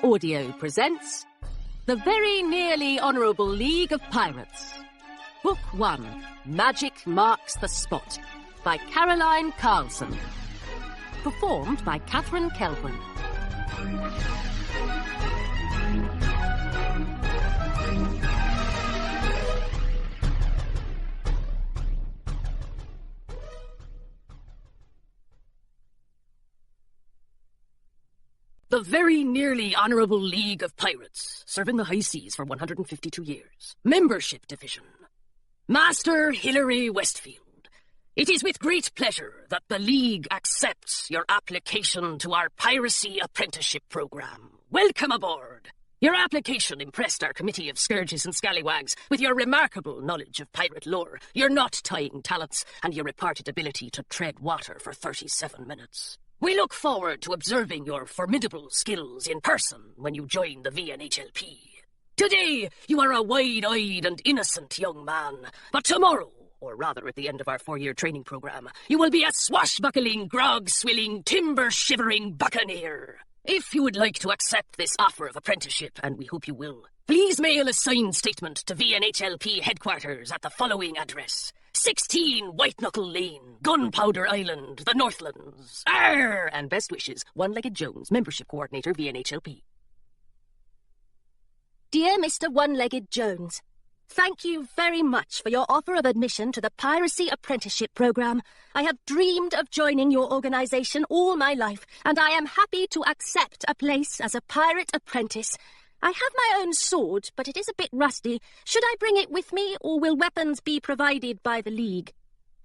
Audio presents The Very Nearly Honourable League of Pirates. Book 1, Magic Marks the Spot, by Caroline Carlson. Performed by Catherine Kelvin. The Very Nearly Honourable League of Pirates, serving the high seas for 152 years. Membership Division. Master Hilary Westfield, it is with great pleasure that the League accepts your application to our Piracy Apprenticeship Programme. Welcome aboard. Your application impressed our committee of scourges and scallywags with your remarkable knowledge of pirate lore, your knot-tying talents, and your reported ability to tread water for 37 minutes. We look forward to observing your formidable skills in person when you join the VNHLP. Today, you are a wide-eyed and innocent young man, but tomorrow, or rather at the end of our 4-year training program, you will be a swashbuckling, grog-swilling, timber-shivering buccaneer. If you would like to accept this offer of apprenticeship, and we hope you will, please mail a signed statement to VNHLP headquarters at the following address: 16 White Knuckle Lane, Gunpowder Island, the Northlands. Arr! And best wishes, One-Legged Jones, Membership Coordinator, VNHLP. Dear Mr. One-Legged Jones, thank you very much for your offer of admission to the Piracy Apprenticeship Programme. I have dreamed of joining your organisation all my life, and I am happy to accept a place as a pirate apprentice. I have my own sword, but it is a bit rusty. Should I bring it with me, or will weapons be provided by the League?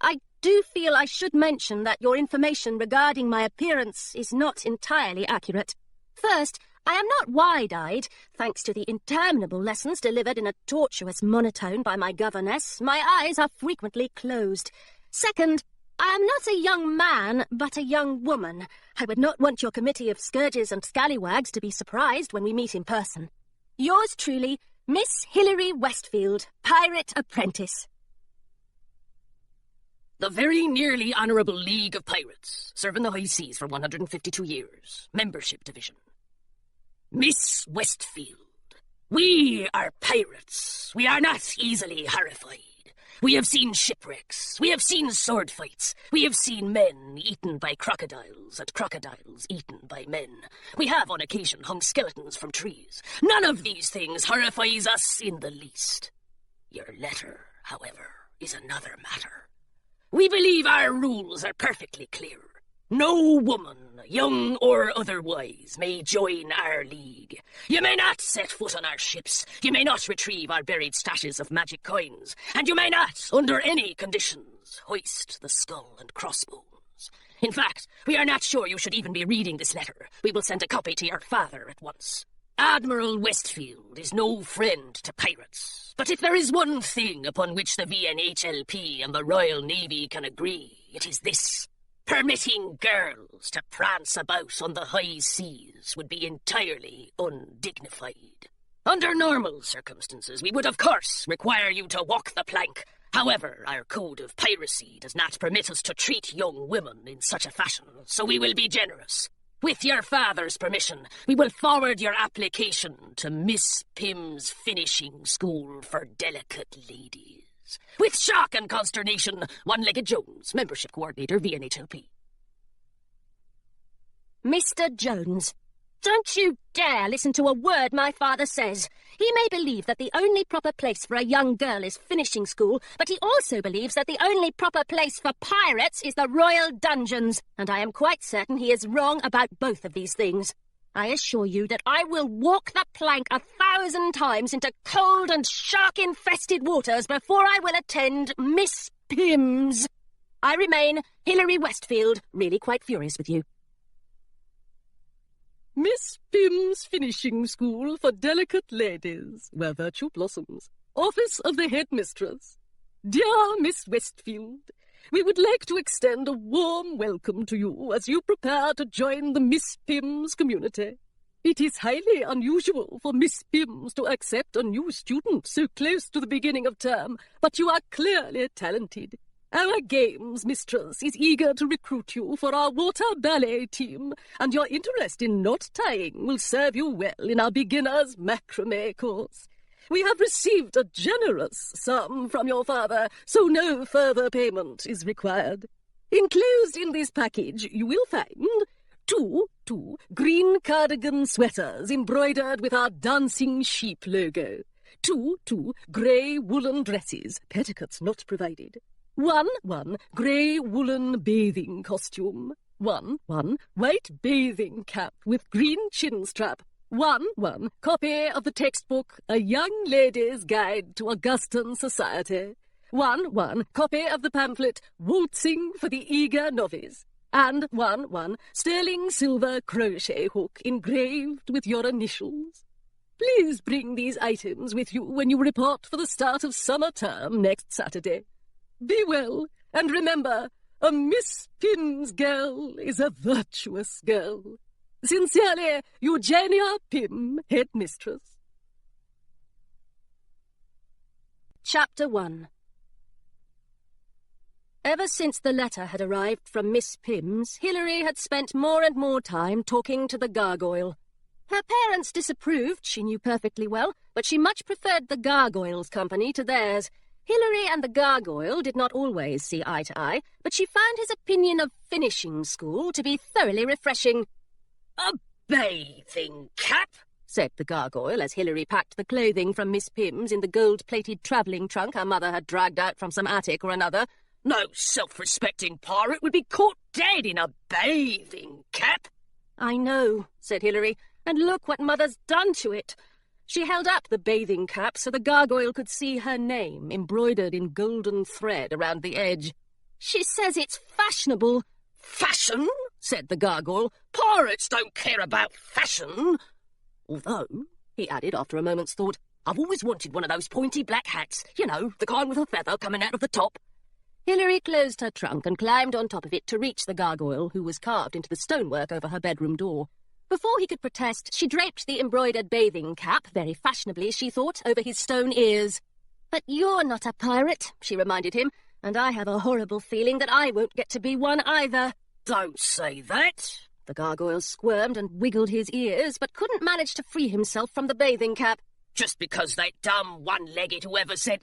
I do feel I should mention that your information regarding my appearance is not entirely accurate. First, I am not wide-eyed, thanks to the interminable lessons delivered in a tortuous monotone by my governess. My eyes are frequently closed. Second, I am not a young man, but a young woman. I would not want your committee of scourges and scallywags to be surprised when we meet in person. Yours truly, Miss Hilary Westfield, Pirate Apprentice. The Very Nearly Honourable League of Pirates, serving the high seas for 152 years. Membership Division. Miss Westfield, we are pirates. We are not easily horrified. We have seen shipwrecks, we have seen sword fights, we have seen men eaten by crocodiles and crocodiles eaten by men. We have on occasion hung skeletons from trees. None of these things horrifies us in the least. Your letter, however, is another matter. We believe our rules are perfectly clear. No woman, young or otherwise, may join our league. You may not set foot on our ships, you may not retrieve our buried stashes of magic coins, and you may not, under any conditions, hoist the skull and crossbones. In fact, we are not sure you should even be reading this letter. We will send a copy to your father at once. Admiral Westfield is no friend to pirates, but if there is one thing upon which the VNHLP and the Royal Navy can agree, it is this. Permitting girls to prance about on the high seas would be entirely undignified. Under normal circumstances, we would of course require you to walk the plank. However, our code of piracy does not permit us to treat young women in such a fashion, so we will be generous. With your father's permission, we will forward your application to Miss Pym's Finishing School for Delicate Ladies. With shock and consternation, One-Legged Jones, Membership Coordinator, VNHLP. Mr. Jones, don't you dare listen to a word my father says. He may believe that the only proper place for a young girl is finishing school, but he also believes that the only proper place for pirates is the royal dungeons, and I am quite certain he is wrong about both of these things. I assure you that I will walk the plank 1,000 times into cold and shark-infested waters before I will attend Miss Pym's. I remain Hilary Westfield, really quite furious with you. Miss Pym's Finishing School for Delicate Ladies, where virtue blossoms. Office of the Headmistress. Dear Miss Westfield, we would like to extend a warm welcome to you as you prepare to join the Miss Pym's community. It is highly unusual for Miss Pym's to accept a new student so close to the beginning of term, but you are clearly talented. Our games mistress is eager to recruit you for our water ballet team, and your interest in knot tying will serve you well in our beginner's macrame course. We have received a generous sum from your father, so no further payment is required. Enclosed in this package you will find two green cardigan sweaters embroidered with our dancing sheep logo, two grey woolen dresses, petticoats not provided, one grey woolen bathing costume, one white bathing cap with green chin strap, one copy of the textbook A Young Lady's Guide to Augustan Society, one copy of the pamphlet Waltzing for the Eager Novice, and one sterling silver crochet hook engraved with your initials. Please bring these items with you when you report for the start of summer term next Saturday. Be well, and remember, a Miss Pym's girl is a virtuous girl. Sincerely, Eugenia Pym, headmistress. Chapter 1. Ever since the letter had arrived from Miss Pym's, Hilary had spent more and more time talking to the gargoyle. Her parents disapproved, she knew perfectly well, but she much preferred the gargoyle's company to theirs. Hilary and the gargoyle did not always see eye to eye, but she found his opinion of finishing school to be thoroughly refreshing. A bathing cap? Said the gargoyle as Hilary packed the clothing from Miss Pym's in the gold-plated travelling trunk her mother had dragged out from some attic or another. No self-respecting pirate would be caught dead in a bathing cap. I know, said Hilary, and look what Mother's done to it. She held up the bathing cap so the gargoyle could see her name embroidered in golden thread around the edge. She says it's fashionable. Fashion? Said the gargoyle. Pirates don't care about fashion. Although, he added after a moment's thought, I've always wanted one of those pointy black hats. You know, the kind with a feather coming out of the top. Hilary closed her trunk and climbed on top of it to reach the gargoyle, who was carved into the stonework over her bedroom door. Before he could protest, she draped the embroidered bathing cap, very fashionably, she thought, over his stone ears. But you're not a pirate, she reminded him, and I have a horrible feeling that I won't get to be one either. Don't say that. The gargoyle squirmed and wiggled his ears, but couldn't manage to free himself from the bathing cap. Just because that dumb one-legged whoever said,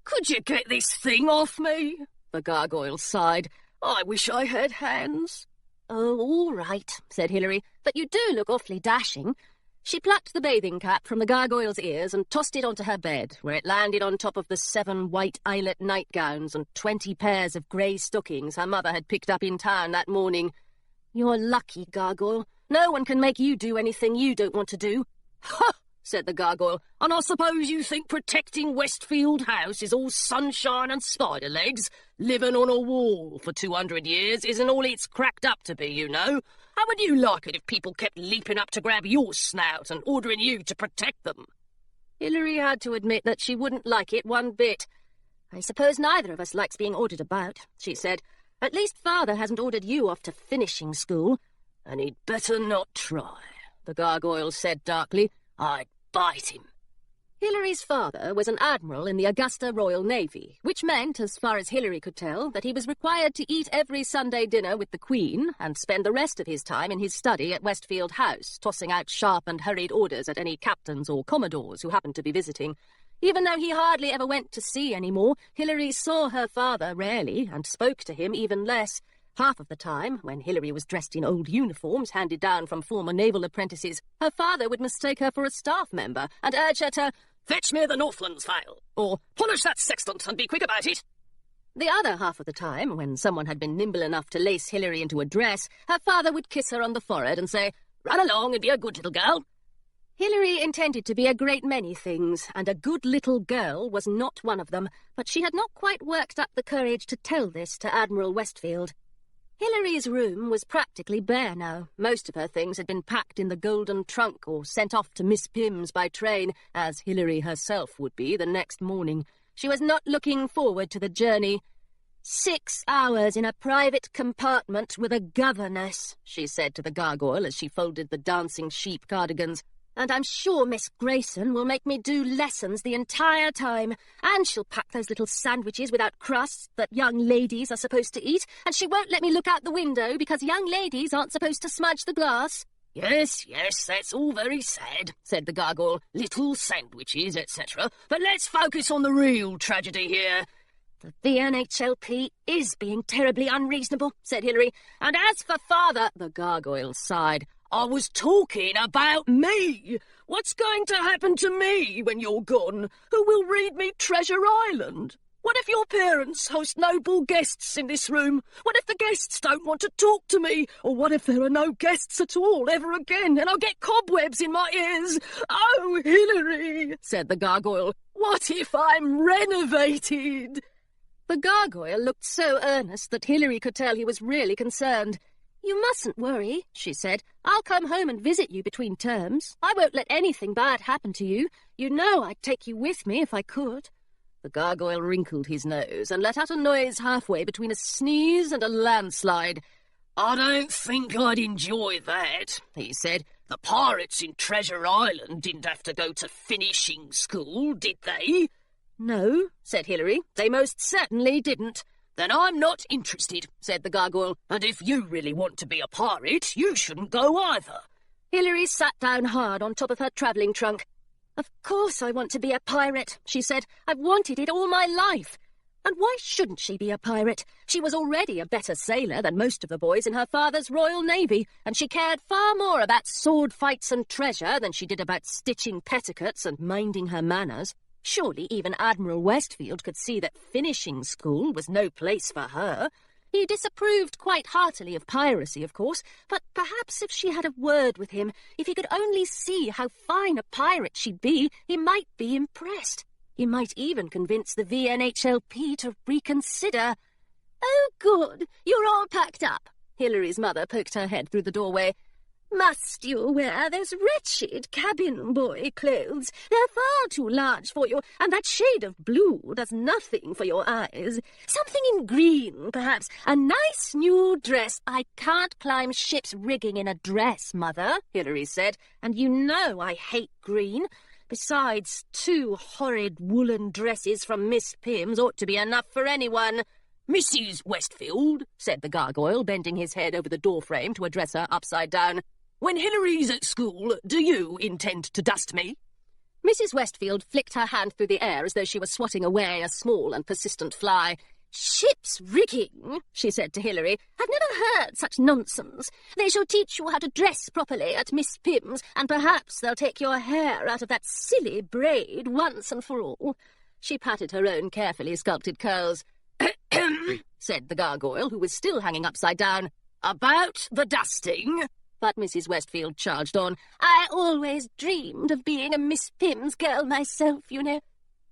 "Could you get this thing off me?" The gargoyle sighed. I wish I had hands. Oh, all right, said Hilary, but you do look awfully dashing. She plucked the bathing cap from the gargoyle's ears and tossed it onto her bed, where it landed on top of the 7 white eyelet nightgowns and 20 pairs of grey stockings her mother had picked up in town that morning. You're lucky, gargoyle. No one can make you do anything you don't want to do. Ha! Said the gargoyle, and I suppose you think protecting Westfield House is all sunshine and spider legs? Living on a wall for 200 years isn't all it's cracked up to be, you know. How would you like it if people kept leaping up to grab your snout and ordering you to protect them? Hilary had to admit that she wouldn't like it one bit. I suppose neither of us likes being ordered about, she said. At least Father hasn't ordered you off to finishing school. And he'd better not try, the gargoyle said darkly. I'd bite him. Hilary's father was an admiral in the Augusta Royal Navy, which meant, as far as Hilary could tell, that he was required to eat every Sunday dinner with the Queen and spend the rest of his time in his study at Westfield House, tossing out sharp and hurried orders at any captains or commodores who happened to be visiting. Even though he hardly ever went to sea any more, Hilary saw her father rarely and spoke to him even less. Half of the time, when Hilary was dressed in old uniforms handed down from former naval apprentices, her father would mistake her for a staff member and urge her to "Fetch me the Northlands file," or "Polish that sextant and be quick about it." The other half of the time, when someone had been nimble enough to lace Hilary into a dress, her father would kiss her on the forehead and say, "Run along and be a good little girl." Hilary intended to be a great many things, and a good little girl was not one of them, but she had not quite worked up the courage to tell this to Admiral Westfield. Hilary's room was practically bare now. Most of her things had been packed in the golden trunk or sent off to Miss Pym's by train, as Hilary herself would be the next morning. She was not looking forward to the journey. 6 hours in a private compartment with a governess, she said to the gargoyle as she folded the dancing sheep cardigans. And I'm sure Miss Grayson will make me do lessons the entire time. And she'll pack those little sandwiches without crusts that young ladies are supposed to eat. And she won't let me look out the window because young ladies aren't supposed to smudge the glass. Yes, that's all very sad, said the gargoyle. Little sandwiches, etc. But let's focus on the real tragedy here. The VNHLP is being terribly unreasonable, said Hilary. And as for father, the gargoyle sighed. I was talking about me. What's going to happen to me when you're gone? Who will read me Treasure Island? What if your parents host noble guests in this room? What if the guests don't want to talk to me? Or what if there are no guests at all ever again and I'll get cobwebs in my ears? Oh, Hilary, said the gargoyle, what if I'm renovated? The gargoyle looked so earnest that Hilary could tell he was really concerned. You mustn't worry, she said. I'll come home and visit you between terms. I won't let anything bad happen to you. You know I'd take you with me if I could. The gargoyle wrinkled his nose and let out a noise halfway between a sneeze and a landslide. I don't think I'd enjoy that, he said. The pirates in Treasure Island didn't have to go to finishing school, did they? No, said Hilary. They most certainly didn't. Then I'm not interested, said the gargoyle. And if you really want to be a pirate, you shouldn't go either. Hilary sat down hard on top of her travelling trunk. Of course I want to be a pirate, she said. I've wanted it all my life. And why shouldn't she be a pirate? She was already a better sailor than most of the boys in her father's Royal Navy, and she cared far more about sword fights and treasure than she did about stitching petticoats and minding her manners. Surely even Admiral Westfield could see that finishing school was no place for her. He disapproved quite heartily of piracy, of course, but perhaps if she had a word with him, if he could only see how fine a pirate she'd be, he might be impressed. He might even convince the VNHLP to reconsider. Oh, good, you're all packed up. Hilary's mother poked her head through the doorway. Must you wear those wretched cabin boy clothes? They're far too large for you, and that shade of blue does nothing for your eyes. Something in green, perhaps. A nice new dress. I can't climb ship's rigging in a dress, Mother, Hilary said, and you know I hate green. Besides, 2 horrid woolen dresses from Miss Pimm's ought to be enough for anyone. Mrs. Westfield, said the gargoyle, bending his head over the doorframe to address her upside down. When Hilary's at school, do you intend to dust me? Mrs. Westfield flicked her hand through the air as though she was swatting away a small and persistent fly. Ship's rigging, she said to Hilary. I've never heard such nonsense. They shall teach you how to dress properly at Miss Pimm's, and perhaps they'll take your hair out of that silly braid once and for all. She patted her own carefully sculpted curls. Said the gargoyle, who was still hanging upside down. About the dusting. But Mrs. Westfield charged on. I always dreamed of being a Miss Pimm's girl myself, you know.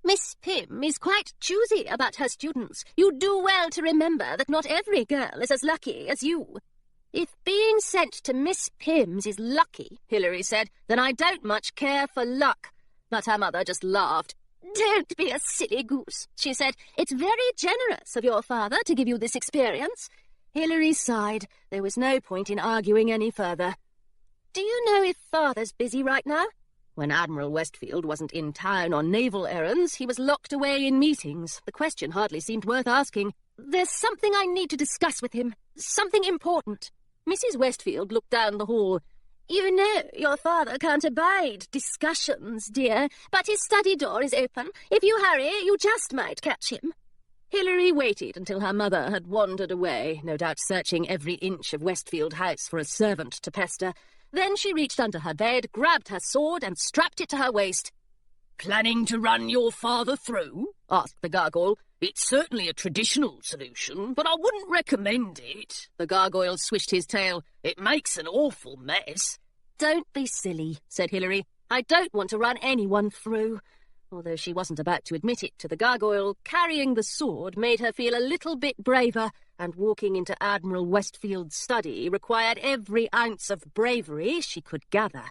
Miss Pimm is quite choosy about her students. You do well to remember that not every girl is as lucky as you. If being sent to Miss Pimm's is lucky, Hilary said, then I don't much care for luck. But her mother just laughed. Don't be a silly goose, she said. It's very generous of your father to give you this experience. Hilary sighed. There was no point in arguing any further. Do you know if father's busy right now? When Admiral Westfield wasn't in town on naval errands, he was locked away in meetings. The question hardly seemed worth asking. There's something I need to discuss with him. Something important. Mrs. Westfield looked down the hall. You know your father can't abide discussions, dear, but his study door is open. If you hurry, you just might catch him. Hilary waited until her mother had wandered away, no doubt searching every inch of Westfield House for a servant to pester. Then she reached under her bed, grabbed her sword, and strapped it to her waist. Planning to run your father through? Asked the gargoyle. It's certainly a traditional solution, but I wouldn't recommend it. The gargoyle swished his tail. It makes an awful mess. Don't be silly, said Hilary. I don't want to run anyone through. Although she wasn't about to admit it to the gargoyle, carrying the sword made her feel a little bit braver, and walking into Admiral Westfield's study required every ounce of bravery she could gather.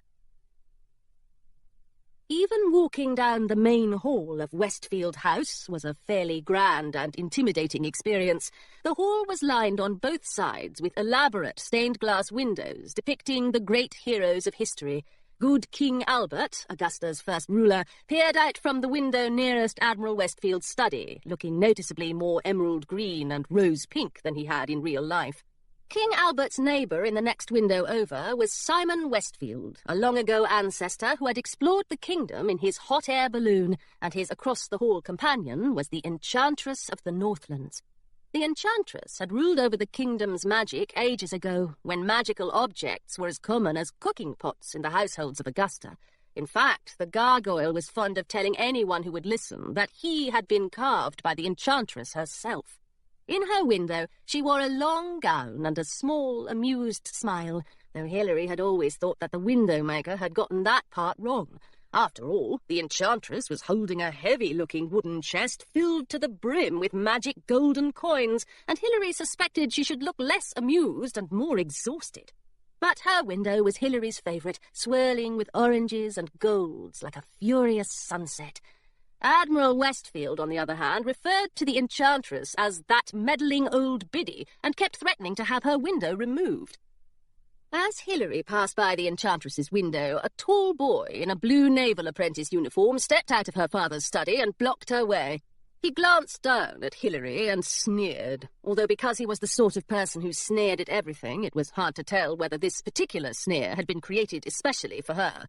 Even walking down the main hall of Westfield House was a fairly grand and intimidating experience. The hall was lined on both sides with elaborate stained-glass windows depicting the great heroes of history. Good King Albert, Augusta's first ruler, peered out from the window nearest Admiral Westfield's study, looking noticeably more emerald green and rose pink than he had in real life. King Albert's neighbour in the next window over was Simon Westfield, a long-ago ancestor who had explored the kingdom in his hot air balloon, and his across-the-hall companion was the Enchantress of the Northlands. The Enchantress had ruled over the kingdom's magic ages ago, when magical objects were as common as cooking pots in the households of Augusta. In fact, the gargoyle was fond of telling anyone who would listen that he had been carved by the Enchantress herself. In her window, she wore a long gown and a small, amused smile, though Hilary had always thought that the window-maker had gotten that part wrong. After all, the Enchantress was holding a heavy-looking wooden chest filled to the brim with magic golden coins, and Hilary suspected she should look less amused and more exhausted. But her window was Hilary's favourite, swirling with oranges and golds like a furious sunset. Admiral Westfield, on the other hand, referred to the Enchantress as that meddling old biddy and kept threatening to have her window removed. As Hilary passed by the Enchantress's window, a tall boy in a blue naval apprentice uniform stepped out of her father's study and blocked her way. He glanced down at Hilary and sneered, although because he was the sort of person who sneered at everything, it was hard to tell whether this particular sneer had been created especially for her.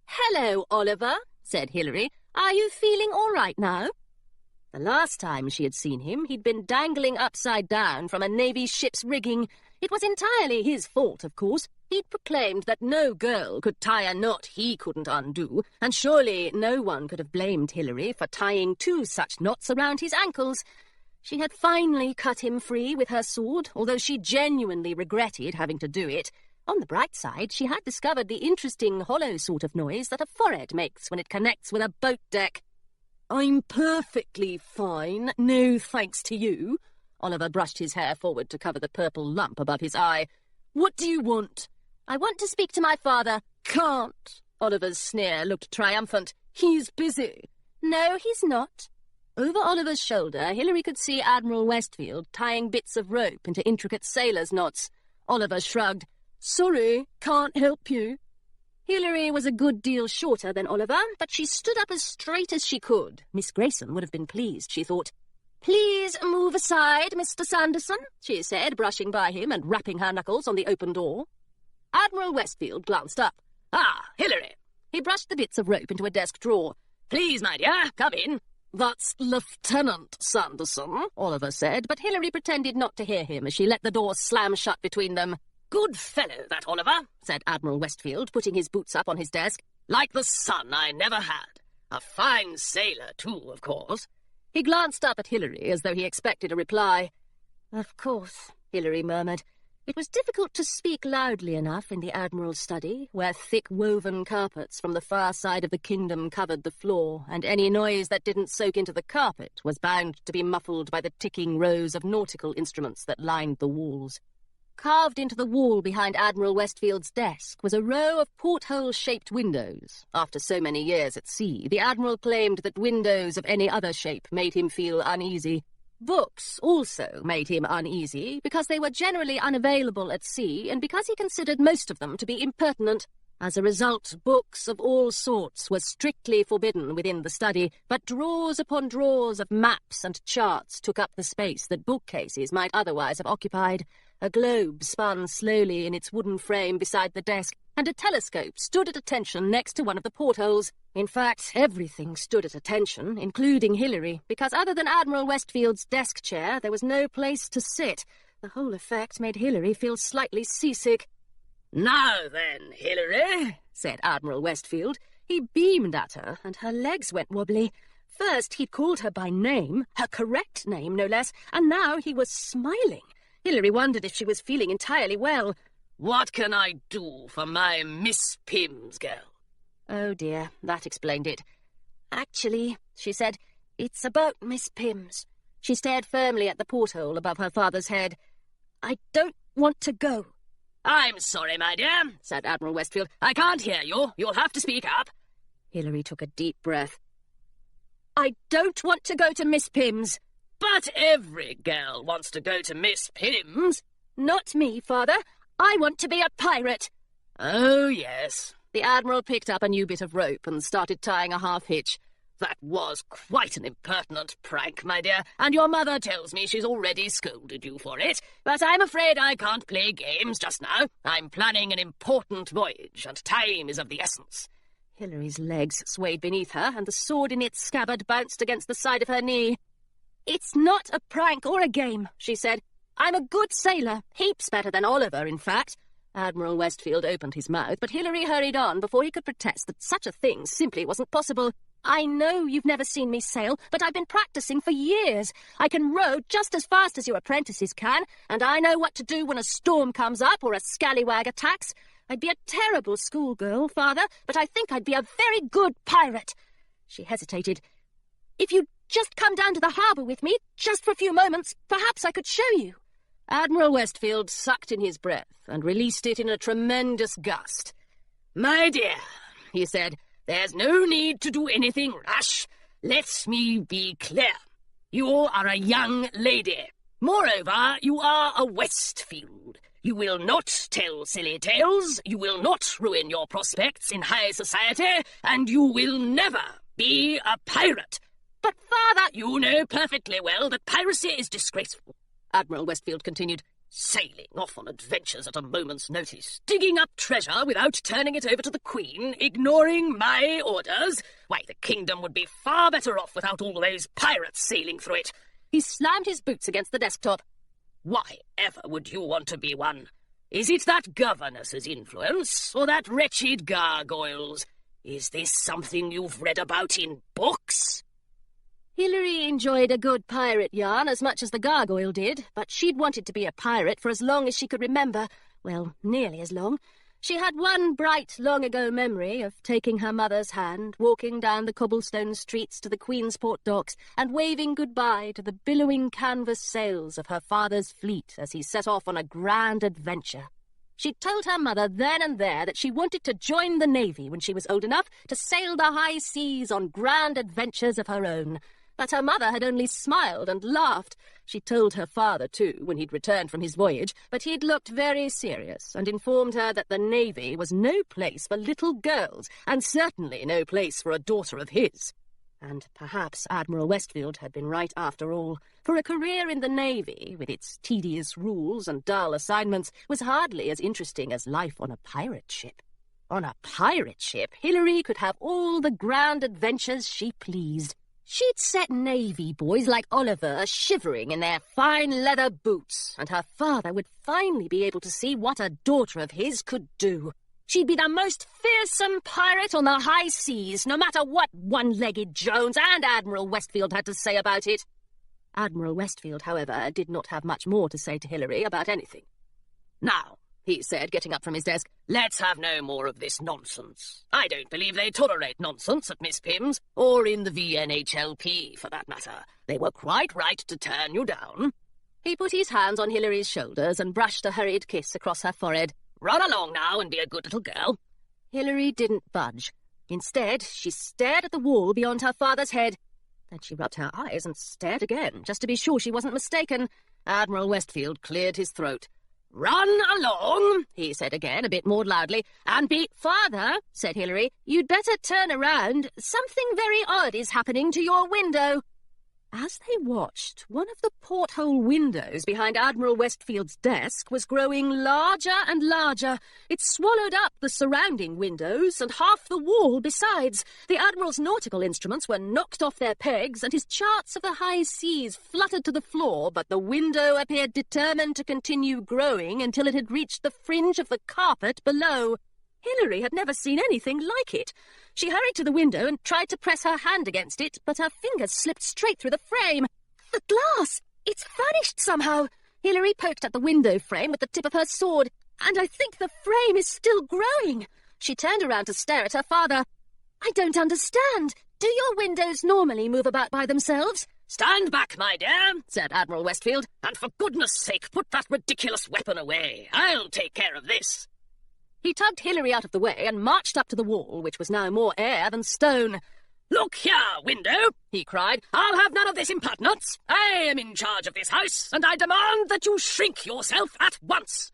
"Hello, Oliver," said Hilary. "Are you feeling all right now?" The last time she had seen him, he'd been dangling upside down from a Navy ship's rigging. It was entirely his fault, of course. He'd proclaimed that no girl could tie a knot he couldn't undo, and surely no one could have blamed Hilary for tying 2 such knots around his ankles. She had finally cut him free with her sword, although she genuinely regretted having to do it. On the bright side, she had discovered the interesting hollow sort of noise that a forehead makes when it connects with a boat deck. "I'm perfectly fine, no thanks to you." Oliver brushed his hair forward to cover the purple lump above his eye. "What do you want?" "I want to speak to my father." "Can't." Oliver's sneer looked triumphant. "He's busy." "No, he's not." Over Oliver's shoulder, Hilary could see Admiral Westfield tying bits of rope into intricate sailor's knots. Oliver shrugged. "Sorry, can't help you." Hilary was a good deal shorter than Oliver, but she stood up as straight as she could. Miss Grayson would have been pleased, she thought. "Please move aside, Mr. Sanderson," she said, brushing by him and rapping her knuckles on the open door. Admiral Westfield glanced up. "Ah, Hilary." He brushed the bits of rope into a desk drawer. "Please, my dear, come in." "That's Lieutenant Sanderson," Oliver said, but Hilary pretended not to hear him as she let the door slam shut between them. "Good fellow, that Oliver," said Admiral Westfield, putting his boots up on his desk. "Like the son I never had. A fine sailor, too, of course." He glanced up at Hilary as though he expected a reply. "Of course," Hilary murmured. It was difficult to speak loudly enough in the Admiral's study, where thick woven carpets from the far side of the kingdom covered the floor, and any noise that didn't soak into the carpet was bound to be muffled by the ticking rows of nautical instruments that lined the walls. Carved into the wall behind Admiral Westfield's desk was a row of porthole-shaped windows. After so many years at sea, the Admiral claimed that windows of any other shape made him feel uneasy. Books also made him uneasy, because they were generally unavailable at sea, and because he considered most of them to be impertinent. As a result, books of all sorts were strictly forbidden within the study, but drawers upon drawers of maps and charts took up the space that bookcases might otherwise have occupied. A globe spun slowly in its wooden frame beside the desk, and a telescope stood at attention next to one of the portholes. In fact, everything stood at attention, including Hilary, because other than Admiral Westfield's desk chair, there was no place to sit. The whole effect made Hilary feel slightly seasick. "Now then, Hilary," said Admiral Westfield. He beamed at her, and her legs went wobbly. First he'd called her by name, her correct name no less, and now he was smiling. Hilary wondered if she was feeling entirely well. "What can I do for my Miss Pym's girl?" Oh dear, that explained it. "Actually," she said, "it's about Miss Pym's." She stared firmly at the porthole above her father's head. "I don't want to go." "I'm sorry, my dear," said Admiral Westfield. "I can't hear you. You'll have to speak up." Hilary took a deep breath. "I don't want to go to Miss Pym's." "But every girl wants to go to Miss Pym's." "Not me, Father. I want to be a pirate." "Oh, yes. The Admiral picked up a new bit of rope and started tying a half-hitch. That was quite an impertinent prank, my dear, and your mother tells me she's already scolded you for it. But I'm afraid I can't play games just now. I'm planning an important voyage, and time is of the essence. Hilary's legs swayed beneath her, and the sword in its scabbard bounced against the side of her knee. "It's not a prank or a game," she said. "I'm a good sailor, heaps better than Oliver, in fact." Admiral Westfield opened his mouth, but Hilary hurried on before he could protest that such a thing simply wasn't possible. "I know you've never seen me sail, but I've been practicing for years. I can row just as fast as your apprentices can, and I know what to do when a storm comes up or a scallywag attacks. I'd be a terrible schoolgirl, Father, but I think I'd be a very good pirate." She hesitated. "If you'd just come down to the harbour with me, just for a few moments, perhaps I could show you." Admiral Westfield sucked in his breath and released it in a tremendous gust. "My dear," he said, "there's no need to do anything rash. Let me be clear. You are a young lady. Moreover, you are a Westfield. You will not tell silly tales, you will not ruin your prospects in high society, and you will never be a pirate." "But, Father—" "You know perfectly well that piracy is disgraceful," Admiral Westfield continued. "Sailing off on adventures at a moment's notice, digging up treasure without turning it over to the Queen, ignoring my orders. Why, the kingdom would be far better off without all those pirates sailing through it." He slammed his boots against the desktop. "Why ever would you want to be one? Is it that governess's influence, or that wretched gargoyles? Is this something you've read about in books?" Hilary enjoyed a good pirate yarn as much as the gargoyle did, but she'd wanted to be a pirate for as long as she could remember. Well, nearly as long. She had one bright, long-ago memory of taking her mother's hand, walking down the cobblestone streets to the Queensport docks, and waving goodbye to the billowing canvas sails of her father's fleet as he set off on a grand adventure. She'd told her mother then and there that she wanted to join the Navy when she was old enough to sail the high seas on grand adventures of her own. But her mother had only smiled and laughed. She told her father, too, when he'd returned from his voyage, but he'd looked very serious and informed her that the Navy was no place for little girls, and certainly no place for a daughter of his. And perhaps Admiral Westfield had been right after all, for a career in the Navy, with its tedious rules and dull assignments, was hardly as interesting as life on a pirate ship. On a pirate ship, Hilary could have all the grand adventures she pleased. She'd set Navy boys like Oliver shivering in their fine leather boots, and her father would finally be able to see what a daughter of his could do. She'd be the most fearsome pirate on the high seas, no matter what one-legged Jones and Admiral Westfield had to say about it. Admiral Westfield, however, did not have much more to say to Hilary about anything. "Now," he said, getting up from his desk, "let's have no more of this nonsense. I don't believe they tolerate nonsense at Miss Pym's, or in the VNHLP, for that matter. They were quite right to turn you down." He put his hands on Hilary's shoulders and brushed a hurried kiss across her forehead. "Run along now and be a good little girl." Hilary didn't budge. Instead, she stared at the wall beyond her father's head. Then she rubbed her eyes and stared again, just to be sure she wasn't mistaken. Admiral Westfield cleared his throat. "Run along," he said again, a bit more loudly, "and be—" "Father," said Hilary, "you'd better turn around. Something very odd is happening to your window." As they watched, one of the porthole windows behind Admiral Westfield's desk was growing larger and larger. It swallowed up the surrounding windows and half the wall besides. The Admiral's nautical instruments were knocked off their pegs, and his charts of the high seas fluttered to the floor, but the window appeared determined to continue growing until it had reached the fringe of the carpet below. Hilary had never seen anything like it. She hurried to the window and tried to press her hand against it, but her fingers slipped straight through the frame. "The glass! It's vanished somehow!" Hilary poked at the window frame with the tip of her sword. "And I think the frame is still growing." She turned around to stare at her father. "I don't understand. Do your windows normally move about by themselves?" "Stand back, my dear," said Admiral Westfield, "and for goodness sake put that ridiculous weapon away. I'll take care of this." He tugged Hilary out of the way and marched up to the wall, which was now more air than stone. "Look here, window," he cried. "I'll have none of this impertinence. I am in charge of this house, and I demand that you shrink yourself at once."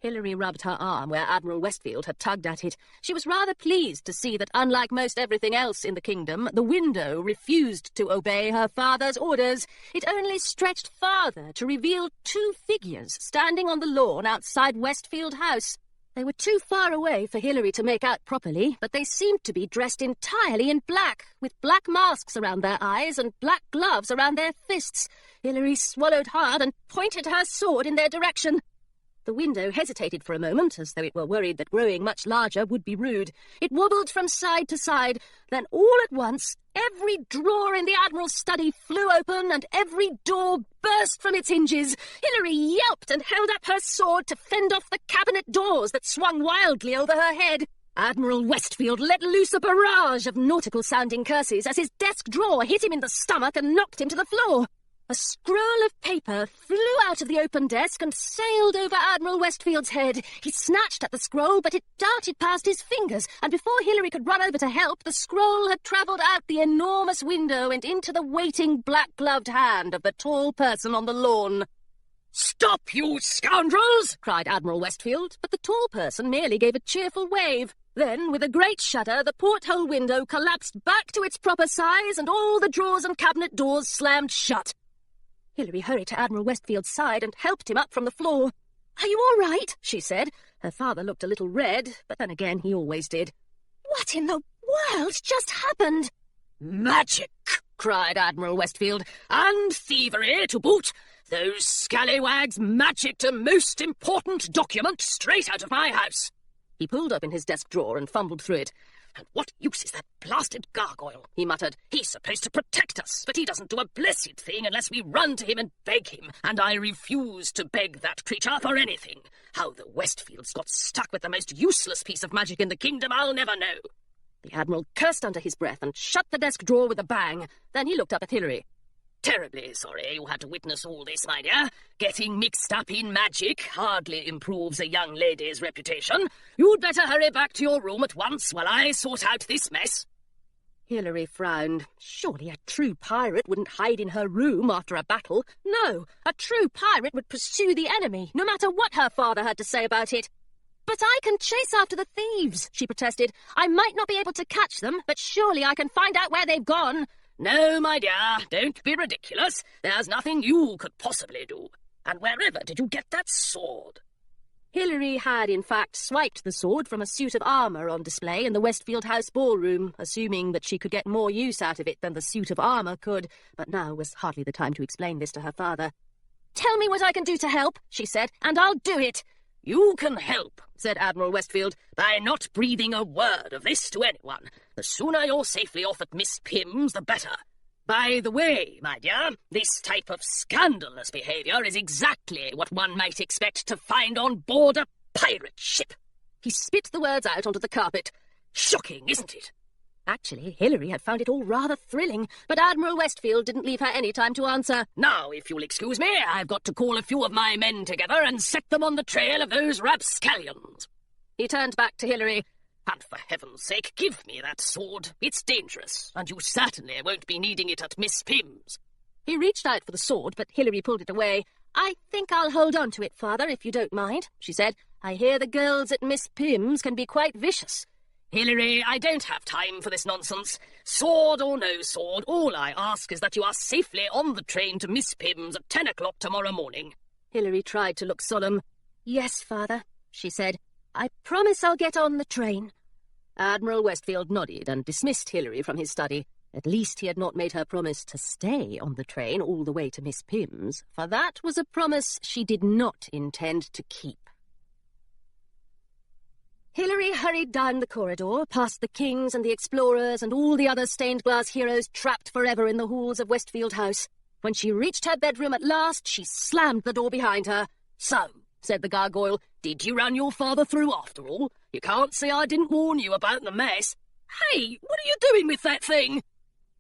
Hilary rubbed her arm where Admiral Westfield had tugged at it. She was rather pleased to see that, unlike most everything else in the kingdom, the window refused to obey her father's orders. It only stretched farther to reveal two figures standing on the lawn outside Westfield House. They were too far away for Hilary to make out properly, but they seemed to be dressed entirely in black, with black masks around their eyes and black gloves around their fists. Hilary swallowed hard and pointed her sword in their direction. The window hesitated for a moment, as though it were worried that growing much larger would be rude. It wobbled from side to side. Then all at once, every drawer in the Admiral's study flew open and every door burst from its hinges. Hilary yelped and held up her sword to fend off the cabinet doors that swung wildly over her head. Admiral Westfield let loose a barrage of nautical-sounding curses as his desk drawer hit him in the stomach and knocked him to the floor. A scroll of paper flew out of the open desk and sailed over Admiral Westfield's head. He snatched at the scroll, but it darted past his fingers, and before Hilary could run over to help, the scroll had travelled out the enormous window and into the waiting black-gloved hand of the tall person on the lawn. "Stop, you scoundrels!" cried Admiral Westfield, but the tall person merely gave a cheerful wave. Then, with a great shudder, the porthole window collapsed back to its proper size, and all the drawers and cabinet doors slammed shut. Hilary hurried to Admiral Westfield's side and helped him up from the floor. "Are you all right?" she said. Her father looked a little red, but then again he always did. "What in the world just happened?" "Magic!" cried Admiral Westfield. "And thievery to boot! Those scallywags magicked a most important document straight out of my house." He pulled open his desk drawer and fumbled through it. "And what use is that blasted gargoyle?" he muttered. "He's supposed to protect us, but he doesn't do a blessed thing unless we run to him and beg him, and I refuse to beg that creature for anything. How the Westfields got stuck with the most useless piece of magic in the kingdom, I'll never know." The Admiral cursed under his breath and shut the desk drawer with a bang. Then he looked up at Hilary. "Terribly sorry you had to witness all this, my dear. Getting mixed up in magic hardly improves a young lady's reputation. You'd better hurry back to your room at once while I sort out this mess." Hilary frowned. Surely a true pirate wouldn't hide in her room after a battle. No, a true pirate would pursue the enemy, no matter what her father had to say about it. "But I can chase after the thieves," she protested. "I might not be able to catch them, but surely I can find out where they've gone." "No, my dear, don't be ridiculous. There's nothing you could possibly do. And wherever did you get that sword?" Hilary had, in fact, swiped the sword from a suit of armour on display in the Westfield House ballroom, assuming that she could get more use out of it than the suit of armour could, but now was hardly the time to explain this to her father. "Tell me what I can do to help," she said, "and I'll do it." "You can help," said Admiral Westfield, "by not breathing a word of this to anyone. The sooner you're safely off at Miss Pym's, the better. By the way, my dear, this type of scandalous behaviour is exactly what one might expect to find on board a pirate ship." He spit the words out onto the carpet. "Shocking, isn't it?" Actually, Hilary had found it all rather thrilling, but Admiral Westfield didn't leave her any time to answer. "Now, if you'll excuse me, I've got to call a few of my men together and set them on the trail of those rapscallions." He turned back to Hilary. "And for heaven's sake, give me that sword. It's dangerous, and you certainly won't be needing it at Miss Pym's." He reached out for the sword, but Hilary pulled it away. "I think I'll hold on to it, Father, if you don't mind," she said. "I hear the girls at Miss Pym's can be quite vicious." "Hilary, I don't have time for this nonsense. Sword or no sword, all I ask is that you are safely on the train to Miss Pym's at 10 o'clock tomorrow morning." Hilary tried to look solemn. "Yes, Father," she said. "I promise I'll get on the train." Admiral Westfield nodded and dismissed Hilary from his study. At least he had not made her promise to stay on the train all the way to Miss Pym's, for that was a promise she did not intend to keep. Hilary hurried down the corridor, past the kings and the explorers and all the other stained-glass heroes trapped forever in the halls of Westfield House. When she reached her bedroom at last, she slammed the door behind her. "So," said the gargoyle, "did you run your father through after all? You can't say I didn't warn you about the mess. Hey, what are you doing with that thing?"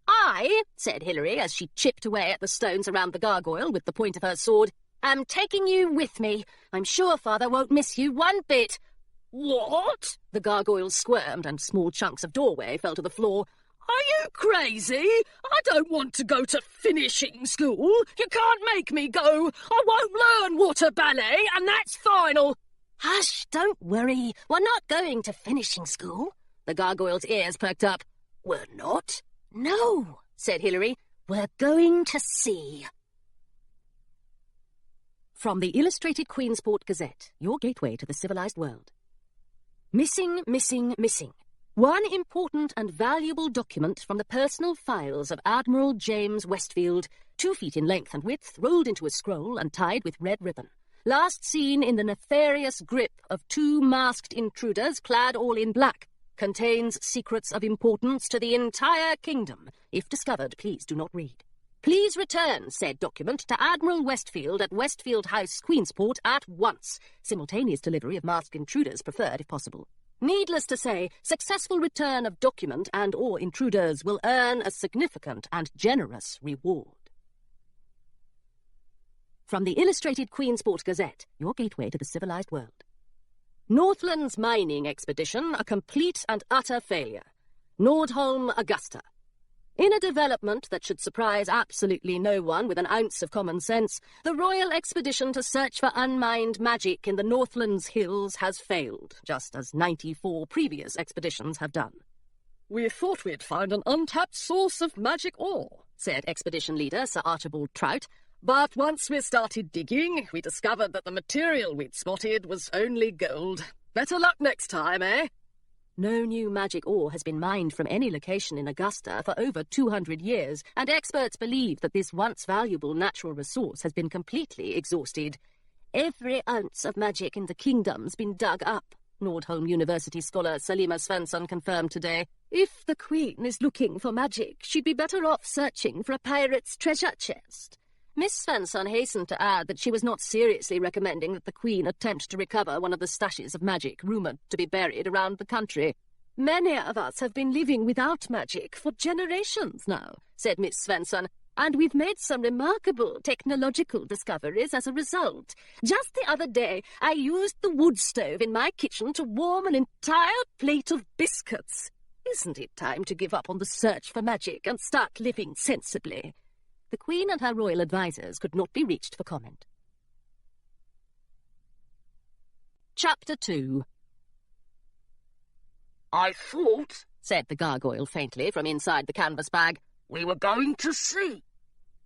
"I," said Hilary, as she chipped away at the stones around the gargoyle with the point of her sword, "am taking you with me. I'm sure Father won't miss you one bit." "What?" The gargoyle squirmed, and small chunks of doorway fell to the floor. "Are you crazy? I don't want to go to finishing school. You can't make me go. I won't learn water ballet, and that's final." Hush, don't worry. We're not going to finishing school. The gargoyle's ears perked up. We're not? No, said Hilary. We're going to sea. From the Illustrated Queensport Gazette, your gateway to the civilized world. Missing, missing, missing. One important and valuable document from the personal files of Admiral James Westfield, 2 feet in length and width, rolled into a scroll and tied with red ribbon. Last seen in the nefarious grip of 2 masked intruders clad all in black. Contains secrets of importance to the entire kingdom. If discovered, please do not read. Please return said document to Admiral Westfield at Westfield House, Queensport, at once. Simultaneous delivery of masked intruders preferred if possible. Needless to say, successful return of document and/or intruders will earn a significant and generous reward. From the Illustrated Queensport Gazette, your gateway to the civilized world. Northland's mining expedition, a complete and utter failure. Nordholm, Augusta. In a development that should surprise absolutely no one with an ounce of common sense, the royal expedition to search for unmined magic in the Northlands hills has failed, just as 94 previous expeditions have done. We thought we'd find an untapped source of magic ore, said expedition leader Sir Archibald Trout. but once we started digging, we discovered that the material we'd spotted was only gold. Better luck next time, eh? No new magic ore has been mined from any location in Augusta for over 200 years, and experts believe that this once valuable natural resource has been completely exhausted. Every ounce of magic in the kingdom's been dug up, Nordholm University scholar Salima Svensson confirmed today. If the Queen is looking for magic, she'd be better off searching for a pirate's treasure chest. Miss Svensson hastened to add that she was not seriously recommending that the Queen attempt to recover one of the stashes of magic rumoured to be buried around the country. Many of us have been living without magic for generations now, said Miss Svensson, and we've made some remarkable technological discoveries as a result. Just the other day, I used the wood stove in my kitchen to warm an entire plate of biscuits. Isn't it time to give up on the search for magic and start living sensibly? The Queen and her royal advisers could not be reached for comment. Chapter 2. I thought, said the gargoyle faintly from inside the canvas bag, we were going to sea.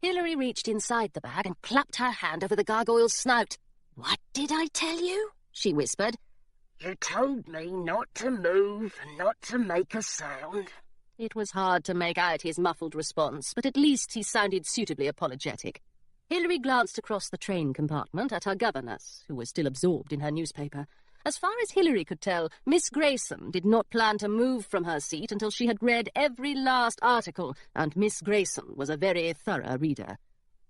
Hilary reached inside the bag and clapped her hand over the gargoyle's snout. What did I tell you? She whispered. You told me not to move and not to make a sound. It was hard to make out his muffled response, but at least he sounded suitably apologetic. Hilary glanced across the train compartment at her governess, who was still absorbed in her newspaper. As far as Hilary could tell, Miss Grayson did not plan to move from her seat until she had read every last article, and Miss Grayson was a very thorough reader.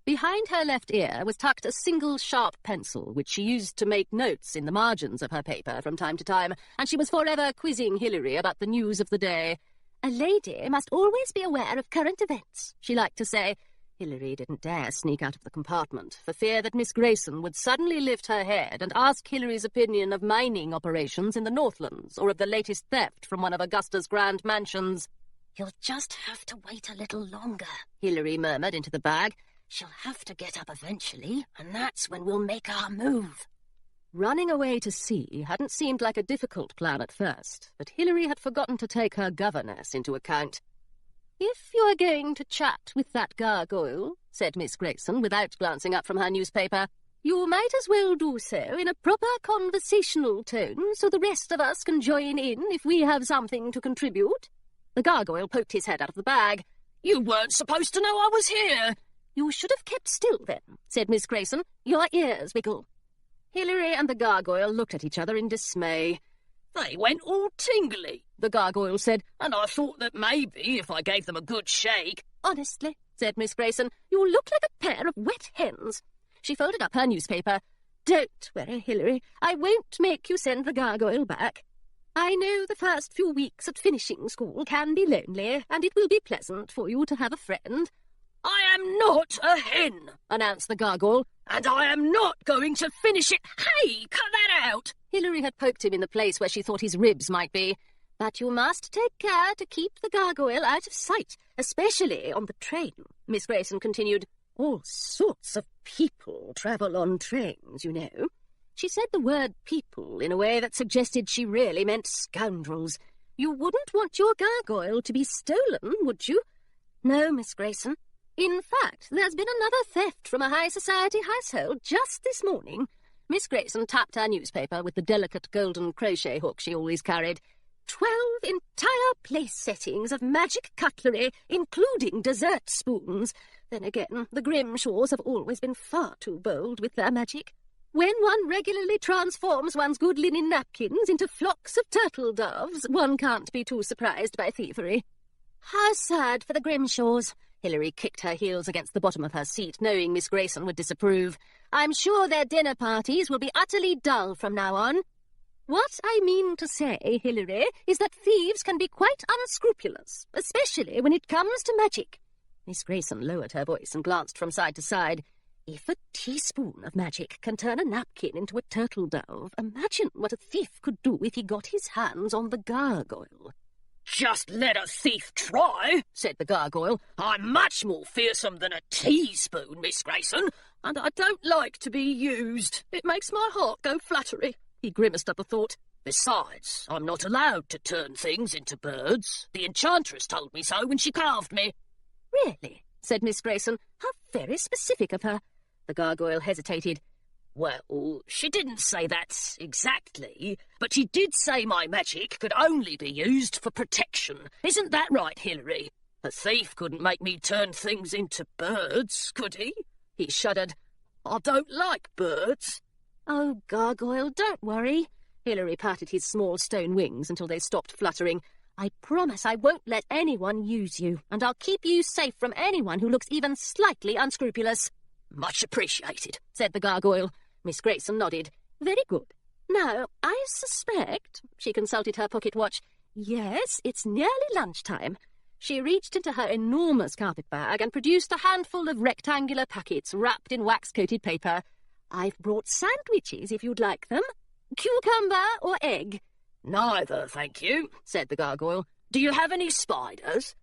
Behind her left ear was tucked a single sharp pencil, which she used to make notes in the margins of her paper from time to time, and she was forever quizzing Hilary about the news of the day. A lady must always be aware of current events, she liked to say. Hilary didn't dare sneak out of the compartment, for fear that Miss Grayson would suddenly lift her head and ask Hilary's opinion of mining operations in the Northlands, or of the latest theft from one of Augusta's grand mansions. You'll just have to wait a little longer, Hilary murmured into the bag. She'll have to get up eventually, and that's when we'll make our move. Running away to sea hadn't seemed like a difficult plan at first, but Hilary had forgotten to take her governess into account. If you are going to chat with that gargoyle, said Miss Grayson, without glancing up from her newspaper, you might as well do so in a proper conversational tone, so the rest of us can join in if we have something to contribute. The gargoyle poked his head out of the bag. You weren't supposed to know I was here. You should have kept still then, said Miss Grayson. Your ears wiggle. Hilary and the gargoyle looked at each other in dismay. They went all tingly, the gargoyle said, and I thought that maybe if I gave them a good shake... Honestly, said Miss Grayson, you look like a pair of wet hens. She folded up her newspaper. Don't worry, Hilary. I won't make you send the gargoyle back. I know the first few weeks at finishing school can be lonely, and it will be pleasant for you to have a friend. I am not a hen, announced the gargoyle, and I am not going to finish it. Hey, cut that out! Hilary had poked him in the place where she thought his ribs might be. But you must take care to keep the gargoyle out of sight, especially on the train, Miss Grayson continued. All sorts of people travel on trains, you know. She said the word people in a way that suggested she really meant scoundrels. You wouldn't want your gargoyle to be stolen, would you? No, Miss Grayson. In fact, there's been another theft from a high society household just this morning. Miss Grayson tapped her newspaper with the delicate golden crochet hook she always carried. 12 entire place settings of magic cutlery, including dessert spoons. Then again, the Grimshaws have always been far too bold with their magic. When one regularly transforms one's good linen napkins into flocks of turtle doves, one can't be too surprised by thievery. How sad for the Grimshaws. Hilary kicked her heels against the bottom of her seat, knowing Miss Grayson would disapprove. I'm sure their dinner parties will be utterly dull from now on. What I mean to say, Hilary, is that thieves can be quite unscrupulous, especially when it comes to magic. Miss Grayson lowered her voice and glanced from side to side. If a teaspoon of magic can turn a napkin into a turtle dove, imagine what a thief could do if he got his hands on the gargoyle. Just let a thief try, said the gargoyle. I'm much more fearsome than a teaspoon, Miss Grayson, and I don't like to be used. It makes my heart go fluttery. He grimaced at the thought. Besides, I'm not allowed to turn things into birds. The enchantress told me so when she carved me. Really? Said Miss Grayson. How very specific of her. The gargoyle hesitated. Well, she didn't say that exactly, but she did say my magic could only be used for protection. Isn't that right, Hilary? A thief couldn't make me turn things into birds, could he? He shuddered. I don't like birds. Oh, gargoyle, don't worry. Hilary patted his small stone wings until they stopped fluttering. I promise I won't let anyone use you, and I'll keep you safe from anyone who looks even slightly unscrupulous. Much appreciated, said the gargoyle. Miss Grayson nodded. Very good. Now, I suspect, she consulted her pocket watch, yes, it's nearly lunchtime. She reached into her enormous carpet bag and produced a handful of rectangular packets wrapped in wax-coated paper. I've brought sandwiches if you'd like them. Cucumber or egg? Neither, thank you, said the gargoyle. Do you have any spiders?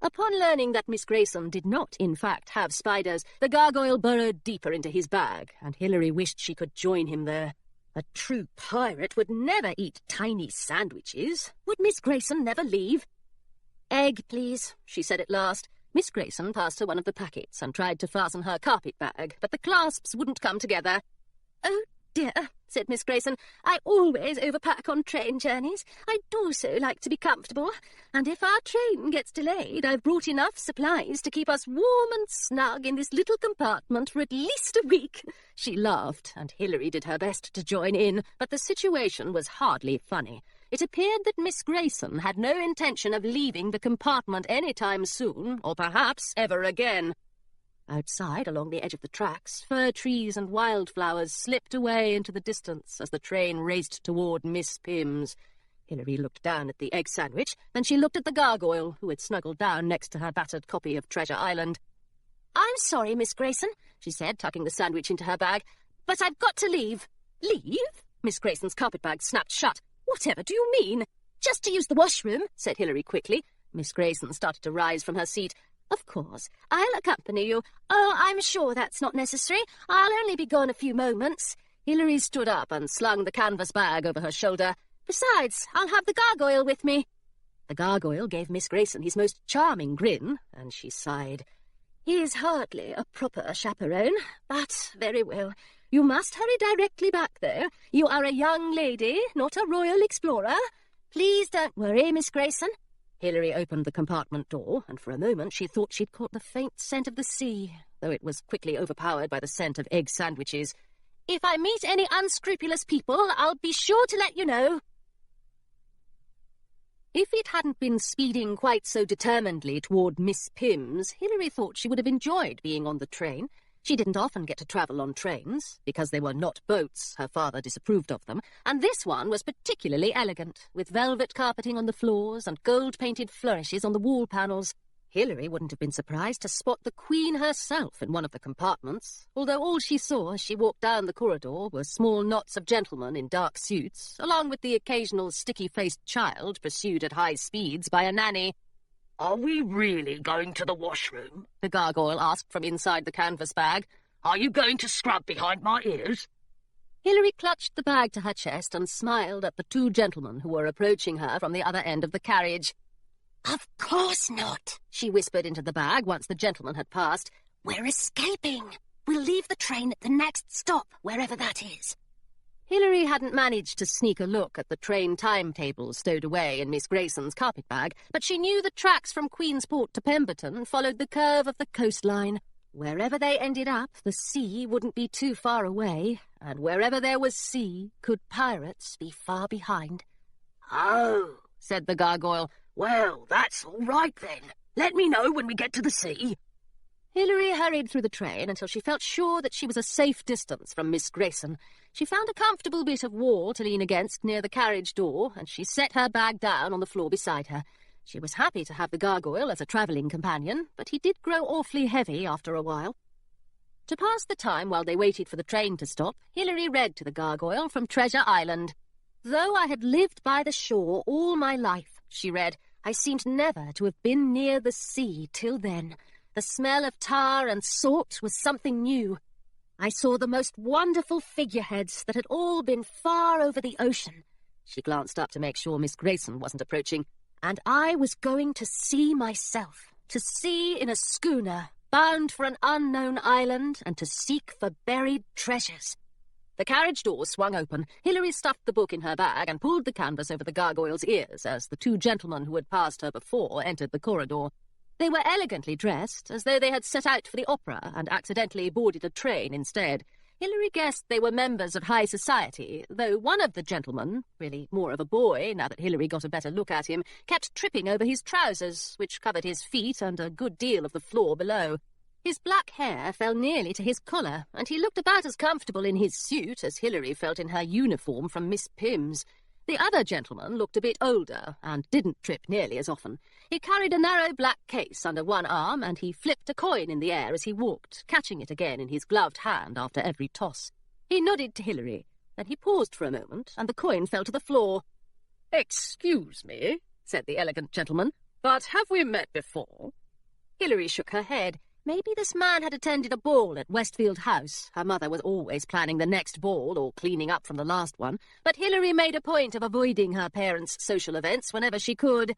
Upon learning that Miss Grayson did not, in fact, have spiders, the gargoyle burrowed deeper into his bag, and Hilary wished she could join him there. A true pirate would never eat tiny sandwiches. Would Miss Grayson never leave? Egg, please, she said at last. Miss Grayson passed her one of the packets and tried to fasten her carpet bag, but the clasps wouldn't come together. Oh, dear, said Miss Grayson. I always overpack on train journeys. I do so like to be comfortable. And if our train gets delayed, I've brought enough supplies to keep us warm and snug in this little compartment for at least a week. She laughed, and Hilary did her best to join in, but the situation was hardly funny. It appeared that Miss Grayson had no intention of leaving the compartment any time soon, or perhaps ever again. Outside, along the edge of the tracks, fir trees and wildflowers slipped away into the distance as the train raced toward Miss Pym's. Hilary looked down at the egg sandwich, then she looked at the gargoyle, who had snuggled down next to her battered copy of Treasure Island. I'm sorry, Miss Grayson, she said, tucking the sandwich into her bag, but I've got to leave. Leave? Miss Grayson's carpet-bag snapped shut. Whatever do you mean? Just to use the washroom, said Hilary quickly. Miss Grayson started to rise from her seat. Of course, I'll accompany you. Oh, I'm sure that's not necessary. I'll only be gone a few moments. Hilary stood up and slung the canvas bag over her shoulder. Besides, I'll have the gargoyle with me. The gargoyle gave Miss Grayson his most charming grin, and she sighed. He's hardly a proper chaperone, but very well. You must hurry directly back, though. You are a young lady, not a royal explorer. Please don't worry, Miss Grayson. Hilary opened the compartment door, and for a moment she thought she'd caught the faint scent of the sea, though it was quickly overpowered by the scent of egg sandwiches. If I meet any unscrupulous people, I'll be sure to let you know. If it hadn't been speeding quite so determinedly toward Miss Pym's, Hilary thought she would have enjoyed being on the train. She didn't often get to travel on trains, because they were not boats, her father disapproved of them, and this one was particularly elegant, with velvet carpeting on the floors and gold-painted flourishes on the wall panels. Hilary wouldn't have been surprised to spot the Queen herself in one of the compartments, although all she saw as she walked down the corridor were small knots of gentlemen in dark suits, along with the occasional sticky-faced child pursued at high speeds by a nanny. Are we really going to the washroom? The gargoyle asked from inside the canvas bag. Are you going to scrub behind my ears? Hilary clutched the bag to her chest and smiled at the two gentlemen who were approaching her from the other end of the carriage. "Of course not," she whispered into the bag once the gentleman had passed. "We're escaping. We'll leave the train at the next stop, wherever that is." Hilary hadn't managed to sneak a look at the train timetable stowed away in Miss Grayson's carpet-bag, but she knew the tracks from Queensport to Pemberton followed the curve of the coastline. Wherever they ended up, the sea wouldn't be too far away, and wherever there was sea, could pirates be far behind? "Oh," said the gargoyle. "Well, that's all right then. Let me know when we get to the sea." Hilary hurried through the train until she felt sure that she was a safe distance from Miss Grayson. She found a comfortable bit of wall to lean against near the carriage door, and she set her bag down on the floor beside her. She was happy to have the gargoyle as a travelling companion, but he did grow awfully heavy after a while. To pass the time while they waited for the train to stop, Hilary read to the gargoyle from Treasure Island. "Though I had lived by the shore all my life," she read, "I seemed never to have been near the sea till then. The smell of tar and salt was something new. I saw the most wonderful figureheads that had all been far over the ocean." She glanced up to make sure Miss Grayson wasn't approaching. "And I was going to sea myself, to sea in a schooner, bound for an unknown island, and to seek for buried treasures." The carriage door swung open. Hilary stuffed the book in her bag and pulled the canvas over the gargoyle's ears as the two gentlemen who had passed her before entered the corridor. They were elegantly dressed, as though they had set out for the opera and accidentally boarded a train instead. Hilary guessed they were members of high society, though one of the gentlemen, really more of a boy now that Hilary got a better look at him, kept tripping over his trousers, which covered his feet and a good deal of the floor below. His black hair fell nearly to his collar, and he looked about as comfortable in his suit as Hilary felt in her uniform from Miss Pimm's. The other gentleman looked a bit older and didn't trip nearly as often. He carried a narrow black case under one arm, and he flipped a coin in the air as he walked, catching it again in his gloved hand after every toss. He nodded to Hilary. Then he paused for a moment, and the coin fell to the floor. "Excuse me," said the elegant gentleman, "but have we met before?" Hilary shook her head. Maybe this man had attended a ball at Westfield House. Her mother was always planning the next ball or cleaning up from the last one, but Hilary made a point of avoiding her parents' social events whenever she could.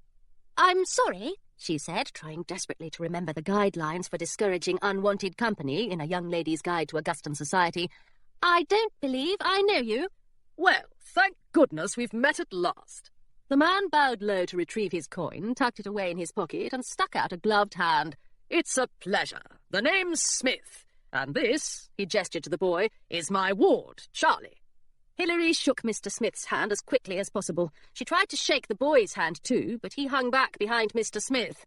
"I'm sorry," she said, trying desperately to remember the guidelines for discouraging unwanted company in A Young Lady's Guide to Augustan Society. "I don't believe I know you." "Well, thank goodness we've met at last." The man bowed low to retrieve his coin, tucked it away in his pocket, and stuck out a gloved hand. "It's a pleasure. The name's Smith, and this," he gestured to the boy, "is my ward, Charlie." Hilary shook Mr. Smith's hand as quickly as possible. She tried to shake the boy's hand too, but he hung back behind Mr. Smith.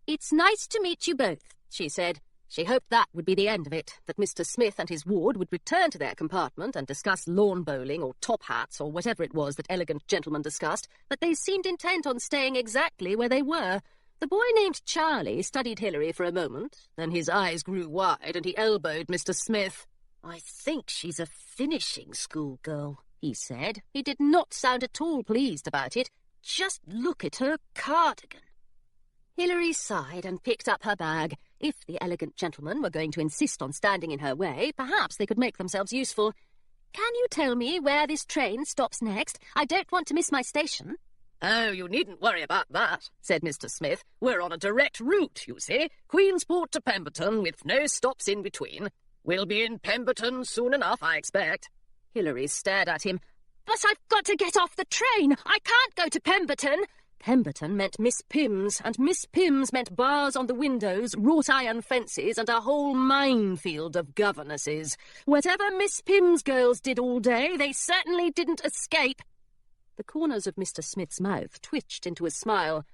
"It's nice to meet you both," she said. She hoped that would be the end of it, that Mr. Smith and his ward would return to their compartment and discuss lawn bowling or top hats or whatever it was that elegant gentlemen discussed, but they seemed intent on staying exactly where they were. The boy named Charlie studied Hilary for a moment, then his eyes grew wide and he elbowed Mr. Smith. "I think she's a finishing school girl," he said. He did not sound at all pleased about it. "Just look at her cardigan." Hilary sighed and picked up her bag. If the elegant gentlemen were going to insist on standing in her way, perhaps they could make themselves useful. "Can you tell me where this train stops next? I don't want to miss my station." "Oh, you needn't worry about that," said Mr. Smith. "We're on a direct route, you see, Queensport to Pemberton, with no stops in between. We'll be in Pemberton soon enough, I expect." Hilary stared at him. "But I've got to get off the train! I can't go to Pemberton!" Pemberton meant Miss Pimm's, and Miss Pimm's meant bars on the windows, wrought-iron fences, and a whole minefield of governesses. Whatever Miss Pimm's girls did all day, they certainly didn't escape. The corners of Mr. Smith's mouth twitched into a smile.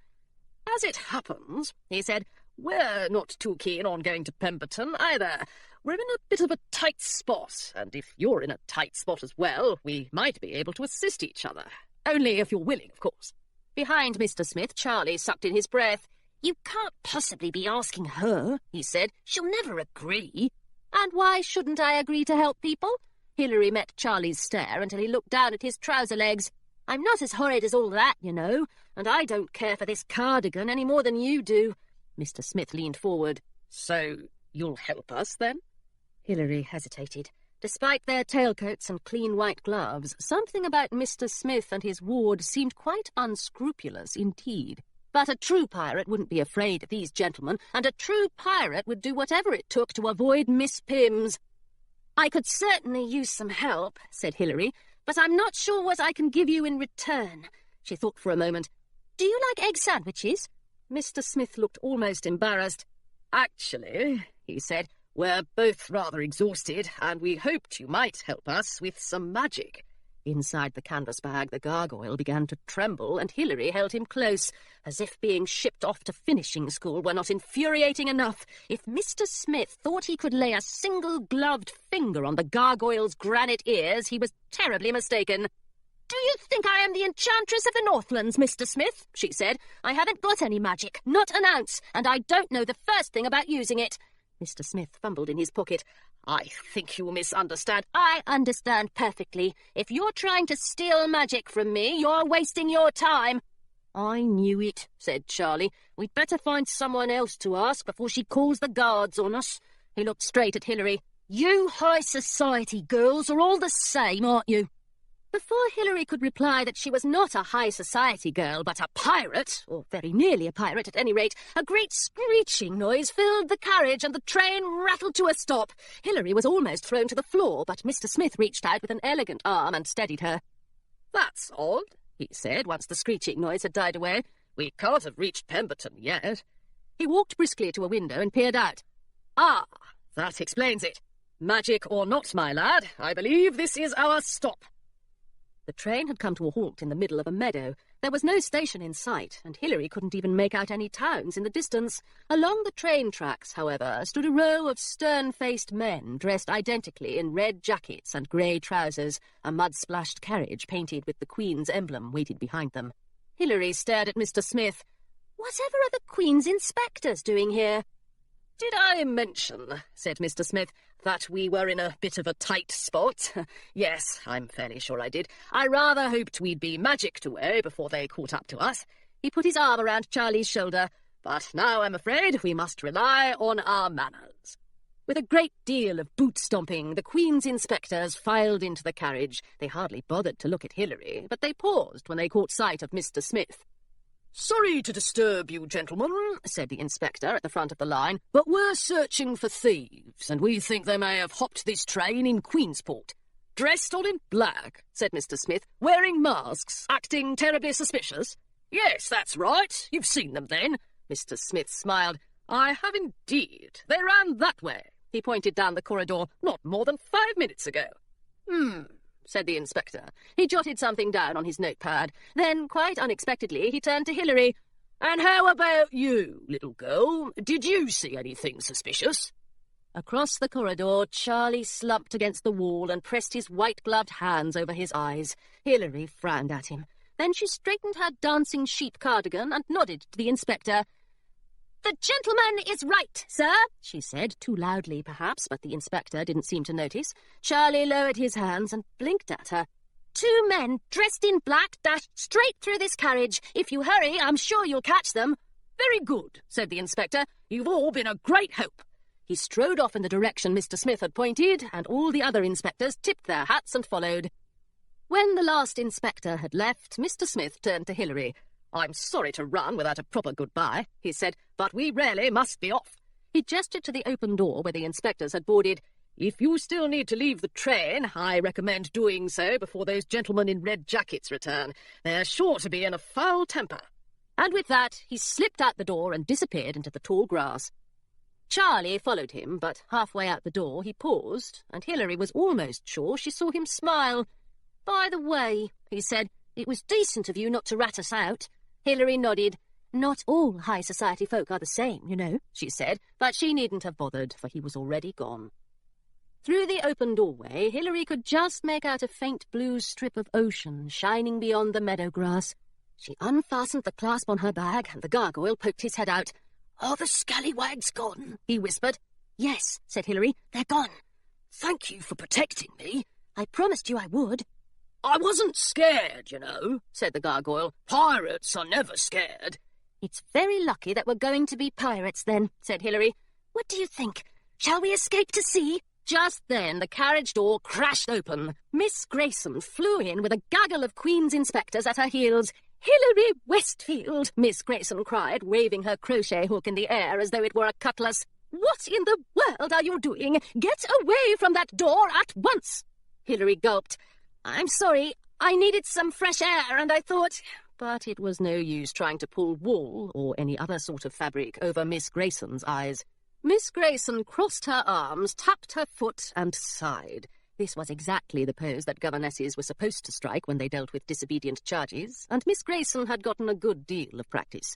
"As it happens," he said, "we're not too keen on going to Pemberton either. We're in a bit of a tight spot, and if you're in a tight spot as well, we might be able to assist each other. Only if you're willing, of course." Behind Mr. Smith, Charlie sucked in his breath. "You can't possibly be asking her," he said. "She'll never agree." "And why shouldn't I agree to help people?" Hilary met Charlie's stare until he looked down at his trouser legs. "I'm not as horrid as all that, you know, and I don't care for this cardigan any more than you do." Mr. Smith leaned forward. "So you'll help us, then?" Hilary hesitated. Despite their tailcoats and clean white gloves, something about Mr. Smith and his ward seemed quite unscrupulous indeed. But a true pirate wouldn't be afraid of these gentlemen, and a true pirate would do whatever it took to avoid Miss Pimm's. "I could certainly use some help," said Hilary, "but I'm not sure what I can give you in return." She thought for a moment. "Do you like egg sandwiches?" Mr. Smith looked almost embarrassed. "Actually," he said, "we're both rather exhausted, and we hoped you might help us with some magic." Inside the canvas bag, the gargoyle began to tremble, and Hilary held him close, as if being shipped off to finishing school were not infuriating enough. If Mr. Smith thought he could lay a single gloved finger on the gargoyle's granite ears, he was terribly mistaken. "Do you think I am the enchantress of the Northlands, Mr. Smith?" she said. "I haven't got any magic, not an ounce, and I don't know the first thing about using it." Mr. Smith fumbled in his pocket. "I think you misunderstand." "I understand perfectly. If you're trying to steal magic from me, you're wasting your time." "I knew it," said Charlie. "We'd better find someone else to ask before she calls the guards on us." He looked straight at Hilary. "You high society girls are all the same, aren't you?" Before Hilary could reply that she was not a high society girl, but a pirate, or very nearly a pirate at any rate, a great screeching noise filled the carriage and the train rattled to a stop. Hilary was almost thrown to the floor, but Mr. Smith reached out with an elegant arm and steadied her. "That's odd," he said, once the screeching noise had died away. "We can't have reached Pemberton yet." He walked briskly to a window and peered out. "Ah, that explains it. Magic or not, my lad, I believe this is our stop." The train had come to a halt in the middle of a meadow. There was no station in sight, and Hilary couldn't even make out any towns in the distance. Along the train tracks, however, stood a row of stern-faced men dressed identically in red jackets and grey trousers. A mud-splashed carriage painted with the Queen's emblem waited behind them. Hilary stared at Mr. Smith. "Whatever are the Queen's inspectors doing here?" "Did I mention," said Mr. Smith, "that we were in a bit of a tight spot? Yes, I'm fairly sure I did. I rather hoped we'd be magicked away before they caught up to us." He put his arm around Charlie's shoulder. "But now I'm afraid we must rely on our manners." With a great deal of boot-stomping, the Queen's inspectors filed into the carriage. They hardly bothered to look at Hilary, but they paused when they caught sight of Mr. Smith. "Sorry to disturb you, gentlemen," said the inspector at the front of the line, "but we're searching for thieves, and we think they may have hopped this train in Queensport." "Dressed all in black," said Mr. Smith, "wearing masks, acting terribly suspicious?" "Yes, that's right. You've seen them, then?" Mr. Smith smiled. "I have indeed. They ran that way." He pointed down the corridor. "Not more than 5 minutes ago." Said the inspector. He jotted something down on his notepad. Then, quite unexpectedly, he turned to Hilary. "And how about you, little girl? Did you see anything suspicious?" Across the corridor, Charlie slumped against the wall and pressed his white-gloved hands over his eyes. Hilary frowned at him. Then she straightened her dancing sheep cardigan and nodded to the inspector. "The gentleman is right, sir," she said, too loudly perhaps, but the inspector didn't seem to notice. Charlie lowered his hands and blinked at her. "2 men dressed in black dashed straight through this carriage. If you hurry, I'm sure you'll catch them." "Very good," said the inspector. "You've all been a great help." He strode off in the direction Mr. Smith had pointed, and all the other inspectors tipped their hats and followed. When the last inspector had left, Mr. Smith turned to Hilary. "I'm sorry to run without a proper goodbye," he said, "but we really must be off." He gestured to the open door where the inspectors had boarded. "If you still need to leave the train, I recommend doing so before those gentlemen in red jackets return. They're sure to be in a foul temper." And with that, he slipped out the door and disappeared into the tall grass. Charlie followed him, but halfway out the door he paused, and Hilary was almost sure she saw him smile. "By the way," he said, "it was decent of you not to rat us out." Hilary nodded. "Not all high society folk are the same, you know," she said, but she needn't have bothered, for he was already gone. Through the open doorway, Hilary could just make out a faint blue strip of ocean shining beyond the meadow grass. She unfastened the clasp on her bag, and the gargoyle poked his head out. "Are the scallywags gone?" he whispered. "Yes," said Hilary, "they're gone." "Thank you for protecting me." "I promised you I would." "I wasn't scared, you know," said the gargoyle. "Pirates are never scared." "It's very lucky that we're going to be pirates, then," said Hilary. "What do you think? Shall we escape to sea?" Just then the carriage door crashed open. Miss Grayson flew in with a gaggle of Queen's inspectors at her heels. "Hilary Westfield!" Miss Grayson cried, waving her crochet hook in the air as though it were a cutlass. "What in the world are you doing? Get away from that door at once!" Hilary gulped. "I'm sorry, I needed some fresh air and I thought—" But it was no use trying to pull wool or any other sort of fabric over Miss Grayson's eyes. Miss Grayson crossed her arms, tapped her foot, and sighed. This was exactly the pose that governesses were supposed to strike when they dealt with disobedient charges, and Miss Grayson had gotten a good deal of practice.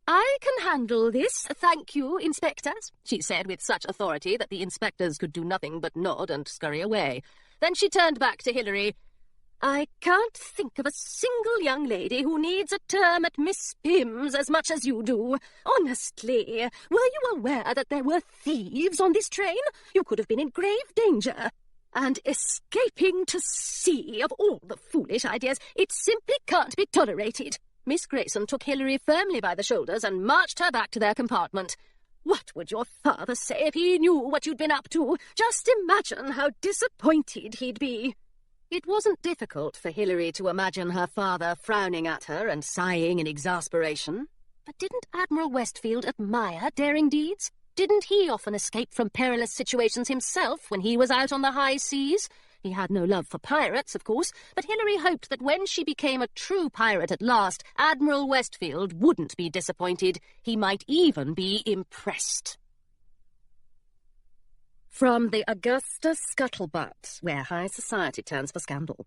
"I can handle this, thank you, inspectors," she said with such authority that the inspectors could do nothing but nod and scurry away. Then she turned back to Hilary. "I can't think of a single young lady who needs a term at Miss Pym's as much as you do. Honestly, were you aware that there were thieves on this train? You could have been in grave danger. And escaping to sea, of all the foolish ideas, it simply can't be tolerated." Miss Grayson took Hilary firmly by the shoulders and marched her back to their compartment. "What would your father say if he knew what you'd been up to? Just imagine how disappointed he'd be." It wasn't difficult for Hilary to imagine her father frowning at her and sighing in exasperation. But didn't Admiral Westfield admire daring deeds? Didn't he often escape from perilous situations himself when he was out on the high seas? He had no love for pirates, of course, but Hilary hoped that when she became a true pirate at last, Admiral Westfield wouldn't be disappointed. He might even be impressed. From the Augusta Scuttlebutt, where high society turns for scandal.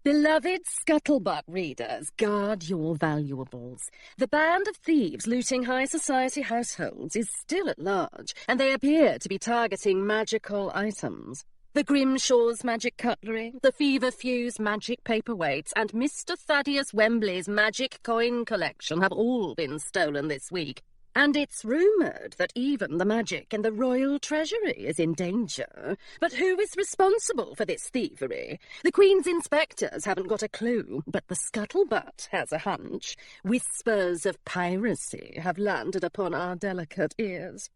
Beloved Scuttlebutt readers, guard your valuables. The band of thieves looting high society households is still at large, and they appear to be targeting magical items. The Grimshaw's magic cutlery, the Feverfew's magic paperweights, and Mr. Thaddeus Wembley's magic coin collection have all been stolen this week. And it's rumoured that even the magic in the royal treasury is in danger. But who is responsible for this thievery? The Queen's inspectors haven't got a clue, but the Scuttlebutt has a hunch. Whispers of piracy have landed upon our delicate ears.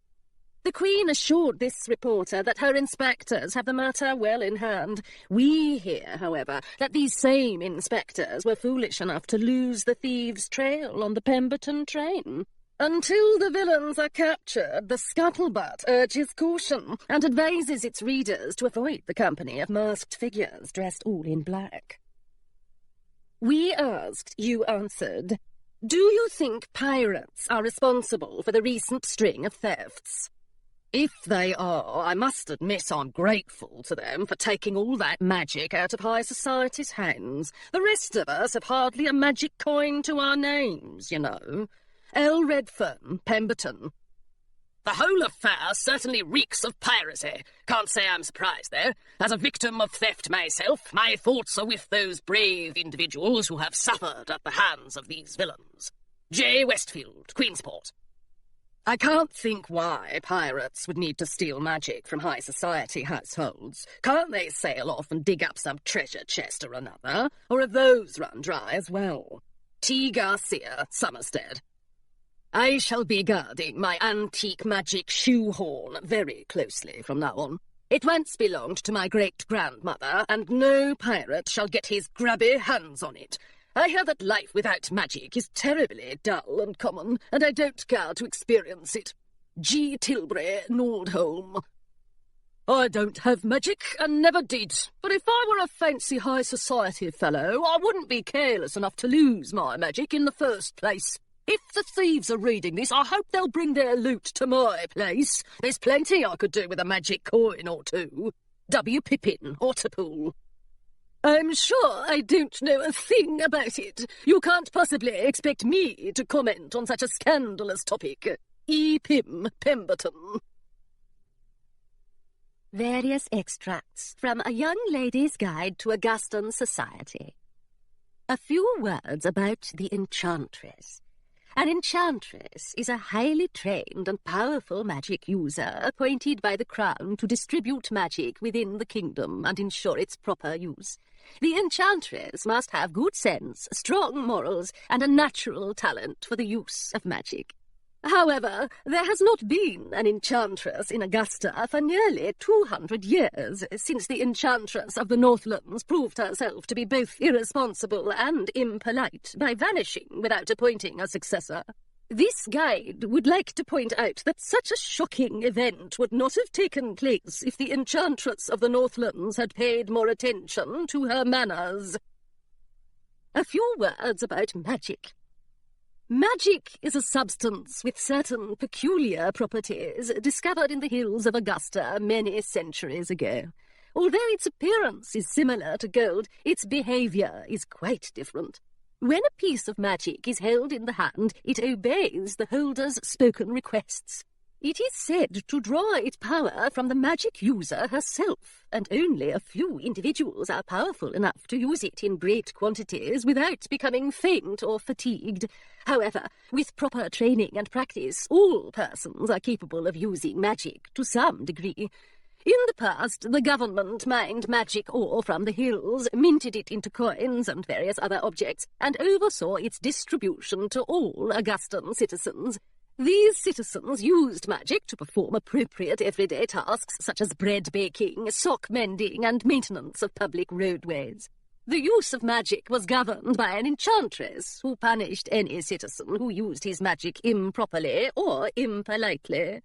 The Queen assured this reporter that her inspectors have the matter well in hand. We hear, however, that these same inspectors were foolish enough to lose the thieves' trail on the Pemberton train. Until the villains are captured, the Scuttlebutt urges caution and advises its readers to avoid the company of masked figures dressed all in black. We asked, you answered. Do you think pirates are responsible for the recent string of thefts? If they are, I must admit I'm grateful to them for taking all that magic out of high society's hands. The rest of us have hardly a magic coin to our names, you know. L. Redfern, Pemberton. The whole affair certainly reeks of piracy. Can't say I'm surprised, though. As a victim of theft myself, my thoughts are with those brave individuals who have suffered at the hands of these villains. J. Westfield, Queensport. I can't think why pirates would need to steal magic from high society households. Can't they sail off and dig up some treasure chest or another? Or have those run dry as well? T. Garcia, Somerstead. I shall be guarding my antique magic shoehorn very closely from now on. It once belonged to my great-grandmother, and no pirate shall get his grubby hands on it. I hear that life without magic is terribly dull and common, and I don't care to experience it. G. Tilbury, Nordholm. I don't have magic, and never did. But if I were a fancy high society fellow, I wouldn't be careless enough to lose my magic in the first place. If the thieves are reading this, I hope they'll bring their loot to my place. There's plenty I could do with a magic coin or two. W. Pippin, Otterpool. I'm sure I don't know a thing about it. You can't possibly expect me to comment on such a scandalous topic. E. Pym, Pemberton. Various extracts from A Young Lady's Guide to Augustan Society. A few words about the Enchantress. An enchantress is a highly trained and powerful magic user appointed by the Crown to distribute magic within the kingdom and ensure its proper use. The enchantress must have good sense, strong morals, and a natural talent for the use of magic. However, there has not been an enchantress in Augusta for nearly 200 years, since the enchantress of the Northlands proved herself to be both irresponsible and impolite by vanishing without appointing a successor. This guide would like to point out that such a shocking event would not have taken place if the enchantress of the Northlands had paid more attention to her manners. A few words about magic. Magic is a substance with certain peculiar properties discovered in the hills of Augusta many centuries ago. Although its appearance is similar to gold, its behavior is quite different. When a piece of magic is held in the hand, it obeys the holder's spoken requests. It is said to draw its power from the magic user herself, and only a few individuals are powerful enough to use it in great quantities without becoming faint or fatigued. However, with proper training and practice, all persons are capable of using magic to some degree. In the past, the government mined magic ore from the hills, minted it into coins and various other objects, and oversaw its distribution to all Augustan citizens. These citizens used magic to perform appropriate everyday tasks such as bread baking, sock mending, and maintenance of public roadways. The use of magic was governed by an enchantress who punished any citizen who used his magic improperly or impolitely.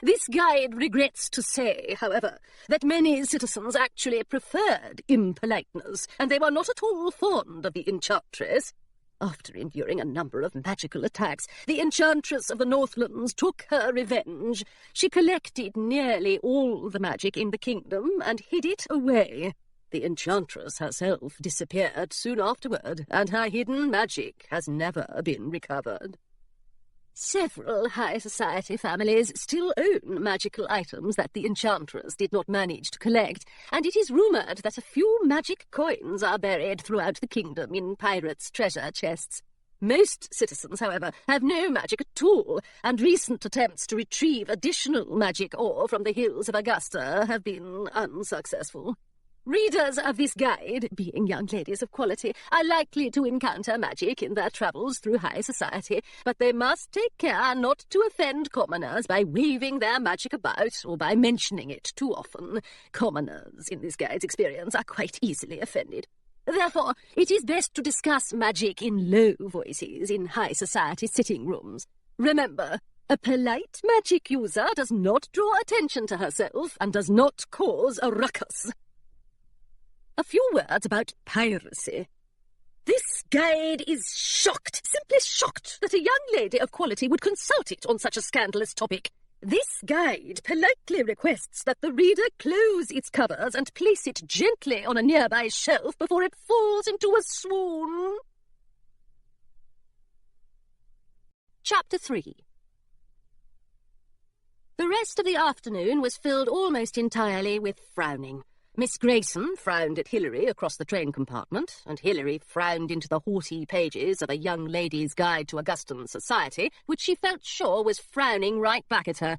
This guide regrets to say, however, that many citizens actually preferred impoliteness, and they were not at all fond of the enchantress. After enduring a number of magical attacks, the enchantress of the Northlands took her revenge. She collected nearly all the magic in the kingdom and hid it away. The enchantress herself disappeared soon afterward, and her hidden magic has never been recovered. Several high society families still own magical items that the enchantress did not manage to collect, and it is rumoured that a few magic coins are buried throughout the kingdom in pirates' treasure chests. Most citizens, however, have no magic at all, and recent attempts to retrieve additional magic ore from the hills of Augusta have been unsuccessful. Readers of this guide, being young ladies of quality, are likely to encounter magic in their travels through high society, but they must take care not to offend commoners by waving their magic about or by mentioning it too often. Commoners, in this guide's experience, are quite easily offended. Therefore, it is best to discuss magic in low voices in high society sitting rooms. Remember, a polite magic user does not draw attention to herself and does not cause a ruckus. A few words about piracy. This guide is shocked, simply shocked, that a young lady of quality would consult it on such a scandalous topic. This guide politely requests that the reader close its covers and place it gently on a nearby shelf before it falls into a swoon. Chapter 3. The rest of the afternoon was filled almost entirely with frowning. Miss Grayson frowned at Hilary across the train compartment, and Hilary frowned into the haughty pages of A Young Lady's Guide to Augustan Society, which she felt sure was frowning right back at her.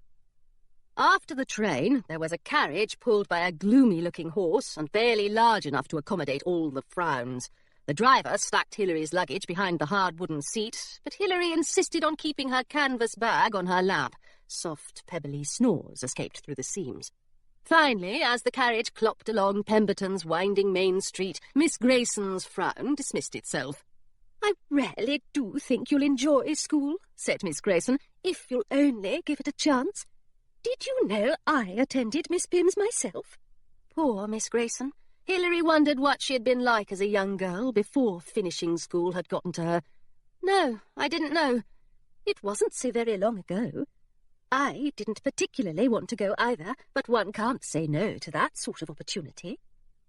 After the train, there was a carriage pulled by a gloomy-looking horse and barely large enough to accommodate all the frowns. The driver stacked Hilary's luggage behind the hard wooden seat, but Hilary insisted on keeping her canvas bag on her lap. Soft, pebbly snores escaped through the seams. Finally, as the carriage clopped along Pemberton's winding main street, Miss Grayson's frown dismissed itself. "I really do think you'll enjoy school," said Miss Grayson, "if you'll only give it a chance. Did you know I attended Miss Pym's myself?" Poor Miss Grayson. Hilary wondered what she had been like as a young girl before finishing school had gotten to her. "No, I didn't know. It wasn't so very long ago. I didn't particularly want to go either, but one can't say no to that sort of opportunity."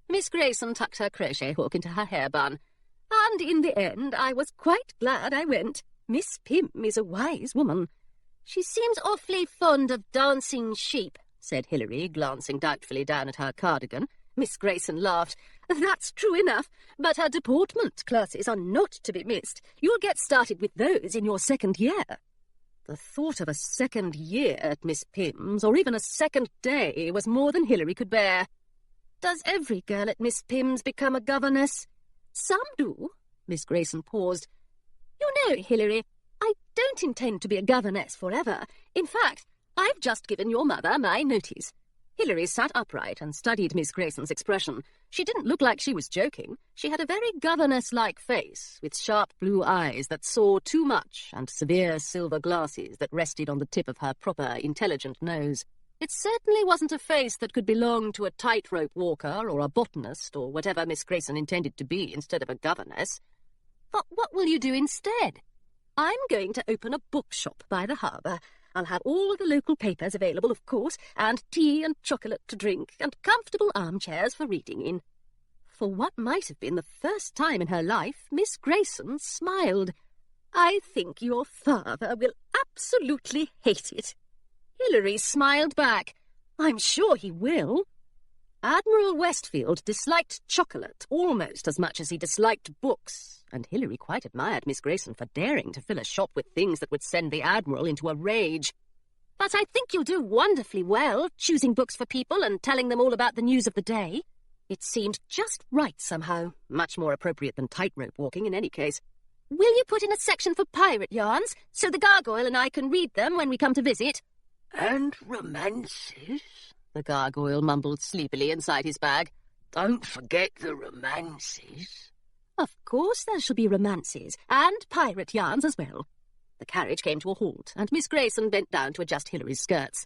Miss Grayson tucked her crochet hook into her hair bun. "And in the end, I was quite glad I went. Miss Pym is a wise woman." "She seems awfully fond of dancing sheep," said Hilary, glancing doubtfully down at her cardigan. Miss Grayson laughed. "That's true enough, but her deportment classes are not to be missed. You'll get started with those in your second year." The thought of a second year at Miss Pym's, or even a second day, was more than Hilary could bear. "Does every girl at Miss Pym's become a governess?" "Some do." Miss Grayson paused. "You know, Hilary, I don't don't intend to be a governess forever. In fact, I've just given your mother my notice." Hilary sat upright and studied Miss Grayson's expression. She didn't look like she was joking. She had a very governess-like face, with sharp blue eyes that saw too much and severe silver glasses that rested on the tip of her proper, intelligent nose. It certainly wasn't a face that could belong to a tightrope walker or a botanist or whatever Miss Grayson intended to be instead of a governess. "But what will you do instead?" "I'm going to open a bookshop by the harbour. I'll have all the local papers available, of course, and tea and chocolate to drink, and comfortable armchairs for reading in." For what might have been the first time in her life, Miss Grayson smiled. "I think your father will absolutely hate it." Hilary smiled back. "I'm sure he will." Admiral Westfield disliked chocolate almost as much as he disliked books, and Hilary quite admired Miss Grayson for daring to fill a shop with things that would send the Admiral into a rage. "But I think you'll do wonderfully well, choosing books for people and telling them all about the news of the day." It seemed just right somehow, much more appropriate than tightrope walking in any case. "Will you put in a section for pirate yarns, so the gargoyle and I can read them when we come to visit?" "And romances," the gargoyle mumbled sleepily inside his bag. "Don't forget the romances." "Of course there shall be romances, and pirate yarns as well." The carriage came to a halt, and Miss Grayson bent down to adjust Hilary's skirts.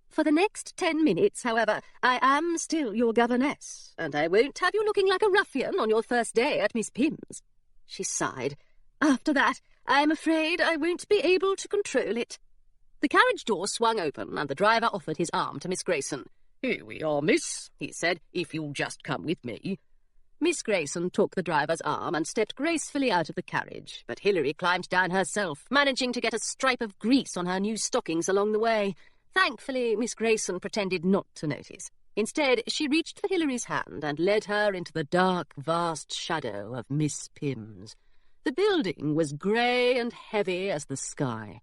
"For the next 10 minutes, however, I am still your governess, and I won't have you looking like a ruffian on your first day at Miss Pym's." She sighed. "After that, I'm afraid I won't be able to control it." The carriage door swung open, and the driver offered his arm to Miss Grayson. "Here we are, miss," he said, "if you'll just come with me." Miss Grayson took the driver's arm and stepped gracefully out of the carriage, but Hilary climbed down herself, managing to get a stripe of grease on her new stockings along the way. Thankfully, Miss Grayson pretended not to notice. Instead, she reached for Hilary's hand and led her into the dark, vast shadow of Miss Pym's. The building was grey and heavy as the sky.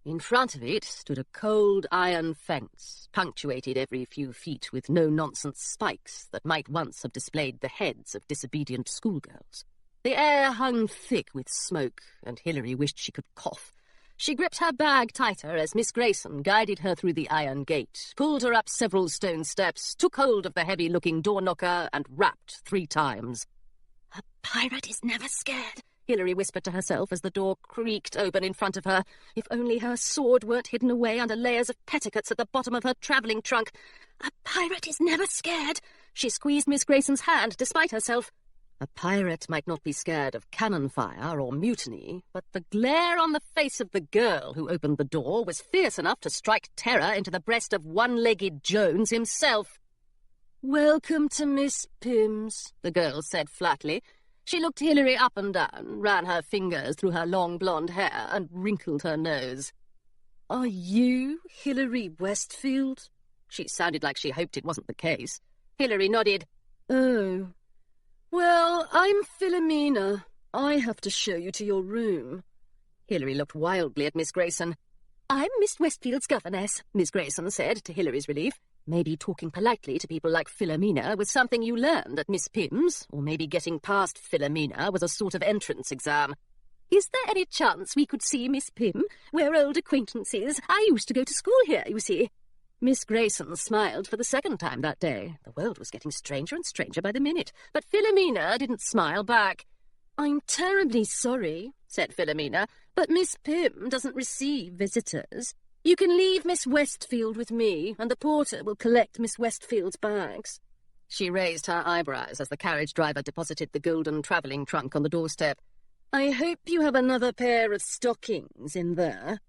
In front of it stood a cold iron fence, punctuated every few feet with no-nonsense spikes that might once have displayed the heads of disobedient schoolgirls. The air hung thick with smoke, and Hilary wished she could cough. She gripped her bag tighter as Miss Grayson guided her through the iron gate, pulled her up several stone steps, took hold of the heavy-looking door-knocker, and rapped 3 times. "A pirate is never scared," Hilary whispered to herself as the door creaked open in front of her. If only her sword weren't hidden away under layers of petticoats at the bottom of her travelling trunk. "A pirate is never scared." She squeezed Miss Grayson's hand despite herself. A pirate might not be scared of cannon fire or mutiny, but the glare on the face of the girl who opened the door was fierce enough to strike terror into the breast of one-legged Jones himself. "Welcome to Miss Pym's," the girl said flatly. She looked Hilary up and down, ran her fingers through her long blonde hair, and wrinkled her nose. "Are you Hilary Westfield?" She sounded like she hoped it wasn't the case. Hilary nodded. "Oh. Well, I'm Philomena. I have to show you to your room." Hilary looked wildly at Miss Grayson. "I'm Miss Westfield's governess," Miss Grayson said, to Hilary's relief. Maybe talking politely to people like Philomena was something you learned at Miss Pym's, or maybe getting past Philomena was a sort of entrance exam. "Is there any chance we could see Miss Pym? We're old acquaintances. I used to go to school here, you see." Miss Grayson smiled for the second time that day. The world was getting stranger and stranger by the minute, but Philomena didn't smile back. "I'm terribly sorry," said Philomena, "but Miss Pym doesn't receive visitors. You can leave Miss Westfield with me, and the porter will collect Miss Westfield's bags." She raised her eyebrows as the carriage driver deposited the golden travelling trunk on the doorstep. "I hope you have another pair of stockings in there."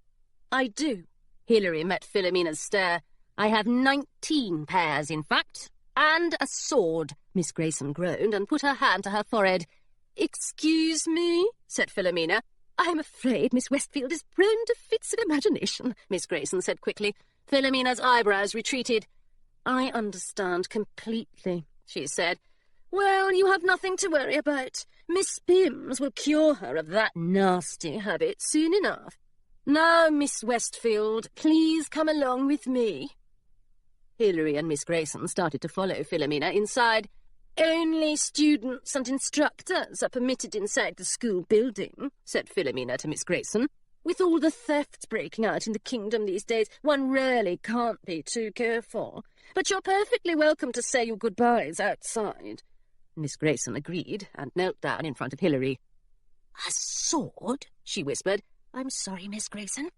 "I do." Hilary met Philomena's stare. "I have 19 pairs, in fact. And a sword," Miss Grayson groaned and put her hand to her forehead. "Excuse me," said Philomena. "I'm afraid Miss Westfield is prone to fits of imagination," Miss Grayson said quickly. Philomena's eyebrows retreated. "I understand completely," she said. "Well, you have nothing to worry about. Miss Pym's will cure her of that nasty habit soon enough. Now, Miss Westfield, please come along with me." Hilary and Miss Grayson started to follow Philomena inside. "Only students and instructors are permitted inside the school building," said Philomena to Miss Grayson. With all the thefts breaking out in the kingdom these days, one really can't be too careful. But you're perfectly welcome to say your goodbyes outside." Miss Grayson agreed and knelt down in front of Hilary. "A sword?" she whispered. "I'm sorry, Miss Grayson.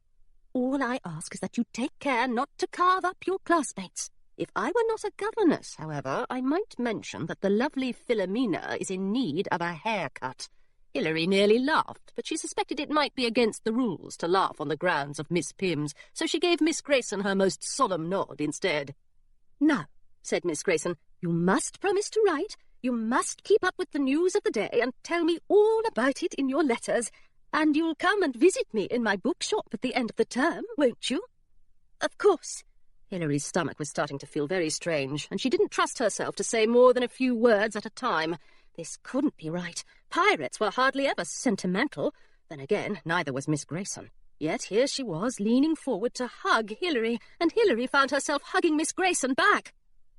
All I ask is that you take care not to carve up your classmates. If I were not a governess, however, I might mention that the lovely Philomena is in need of a haircut." Hilary nearly laughed, but she suspected it might be against the rules to laugh on the grounds of Miss Pimm's, so she gave Miss Grayson her most solemn nod instead. "Now," said Miss Grayson, "you must promise to write. You must keep up with the news of the day and tell me all about it in your letters. And you'll come and visit me in my bookshop at the end of the term, won't you?" "Of course." Hilary's stomach was starting to feel very strange, and she didn't trust herself to say more than a few words at a time. This couldn't be right. Pirates were hardly ever sentimental. Then again, neither was Miss Grayson. Yet here she was, leaning forward to hug Hilary, and Hilary found herself hugging Miss Grayson back.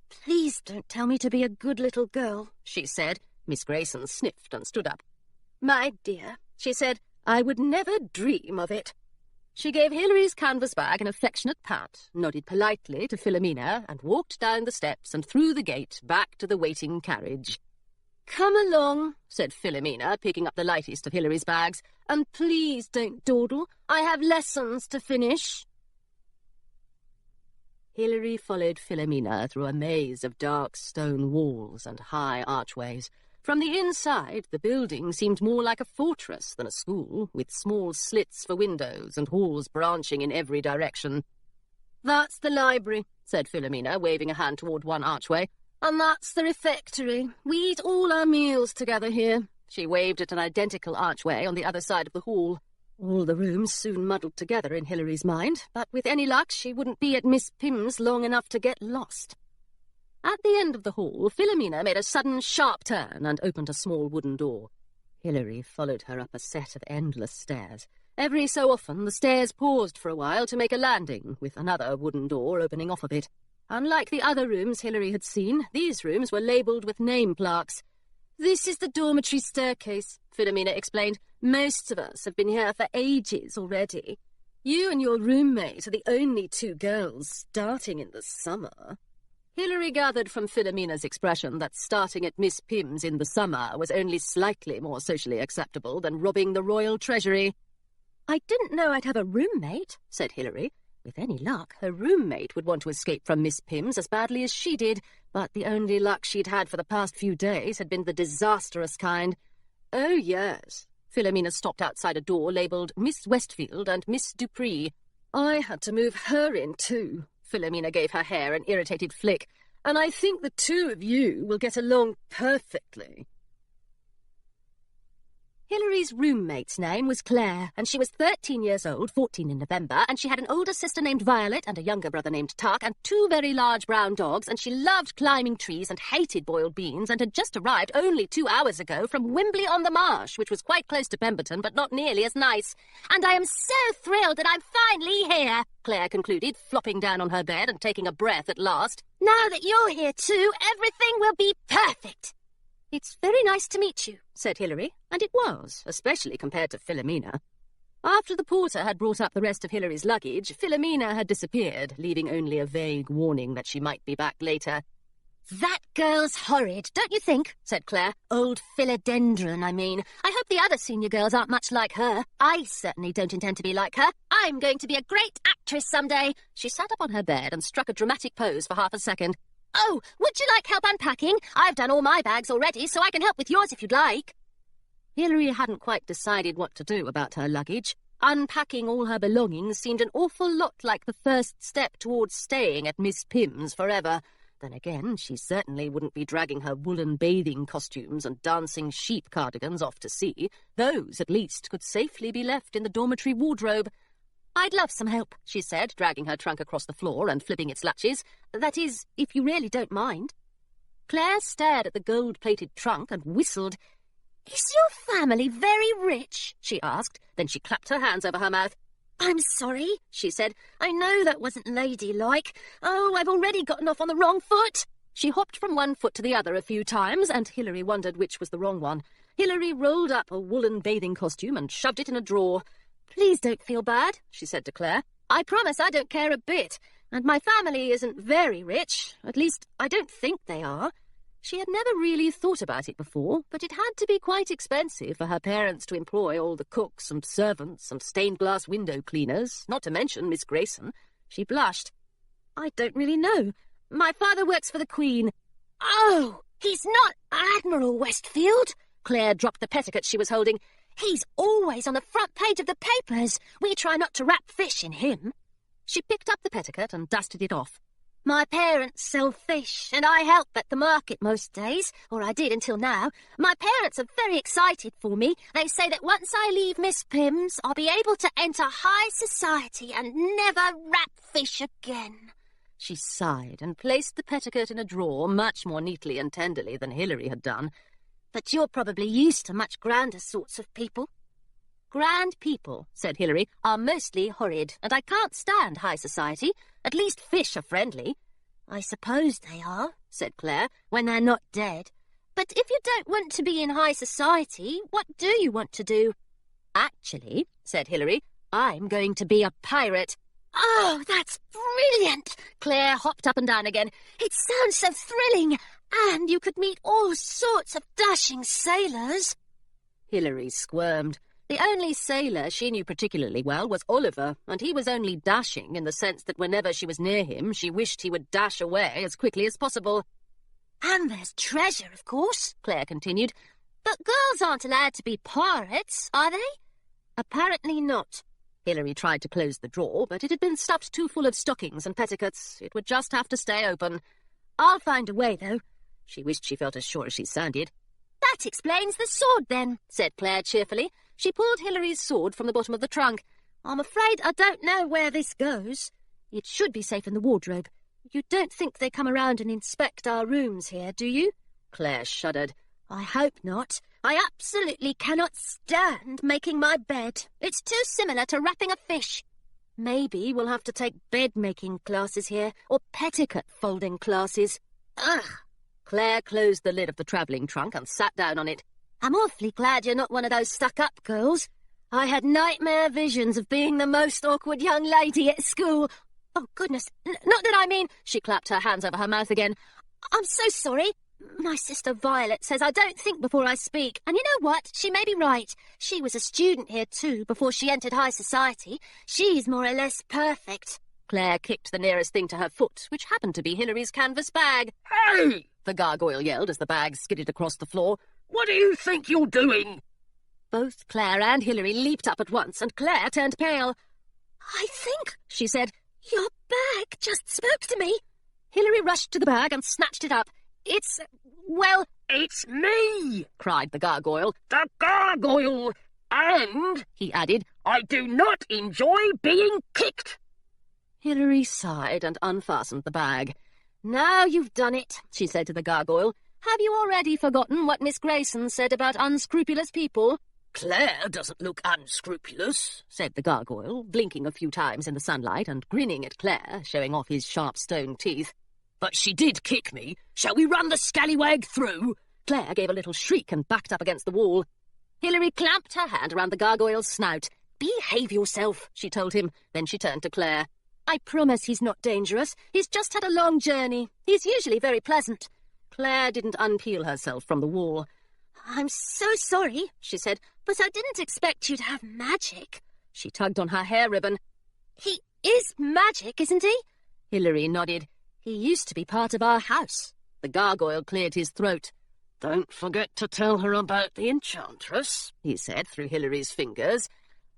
"Please don't tell me to be a good little girl," she said. Miss Grayson sniffed and stood up. "My dear," she said, "I would never dream of it." She gave Hilary's canvas bag an affectionate pat, nodded politely to Philomena, and walked down the steps and through the gate back to the waiting carriage. "Come along," said Philomena, picking up the lightest of Hilary's bags, "and please don't dawdle. I have lessons to finish." Hilary followed Philomena through a maze of dark stone walls and high archways. From the inside, the building seemed more like a fortress than a school, with small slits for windows and halls branching in every direction. "That's the library," said Philomena, waving a hand toward one archway. "And that's the refectory. We eat all our meals together here." She waved at an identical archway on the other side of the hall. All the rooms soon muddled together in Hilary's mind, but with any luck she wouldn't be at Miss Pimm's long enough to get lost. At the end of the hall, Philomena made a sudden sharp turn and opened a small wooden door. Hilary followed her up a set of endless stairs. Every so often the stairs paused for a while to make a landing, with another wooden door opening off of it. Unlike the other rooms Hilary had seen, these rooms were labelled with name plaques. "This is the dormitory staircase," Philomena explained. "Most of us have been here for ages already. You and your roommate are the only two girls starting in the summer." Hilary gathered from Philomena's expression that starting at Miss Pimm's in the summer was only slightly more socially acceptable than robbing the royal treasury. "I didn't know I'd have a roommate," said Hilary. With any luck, her roommate would want to escape from Miss Pimm's as badly as she did, but the only luck she'd had for the past few days had been the disastrous kind. "Oh, yes." Philomena stopped outside a door labelled Miss Westfield and Miss Dupree. "I had to move her in, too." Philomena gave her hair an irritated flick. "And I think the two of you will get along perfectly." Hilary's roommate's name was Claire, and she was 13 years old, 14 in November, and she had an older sister named Violet and a younger brother named Tuck, and two very large brown dogs, and she loved climbing trees and hated boiled beans, and had just arrived only 2 hours ago from Wimbley-on-the-Marsh, which was quite close to Pemberton, but not nearly as nice. "And I am so thrilled that I'm finally here," Claire concluded, flopping down on her bed and taking a breath at last. "Now that you're here too, everything will be perfect." "It's very nice to meet you," said Hilary, and it was, especially compared to Philomena. After the porter had brought up the rest of Hilary's luggage, Philomena had disappeared, leaving only a vague warning that she might be back later. "That girl's horrid, don't you think?" said Claire. "Old philodendron, I mean. I hope the other senior girls aren't much like her. I certainly don't intend to be like her. I'm going to be a great actress someday." She sat up on her bed and struck a dramatic pose for half a second. "Oh, would you like help unpacking? I've done all my bags already, so I can help with yours if you'd like." Hilary hadn't quite decided what to do about her luggage. Unpacking all her belongings seemed an awful lot like the first step towards staying at Miss Pimm's forever. Then again, she certainly wouldn't be dragging her woolen bathing costumes and dancing sheep cardigans off to sea. Those, at least, could safely be left in the dormitory wardrobe. "I'd love some help," she said, dragging her trunk across the floor and flipping its latches. "That is, if you really don't mind." Claire stared at the gold-plated trunk and whistled. "Is your family very rich?" she asked. Then she clapped her hands over her mouth. "I'm sorry," she said. "I know that wasn't ladylike. Oh, I've already gotten off on the wrong foot." She hopped from one foot to the other a few times, and Hilary wondered which was the wrong one. Hilary rolled up a woolen bathing costume and shoved it in a drawer. Please don't feel bad, she said to Claire. I promise I don't care a bit, and my family isn't very rich. At least, I don't think they are. She had never really thought about it before, but it had to be quite expensive for her parents to employ all the cooks and servants and stained-glass window cleaners, not to mention Miss Grayson. She blushed. I don't really know. My father works for the Queen. Oh, he's not Admiral Westfield? Claire dropped the petticoat she was holding. He's always on the front page of the papers. We try not to wrap fish in him. She picked up the petticoat and dusted it off. My parents sell fish, and I help at the market most days, or I did until now. My parents are very excited for me. They say that once I leave Miss Pym's, I'll be able to enter high society and never wrap fish again. She sighed and placed the petticoat in a drawer much more neatly and tenderly than Hilary had done. But you're probably used to much grander sorts of people. Grand people, said Hilary, are mostly horrid, and I can't stand high society. At least fish are friendly. I suppose they are, said Claire, when they're not dead. But if you don't want to be in high society, what do you want to do? Actually, said Hilary, I'm going to be a pirate. Oh, that's brilliant! Claire hopped up and down again. It sounds so thrilling, and you could meet all sorts of dashing sailors. Hilary squirmed. The only sailor she knew particularly well was Oliver, and he was only dashing in the sense that whenever she was near him, she wished he would dash away as quickly as possible. And there's treasure, of course, Claire continued. But girls aren't allowed to be pirates, are they? Apparently not. Hilary tried to close the drawer, but it had been stuffed too full of stockings and petticoats. It would just have to stay open. I'll find a way, though. She wished she felt as sure as she sounded. That explains the sword, then, said Claire cheerfully. She pulled Hilary's sword from the bottom of the trunk. I'm afraid I don't know where this goes. It should be safe in the wardrobe. You don't think they come around and inspect our rooms here, do you? Claire shuddered. I hope not. I absolutely cannot stand making my bed. It's too similar to wrapping a fish. Maybe we'll have to take bed-making classes here, or petticoat-folding classes. Ugh! Claire closed the lid of the travelling trunk and sat down on it. I'm awfully glad you're not one of those stuck-up girls. I had nightmare visions of being the most awkward young lady at school. Oh, goodness, not that I mean... She clapped her hands over her mouth again. I'm so sorry. My sister Violet says I don't think before I speak, and you know what? She may be right. She was a student here too before she entered high society. She's more or less perfect. Claire kicked the nearest thing to her foot, which happened to be Hilary's canvas bag. Hey! The gargoyle yelled as the bag skidded across the floor. What do you think you're doing? Both Claire and Hilary leaped up at once, and Claire turned pale. I think, she said, your bag just spoke to me. Hilary rushed to the bag and snatched it up. It's me, cried the gargoyle. The gargoyle! And, he added, I do not enjoy being kicked. Hilary sighed and unfastened the bag. Now you've done it, she said to the gargoyle. Have you already forgotten what Miss Grayson said about unscrupulous people? Claire doesn't look unscrupulous, said the gargoyle, blinking a few times in the sunlight and grinning at Claire, showing off his sharp stone teeth. But she did kick me. Shall we run the scallywag through? Claire gave a little shriek and backed up against the wall. Hilary clamped her hand around the gargoyle's snout. Behave yourself, she told him. Then she turned to Claire. I promise he's not dangerous. He's just had a long journey. He's usually very pleasant. Claire didn't unpeel herself from the wall. I'm so sorry, she said, but I didn't expect you to have magic. She tugged on her hair ribbon. He is magic, isn't he? Hilary nodded. He used to be part of our house. The gargoyle cleared his throat. Don't forget to tell her about the enchantress, he said through Hilary's fingers.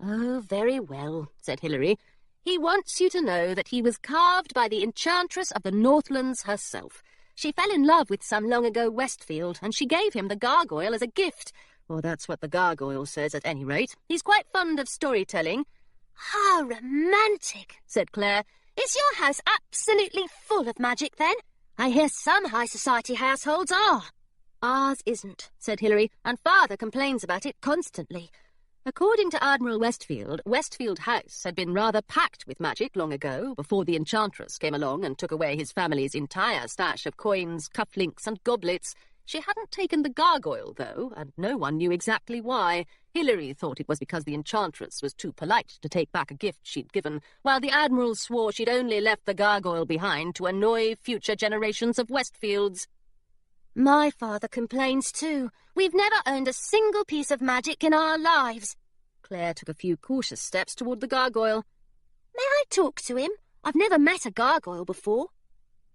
Oh, very well, said Hilary. He wants you to know that he was carved by the enchantress of the Northlands herself. She fell in love with some long ago Westfield, and she gave him the gargoyle as a gift. Or that's what the gargoyle says, at any rate. He's quite fond of storytelling. How romantic, said Claire. Is your house absolutely full of magic, then? I hear some high society households are. Ours isn't, said Hilary, and Father complains about it constantly. According to Admiral Westfield, Westfield House had been rather packed with magic long ago, before the enchantress came along and took away his family's entire stash of coins, cufflinks, and goblets. She hadn't taken the gargoyle, though, and no one knew exactly why. Hilary thought it was because the enchantress was too polite to take back a gift she'd given, while the Admiral swore she'd only left the gargoyle behind to annoy future generations of Westfields. My father complains too. We've never owned a single piece of magic in our lives. Claire took a few cautious steps toward the gargoyle. May I talk to him? I've never met a gargoyle before.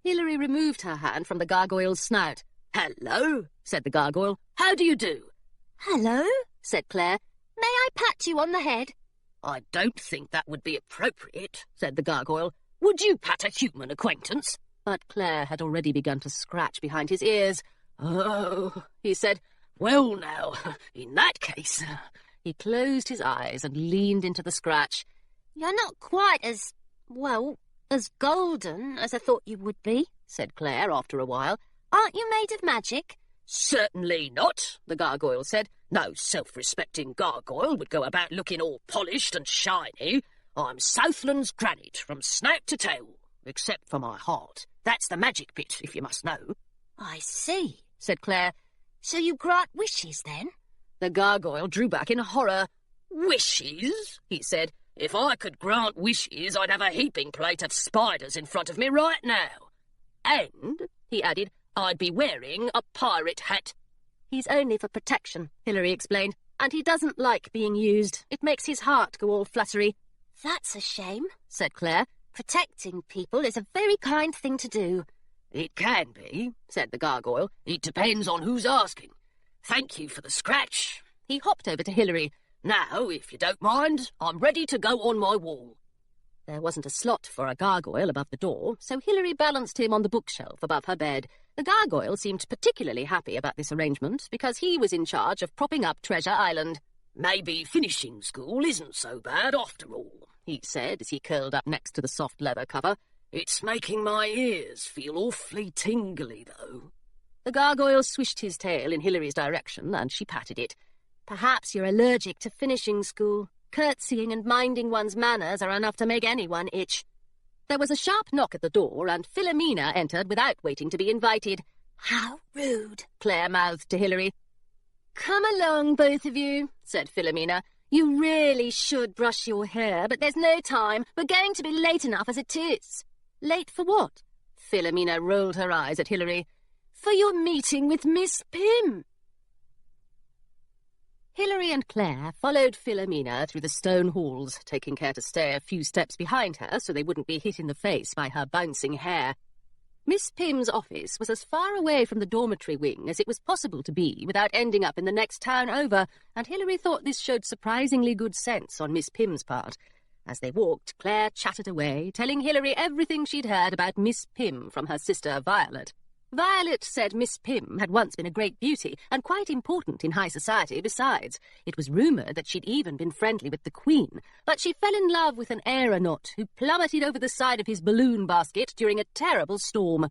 Hilary removed her hand from the gargoyle's snout. "Hello," said the gargoyle. "How do you do?" Hello, said Claire. May I pat you on the head? I don't think that would be appropriate, said the gargoyle. Would you pat a human acquaintance? But Claire had already begun to scratch behind his ears. "Oh," he said. "Well now, in that case..." He closed his eyes and leaned into the scratch. You're not quite as golden as I thought you would be, said Claire after a while. Aren't you made of magic? "Certainly not," the gargoyle said. "No self-respecting gargoyle would go about looking all polished and shiny. I'm Southland's granite from snout to tail, except for my heart. That's the magic bit, if you must know." I see, said Claire. So you grant wishes, then? The gargoyle drew back in horror. "Wishes?" he said. "If I could grant wishes, I'd have a heaping plate of spiders in front of me right now. And," he added, "I'd be wearing a pirate hat." "He's only for protection," Hilary explained, "and he doesn't like being used. It makes his heart go all fluttery." That's a shame, said Claire. Protecting people is a very kind thing to do. "It can be," said the gargoyle. "It depends on who's asking. Thank you for the scratch." He hopped over to Hilary. "Now, if you don't mind, I'm ready to go on my wall." There wasn't a slot for a gargoyle above the door, so Hilary balanced him on the bookshelf above her bed. The gargoyle seemed particularly happy about this arrangement, because he was in charge of propping up Treasure Island. "Maybe finishing school isn't so bad after all," he said as he curled up next to the soft leather cover. "It's making my ears feel awfully tingly, though." The gargoyle swished his tail in Hilary's direction, and she patted it. "Perhaps you're allergic to finishing school. Curtsying and minding one's manners are enough to make anyone itch." There was a sharp knock at the door, and Philomena entered without waiting to be invited. How rude, Claire mouthed to Hilary. "Come along, both of you," said Philomena. "You really should brush your hair, but there's no time. We're going to be late enough as it is." "Late for what?" Philomena rolled her eyes at Hilary. "For your meeting with Miss Pym." Hilary and Claire followed Philomena through the stone halls, taking care to stay a few steps behind her so they wouldn't be hit in the face by her bouncing hair. Miss Pym's office was as far away from the dormitory wing as it was possible to be without ending up in the next town over, and Hilary thought this showed surprisingly good sense on Miss Pym's part. As they walked, Claire chattered away, telling Hilary everything she'd heard about Miss Pym from her sister Violet. Violet said Miss Pym had once been a great beauty, and quite important in high society besides. It was rumoured that she'd even been friendly with the Queen, but she fell in love with an aeronaut who plummeted over the side of his balloon basket during a terrible storm.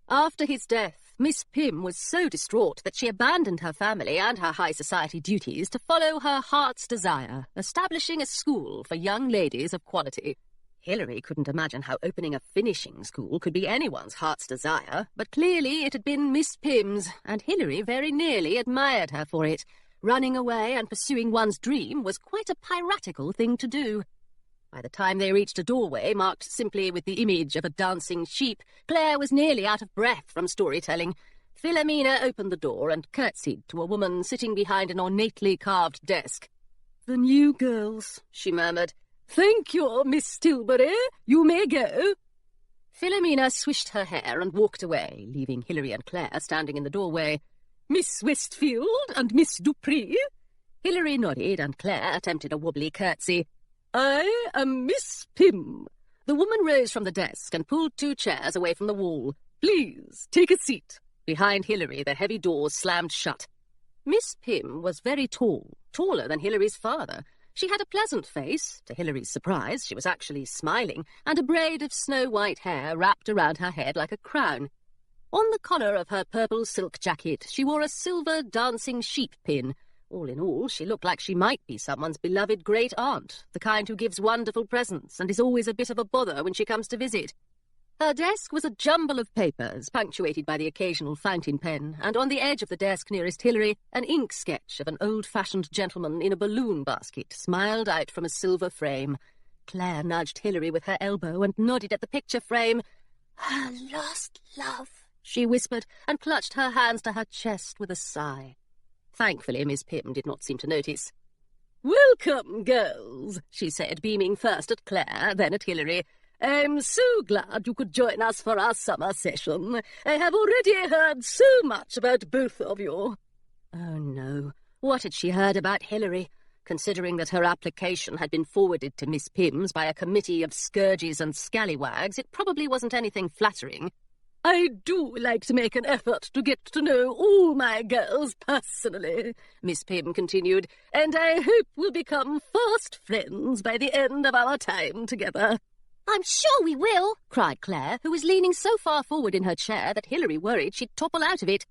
After his death, Miss Pym was so distraught that she abandoned her family and her high society duties to follow her heart's desire, establishing a school for young ladies of quality. Hilary couldn't imagine how opening a finishing school could be anyone's heart's desire, but clearly it had been Miss Pym's, and Hilary very nearly admired her for it. Running away and pursuing one's dream was quite a piratical thing to do. By the time they reached a doorway marked simply with the image of a dancing sheep, Claire was nearly out of breath from storytelling. Philomena opened the door and curtsied to a woman sitting behind an ornately carved desk. "The new girls," she murmured. "Thank you, Miss Tilbury. You may go." Philomena swished her hair and walked away, leaving Hilary and Claire standing in the doorway. "Miss Westfield and Miss Dupree?" Hilary nodded, and Claire attempted a wobbly curtsy. "I am Miss Pym." The woman rose from the desk and pulled 2 chairs away from the wall. "Please, take a seat." Behind Hilary, the heavy doors slammed shut. Miss Pym was very tall, taller than Hilary's father. She had a pleasant face. To Hilary's surprise, she was actually smiling, and a braid of snow-white hair wrapped around her head like a crown. On the collar of her purple silk jacket, she wore a silver dancing sheep pin. All in all, she looked like she might be someone's beloved great-aunt, the kind who gives wonderful presents and is always a bit of a bother when she comes to visit. Her desk was a jumble of papers, punctuated by the occasional fountain pen, and on the edge of the desk nearest Hilary, an ink sketch of an old-fashioned gentleman in a balloon basket smiled out from a silver frame. Claire nudged Hilary with her elbow and nodded at the picture frame. "Her lost love," she whispered, and clutched her hands to her chest with a sigh. Thankfully, Miss Pym did not seem to notice. "Welcome, girls," she said, beaming first at Claire, then at Hilary. "I'm so glad you could join us for our summer session. I have already heard so much about both of you." Oh, no. What had she heard about Hilary? Considering that her application had been forwarded to Miss Pym's by a committee of scourges and scallywags, it probably wasn't anything flattering. "I do like to make an effort to get to know all my girls personally," Miss Pym continued, "and I hope we'll become fast friends by the end of our time together." "I'm sure we will," cried Claire, who was leaning so far forward in her chair that Hilary worried she'd topple out of it.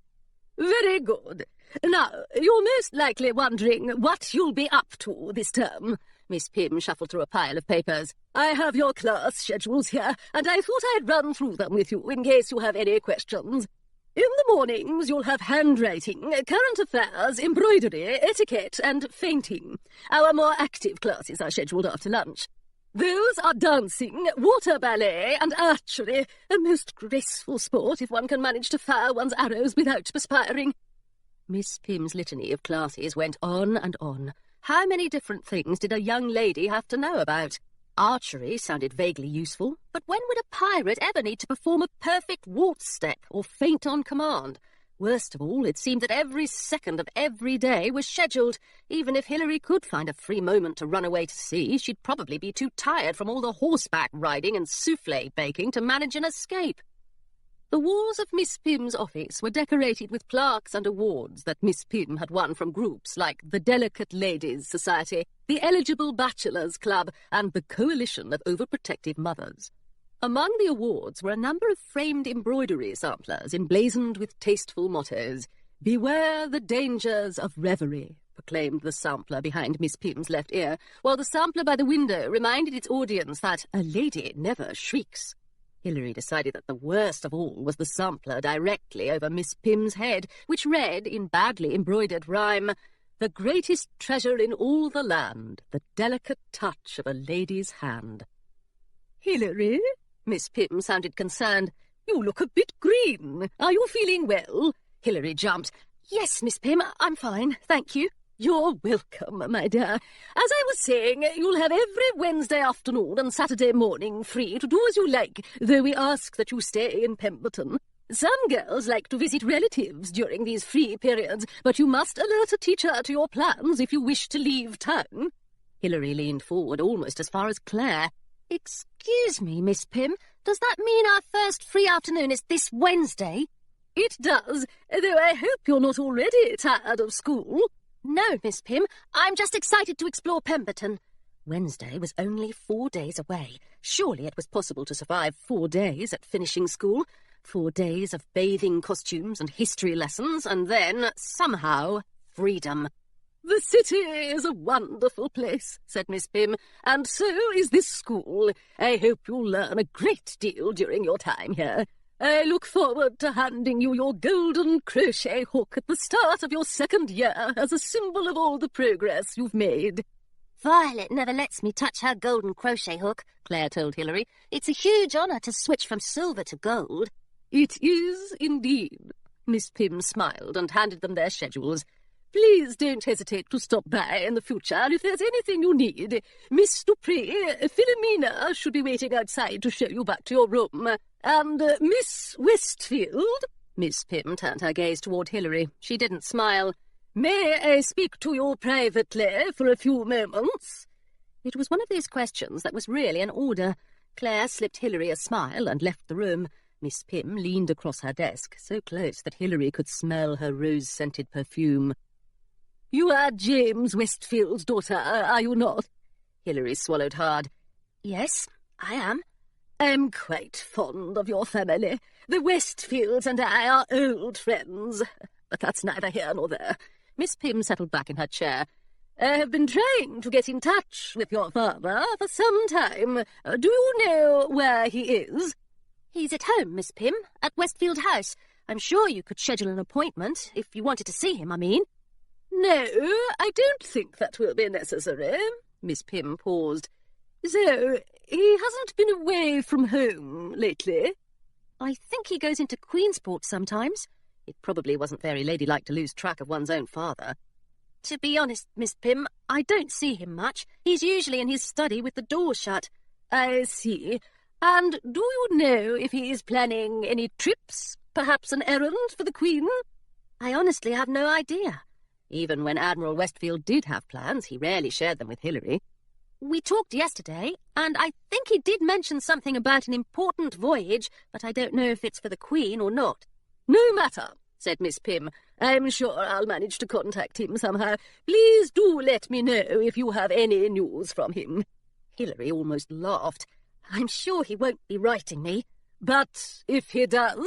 "Very good. Now, you're most likely wondering what you'll be up to this term." Miss Pym shuffled through a pile of papers. "I have your class schedules here, and I thought I'd run through them with you in case you have any questions. In the mornings, you'll have handwriting, current affairs, embroidery, etiquette, and fainting. Our more active classes are scheduled after lunch. Those are dancing, water ballet, and archery, a most graceful sport if one can manage to fire one's arrows without perspiring." Miss Pym's litany of classes went on and on. How many different things did a young lady have to know about? Archery sounded vaguely useful, but when would a pirate ever need to perform a perfect waltz step or faint on command? Worst of all, it seemed that every second of every day was scheduled. Even if Hilary could find a free moment to run away to sea, she'd probably be too tired from all the horseback riding and souffle baking to manage an escape. The walls of Miss Pym's office were decorated with plaques and awards that Miss Pym had won from groups like the Delicate Ladies Society, the Eligible Bachelors Club, and the Coalition of Overprotective Mothers. Among the awards were a number of framed embroidery samplers emblazoned with tasteful mottos. "Beware the dangers of reverie," proclaimed the sampler behind Miss Pym's left ear, while the sampler by the window reminded its audience that a lady never shrieks. Hilary decided that the worst of all was the sampler directly over Miss Pym's head, which read, in badly embroidered rhyme, "The greatest treasure in all the land, the delicate touch of a lady's hand." "Hilary?" Miss Pym sounded concerned. "You look a bit green. Are you feeling well?" Hilary jumped. "Yes, Miss Pym, I'm fine, thank you." "You're welcome, my dear. As I was saying, you'll have every Wednesday afternoon and Saturday morning free to do as you like, though we ask that you stay in Pemberton. Some girls like to visit relatives during these free periods, but you must alert a teacher to your plans if you wish to leave town." Hilary leaned forward almost as far as Claire. "Excuse me, Miss Pym, does that mean our first free afternoon is this Wednesday?" "It does, though I hope you're not already tired of school." "No, Miss Pym, I'm just excited to explore Pemberton." Wednesday was only 4 days away. Surely it was possible to survive 4 days at finishing school. 4 days of bathing costumes and history lessons, and then, somehow, freedom. "The city is a wonderful place," said Miss Pym, "and so is this school. I hope you'll learn a great deal during your time here. I look forward to handing you your golden crochet hook at the start of your second year as a symbol of all the progress you've made." "Violet never lets me touch her golden crochet hook," Claire told Hilary. "It's a huge honour to switch from silver to gold." "It is indeed." Miss Pym smiled and handed them their schedules. "Please don't hesitate to stop by in the future if there's anything you need. Miss Dupree, Philomena should be waiting outside to show you back to your room. And Miss Westfield—" Miss Pym turned her gaze toward Hilary. She didn't smile. "May I speak to you privately for a few moments?" It was one of these questions that was really an order. Claire slipped Hilary a smile and left the room. Miss Pym leaned across her desk, so close that Hilary could smell her rose-scented perfume. "You are James Westfield's daughter, are you not?" Hilary swallowed hard. "Yes, I am." "I'm quite fond of your family. The Westfields and I are old friends, but that's neither here nor there." Miss Pym settled back in her chair. "I have been trying to get in touch with your father for some time. Do you know where he is?" He's at home, Miss Pym, at Westfield House. I'm sure you could schedule an appointment, if you wanted to see him, I mean. No, I don't think that will be necessary. Miss Pym paused. So, he hasn't been away from home lately? I think he goes into Queensport sometimes. It probably wasn't very ladylike to lose track of one's own father. To be honest, Miss Pym, I don't see him much. He's usually in his study with the door shut. I see. And do you know if he is planning any trips? Perhaps an errand for the Queen? I honestly have no idea. Even when Admiral Westfield did have plans, he rarely shared them with Hilary. We talked yesterday, and I think he did mention something about an important voyage, but I don't know if it's for the Queen or not. No matter, said Miss Pym. I'm sure I'll manage to contact him somehow. Please do let me know if you have any news from him. Hilary almost laughed. I'm sure he won't be writing me. But if he does?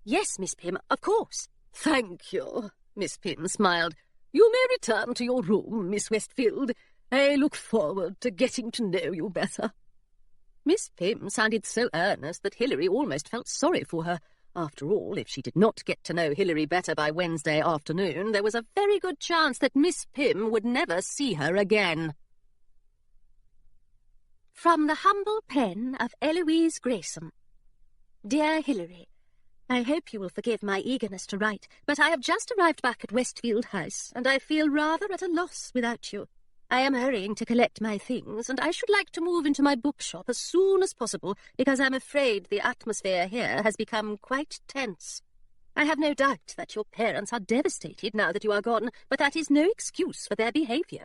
Yes, Miss Pym, of course. Thank you, Miss Pym smiled. You may return to your room, Miss Westfield. I look forward to getting to know you better. Miss Pym sounded so earnest that Hilary almost felt sorry for her. After all, if she did not get to know Hilary better by Wednesday afternoon, there was a very good chance that Miss Pym would never see her again. From the humble pen of Eloise Grayson. Dear Hilary, I hope you will forgive my eagerness to write, but I have just arrived back at Westfield House, and I feel rather at a loss without you. I am hurrying to collect my things, and I should like to move into my bookshop as soon as possible, because I'm afraid the atmosphere here has become quite tense. I have no doubt that your parents are devastated now that you are gone, but that is no excuse for their behaviour.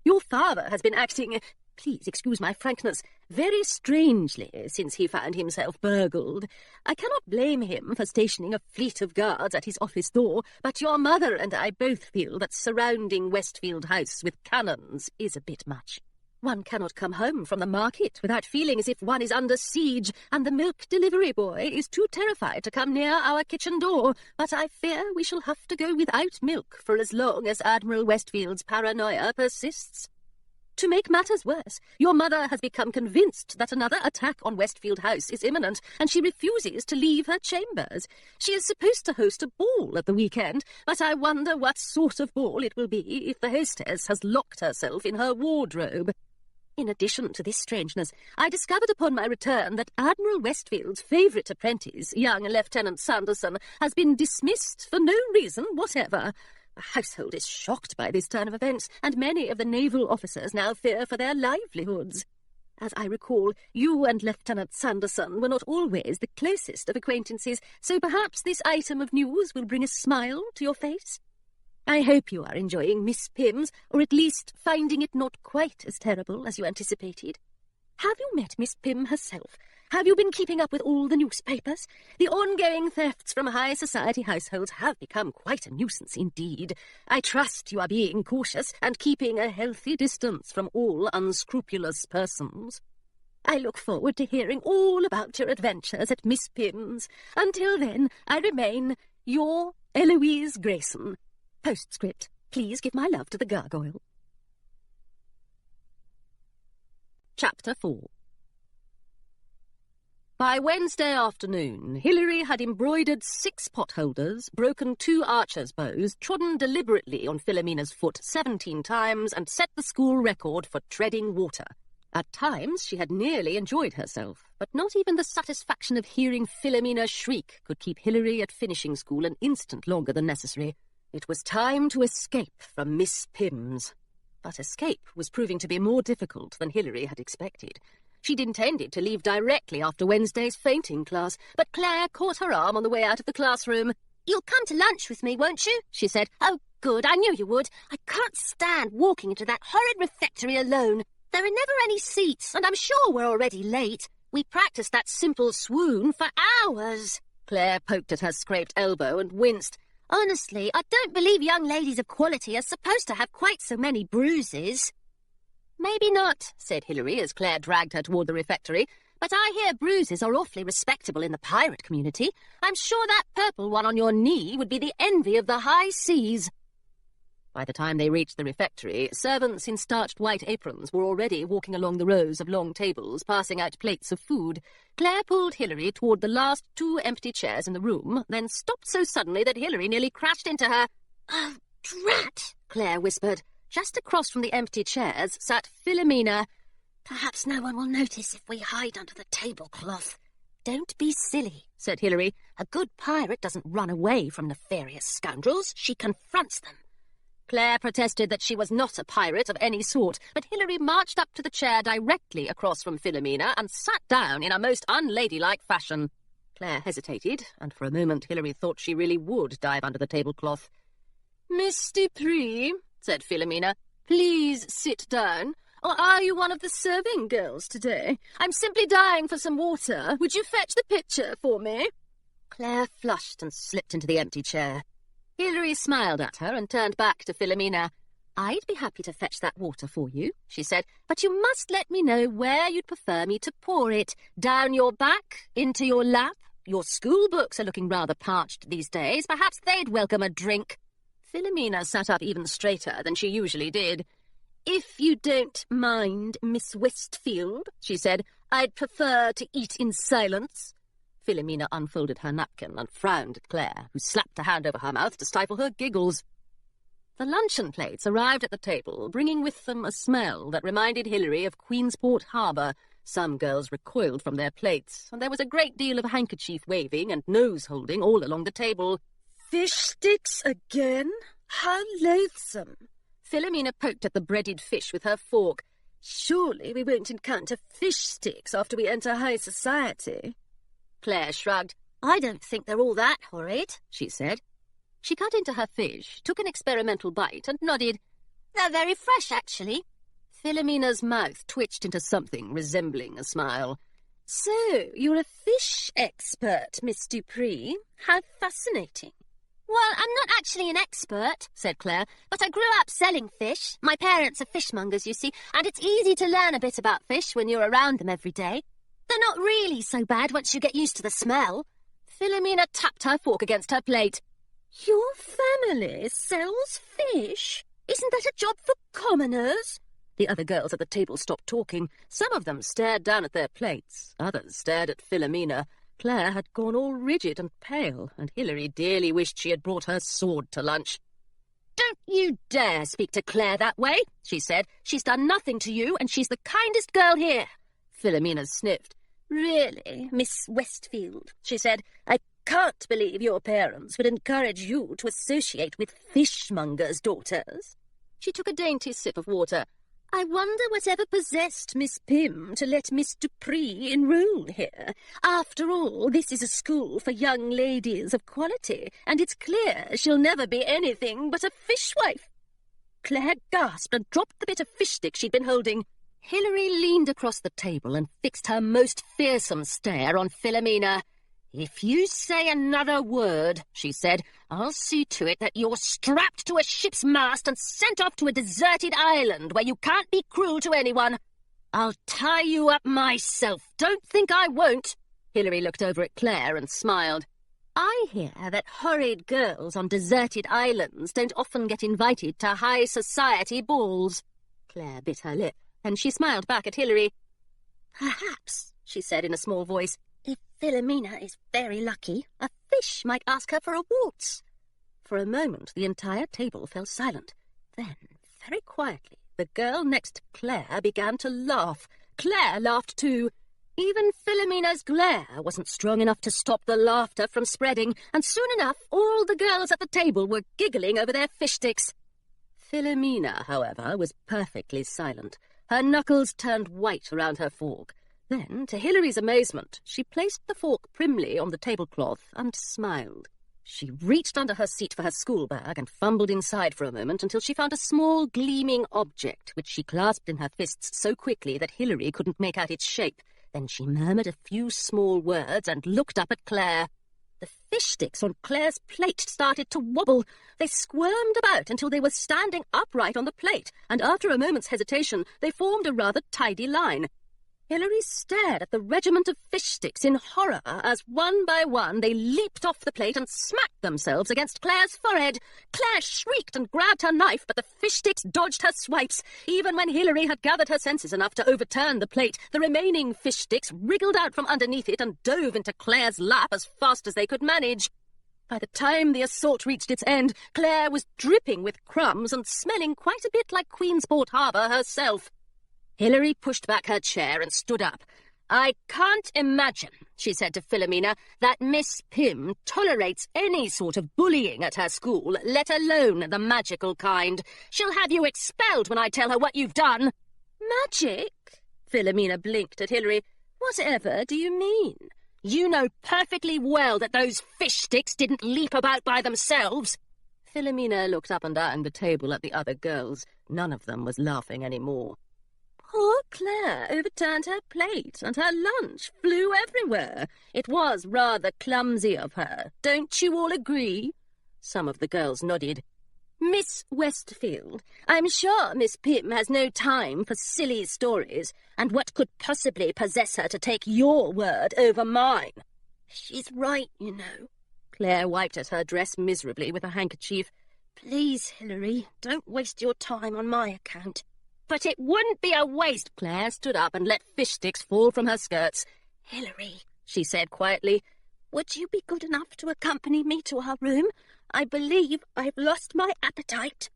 Your father has been acting, please excuse my frankness, very strangely since he found himself burgled. I cannot blame him for stationing a fleet of guards at his office door, but your mother and I both feel that surrounding Westfield House with cannons is a bit much. One cannot come home from the market without feeling as if one is under siege, and the milk delivery boy is too terrified to come near our kitchen door, but I fear we shall have to go without milk for as long as Admiral Westfield's paranoia persists. To make matters worse, your mother has become convinced that another attack on Westfield House is imminent, and she refuses to leave her chambers. She is supposed to host a ball at the weekend, but I wonder what sort of ball it will be if the hostess has locked herself in her wardrobe. In addition to this strangeness, I discovered upon my return that Admiral Westfield's favourite apprentice, young Lieutenant Sanderson, has been dismissed for no reason whatever. The household is shocked by this turn of events, and many of the naval officers now fear for their livelihoods. As I recall, you and Lieutenant Sanderson were not always the closest of acquaintances, so perhaps this item of news will bring a smile to your face. I hope you are enjoying Miss Pym's, or at least finding it not quite as terrible as you anticipated. Have you met Miss Pym herself? Have you been keeping up with all the newspapers? The ongoing thefts from high society households have become quite a nuisance indeed. I trust you are being cautious and keeping a healthy distance from all unscrupulous persons. I look forward to hearing all about your adventures at Miss Pym's. Until then, I remain your Eloise Grayson. Postscript. Please give my love to the gargoyle. Chapter 4. By Wednesday afternoon, Hilary had embroidered 6 potholders, broken 2 archers' bows, trodden deliberately on Philomena's foot 17 times, and set the school record for treading water. At times she had nearly enjoyed herself, but not even the satisfaction of hearing Philomena shriek could keep Hilary at finishing school an instant longer than necessary. It was time to escape from Miss Pym's. But escape was proving to be more difficult than Hilary had expected. She'd intended to leave directly after Wednesday's fainting class, but Claire caught her arm on the way out of the classroom. "You'll come to lunch with me, won't you?" she said. "Oh, good, I knew you would. I can't stand walking into that horrid refectory alone. There are never any seats, and I'm sure we're already late. We practiced that simple swoon for hours." Claire poked at her scraped elbow and winced. "Honestly, I don't believe young ladies of quality are supposed to have quite so many bruises." "Maybe not," said Hilary as Claire dragged her toward the refectory. "But I hear bruises are awfully respectable in the pirate community. I'm sure that purple one on your knee would be the envy of the high seas." By the time they reached the refectory, servants in starched white aprons were already walking along the rows of long tables, passing out plates of food. Claire pulled Hilary toward the last 2 empty chairs in the room, then stopped so suddenly that Hilary nearly crashed into her. "Oh, drat!" Claire whispered. Just across from the empty chairs sat Philomena. "Perhaps no one will notice if we hide under the tablecloth." "Don't be silly," said Hilary. "A good pirate doesn't run away from nefarious scoundrels. She confronts them." Claire protested that she was not a pirate of any sort, but Hilary marched up to the chair directly across from Philomena and sat down in a most unladylike fashion. Claire hesitated, and for a moment Hilary thought she really would dive under the tablecloth. "Miss Dupree," said Philomena, "please sit down. Or are you one of the serving girls today? I'm simply dying for some water. Would you fetch the pitcher for me?" Claire flushed and slipped into the empty chair. Hilary smiled at her and turned back to Philomena. "I'd be happy to fetch that water for you," she said, "but you must let me know where you'd prefer me to pour it. Down your back? Into your lap? Your school books are looking rather parched these days. Perhaps they'd welcome a drink." Philomena sat up even straighter than she usually did. "If you don't mind, Miss Westfield," she said, "I'd prefer to eat in silence." Philomena unfolded her napkin and frowned at Claire, who slapped a hand over her mouth to stifle her giggles. The luncheon plates arrived at the table, bringing with them a smell that reminded Hilary of Queensport Harbour. Some girls recoiled from their plates, and there was a great deal of handkerchief waving and nose-holding all along the table. "Fish sticks again? How loathsome!" Philomena poked at the breaded fish with her fork. "Surely we won't encounter fish sticks after we enter high society." Claire shrugged. "I don't think they're all that horrid," she said. She cut into her fish, took an experimental bite, and nodded. "They're very fresh, actually." Philomena's mouth twitched into something resembling a smile. "So, you're a fish expert, Miss Dupree. How fascinating." "Well, I'm not actually an expert," said Claire, "but I grew up selling fish. My parents are fishmongers, you see, and it's easy to learn a bit about fish when you're around them every day. They're not really so bad once you get used to the smell." Philomena tapped her fork against her plate. "Your family sells fish? Isn't that a job for commoners?" The other girls at the table stopped talking. Some of them stared down at their plates. Others stared at Philomena. Claire had gone all rigid and pale, and Hilary dearly wished she had brought her sword to lunch. "Don't you dare speak to Claire that way," she said. "She's done nothing to you, and she's the kindest girl here." Philomena sniffed. "Really, Miss Westfield," she said, "I can't believe your parents would encourage you to associate with fishmongers' daughters." She took a dainty sip of water. "I wonder whatever possessed Miss Pym to let Miss Dupree enroll here. After all, this is a school for young ladies of quality, and it's clear she'll never be anything but a fishwife." Claire gasped and dropped the bit of fish stick she'd been holding. Hilary leaned across the table and fixed her most fearsome stare on Philomena. "If you say another word," she said, "I'll see to it that you're strapped to a ship's mast and sent off to a deserted island where you can't be cruel to anyone. I'll tie you up myself. Don't think I won't." Hilary looked over at Claire and smiled. "I hear that horrid girls on deserted islands don't often get invited to high society balls." Claire bit her lip, and she smiled back at Hilary. "Perhaps," she said in a small voice, "if Philomena is very lucky, a fish might ask her for a waltz." For a moment the entire table fell silent. Then, very quietly, the girl next to Claire began to laugh. Claire laughed too. Even Philomena's glare wasn't strong enough to stop the laughter from spreading, and soon enough all the girls at the table were giggling over their fish sticks. Philomena, however, was perfectly silent. Her knuckles turned white around her fork. Then, to Hilary's amazement, she placed the fork primly on the tablecloth and smiled. She reached under her seat for her school bag and fumbled inside for a moment until she found a small, gleaming object, which she clasped in her fists so quickly that Hilary couldn't make out its shape. Then she murmured a few small words and looked up at Claire. The fish sticks on Claire's plate started to wobble. They squirmed about until they were standing upright on the plate, and after a moment's hesitation, they formed a rather tidy line. Hilary stared at the regiment of fish sticks in horror as one by one they leaped off the plate and smacked themselves against Claire's forehead. Claire shrieked and grabbed her knife, but the fish sticks dodged her swipes. Even when Hilary had gathered her senses enough to overturn the plate, the remaining fish sticks wriggled out from underneath it and dove into Claire's lap as fast as they could manage. By the time the assault reached its end, Claire was dripping with crumbs and smelling quite a bit like Queensport Harbour herself. Hilary pushed back her chair and stood up. "I can't imagine," she said to Philomena, "that Miss Pym tolerates any sort of bullying at her school, let alone the magical kind. She'll have you expelled when I tell her what you've done." "Magic?" Philomena blinked at Hilary. "Whatever do you mean?" "You know perfectly well that those fish sticks didn't leap about by themselves." Philomena looked up and down the table at the other girls. None of them was laughing any more. Poor Claire overturned her plate, and her lunch flew everywhere. It was rather clumsy of her. Don't you all agree? Some of the girls nodded. "Miss Westfield, I'm sure Miss Pym has no time for silly stories, and what could possibly possess her to take your word over mine?" "She's right, you know." Claire wiped at her dress miserably with a handkerchief. "Please, Hilary, don't waste your time on my account." "But it wouldn't be a waste." Claire stood up and let fish sticks fall from her skirts. "Hilary," she said quietly, "would you be good enough to accompany me to our room? I believe I've lost my appetite."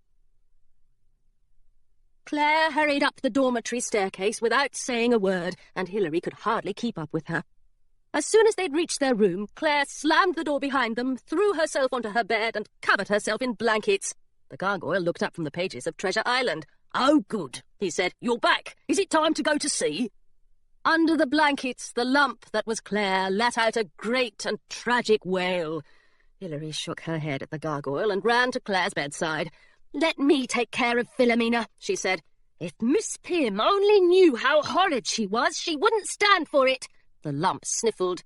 Claire hurried up the dormitory staircase without saying a word, and Hilary could hardly keep up with her. As soon as they'd reached their room, Claire slammed the door behind them, threw herself onto her bed, and covered herself in blankets. The gargoyle looked up from the pages of Treasure Island. "Oh, good," he said. "You're back. Is it time to go to sea?" Under the blankets, the lump that was Claire let out a great and tragic wail. Hilary shook her head at the gargoyle and ran to Claire's bedside. "Let me take care of Philomena," she said. "If Miss Pym only knew how horrid she was, she wouldn't stand for it." The lump sniffled.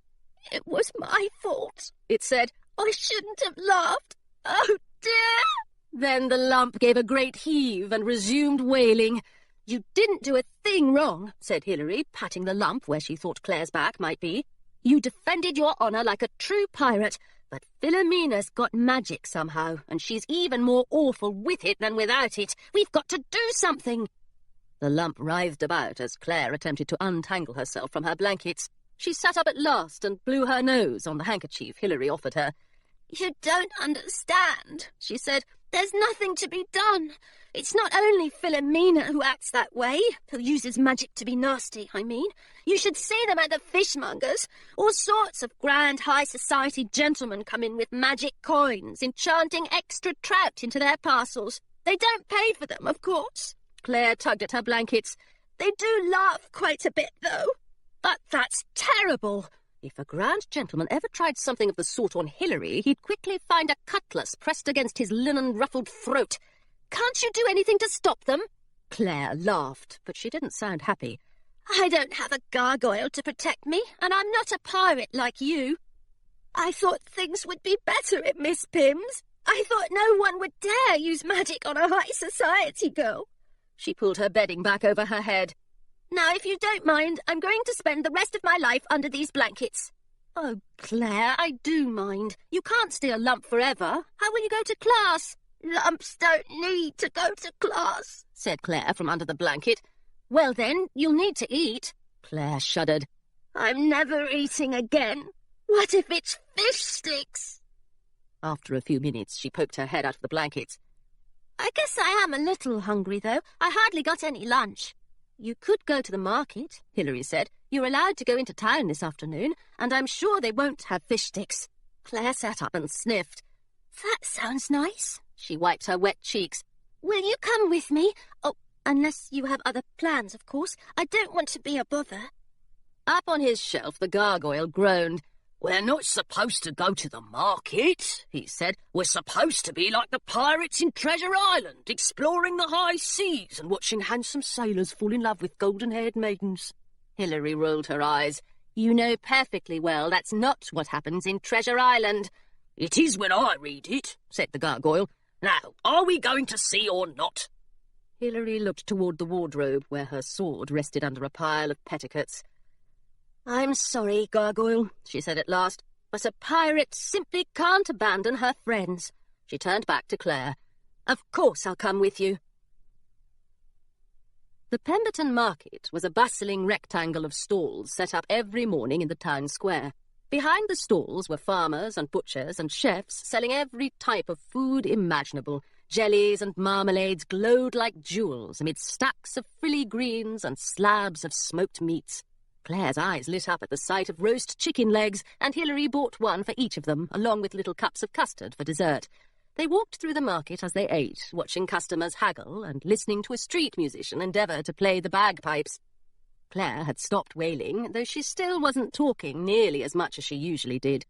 "It was my fault," it said. "I shouldn't have laughed. Oh, dear!" Then the lump gave a great heave and resumed wailing. "You didn't do a thing wrong," said Hilary, patting the lump where she thought Claire's back might be. "You defended your honour like a true pirate, but Philomena's got magic somehow, and she's even more awful with it than without it. We've got to do something." The lump writhed about as Claire attempted to untangle herself from her blankets. She sat up at last and blew her nose on the handkerchief Hilary offered her. "You don't understand," she said. "There's nothing to be done. It's not only Philomena who acts that way, who uses magic to be nasty, I mean. You should see them at the fishmongers. All sorts of grand high society gentlemen come in with magic coins, enchanting extra trout into their parcels. They don't pay for them, of course." Claire tugged at her blankets. "They do laugh quite a bit, though." "But that's terrible." If a grand gentleman ever tried something of the sort on Hilary, he'd quickly find a cutlass pressed against his linen-ruffled throat. "Can't you do anything to stop them?" Claire laughed, but she didn't sound happy. "I don't have a gargoyle to protect me, and I'm not a pirate like you. I thought things would be better at Miss Pym's. I thought no one would dare use magic on a high society girl." She pulled her bedding back over her head. "Now, if you don't mind, I'm going to spend the rest of my life under these blankets." "Oh, Claire, I do mind. You can't stay a lump forever. How will you go to class?" "Lumps don't need to go to class," said Claire from under the blanket. "Well, then, you'll need to eat." Claire shuddered. "I'm never eating again. What if it's fish sticks?" After a few minutes, she poked her head out of the blankets. "I guess I am a little hungry, though. I hardly got any lunch." "You could go to the market," Hilary said. "You're allowed to go into town this afternoon, and I'm sure they won't have fish sticks." Claire sat up and sniffed. "That sounds nice." She wiped her wet cheeks. "Will you come with me? Oh, unless you have other plans, of course. I don't want to be a bother." Up on his shelf, the gargoyle groaned. "We're not supposed to go to the market," he said. "We're supposed to be like the pirates in Treasure Island, exploring the high seas and watching handsome sailors fall in love with golden-haired maidens." Hilary rolled her eyes. "You know perfectly well that's not what happens in Treasure Island." "It is when I read it," said the gargoyle. "Now, are we going to sea or not?" Hilary looked toward the wardrobe where her sword rested under a pile of petticoats. "I'm sorry, Gargoyle," she said at last, "but a pirate simply can't abandon her friends." She turned back to Claire. "Of course I'll come with you." The Pemberton Market was a bustling rectangle of stalls set up every morning in the town square. Behind the stalls were farmers and butchers and chefs selling every type of food imaginable. Jellies and marmalades glowed like jewels amid stacks of frilly greens and slabs of smoked meats. Claire's eyes lit up at the sight of roast chicken legs, and Hilary bought one for each of them, along with little cups of custard for dessert. They walked through the market as they ate, watching customers haggle and listening to a street musician endeavour to play the bagpipes. Claire had stopped wailing, though she still wasn't talking nearly as much as she usually did.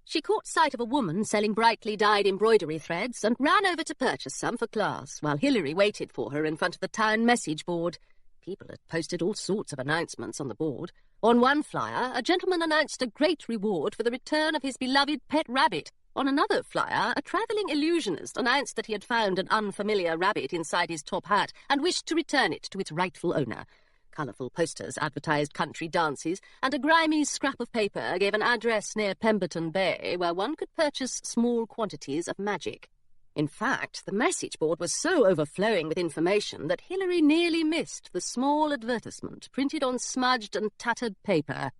She caught sight of a woman selling brightly dyed embroidery threads and ran over to purchase some for class, while Hilary waited for her in front of the town message board. People had posted all sorts of announcements on the board. On one flyer, a gentleman announced a great reward for the return of his beloved pet rabbit. On another flyer, a travelling illusionist announced that he had found an unfamiliar rabbit inside his top hat and wished to return it to its rightful owner. Colourful posters advertised country dances, and a grimy scrap of paper gave an address near Pemberton Bay where one could purchase small quantities of magic. In fact, the message board was so overflowing with information that Hilary nearly missed the small advertisement printed on smudged and tattered paper.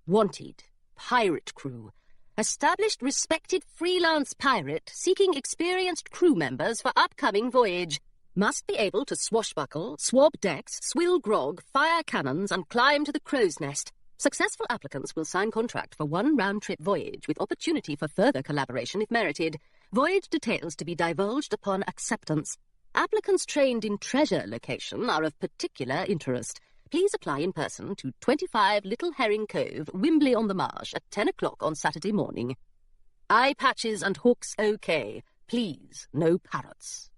Wanted, pirate crew. Established respected freelance pirate seeking experienced crew members for upcoming voyage. Must be able to swashbuckle, swab decks, swill grog, fire cannons, and climb to the crow's nest. Successful applicants will sign contract for one round-trip voyage with opportunity for further collaboration if merited. Voyage details to be divulged upon acceptance. Applicants trained in treasure location are of particular interest. Please apply in person to 25 Little Herring Cove, Wimbley-on-the-Marsh at 10 o'clock on Saturday morning. Eye patches and hooks OK. Please, no parrots.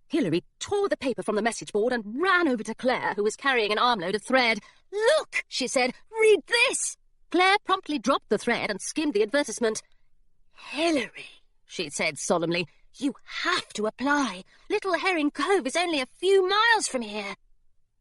Hilary tore the paper from the message board and ran over to Claire, who was carrying an armload of thread. "Look," she said, "read this." Claire promptly dropped the thread and skimmed the advertisement. "Hilary," she said solemnly, "you have to apply. Little Herring Cove is only a few miles from here."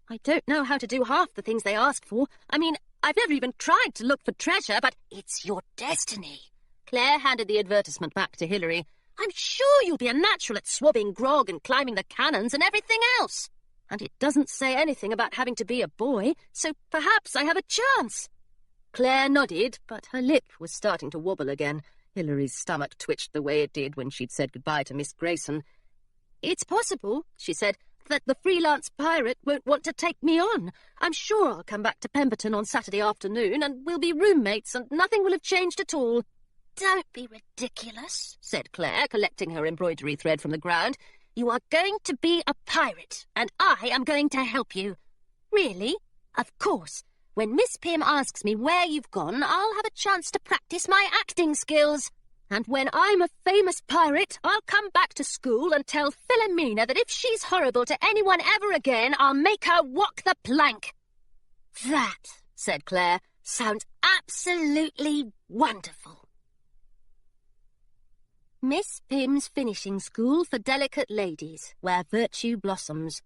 "I don't know how to do half the things they ask for. I mean, I've never even tried to look for treasure, but it's your destiny." Claire handed the advertisement back to Hilary. "I'm sure you'll be a natural at swabbing grog and climbing the cannons and everything else. And it doesn't say anything about having to be a boy, so perhaps I have a chance." Claire nodded, but her lip was starting to wobble again. Hilary's stomach twitched the way it did when she'd said goodbye to Miss Grayson. "It's possible," she said, "that the freelance pirate won't want to take me on. I'm sure I'll come back to Pemberton on Saturday afternoon, and we'll be roommates, and nothing will have changed at all." "Don't be ridiculous," said Claire, collecting her embroidery thread from the ground. "You are going to be a pirate, and I am going to help you." "Really?" "Of course. When Miss Pym asks me where you've gone, I'll have a chance to practice my acting skills. And when I'm a famous pirate, I'll come back to school and tell Philomena that if she's horrible to anyone ever again, I'll make her walk the plank." "That," said Claire, "sounds absolutely wonderful." Miss Pym's Finishing School for Delicate Ladies, where virtue blossoms.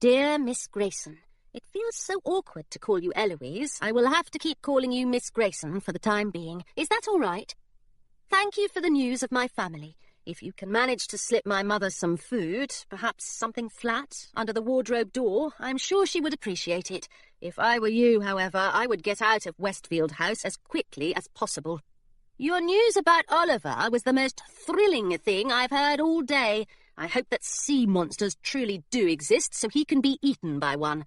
Dear Miss Grayson, it feels so awkward to call you Eloise. I will have to keep calling you Miss Grayson for the time being. Is that all right? Thank you for the news of my family. If you can manage to slip my mother some food, perhaps something flat, under the wardrobe door, I'm sure she would appreciate it. If I were you, however, I would get out of Westfield House as quickly as possible. Your news about Oliver was the most thrilling thing I've heard all day. I hope that sea monsters truly do exist so he can be eaten by one.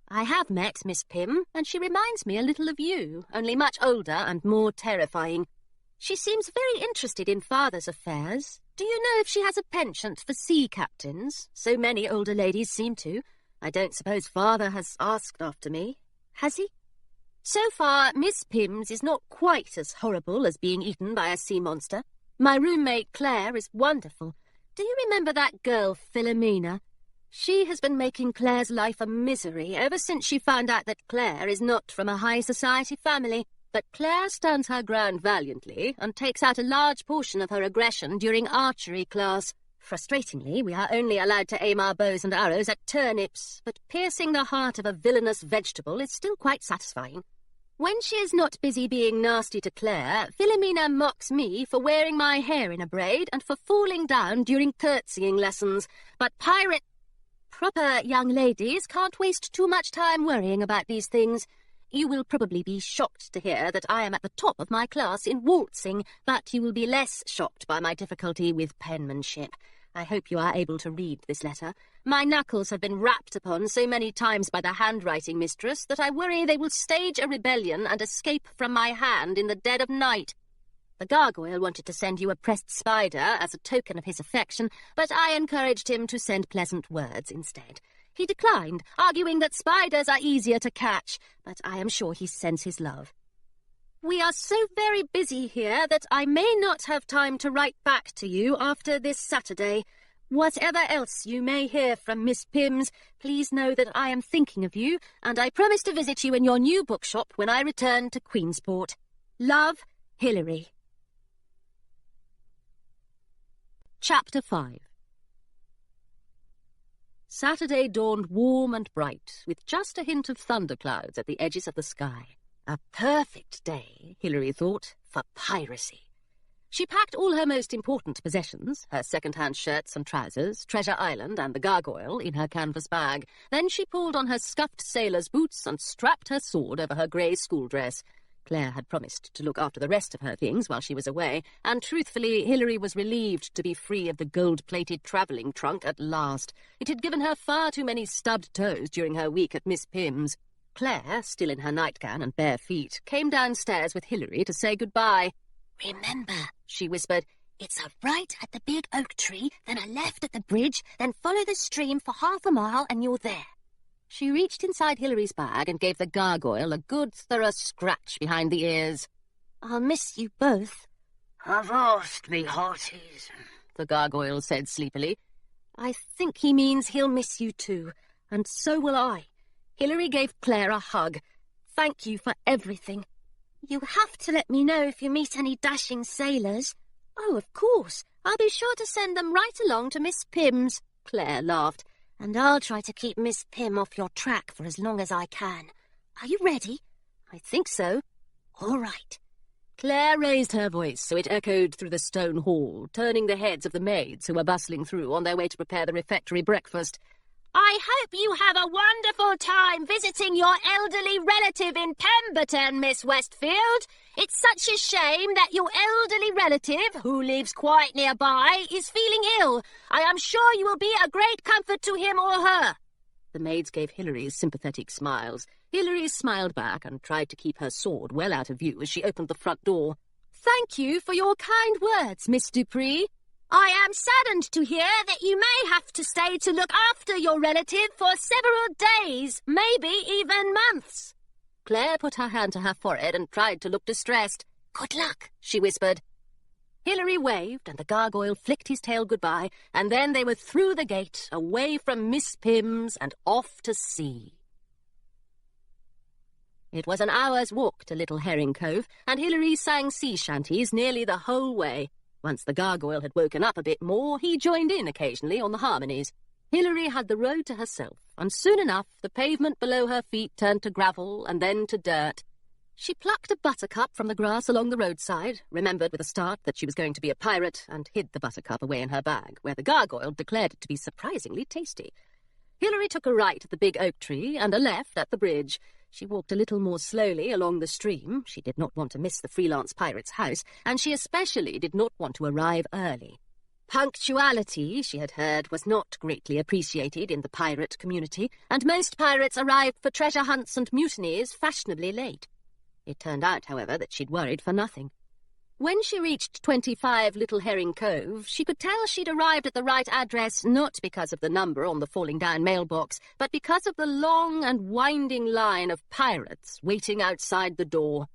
I have met Miss Pym, and she reminds me a little of you, only much older and more terrifying. She seems very interested in father's affairs. Do you know if she has a penchant for sea captains? So many older ladies seem to. I don't suppose father has asked after me. Has he? So far, Miss Pym's is not quite as horrible as being eaten by a sea monster. My roommate Claire is wonderful. Do you remember that girl, Philomena? She has been making Claire's life a misery ever since she found out that Claire is not from a high society family. But Claire stands her ground valiantly and takes out a large portion of her aggression during archery class. Frustratingly, we are only allowed to aim our bows and arrows at turnips, but piercing the heart of a villainous vegetable is still quite satisfying. When she is not busy being nasty to Claire, Philomena mocks me for wearing my hair in a braid and for falling down during curtsying lessons. But proper young ladies can't waste too much time worrying about these things. You will probably be shocked to hear that I am at the top of my class in waltzing, but you will be less shocked by my difficulty with penmanship. I hope you are able to read this letter. My knuckles have been rapped upon so many times by the handwriting mistress that I worry they will stage a rebellion and escape from my hand in the dead of night. The gargoyle wanted to send you a pressed spider as a token of his affection, but I encouraged him to send pleasant words instead. He declined, arguing that spiders are easier to catch, but I am sure he sends his love. We are so very busy here that I may not have time to write back to you after this Saturday. Whatever else you may hear from Miss Pims, please know that I am thinking of you, and I promise to visit you in your new bookshop when I return to Queensport. Love, Hilary. Chapter 5. Saturday dawned warm and bright, with just a hint of thunderclouds at the edges of the sky. A perfect day, Hilary thought, for piracy. She packed all her most important possessions, her second-hand shirts and trousers, Treasure Island and the gargoyle, in her canvas bag. Then she pulled on her scuffed sailor's boots and strapped her sword over her grey school dress. Claire had promised to look after the rest of her things while she was away, and truthfully, Hilary was relieved to be free of the gold-plated travelling trunk at last. It had given her far too many stubbed toes during her week at Miss Pym's. Claire, still in her nightgown and bare feet, came downstairs with Hilary to say goodbye. Remember, she whispered, it's a right at the big oak tree, then a left at the bridge, then follow the stream for half a mile and you're there. She reached inside Hilary's bag and gave the gargoyle a good thorough scratch behind the ears. I'll miss you both. Avast, me hearties, the gargoyle said sleepily. I think he means he'll miss you too, and so will I. Hilary gave Claire a hug. Thank you for everything. You have to let me know if you meet any dashing sailors. Oh, of course. I'll be sure to send them right along to Miss Pym's. Claire laughed. And I'll try to keep Miss Pym off your track for as long as I can. Are you ready? I think so. All right. Claire raised her voice so it echoed through the stone hall, turning the heads of the maids who were bustling through on their way to prepare the refectory breakfast. I hope you have a wonderful time visiting your elderly relative in Pemberton, Miss Westfield. It's such a shame that your elderly relative, who lives quite nearby, is feeling ill. I am sure you will be a great comfort to him or her. The maids gave Hilary sympathetic smiles. Hilary smiled back and tried to keep her sword well out of view as she opened the front door. Thank you for your kind words, Miss Dupree. I am saddened to hear that you may have to stay to look after your relative for several days, maybe even months. Claire put her hand to her forehead and tried to look distressed. Good luck, she whispered. Hilary waved, and the gargoyle flicked his tail goodbye, and then they were through the gate, away from Miss Pym's, and off to sea. It was an hour's walk to Little Herring Cove, and Hilary sang sea shanties nearly the whole way. Once the gargoyle had woken up a bit more, he joined in occasionally on the harmonies. Hilary had the road to herself, and soon enough the pavement below her feet turned to gravel and then to dirt. She plucked a buttercup from the grass along the roadside, remembered with a start that she was going to be a pirate, and hid the buttercup away in her bag, where the gargoyle declared it to be surprisingly tasty. Hilary took a right at the big oak tree and a left at the bridge. She walked a little more slowly along the stream. She did not want to miss the freelance pirate's house, and she especially did not want to arrive early. Punctuality, she had heard, was not greatly appreciated in the pirate community, and most pirates arrived for treasure hunts and mutinies fashionably late. It turned out, however, that she'd worried for nothing. When she reached 25 Little Herring Cove, she could tell she'd arrived at the right address not because of the number on the falling-down mailbox, but because of the long and winding line of pirates waiting outside the door.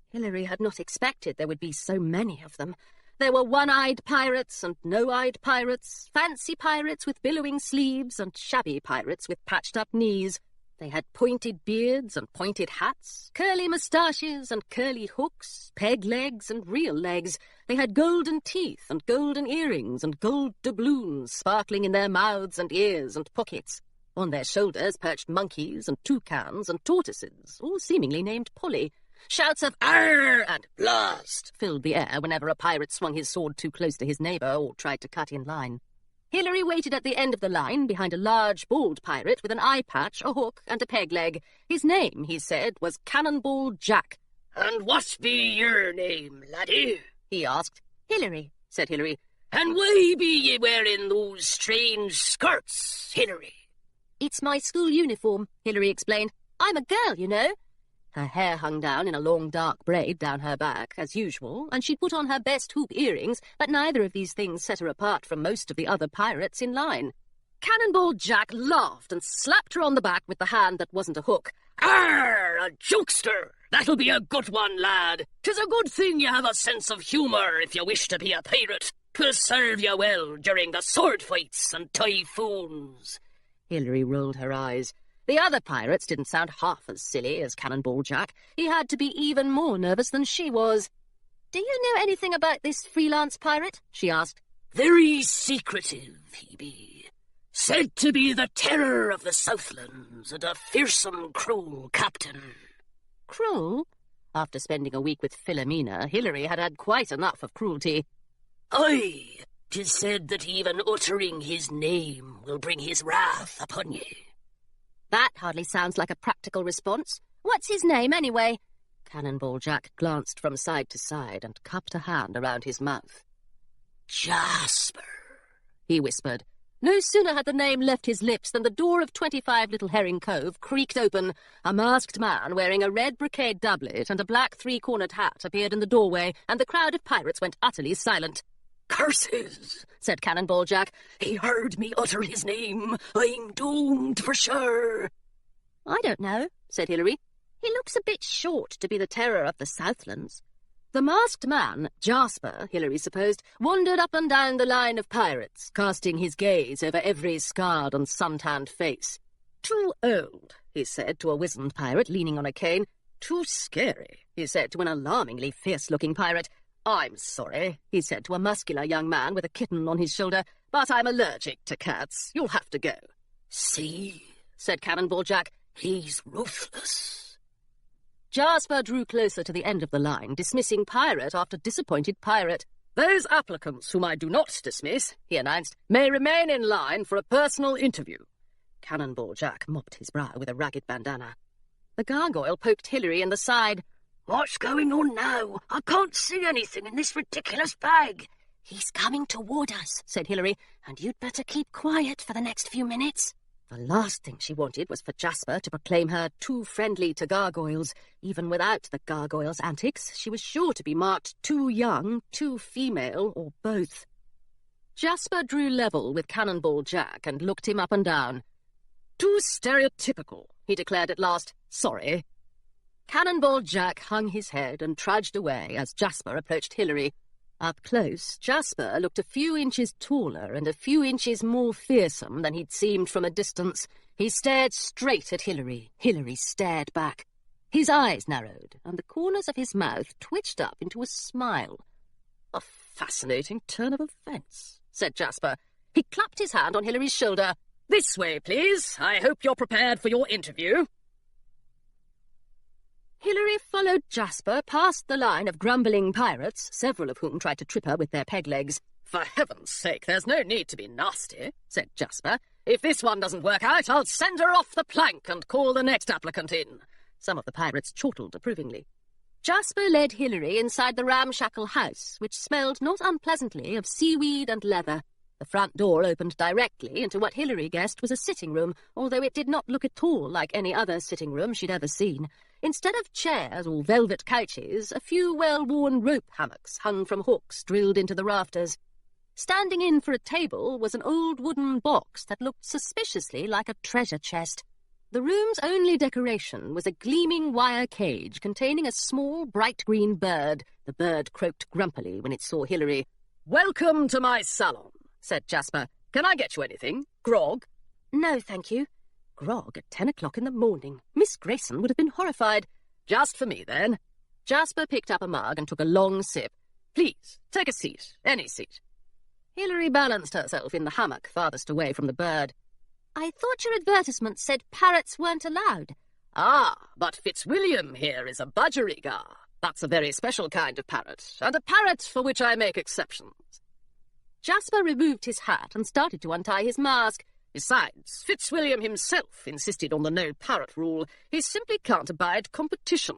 Hilary had not expected there would be so many of them. There were one-eyed pirates and no-eyed pirates, fancy pirates with billowing sleeves and shabby pirates with patched-up knees. They had pointed beards and pointed hats, curly moustaches and curly hooks, peg legs and real legs. They had golden teeth and golden earrings and gold doubloons sparkling in their mouths and ears and pockets. On their shoulders perched monkeys and toucans and tortoises, all seemingly named Polly. Shouts of "Arr!" and "Blast!" filled the air whenever a pirate swung his sword too close to his neighbour or tried to cut in line. Hilary waited at the end of the line behind a large, bald pirate with an eye patch, a hook, and a peg leg. His name, he said, was Cannonball Jack. "And what be your name, laddie?" he asked. "Hilary," said Hilary. "And why be ye wearing those strange skirts, Hilary?" "It's my school uniform," Hilary explained. "I'm a girl, you know." Her hair hung down in a long dark braid down her back, as usual, and she'd put on her best hoop earrings, but neither of these things set her apart from most of the other pirates in line. Cannonball Jack laughed and slapped her on the back with the hand that wasn't a hook. "Arr, a jokester! That'll be a good one, lad. 'Tis a good thing you have a sense of humour if you wish to be a pirate. 'Twill serve you well during the sword fights and typhoons." Hilary rolled her eyes. The other pirates didn't sound half as silly as Cannonball Jack. He had to be even more nervous than she was. "Do you know anything about this freelance pirate?" she asked. "Very secretive he be. Said to be the terror of the Southlands and a fearsome cruel captain." Cruel? After spending a week with Philomena, Hilary had had quite enough of cruelty. "Aye, 'tis said that even uttering his name will bring his wrath upon ye." That hardly sounds like a practical response. What's his name, anyway? Cannonball Jack glanced from side to side and cupped a hand around his mouth. "Jasper," he whispered. No sooner had the name left his lips than the door of 25 Little Herring Cove creaked open. A masked man wearing a red brocade doublet and a black three-cornered hat appeared in the doorway, and the crowd of pirates went utterly silent. "Curses," said Cannonball Jack. "He heard me utter his name. I'm doomed for sure." "I don't know," said Hilary. "He looks a bit short to be the terror of the Southlands." The masked man, Jasper, Hilary supposed, wandered up and down the line of pirates, casting his gaze over every scarred and suntanned face. "Too old," he said to a wizened pirate leaning on a cane. "Too scary," he said to an alarmingly fierce-looking pirate. "I'm sorry," he said to a muscular young man with a kitten on his shoulder, "but I'm allergic to cats. You'll have to go." "See," said Cannonball Jack. "he's ruthless." Jasper drew closer to the end of the line, dismissing pirate after disappointed pirate. "Those applicants whom I do not dismiss," he announced, "may remain in line for a personal interview." Cannonball Jack mopped his brow with a ragged bandana. The gargoyle poked Hilary in the side. "What's going on now? I can't see anything in this ridiculous bag." "He's coming toward us," said Hilary, "and you'd better keep quiet for the next few minutes." The last thing she wanted was for Jasper to proclaim her too friendly to gargoyles. Even without the gargoyles' antics, she was sure to be marked too young, too female, or both. Jasper drew level with Cannonball Jack and looked him up and down. "Too stereotypical," he declared at last. "Sorry." Cannonball Jack hung his head and trudged away as Jasper approached Hilary. Up close, Jasper looked a few inches taller and a few inches more fearsome than he'd seemed from a distance. He stared straight at Hilary. Hilary stared back. His eyes narrowed, and the corners of his mouth twitched up into a smile. "A fascinating turn of events," said Jasper. He clapped his hand on Hilary's shoulder. "This way, please. I hope you're prepared for your interview." Hilary followed Jasper past the line of grumbling pirates, several of whom tried to trip her with their peg legs. "For heaven's sake, there's no need to be nasty," said Jasper. "If this one doesn't work out, I'll send her off the plank and call the next applicant in." Some of the pirates chortled approvingly. Jasper led Hilary inside the ramshackle house, which smelled not unpleasantly of seaweed and leather. The front door opened directly into what Hilary guessed was a sitting room, although it did not look at all like any other sitting room she'd ever seen. Instead of chairs or velvet couches, a few well-worn rope hammocks hung from hooks drilled into the rafters. Standing in for a table was an old wooden box that looked suspiciously like a treasure chest. The room's only decoration was a gleaming wire cage containing a small, bright green bird. The bird croaked grumpily when it saw Hilary. "Welcome to my salon," said Jasper. "Can I get you anything? Grog?" "No, thank you." Grog at 10 o'clock in the morning. Miss Grayson would have been horrified. Just for me, then. Jasper picked up a mug and took a long sip. Please, take a seat. Any seat. Hilary balanced herself in the hammock farthest away from the bird. I thought your advertisement said parrots weren't allowed. Ah, but Fitzwilliam here is a budgerigar. That's a very special kind of parrot, and a parrot for which I make exceptions. Jasper removed his hat and started to untie his mask. Besides, Fitzwilliam himself insisted on the no-parrot rule. He simply can't abide competition.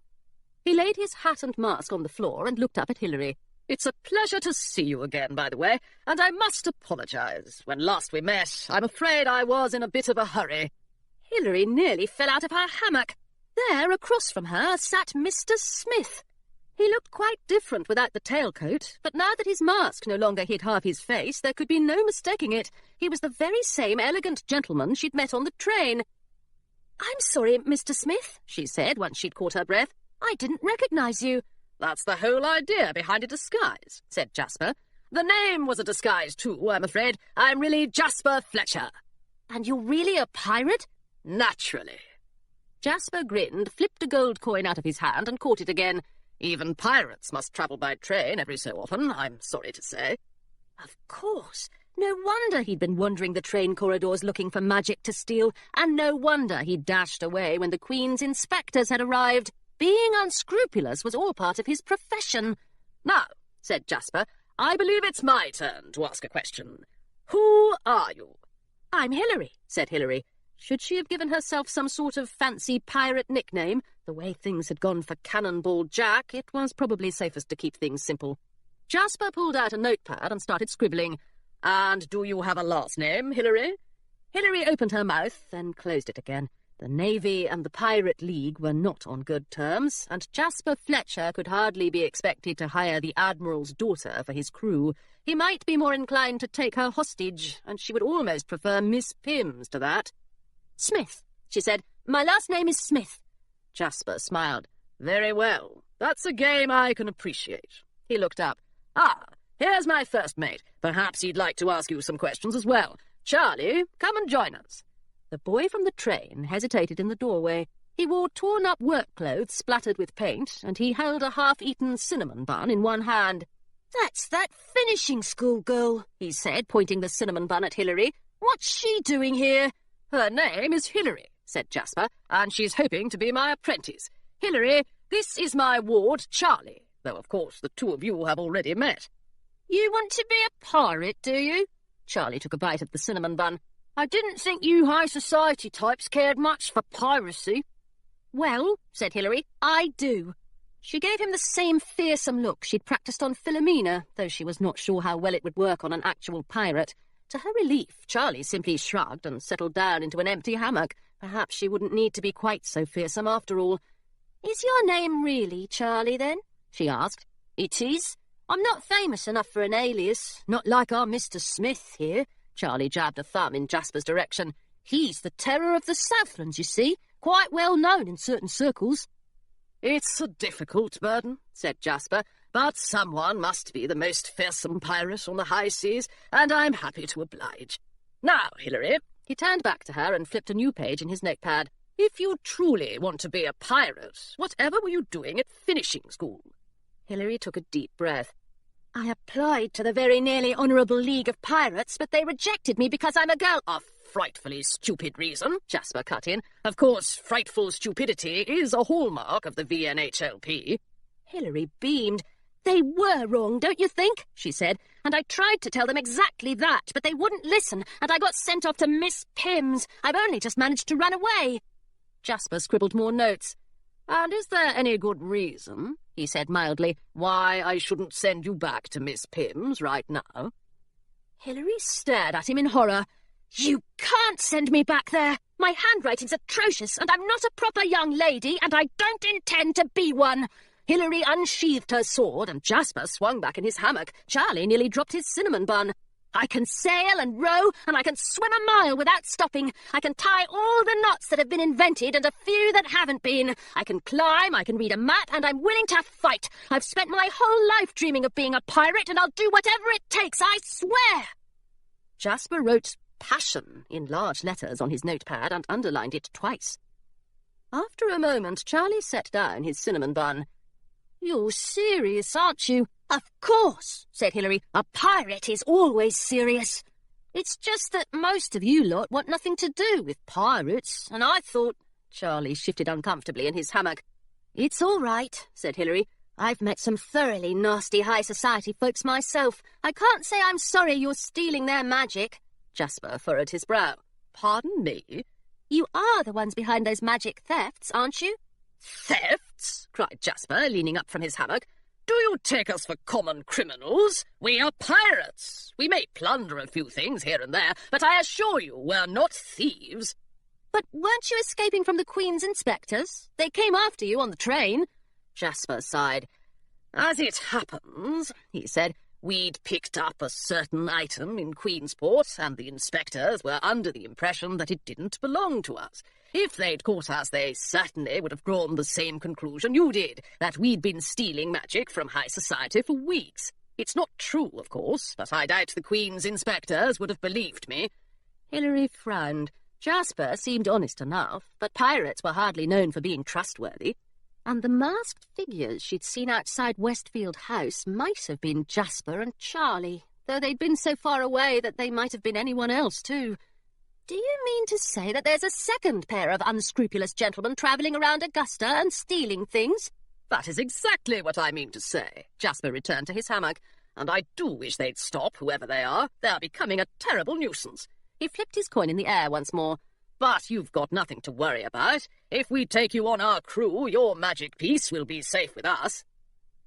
He laid his hat and mask on the floor and looked up at Hilary. It's a pleasure to see you again, by the way, and I must apologise. When last we met, I'm afraid I was in a bit of a hurry. Hilary nearly fell out of her hammock. There, across from her, sat Mr. Smith. He looked quite different without the tailcoat, but now that his mask no longer hid half his face, there could be no mistaking it. He was the very same elegant gentleman she'd met on the train. I'm sorry, Mr. Smith, she said once she'd caught her breath. I didn't recognise you. That's the whole idea behind a disguise, said Jasper. The name was a disguise too, I'm afraid. I'm really Jasper Fletcher. And you're really a pirate? Naturally. Jasper grinned, flipped a gold coin out of his hand and caught it again. Even pirates must travel by train every so often, I'm sorry to say. Of course. No wonder he'd been wandering the train corridors looking for magic to steal, and no wonder he'd dashed away when the Queen's inspectors had arrived. Being unscrupulous was all part of his profession. Now, said Jasper, I believe it's my turn to ask a question. Who are you? I'm Hilary, said Hilary. Should she have given herself some sort of fancy pirate nickname? The way things had gone for Cannonball Jack, it was probably safest to keep things simple. Jasper pulled out a notepad and started scribbling. And do you have a last name, Hilary? Hilary opened her mouth, then closed it again. The Navy and the Pirate League were not on good terms, and Jasper Fletcher could hardly be expected to hire the Admiral's daughter for his crew. He might be more inclined to take her hostage, and she would almost prefer Miss Pims to that. Smith, she said. My last name is Smith. Jasper smiled. Very well. That's a game I can appreciate. He looked up. Ah, here's my first mate. Perhaps he'd like to ask you some questions as well. Charlie, come and join us. The boy from the train hesitated in the doorway. He wore torn-up work clothes splattered with paint, and he held a half-eaten cinnamon bun in one hand. That's that finishing school girl, he said, pointing the cinnamon bun at Hilary. What's she doing here? Her name is Hilary, said Jasper, and she's hoping to be my apprentice. Hilary, this is my ward, Charlie, though, of course, the two of you have already met. You want to be a pirate, do you? Charlie took a bite of the cinnamon bun. I didn't think you high society types cared much for piracy. Well, said Hilary, I do. She gave him the same fearsome look she'd practised on Philomena, though she was not sure how well it would work on an actual pirate. To her relief, Charlie simply shrugged and settled down into an empty hammock. Perhaps she wouldn't need to be quite so fearsome after all. Is your name really Charlie, then? She asked. It is. I'm not famous enough for an alias, not like our Mr. Smith here. Charlie jabbed a thumb in Jasper's direction. He's the terror of the Southlands, you see, quite well known in certain circles. It's a difficult burden, said Jasper, but someone must be the most fearsome pirate on the high seas, and I'm happy to oblige. Now, Hilary, he turned back to her and flipped a new page in his notepad. If you truly want to be a pirate, whatever were you doing at finishing school? Hilary took a deep breath. I applied to the very nearly Honourable League of Pirates, but they rejected me because I'm a girl. A frightfully stupid reason, Jasper cut in. Of course, frightful stupidity is a hallmark of the VNHLP. Hilary beamed. They were wrong, don't you think? She said, and I tried to tell them exactly that, but they wouldn't listen, and I got sent off to Miss Pims. I've only just managed to run away. Jasper scribbled more notes. And is there any good reason, he said mildly, why I shouldn't send you back to Miss Pims right now? Hilary stared at him in horror. You can't send me back there. My handwriting's atrocious, and I'm not a proper young lady, and I don't intend to be one. Hilary unsheathed her sword, and Jasper swung back in his hammock. Charlie nearly dropped his cinnamon bun. I can sail and row, and I can swim a mile without stopping. I can tie all the knots that have been invented and a few that haven't been. I can climb, I can read a map, and I'm willing to fight. I've spent my whole life dreaming of being a pirate, and I'll do whatever it takes, I swear. Jasper wrote passion in large letters on his notepad and underlined it twice. After a moment, Charlie set down his cinnamon bun. "You're serious, aren't you?" Of course, said Hilary. A pirate is always serious. It's just that most of you lot want nothing to do with pirates, and I thought... Charlie shifted uncomfortably in his hammock. "It's all right," said Hilary. "I've met some thoroughly nasty high society folks myself. I can't say I'm sorry you're stealing their magic." Jasper furrowed his brow. "Pardon me?" "You are the ones behind those magic thefts, aren't you?" "Thefts?" cried Jasper, leaning up from his hammock. "Do you take us for common criminals? We are pirates. We may plunder a few things here and there, but I assure you we're not thieves." "But weren't you escaping from the Queen's inspectors? They came after you on the train." Jasper sighed. "As it happens," he said, "we'd picked up a certain item in Queensport, and the inspectors were under the impression that it didn't belong to us. If they'd caught us, they certainly would have drawn the same conclusion you did, that we'd been stealing magic from high society for weeks. It's not true, of course, but I doubt the Queen's inspectors would have believed me." Hilary frowned. Jasper seemed honest enough, but pirates were hardly known for being trustworthy. And the masked figures she'd seen outside Westfield House might have been Jasper and Charlie, though they'd been so far away that they might have been anyone else, too. "Do you mean to say that there's a second pair of unscrupulous gentlemen travelling around Augusta and stealing things?" "That is exactly what I mean to say." Jasper returned to his hammock. "And I do wish they'd stop, whoever they are. They're becoming a terrible nuisance." He flipped his coin in the air once more. "But you've got nothing to worry about. If we take you on our crew, your magic piece will be safe with us."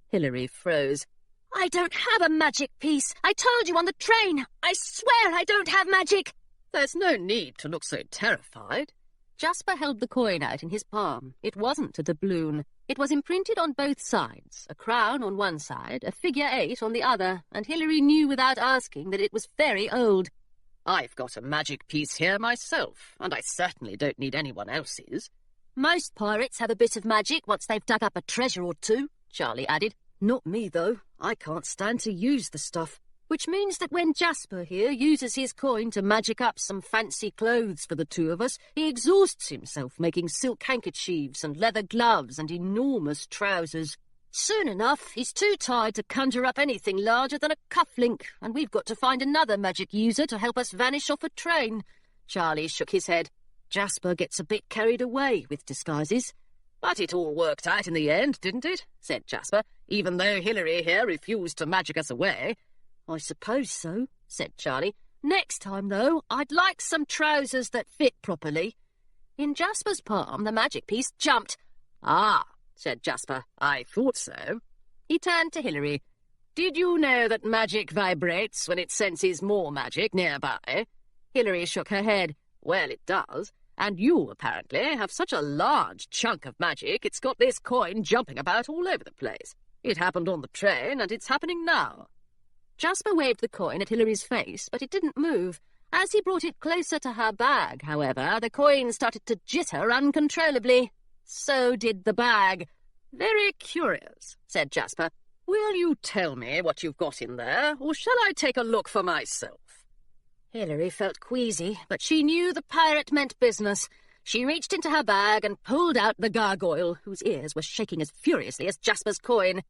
Hilary froze. "I don't have a magic piece. I told you on the train. I swear I don't have magic." "There's no need to look so terrified." Jasper held the coin out in his palm. It wasn't a doubloon. It was imprinted on both sides, a crown on one side, a figure 8 on the other, and Hilary knew without asking that it was very old. "I've got a magic piece here myself, and I certainly don't need anyone else's." "Most pirates have a bit of magic once they've dug up a treasure or two," Charlie added. "Not me, though. I can't stand to use the stuff. Which means that when Jasper here uses his coin to magic up some fancy clothes for the two of us, he exhausts himself making silk handkerchiefs and leather gloves and enormous trousers. Soon enough, he's too tired to conjure up anything larger than a cufflink, and we've got to find another magic user to help us vanish off a train." Charlie shook his head. "Jasper gets a bit carried away with disguises." "But it all worked out in the end, didn't it?" said Jasper, "even though Hilary here refused to magic us away." "I suppose so," said Charlie. "Next time, though, I'd like some trousers that fit properly." In Jasper's palm, the magic piece jumped. "Ah," said Jasper, "I thought so." He turned to Hilary. "Did you know that magic vibrates when it senses more magic nearby?" Hilary shook her head. "Well, it does. And you, apparently, have such a large chunk of magic, it's got this coin jumping about all over the place. It happened on the train, and it's happening now." Jasper waved the coin at Hilary's face, but it didn't move. As he brought it closer to her bag, however, the coin started to jitter uncontrollably. So did the bag. "Very curious," said Jasper. "Will you tell me what you've got in there, or shall I take a look for myself?" Hilary felt queasy, but she knew the pirate meant business. She reached into her bag and pulled out the gargoyle, whose ears were shaking as furiously as Jasper's coin.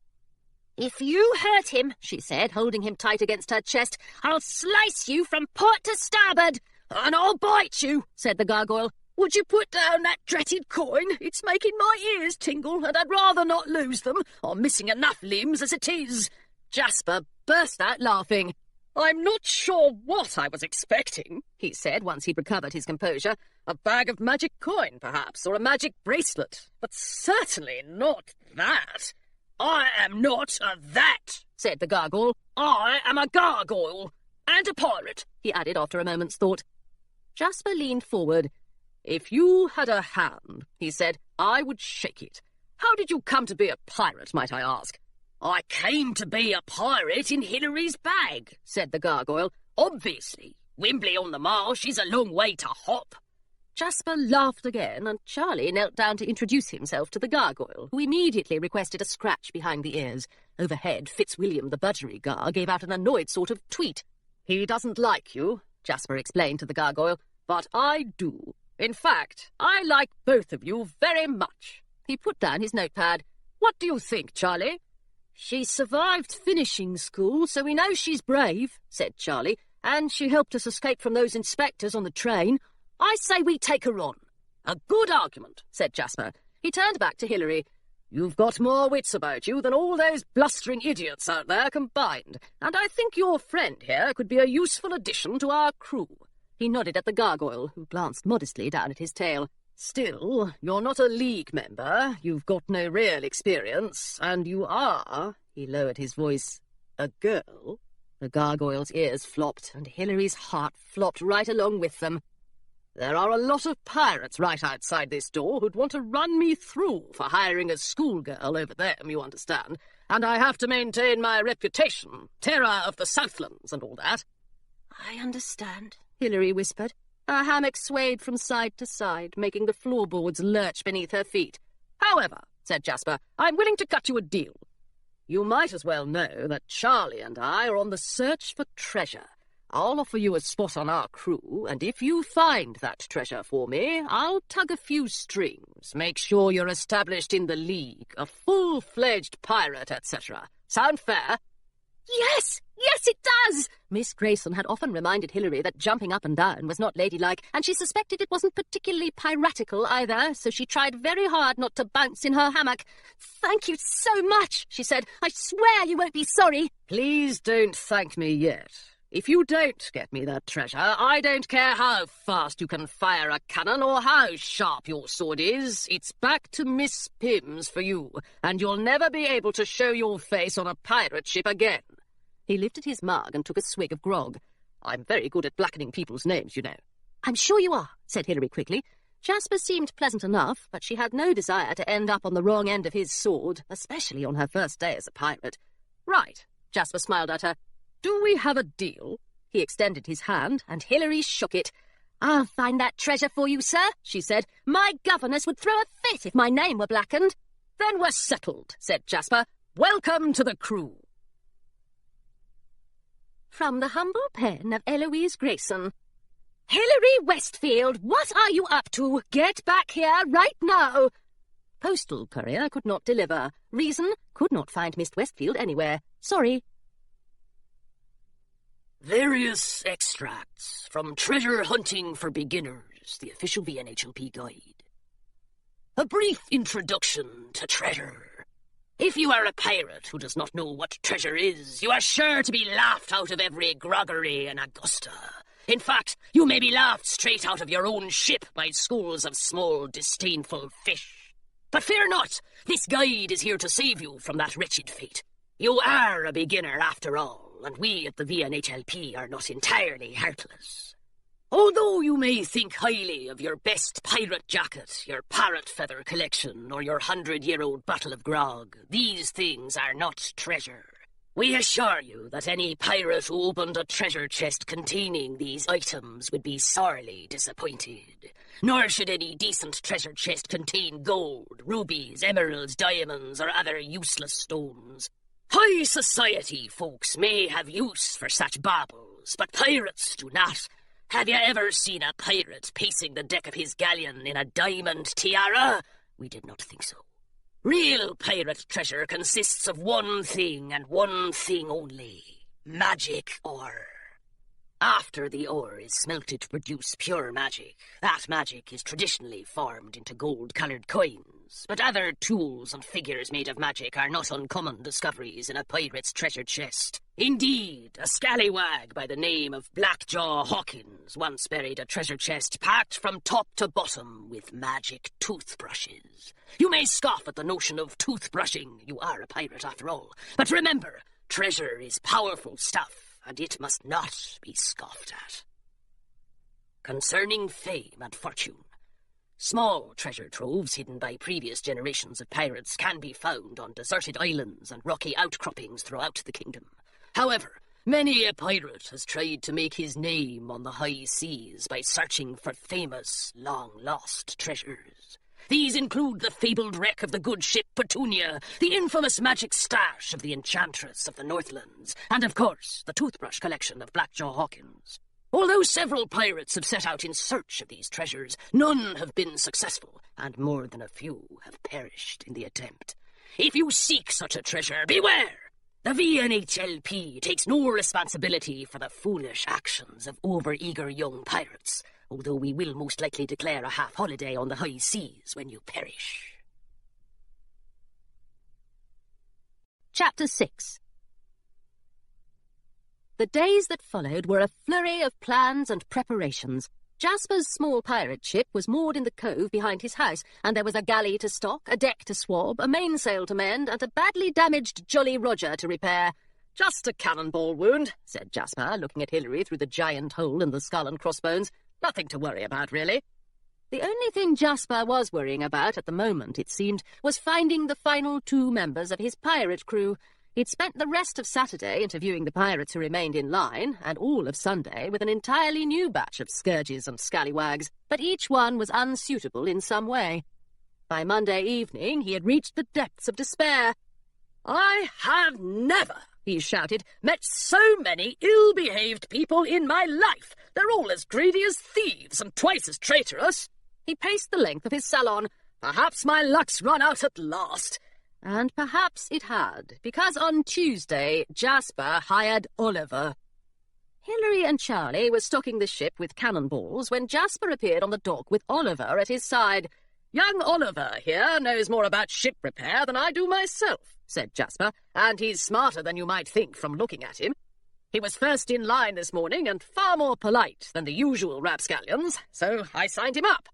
"If you hurt him," she said, holding him tight against her chest, "I'll slice you from port to starboard." "And I'll bite you," said the gargoyle. "Would you put down that dratted coin? It's making my ears tingle, and I'd rather not lose them. I'm missing enough limbs as it is." Jasper burst out laughing. "I'm not sure what I was expecting," he said once he'd recovered his composure. "A bag of magic coin, perhaps, or a magic bracelet, but certainly not that." "I am not a that," said the gargoyle. "I am a gargoyle. And a pirate," he added after a moment's thought. Jasper leaned forward. "If you had a hand," he said, "I would shake it. How did you come to be a pirate, might I ask?" "I came to be a pirate in Hilary's bag," said the gargoyle. "Obviously. Wembley on the Marsh is a long way to hop." Jasper laughed again, and Charlie knelt down to introduce himself to the gargoyle, who immediately requested a scratch behind the ears. Overhead, Fitzwilliam the budgeriggar gave out an annoyed sort of tweet. "He doesn't like you. Jasper explained to the gargoyle, "but I do. In fact, I like both of you very much." He put down his notepad. "What do you think, Charlie?" "She survived finishing school, so we know she's brave," said Charlie, "and she helped us escape from those inspectors on the train. I say we take her on." "A good argument," said Jasper. He turned back to Hilary. "You've got more wits about you than all those blustering idiots out there combined, and I think your friend here could be a useful addition to our crew." He nodded at the gargoyle, who glanced modestly down at his tail. "Still, you're not a League member, you've got no real experience, and you are," he lowered his voice, "a girl." The gargoyle's ears flopped, and Hilary's heart flopped right along with them. "There are a lot of pirates right outside this door who'd want to run me through for hiring a schoolgirl over them, you understand, and I have to maintain my reputation, terror of the Southlands and all that." "I understand," Hilary whispered. Her hammock swayed from side to side, making the floorboards lurch beneath her feet. "However," said Jasper, "I'm willing to cut you a deal. You might as well know that Charlie and I are on the search for treasure. I'll offer you a spot on our crew, and if you find that treasure for me, I'll tug a few strings, make sure you're established in the League, a full-fledged pirate, etc. Sound fair?" "Yes! Yes, it does!" Miss Grayson had often reminded Hilary that jumping up and down was not ladylike, and she suspected it wasn't particularly piratical either, so she tried very hard not to bounce in her hammock. "Thank you so much," she said. "I swear you won't be sorry." "Please don't thank me yet. If you don't get me that treasure, I don't care how fast you can fire a cannon or how sharp your sword is. It's back to Miss Pimm's for you, and you'll never be able to show your face on a pirate ship again." He lifted his mug and took a swig of grog. "I'm very good at blackening people's names, you know." "I'm sure you are," said Hilary quickly. Jasper seemed pleasant enough, but she had no desire to end up on the wrong end of his sword, especially on her first day as a pirate. "Right," Jasper smiled at her. "Do we have a deal?" He extended his hand, and Hilary shook it. "I'll find that treasure for you, sir," she said. "My governess would throw a fit if my name were blackened." "Then we're settled," said Jasper. "Welcome to the crew." From the humble pen of Eloise Grayson. "Hilary Westfield, what are you up to? Get back here right now." Postal courier could not deliver. Reason, could not find Miss Westfield anywhere. Sorry. Various extracts from Treasure Hunting for Beginners, the official VNHLP guide. A brief introduction to treasure. If you are a pirate who does not know what treasure is, you are sure to be laughed out of every groggery in Augusta. In fact, you may be laughed straight out of your own ship by schools of small, disdainful fish. But fear not, this guide is here to save you from that wretched fate. You are a beginner after all, and we at the VNHLP are not entirely heartless. Although you may think highly of your best pirate jacket, your parrot feather collection, or your 100-year-old bottle of grog, these things are not treasure. We assure you that any pirate who opened a treasure chest containing these items would be sorely disappointed. Nor should any decent treasure chest contain gold, rubies, emeralds, diamonds, or other useless stones. High society folks may have use for such baubles, but pirates do not. Have you ever seen a pirate pacing the deck of his galleon in a diamond tiara? We did not think so. Real pirate treasure consists of one thing and one thing only: magic ore. After the ore is smelted to produce pure magic, that magic is traditionally formed into gold-coloured coins, but other tools and figures made of magic are not uncommon discoveries in a pirate's treasure chest. Indeed, a scallywag by the name of Blackjaw Hawkins once buried a treasure chest packed from top to bottom with magic toothbrushes. You may scoff at the notion of toothbrushing, you are a pirate after all, but remember, treasure is powerful stuff, and it must not be scoffed at. Concerning fame and fortune. Small treasure troves hidden by previous generations of pirates can be found on deserted islands and rocky outcroppings throughout the kingdom. However, many a pirate has tried to make his name on the high seas by searching for famous, long-lost treasures. These include the fabled wreck of the good ship Petunia, the infamous magic stash of the Enchantress of the Northlands, and of course, the toothbrush collection of Blackjaw Hawkins. Although several pirates have set out in search of these treasures, none have been successful, and more than a few have perished in the attempt. If you seek such a treasure, beware! The VNHLP takes no responsibility for the foolish actions of over-eager young pirates, although we will most likely declare a half-holiday on the high seas when you perish. Chapter 6. The days that followed were a flurry of plans and preparations. Jasper's small pirate ship was moored in the cove behind his house, and there was a galley to stock, a deck to swab, a mainsail to mend, and a badly damaged Jolly Roger to repair. Just a cannonball wound, said Jasper, looking at Hilary through the giant hole in the skull and crossbones. Nothing to worry about, really. The only thing Jasper was worrying about at the moment, it seemed, was finding the final 2 members of his pirate crew. He'd spent the rest of Saturday interviewing the pirates who remained in line, and all of Sunday with an entirely new batch of scourges and scallywags, but each one was unsuitable in some way. By Monday evening he had reached the depths of despair. "I have never," he shouted, "met so many ill-behaved people in my life. They're all as greedy as thieves and twice as traitorous." He paced the length of his salon. "Perhaps my luck's run out at last." And perhaps it had, because on Tuesday Jasper hired Oliver. Hilary and Charlie were stocking the ship with cannonballs when Jasper appeared on the dock with Oliver at his side. "Young Oliver here knows more about ship repair than I do myself," said Jasper, "and he's smarter than you might think from looking at him. He was first in line this morning and far more polite than the usual rapscallions, so I signed him up."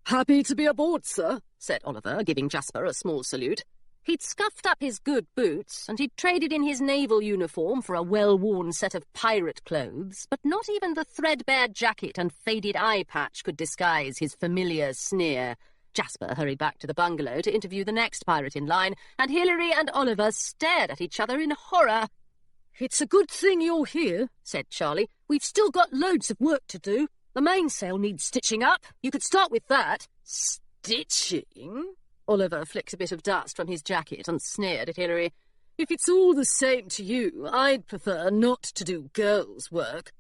"Happy to be aboard, sir," said Oliver, giving Jasper a small salute. He'd scuffed up his good boots, and he'd traded in his naval uniform for a well-worn set of pirate clothes, but not even the threadbare jacket and faded eye patch could disguise his familiar sneer. Jasper hurried back to the bungalow to interview the next pirate in line, and Hilary and Oliver stared at each other in horror. "It's a good thing you're here," said Charlie. "We've still got loads of work to do. The mainsail needs stitching up. You could start with that." "Stitching?" Oliver flicked a bit of dust from his jacket and sneered at Hilary. "If it's all the same to you, I'd prefer not to do girls' work."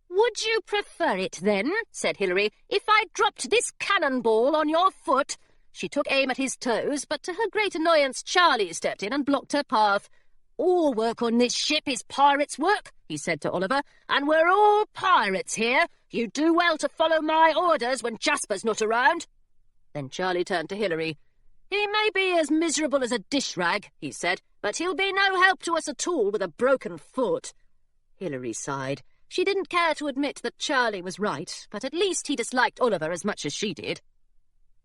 "Would you prefer it, then," said Hilary, "if I dropped this cannonball on your foot?" She took aim at his toes, but to her great annoyance Charlie stepped in and blocked her path. "All work on this ship is pirates' work," he said to Oliver, "and we're all pirates here. You do well to follow my orders when Jasper's not around." Then Charlie turned to Hilary. "He may be as miserable as a dish rag," he said, "but he'll be no help to us at all with a broken foot." Hilary sighed. She didn't care to admit that Charlie was right, but at least he disliked Oliver as much as she did.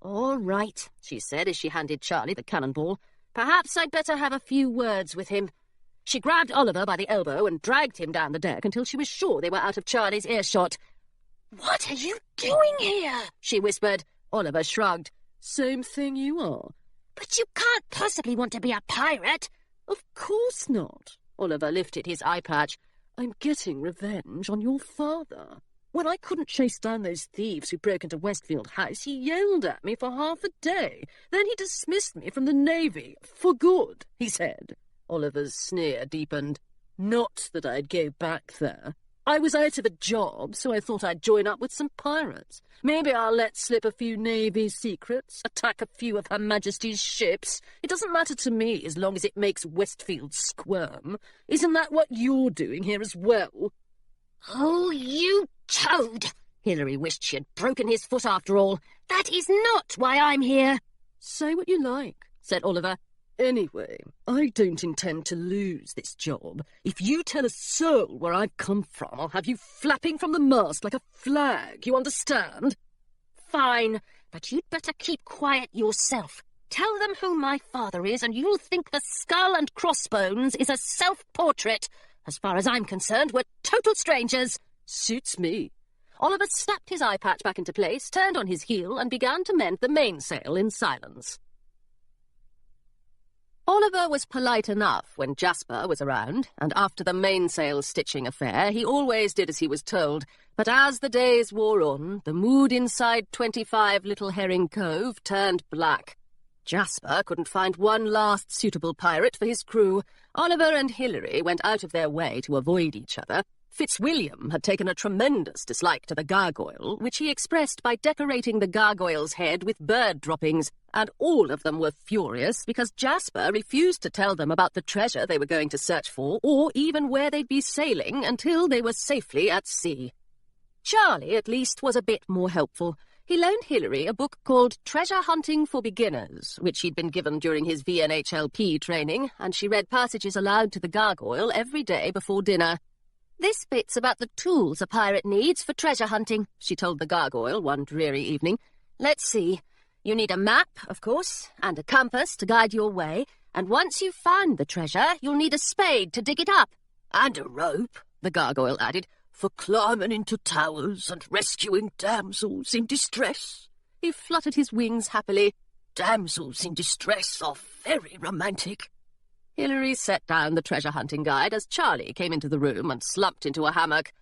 "All right," she said as she handed Charlie the cannonball. "Perhaps I'd better have a few words with him." She grabbed Oliver by the elbow and dragged him down the deck until she was sure they were out of Charlie's earshot. "What are you doing here?" she whispered. Oliver shrugged. "Same thing you are." "But you can't possibly want to be a pirate." "Of course not." Oliver lifted his eye patch. "I'm getting revenge on your father. When I couldn't chase down those thieves who broke into Westfield House, he yelled at me for half a day. Then he dismissed me from the Navy. For good, he said." Oliver's sneer deepened. "Not that I'd go back there. I was out of a job, so I thought I'd join up with some pirates. Maybe I'll let slip a few Navy secrets, attack a few of Her Majesty's ships. It doesn't matter to me as long as it makes Westfield squirm. Isn't that what you're doing here as well?" "Oh, you toad!" Hilary wished she had broken his foot after all. "That is not why I'm here." "Say what you like," said Oliver. "Anyway, I don't intend to lose this job. If you tell a soul where I've come from, I'll have you flapping from the mast like a flag, you understand?" "Fine, but you'd better keep quiet yourself. Tell them who my father is, and you'll think the skull and crossbones is a self-portrait. As far as I'm concerned, we're total strangers." "Suits me." Oliver snapped his eye patch back into place, turned on his heel, and began to mend the mainsail in silence. Oliver was polite enough when Jasper was around, and after the mainsail stitching affair he always did as he was told, but as the days wore on, the mood inside 25 Little Herring Cove turned black. Jasper couldn't find one last suitable pirate for his crew. Oliver and Hilary went out of their way to avoid each other. Fitzwilliam had taken a tremendous dislike to the gargoyle, which he expressed by decorating the gargoyle's head with bird droppings, and all of them were furious because Jasper refused to tell them about the treasure they were going to search for, or even where they'd be sailing until they were safely at sea. Charlie, at least, was a bit more helpful. He loaned Hilary a book called Treasure Hunting for Beginners, which he'd been given during his VNHLP training, and she read passages aloud to the gargoyle every day before dinner. This bit's about the tools a pirate needs for treasure hunting, she told the gargoyle one dreary evening. Let's see. You need a map, of course, and a compass to guide your way, and once you've found the treasure, you'll need a spade to dig it up. And a rope, the gargoyle added, for climbing into towers and rescuing damsels in distress. He fluttered his wings happily. Damsels in distress are very romantic. Hilary set down the treasure-hunting guide as Charlie came into the room and slumped into a hammock.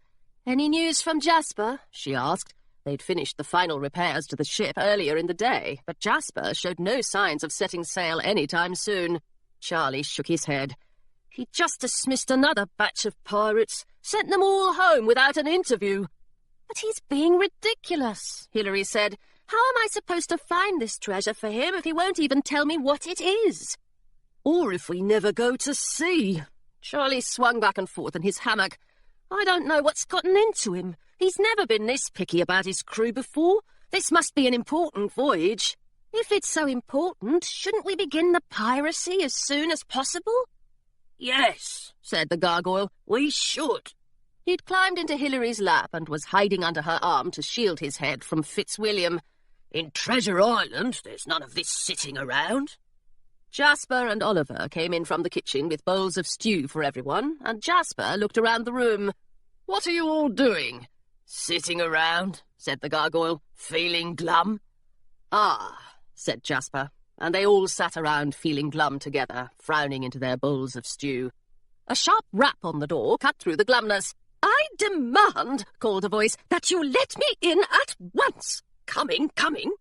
"Any news from Jasper?" she asked. They'd finished the final repairs to the ship earlier in the day, but Jasper showed no signs of setting sail any time soon. Charlie shook his head. "He just dismissed another batch of pirates, sent them all home without an interview." "But he's being ridiculous," Hilary said. "How am I supposed to find this treasure for him if he won't even tell me what it is?" "Or if we never go to sea." Charlie swung back and forth in his hammock. "I don't know what's gotten into him. He's never been this picky about his crew before. This must be an important voyage. If it's so important, shouldn't we begin the piracy as soon as possible?" "Yes," said the gargoyle, "we should." He'd climbed into Hilary's lap and was hiding under her arm to shield his head from Fitzwilliam. "In Treasure Island, there's none of this sitting around." Jasper and Oliver came in from the kitchen with bowls of stew for everyone, and Jasper looked around the room. "What are you all doing?" "Sitting around," said the gargoyle, "feeling glum." "Ah," said Jasper, and they all sat around feeling glum together, frowning into their bowls of stew. A sharp rap on the door cut through the glumness. "I demand," called a voice, "that you let me in at once." "Coming, coming."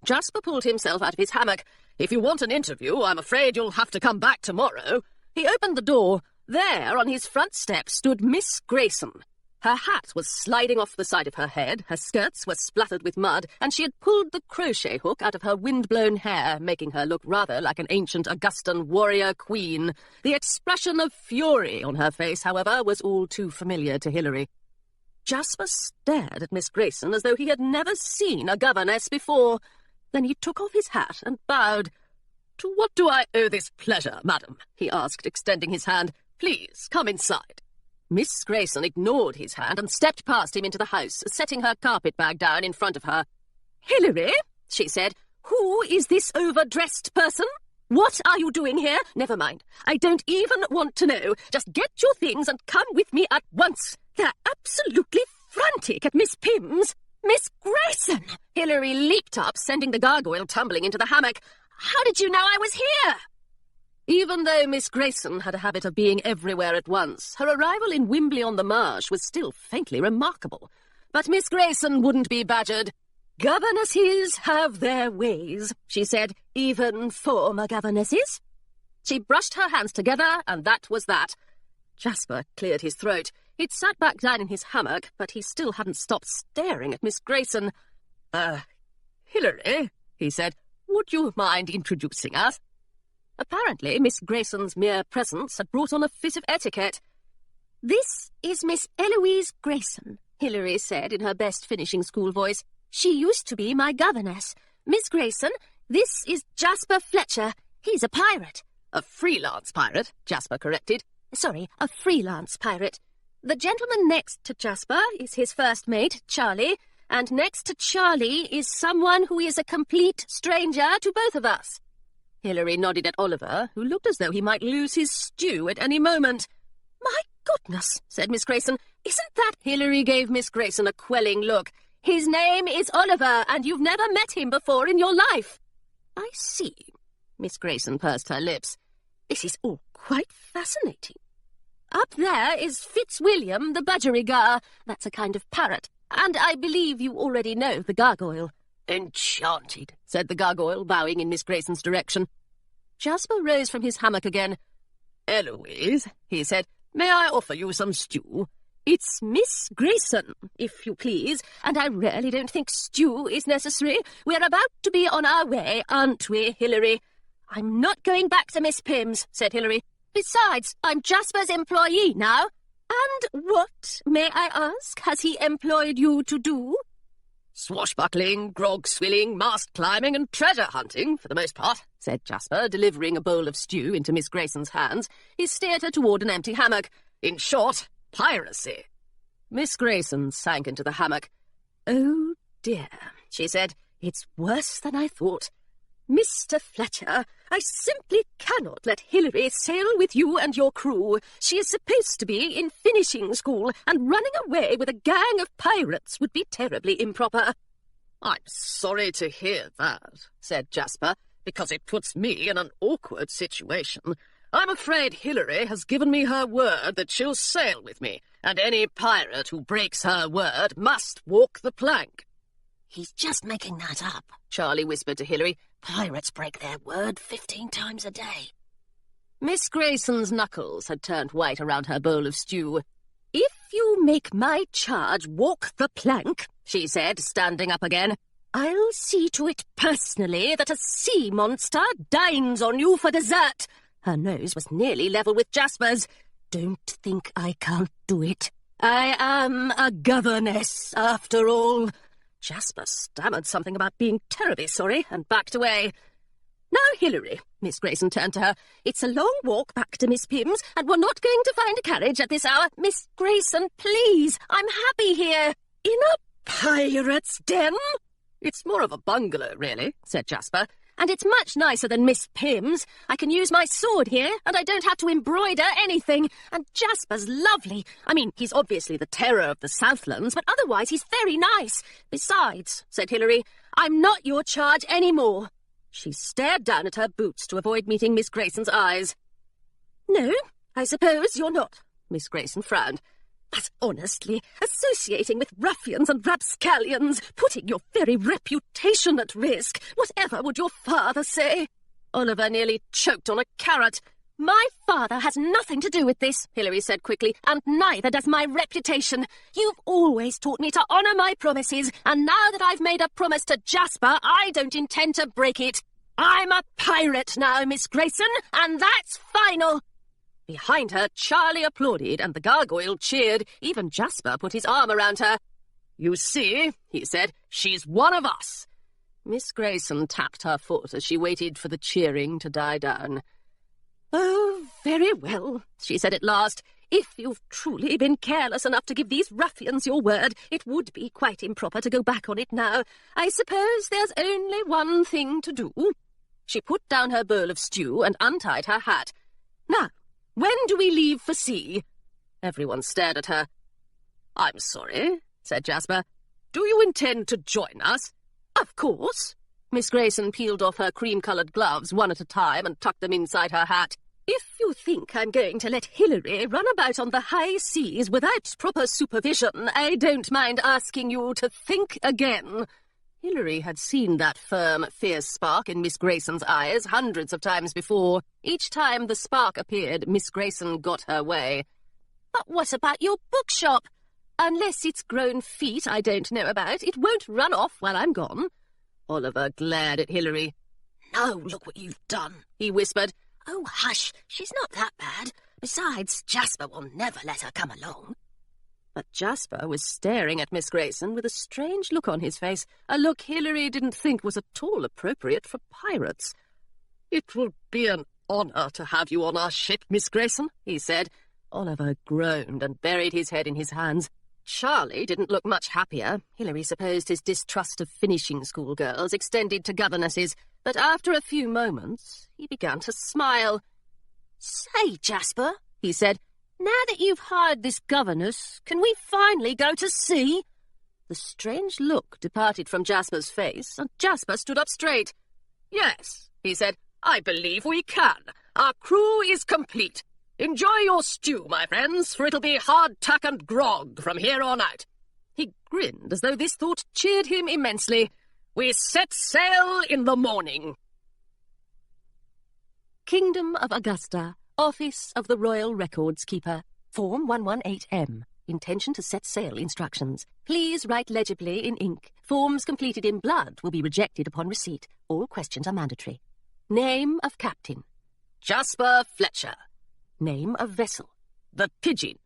Jasper pulled himself out of his hammock. "If you want an interview, I'm afraid you'll have to come back tomorrow." He opened the door. There, on his front step, stood Miss Grayson. Her hat was sliding off the side of her head, her skirts were splattered with mud, and she had pulled the crochet hook out of her wind-blown hair, making her look rather like an ancient Augustan warrior queen. The expression of fury on her face, however, was all too familiar to Hilary. Jasper stared at Miss Grayson as though he had never seen a governess before. Then he took off his hat and bowed. "To what do I owe this pleasure, madam?" he asked, extending his hand. "Please, come inside." Miss Grayson ignored his hand and stepped past him into the house, setting her carpet-bag down in front of her. "Hilary," she said, "who is this overdressed person? What are you doing here? Never mind. I don't even want to know. Just get your things and come with me at once. They're absolutely frantic at Miss Pym's." "Miss Grayson!" Hilary leaped up, sending the gargoyle tumbling into the hammock. "How did you know I was here?" Even though Miss Grayson had a habit of being everywhere at once, her arrival in Wimbley-on-the-Marsh was still faintly remarkable. But Miss Grayson wouldn't be badgered. "Governesses have their ways," she said, "even former governesses." She brushed her hands together, and that was that. Jasper cleared his throat. He'd sat back down in his hammock, but he still hadn't stopped staring at Miss Grayson. Hilary," he said, "would you mind introducing us?" Apparently, Miss Grayson's mere presence had brought on a fit of etiquette. "This is Miss Eloise Grayson," Hilary said in her best finishing school voice. "She used to be my governess. Miss Grayson, this is Jasper Fletcher. He's a pirate." "A freelance pirate," Jasper corrected. "Sorry, a freelance pirate. The gentleman next to Jasper is his first mate, Charlie, and next to Charlie is someone who is a complete stranger to both of us." Hilary nodded at Oliver, who looked as though he might lose his stew at any moment. "My goodness," said Miss Grayson. "Isn't that—" Hilary gave Miss Grayson a quelling look. "His name is Oliver, and you've never met him before in your life." "I see." Miss Grayson pursed her lips. "This is all quite fascinating. Up there is Fitzwilliam the budgerigar. That's a kind of parrot. And I believe you already know the gargoyle." "Enchanted," said the gargoyle, bowing in Miss Grayson's direction. Jasper rose from his hammock again. "Eloise," he said, "may I offer you some stew?" It's Miss Grayson, if you please, and I really don't think stew is necessary. We're about to be on our way, aren't we, Hilary? I'm not going back to Miss Pimm's, said Hilary. Besides, I'm Jasper's employee now. And what, may I ask, has he employed you to do? Swashbuckling, grog-swilling, mast-climbing and treasure-hunting, for the most part, said Jasper, delivering a bowl of stew into Miss Grayson's hands. He steered her toward an empty hammock. In short, piracy. Miss Grayson sank into the hammock. Oh, dear, she said. It's worse than I thought. Mr. Fletcher, I simply cannot let Hilary sail with you and your crew. She is supposed to be in finishing school, and running away with a gang of pirates would be terribly improper. I'm sorry to hear that, said Jasper, because it puts me in an awkward situation. I'm afraid Hilary has given me her word that she'll sail with me, and any pirate who breaks her word must walk the plank. He's just making that up, Charlie whispered to Hilary. Pirates break their word 15 times a day. Miss Grayson's knuckles had turned white around her bowl of stew. If you make my charge walk the plank, she said, standing up again, I'll see to it personally that a sea monster dines on you for dessert. Her nose was nearly level with Jasper's. Don't think I can't do it. I am a governess, after all. Jasper stammered something about being terribly sorry and backed away. Now, Hilary, Miss Grayson turned to her, it's a long walk back to Miss Pimm's, and we're not going to find a carriage at this hour. Miss Grayson, please, I'm happy here. In a pirate's den? It's more of a bungalow, really, said Jasper. And it's much nicer than Miss Pimm's. I can use my sword here, and I don't have to embroider anything. And Jasper's lovely. I mean, he's obviously the terror of the Southlands, but otherwise he's very nice. Besides, said Hilary, I'm not your charge any more. She stared down at her boots to avoid meeting Miss Grayson's eyes. No, I suppose you're not. Miss Grayson frowned. But honestly, associating with ruffians and rapscallions, putting your very reputation at risk, whatever would your father say? Oliver nearly choked on a carrot. My father has nothing to do with this, Hilary said quickly, and neither does my reputation. You've always taught me to honour my promises, and now that I've made a promise to Jasper, I don't intend to break it. I'm a pirate now, Miss Grayson, and that's final. Behind her, Charlie applauded, and the gargoyle cheered. Even Jasper put his arm around her. You see, he said, she's one of us. Miss Grayson tapped her foot as she waited for the cheering to die down. Oh, very well, she said at last. If you've truly been careless enough to give these ruffians your word, it would be quite improper to go back on it now. I suppose there's only one thing to do. She put down her bowl of stew and untied her hat. Now, when do we leave for sea? Everyone stared at her. I'm sorry, said Jasper. Do you intend to join us? Of course. Miss Grayson peeled off her cream-coloured gloves one at a time and tucked them inside her hat. If you think I'm going to let Hilary run about on the high seas without proper supervision, I don't mind asking you to think again. Hilary had seen that firm, fierce spark in Miss Grayson's eyes hundreds of times before. Each time the spark appeared, Miss Grayson got her way. But what about your bookshop? Unless it's grown feet I don't know about, it won't run off while I'm gone. Oliver glared at Hilary. No, look what you've done, he whispered. Oh, hush, she's not that bad. Besides, Jasper will never let her come along. But Jasper was staring at Miss Grayson with a strange look on his face, a look Hilary didn't think was at all appropriate for pirates. It will be an honour to have you on our ship, Miss Grayson, he said. Oliver groaned and buried his head in his hands. Charlie didn't look much happier. Hilary supposed his distrust of finishing school girls extended to governesses, but after a few moments he began to smile. Say, Jasper, he said, now that you've hired this governess, can we finally go to sea? The strange look departed from Jasper's face, and Jasper stood up straight. Yes, he said, I believe we can. Our crew is complete. Enjoy your stew, my friends, for it'll be hardtack and grog from here on out. He grinned as though this thought cheered him immensely. We set sail in the morning. Kingdom of Augusta, Office of the Royal Records Keeper, Form 118M. Intention to set sail instructions. Please write legibly in ink. Forms completed in blood will be rejected upon receipt. All questions are mandatory. Name of captain. Jasper Fletcher. Name of vessel. The Pigeon.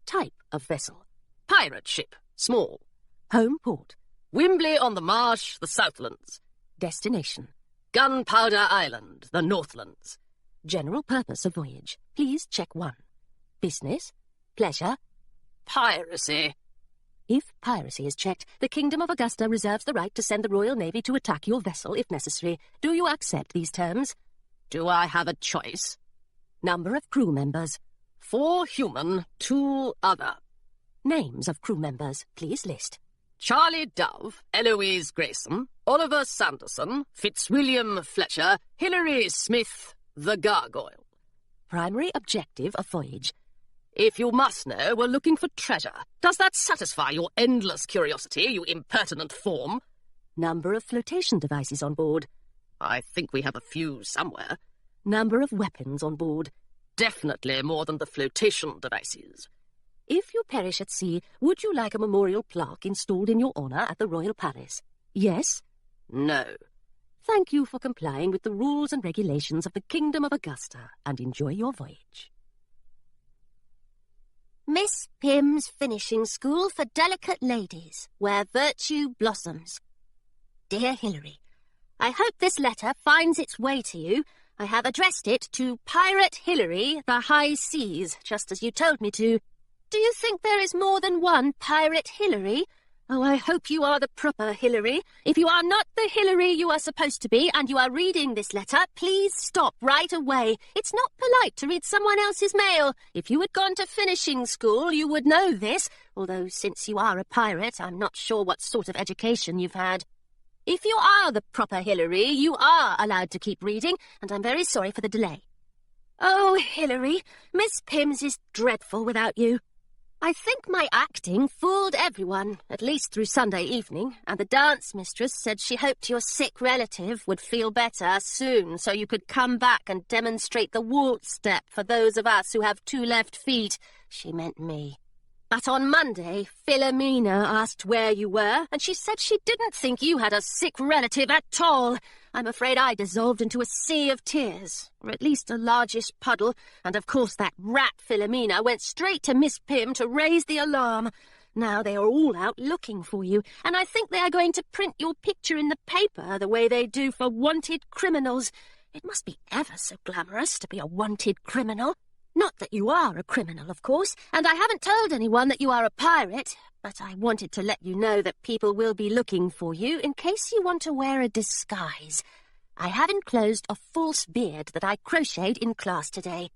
Type of vessel. Pirate ship. Small. Home port. Wimbley on the Marsh, the Southlands. Destination. Gunpowder Island, the Northlands. General purpose of voyage. Please check 1. Business. Pleasure. Piracy. If piracy is checked, the Kingdom of Augusta reserves the right to send the Royal Navy to attack your vessel if necessary. Do you accept these terms? Do I have a choice? Number of crew members. 4 human, 2 other. Names of crew members. Please list. Charlie Dove, Eloise Grayson, Oliver Sanderson, Fitzwilliam Fletcher, Hilary Smith, the Gargoyle. Primary objective of voyage. If you must know, we're looking for treasure. Does that satisfy your endless curiosity, you impertinent form? Number of flotation devices on board. I think we have a few somewhere. Number of weapons on board. Definitely more than the flotation devices. If you perish at sea, would you like a memorial plaque installed in your honour at the Royal Palace? Yes? No. Thank you for complying with the rules and regulations of the Kingdom of Augusta, and enjoy your voyage. Miss Pym's Finishing School for Delicate Ladies, where virtue blossoms. Dear Hilary, I hope this letter finds its way to you. I have addressed it to Pirate Hilary, the High Seas, just as you told me to. Do you think there is more than one Pirate Hilary? Oh, I hope you are the proper Hilary. If you are not the Hilary you are supposed to be, and you are reading this letter, please stop right away. It's not polite to read someone else's mail. If you had gone to finishing school, you would know this, although since you are a pirate, I'm not sure what sort of education you've had. If you are the proper Hilary, you are allowed to keep reading, and I'm very sorry for the delay. Oh, Hilary, Miss Pym's is dreadful without you. I think my acting fooled everyone, at least through Sunday evening, and the dance mistress said she hoped your sick relative would feel better soon so you could come back and demonstrate the waltz step for those of us who have 2 left feet. She meant me. But on Monday, Philomena asked where you were, and she said she didn't think you had a sick relative at all. I'm afraid I dissolved into a sea of tears, or at least a largish puddle, and of course that rat Philomena went straight to Miss Pym to raise the alarm. Now they are all out looking for you, and I think they are going to print your picture in the paper the way they do for wanted criminals. It must be ever so glamorous to be a wanted criminal. Not that you are a criminal, of course, and I haven't told anyone that you are a pirate, but I wanted to let you know that people will be looking for you in case you want to wear a disguise. I have enclosed a false beard that I crocheted in class today.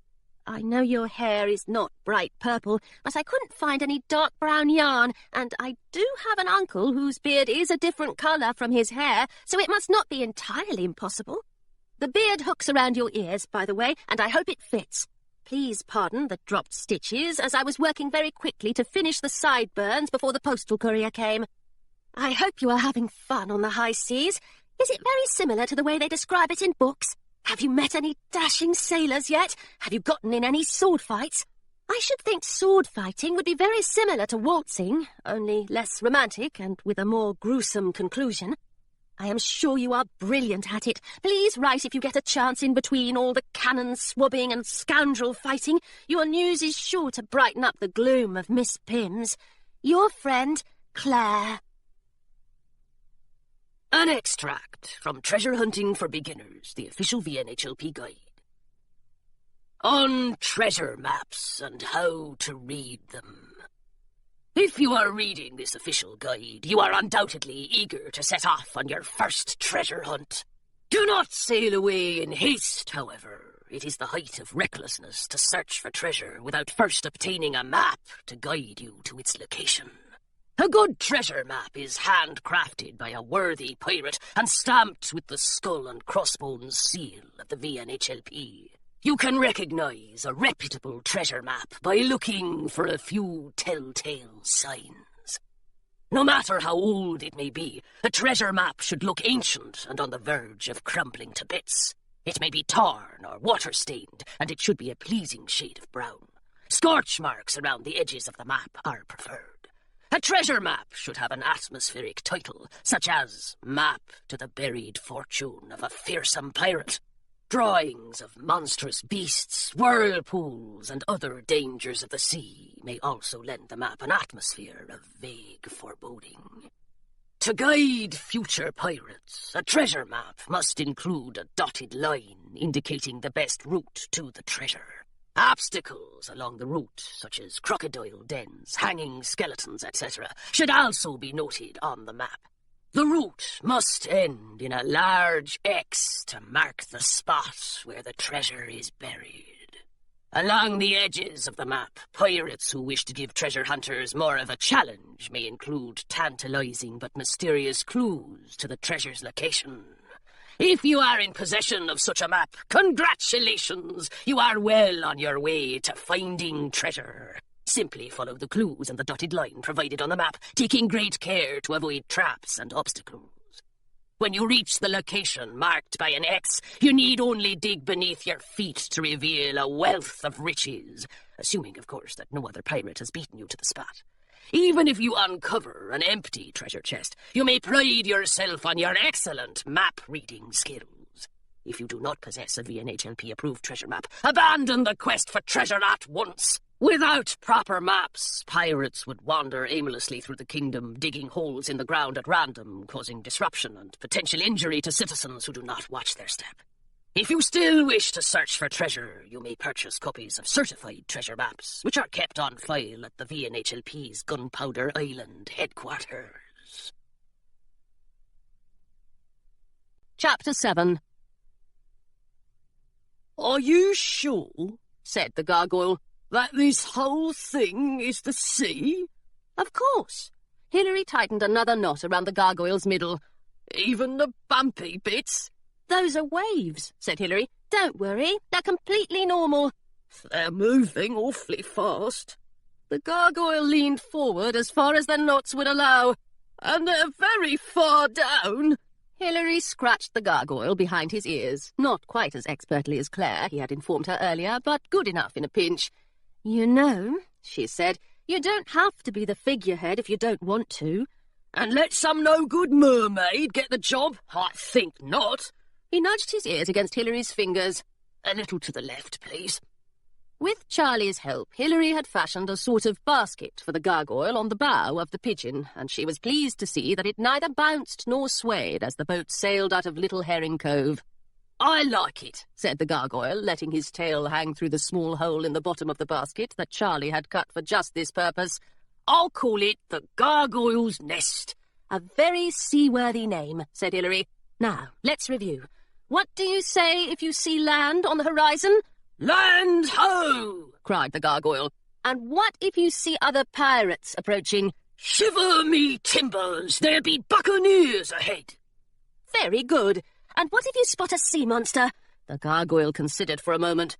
I know your hair is not bright purple, but I couldn't find any dark brown yarn, and I do have an uncle whose beard is a different colour from his hair, so it must not be entirely impossible. The beard hooks around your ears, by the way, and I hope it fits. Please pardon the dropped stitches, as I was working very quickly to finish the sideburns before the postal courier came. I hope you are having fun on the high seas. Is it very similar to the way they describe it in books? Have you met any dashing sailors yet? Have you gotten in any sword fights? I should think sword fighting would be very similar to waltzing, only less romantic and with a more gruesome conclusion. I am sure you are brilliant at it. Please write if you get a chance in between all the cannon swabbing and scoundrel fighting. Your news is sure to brighten up the gloom of Miss Pym's. Your friend, Claire. An extract from Treasure Hunting for Beginners, the official VNHLP guide. On treasure maps and how to read them. If you are reading this official guide, you are undoubtedly eager to set off on your first treasure hunt. Do not sail away in haste, however. It is the height of recklessness to search for treasure without first obtaining a map to guide you to its location. A good treasure map is handcrafted by a worthy pirate and stamped with the skull and crossbones seal of the VNHLP. You can recognize a reputable treasure map by looking for a few telltale signs. No matter how old it may be, a treasure map should look ancient and on the verge of crumbling to bits. It may be torn or water-stained, and it should be a pleasing shade of brown. Scorch marks around the edges of the map are preferred. A treasure map should have an atmospheric title, such as Map to the Buried Fortune of a Fearsome Pirate. Drawings of monstrous beasts, whirlpools, and other dangers of the sea may also lend the map an atmosphere of vague foreboding. To guide future pirates, a treasure map must include a dotted line indicating the best route to the treasure. Obstacles along the route, such as crocodile dens, hanging skeletons, etc., should also be noted on the map. The route must end in a large X to mark the spot where the treasure is buried. Along the edges of the map, pirates who wish to give treasure hunters more of a challenge may include tantalizing but mysterious clues to the treasure's location. If you are in possession of such a map, congratulations! You are well on your way to finding treasure. Simply follow the clues and the dotted line provided on the map, taking great care to avoid traps and obstacles. When you reach the location marked by an X, you need only dig beneath your feet to reveal a wealth of riches, assuming, of course, that no other pirate has beaten you to the spot. Even if you uncover an empty treasure chest, you may pride yourself on your excellent map-reading skills. If you do not possess a VNHLP-approved treasure map, abandon the quest for treasure at once. Without proper maps, pirates would wander aimlessly through the kingdom, digging holes in the ground at random, causing disruption and potential injury to citizens who do not watch their step. If you still wish to search for treasure, you may purchase copies of certified treasure maps, which are kept on file at the VNHLP's Gunpowder Island headquarters. Chapter 7. Are you sure, said the gargoyle, that this whole thing is the sea? Of course. Hilary tightened another knot around the gargoyle's middle. Even the bumpy bits? Those are waves, said Hilary. Don't worry, they're completely normal. They're moving awfully fast. The gargoyle leaned forward as far as the knots would allow. And they're very far down. Hilary scratched the gargoyle behind his ears, not quite as expertly as Claire, he had informed her earlier, but good enough in a pinch. You know, she said, you don't have to be the figurehead if you don't want to. And let some no-good mermaid get the job? I think not. He nudged his ears against Hilary's fingers. A little to the left, please. With Charlie's help, Hilary had fashioned a sort of basket for the gargoyle on the bow of the Pigeon, and she was pleased to see that it neither bounced nor swayed as the boat sailed out of Little Herring Cove. I like it, said the gargoyle, letting his tail hang through the small hole in the bottom of the basket that Charlie had cut for just this purpose. I'll call it the Gargoyle's Nest. A very seaworthy name, said Hilary. Now, let's review. What do you say if you see land on the horizon? Land ho! Cried the gargoyle. And what if you see other pirates approaching? Shiver me timbers, there be buccaneers ahead. Very good. And what if you spot a sea monster? The gargoyle considered for a moment.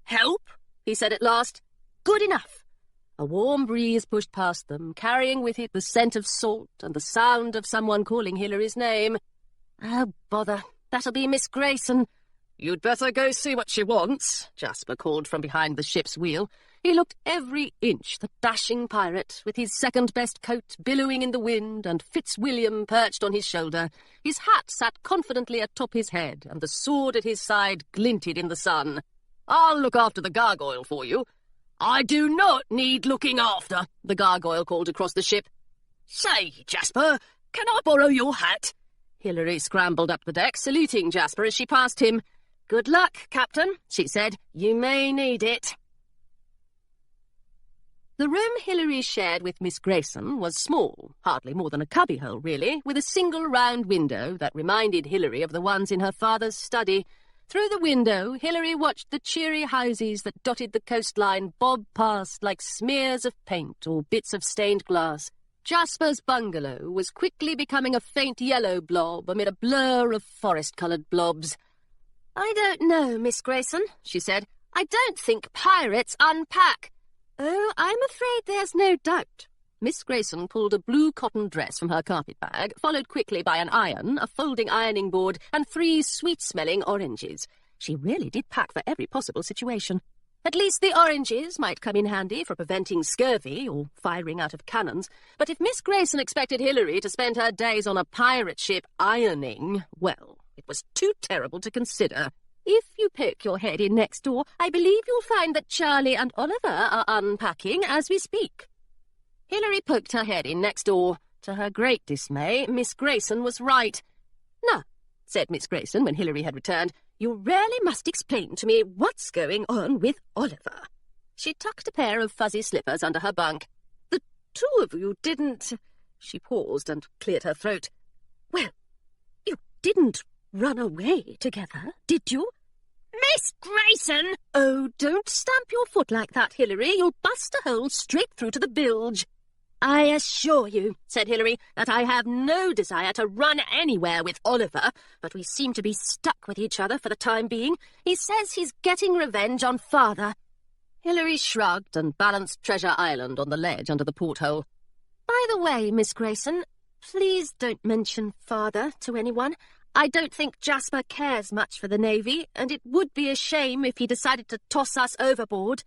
Help, he said at last. Good enough. A warm breeze pushed past them, carrying with it the scent of salt and the sound of someone calling Hilary's name. Oh, bother. That'll be Miss Grayson. You'd better go see what she wants, Jasper called from behind the ship's wheel. He looked every inch the dashing pirate, with his second-best coat billowing in the wind and Fitzwilliam perched on his shoulder. His hat sat confidently atop his head, and the sword at his side glinted in the sun. I'll look after the gargoyle for you. I do not need looking after, the gargoyle called across the ship. Say, Jasper, can I borrow your hat? Hilary scrambled up the deck, saluting Jasper as she passed him. Good luck, Captain, she said. You may need it. The room Hilary shared with Miss Grayson was small, hardly more than a cubbyhole, really, with a single round window that reminded Hilary of the ones in her father's study. Through the window, Hilary watched the cheery houses that dotted the coastline bob past like smears of paint or bits of stained glass. Jasper's bungalow was quickly becoming a faint yellow blob amid a blur of forest-coloured blobs. I don't know, Miss Grayson, she said. I don't think pirates unpack. Oh, I'm afraid there's no doubt. Miss Grayson pulled a blue cotton dress from her carpet bag, followed quickly by an iron, a folding ironing board, and 3 sweet-smelling oranges. She really did pack for every possible situation. At least the oranges might come in handy for preventing scurvy or firing out of cannons. But if Miss Grayson expected Hilary to spend her days on a pirate ship ironing, well, it was too terrible to consider. If you poke your head in next door, I believe you'll find that Charlie and Oliver are unpacking as we speak. Hilary poked her head in next door. To her great dismay, Miss Grayson was right. "Now," said Miss Grayson when Hilary had returned, "you really must explain to me what's going on with Oliver." She tucked a pair of fuzzy slippers under her bunk. "The two of you didn't—" She paused and cleared her throat. "Well, you didn't run away together, did you?" Miss Grayson! "Oh, don't stamp your foot like that, Hilary. You'll bust a hole straight through to the bilge." "I assure you," said Hilary, "that I have no desire to run anywhere with Oliver, but we seem to be stuck with each other for the time being. He says he's getting revenge on Father." Hilary shrugged and balanced Treasure Island on the ledge under the porthole. "By the way, Miss Grayson, please don't mention Father to anyone. I don't think Jasper cares much for the Navy, and it would be a shame if he decided to toss us overboard."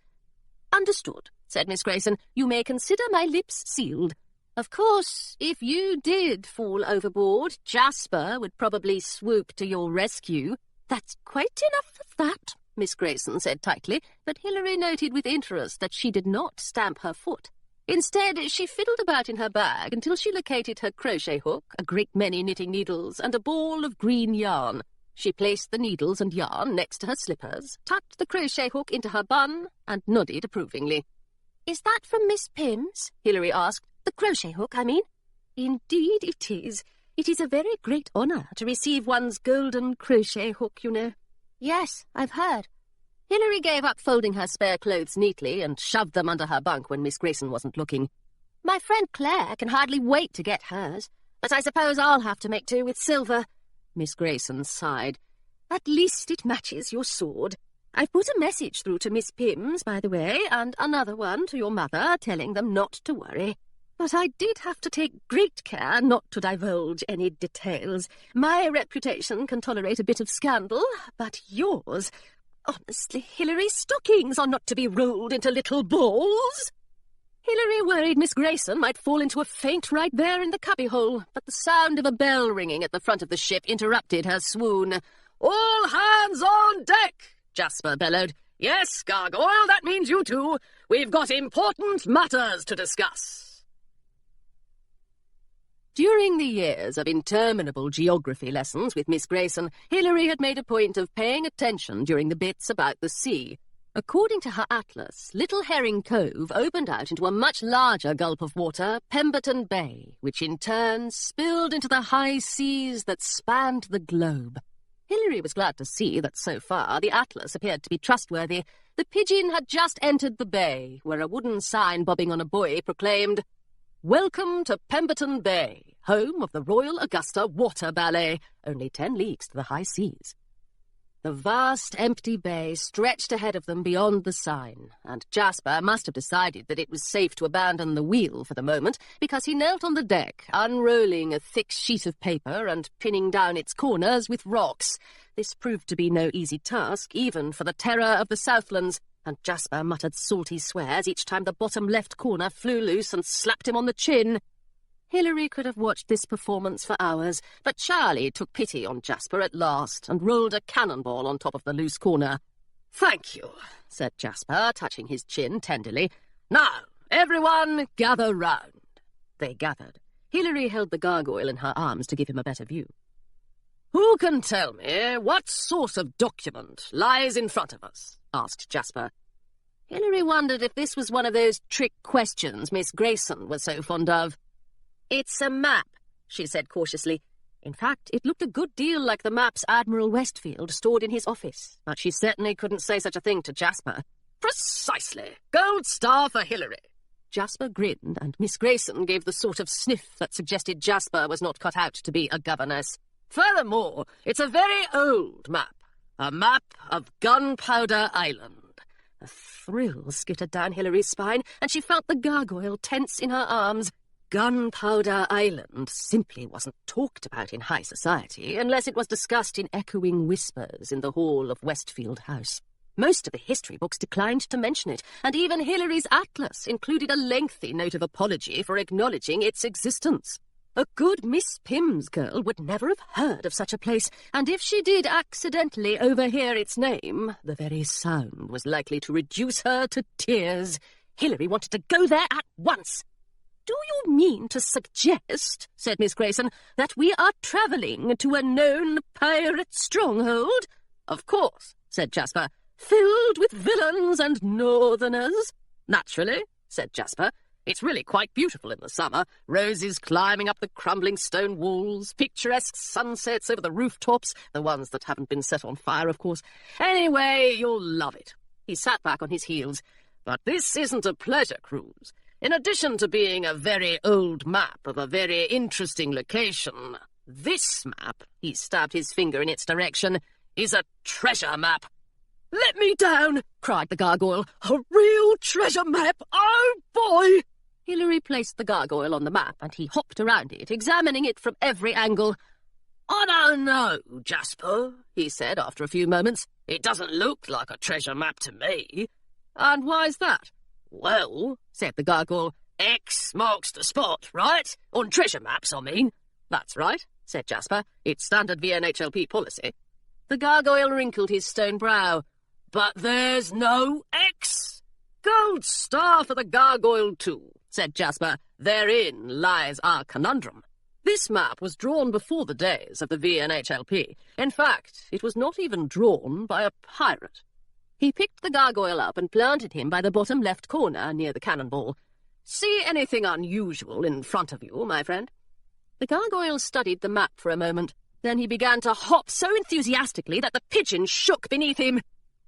"Understood," said Miss Grayson. "You may consider my lips sealed. Of course, if you did fall overboard, Jasper would probably swoop to your rescue." "That's quite enough of that," Miss Grayson said tightly, but Hilary noted with interest that she did not stamp her foot. Instead, she fiddled about in her bag until she located her crochet hook, a great many knitting needles, and a ball of green yarn. She placed the needles and yarn next to her slippers, tucked the crochet hook into her bun, and nodded approvingly. "Is that from Miss Pimm's?" Hilary asked. "The crochet hook, I mean." "Indeed it is. It is a very great honour to receive one's golden crochet hook, you know." "Yes, I've heard." Hilary gave up folding her spare clothes neatly and shoved them under her bunk when Miss Grayson wasn't looking. "My friend Claire can hardly wait to get hers, but I suppose I'll have to make do with silver." Miss Grayson sighed. "At least it matches your sword. I've put a message through to Miss Pimm's, by the way, and another one to your mother, telling them not to worry. But I did have to take great care not to divulge any details. My reputation can tolerate a bit of scandal, but yours— Honestly, Hilary, stockings are not to be rolled into little balls." Hilary worried Miss Grayson might fall into a faint right there in the cubbyhole, but the sound of a bell ringing at the front of the ship interrupted her swoon. "All hands on deck!" Jasper bellowed. "Yes, Gargoyle, that means you two. We've got important matters to discuss." During the years of interminable geography lessons with Miss Grayson, Hilary had made a point of paying attention during the bits about the sea. According to her atlas, Little Herring Cove opened out into a much larger gulp of water, Pemberton Bay, which in turn spilled into the high seas that spanned the globe. Hilary was glad to see that so far the atlas appeared to be trustworthy. The Pigeon had just entered the bay, where a wooden sign bobbing on a buoy proclaimed, "Welcome to Pemberton Bay, home of the Royal Augusta Water Ballet, only 10 leagues to the high seas." The vast empty bay stretched ahead of them beyond the sign, and Jasper must have decided that it was safe to abandon the wheel for the moment, because he knelt on the deck, unrolling a thick sheet of paper and pinning down its corners with rocks. This proved to be no easy task, even for the terror of the Southlands, and Jasper muttered salty swears each time the bottom left corner flew loose and slapped him on the chin. Hilary could have watched this performance for hours, but Charlie took pity on Jasper at last and rolled a cannonball on top of the loose corner. "Thank you," said Jasper, touching his chin tenderly. "Now, everyone gather round." They gathered. Hilary held the gargoyle in her arms to give him a better view. "Who can tell me what sort of document lies in front of us?" asked Jasper. Hilary wondered if this was one of those trick questions Miss Grayson was so fond of. "It's a map," she said cautiously. In fact, it looked a good deal like the maps Admiral Westfield stored in his office, but she certainly couldn't say such a thing to Jasper. "Precisely. Gold star for Hilary." Jasper grinned, and Miss Grayson gave the sort of sniff that suggested Jasper was not cut out to be a governess. "Furthermore, it's a very old map. A map of Gunpowder Island." A thrill skittered down Hilary's spine, and she felt the gargoyle tense in her arms. Gunpowder Island simply wasn't talked about in high society unless it was discussed in echoing whispers in the hall of Westfield House. Most of the history books declined to mention it, and even Hilary's atlas included a lengthy note of apology for acknowledging its existence. A good Miss Pimm's girl would never have heard of such a place, and if she did accidentally overhear its name, the very sound was likely to reduce her to tears. Hilary wanted to go there at once. "Do you mean to suggest," said Miss Grayson, "that we are travelling to a known pirate stronghold?" "Of course," said Jasper. "Filled with villains and northerners?" "Naturally," said Jasper. "It's really quite beautiful in the summer. Roses climbing up the crumbling stone walls, picturesque sunsets over the rooftops, the ones that haven't been set on fire, of course. Anyway, you'll love it." He sat back on his heels. "But this isn't a pleasure cruise. In addition to being a very old map of a very interesting location, this map," he stabbed his finger in its direction, "is a treasure map." "Let me down!" cried the gargoyle. "A real treasure map! Oh, boy!" Hilary placed the gargoyle on the map, and he hopped around it, examining it from every angle. "I don't know, Jasper," he said after a few moments. "It doesn't look like a treasure map to me." "And why's that?" "Well," said the gargoyle, "X marks the spot, right? On treasure maps, I mean." "That's right," said Jasper. "It's standard VNHLP policy." The gargoyle wrinkled his stone brow. "But there's no X." "Gold star for the gargoyle too," said Jasper. "Therein lies our conundrum. This map was drawn before the days of the VNHLP. In fact, it was not even drawn by a pirate." He picked the gargoyle up and planted him by the bottom left corner near the cannonball. "See anything unusual in front of you, my friend?" The gargoyle studied the map for a moment. Then he began to hop so enthusiastically that the pigeon shook beneath him.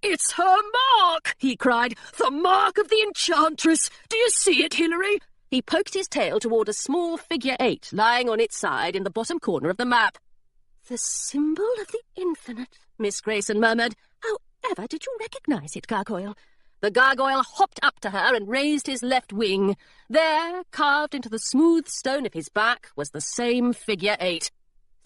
"It's her mark!" he cried. "The mark of the enchantress! Do you see it, Hilary?" He poked his tail toward a small figure 8 lying on its side in the bottom corner of the map. "The symbol of the infinite," Miss Grayson murmured. "However did you recognise it, gargoyle?" The gargoyle hopped up to her and raised his left wing. There, carved into the smooth stone of his back, was the same figure 8.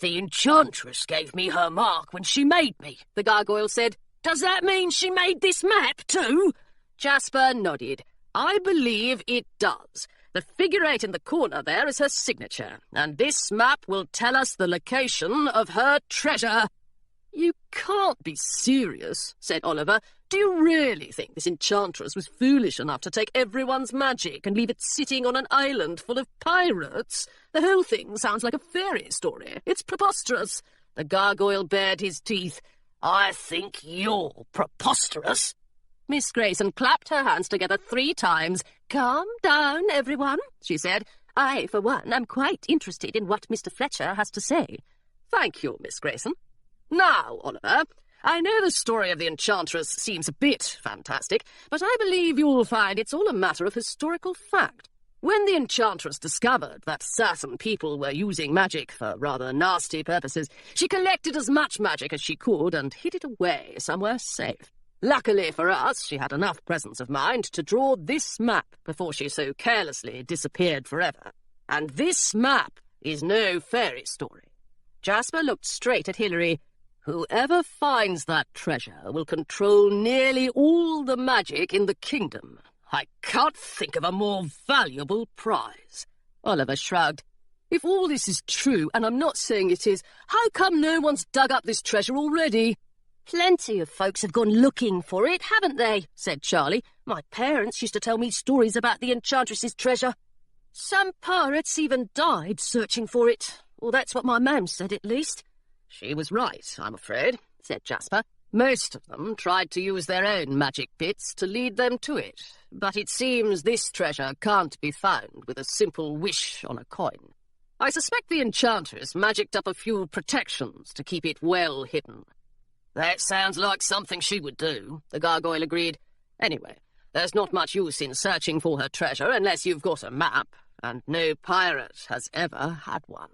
"The enchantress gave me her mark when she made me," the gargoyle said. "Does that mean she made this map too?" Jasper nodded. "I believe it does. The figure 8 in the corner there is her signature, and this map will tell us the location of her treasure." "You can't be serious," said Oliver. "Do you really think this enchantress was foolish enough to take everyone's magic and leave it sitting on an island full of pirates? The whole thing sounds like a fairy story. It's preposterous." The gargoyle bared his teeth. "I think you're preposterous." Miss Grayson clapped her hands together 3 times. "Calm down, everyone," she said. "I, for one, am quite interested in what Mr. Fletcher has to say." "Thank you, Miss Grayson. Now, Oliver, I know the story of the enchantress seems a bit fantastic, but I believe you'll find it's all a matter of historical fact. When the enchantress discovered that certain people were using magic for rather nasty purposes, she collected as much magic as she could and hid it away somewhere safe. Luckily for us, she had enough presence of mind to draw this map before she so carelessly disappeared forever. And this map is no fairy story." Jasper looked straight at Hilary. "Whoever finds that treasure will control nearly all the magic in the kingdom. I can't think of a more valuable prize." Oliver shrugged. "If all this is true, and I'm not saying it is, how come no one's dug up this treasure already?" "Plenty of folks have gone looking for it, haven't they?" said Charlie. "My parents used to tell me stories about the enchantress's treasure. Some pirates even died searching for it. Well, that's what my mam said, at least." "She was right, I'm afraid," said Jasper. "Most of them tried to use their own magic bits to lead them to it, but it seems this treasure can't be found with a simple wish on a coin. I suspect the enchantress magicked up a few protections to keep it well hidden." "That sounds like something she would do," the gargoyle agreed. "Anyway, there's not much use in searching for her treasure unless you've got a map, and no pirate has ever had one."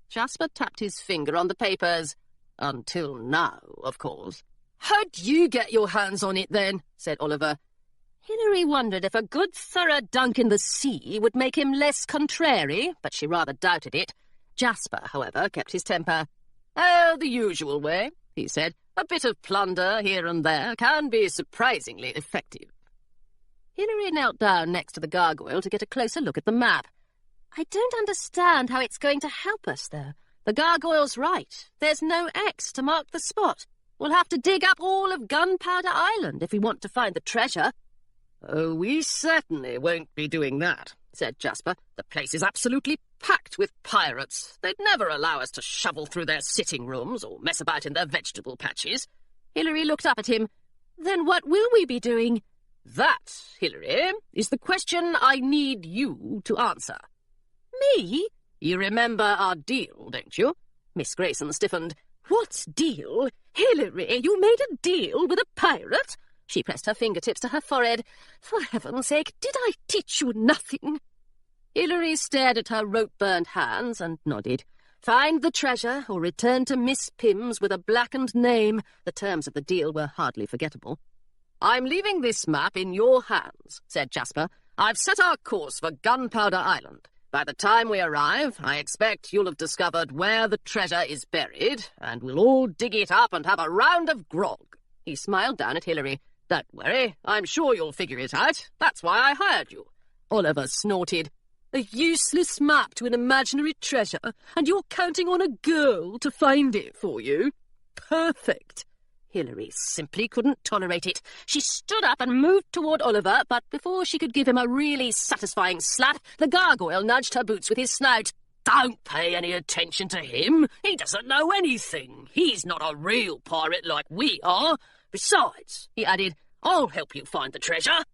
Jasper tapped his finger on the papers. "Until now, of course." "How'd you get your hands on it, then?" said Oliver. Hilary wondered if a good thorough dunk in the sea would make him less contrary, but she rather doubted it. Jasper, however, kept his temper. "Oh, the usual way," he said. A bit of plunder here and there can be surprisingly effective. Hilary knelt down next to the gargoyle to get a closer look at the map. I don't understand how it's going to help us, though. The gargoyle's right. There's no X to mark the spot. We'll have to dig up all of Gunpowder Island if we want to find the treasure. Oh, we certainly won't be doing that, said Jasper. The place is absolutely packed with pirates. They'd never allow us to shovel through their sitting rooms or mess about in their vegetable patches. Hilary looked up at him. Then what will we be doing? That, Hilary, is the question I need you to answer. Me? You remember our deal, don't you? Miss Grayson stiffened. What deal? Hilary, you made a deal with a pirate? She pressed her fingertips to her forehead. For heaven's sake, did I teach you nothing? Hilary stared at her rope-burned hands and nodded. Find the treasure or return to Miss Pimm's with a blackened name. The terms of the deal were hardly forgettable. I'm leaving this map in your hands, said Jasper. I've set our course for Gunpowder Island. By the time we arrive, I expect you'll have discovered where the treasure is buried, and we'll all dig it up and have a round of grog. He smiled down at Hilary. Don't worry, I'm sure you'll figure it out. That's why I hired you. Oliver snorted. A useless map to an imaginary treasure, and you're counting on a girl to find it for you? Perfect. Hilary simply couldn't tolerate it. She stood up and moved toward Oliver, but before she could give him a really satisfying slap, the gargoyle nudged her boots with his snout. Don't pay any attention to him. He doesn't know anything. He's not a real pirate like we are. Besides, he added, I'll help you find the treasure.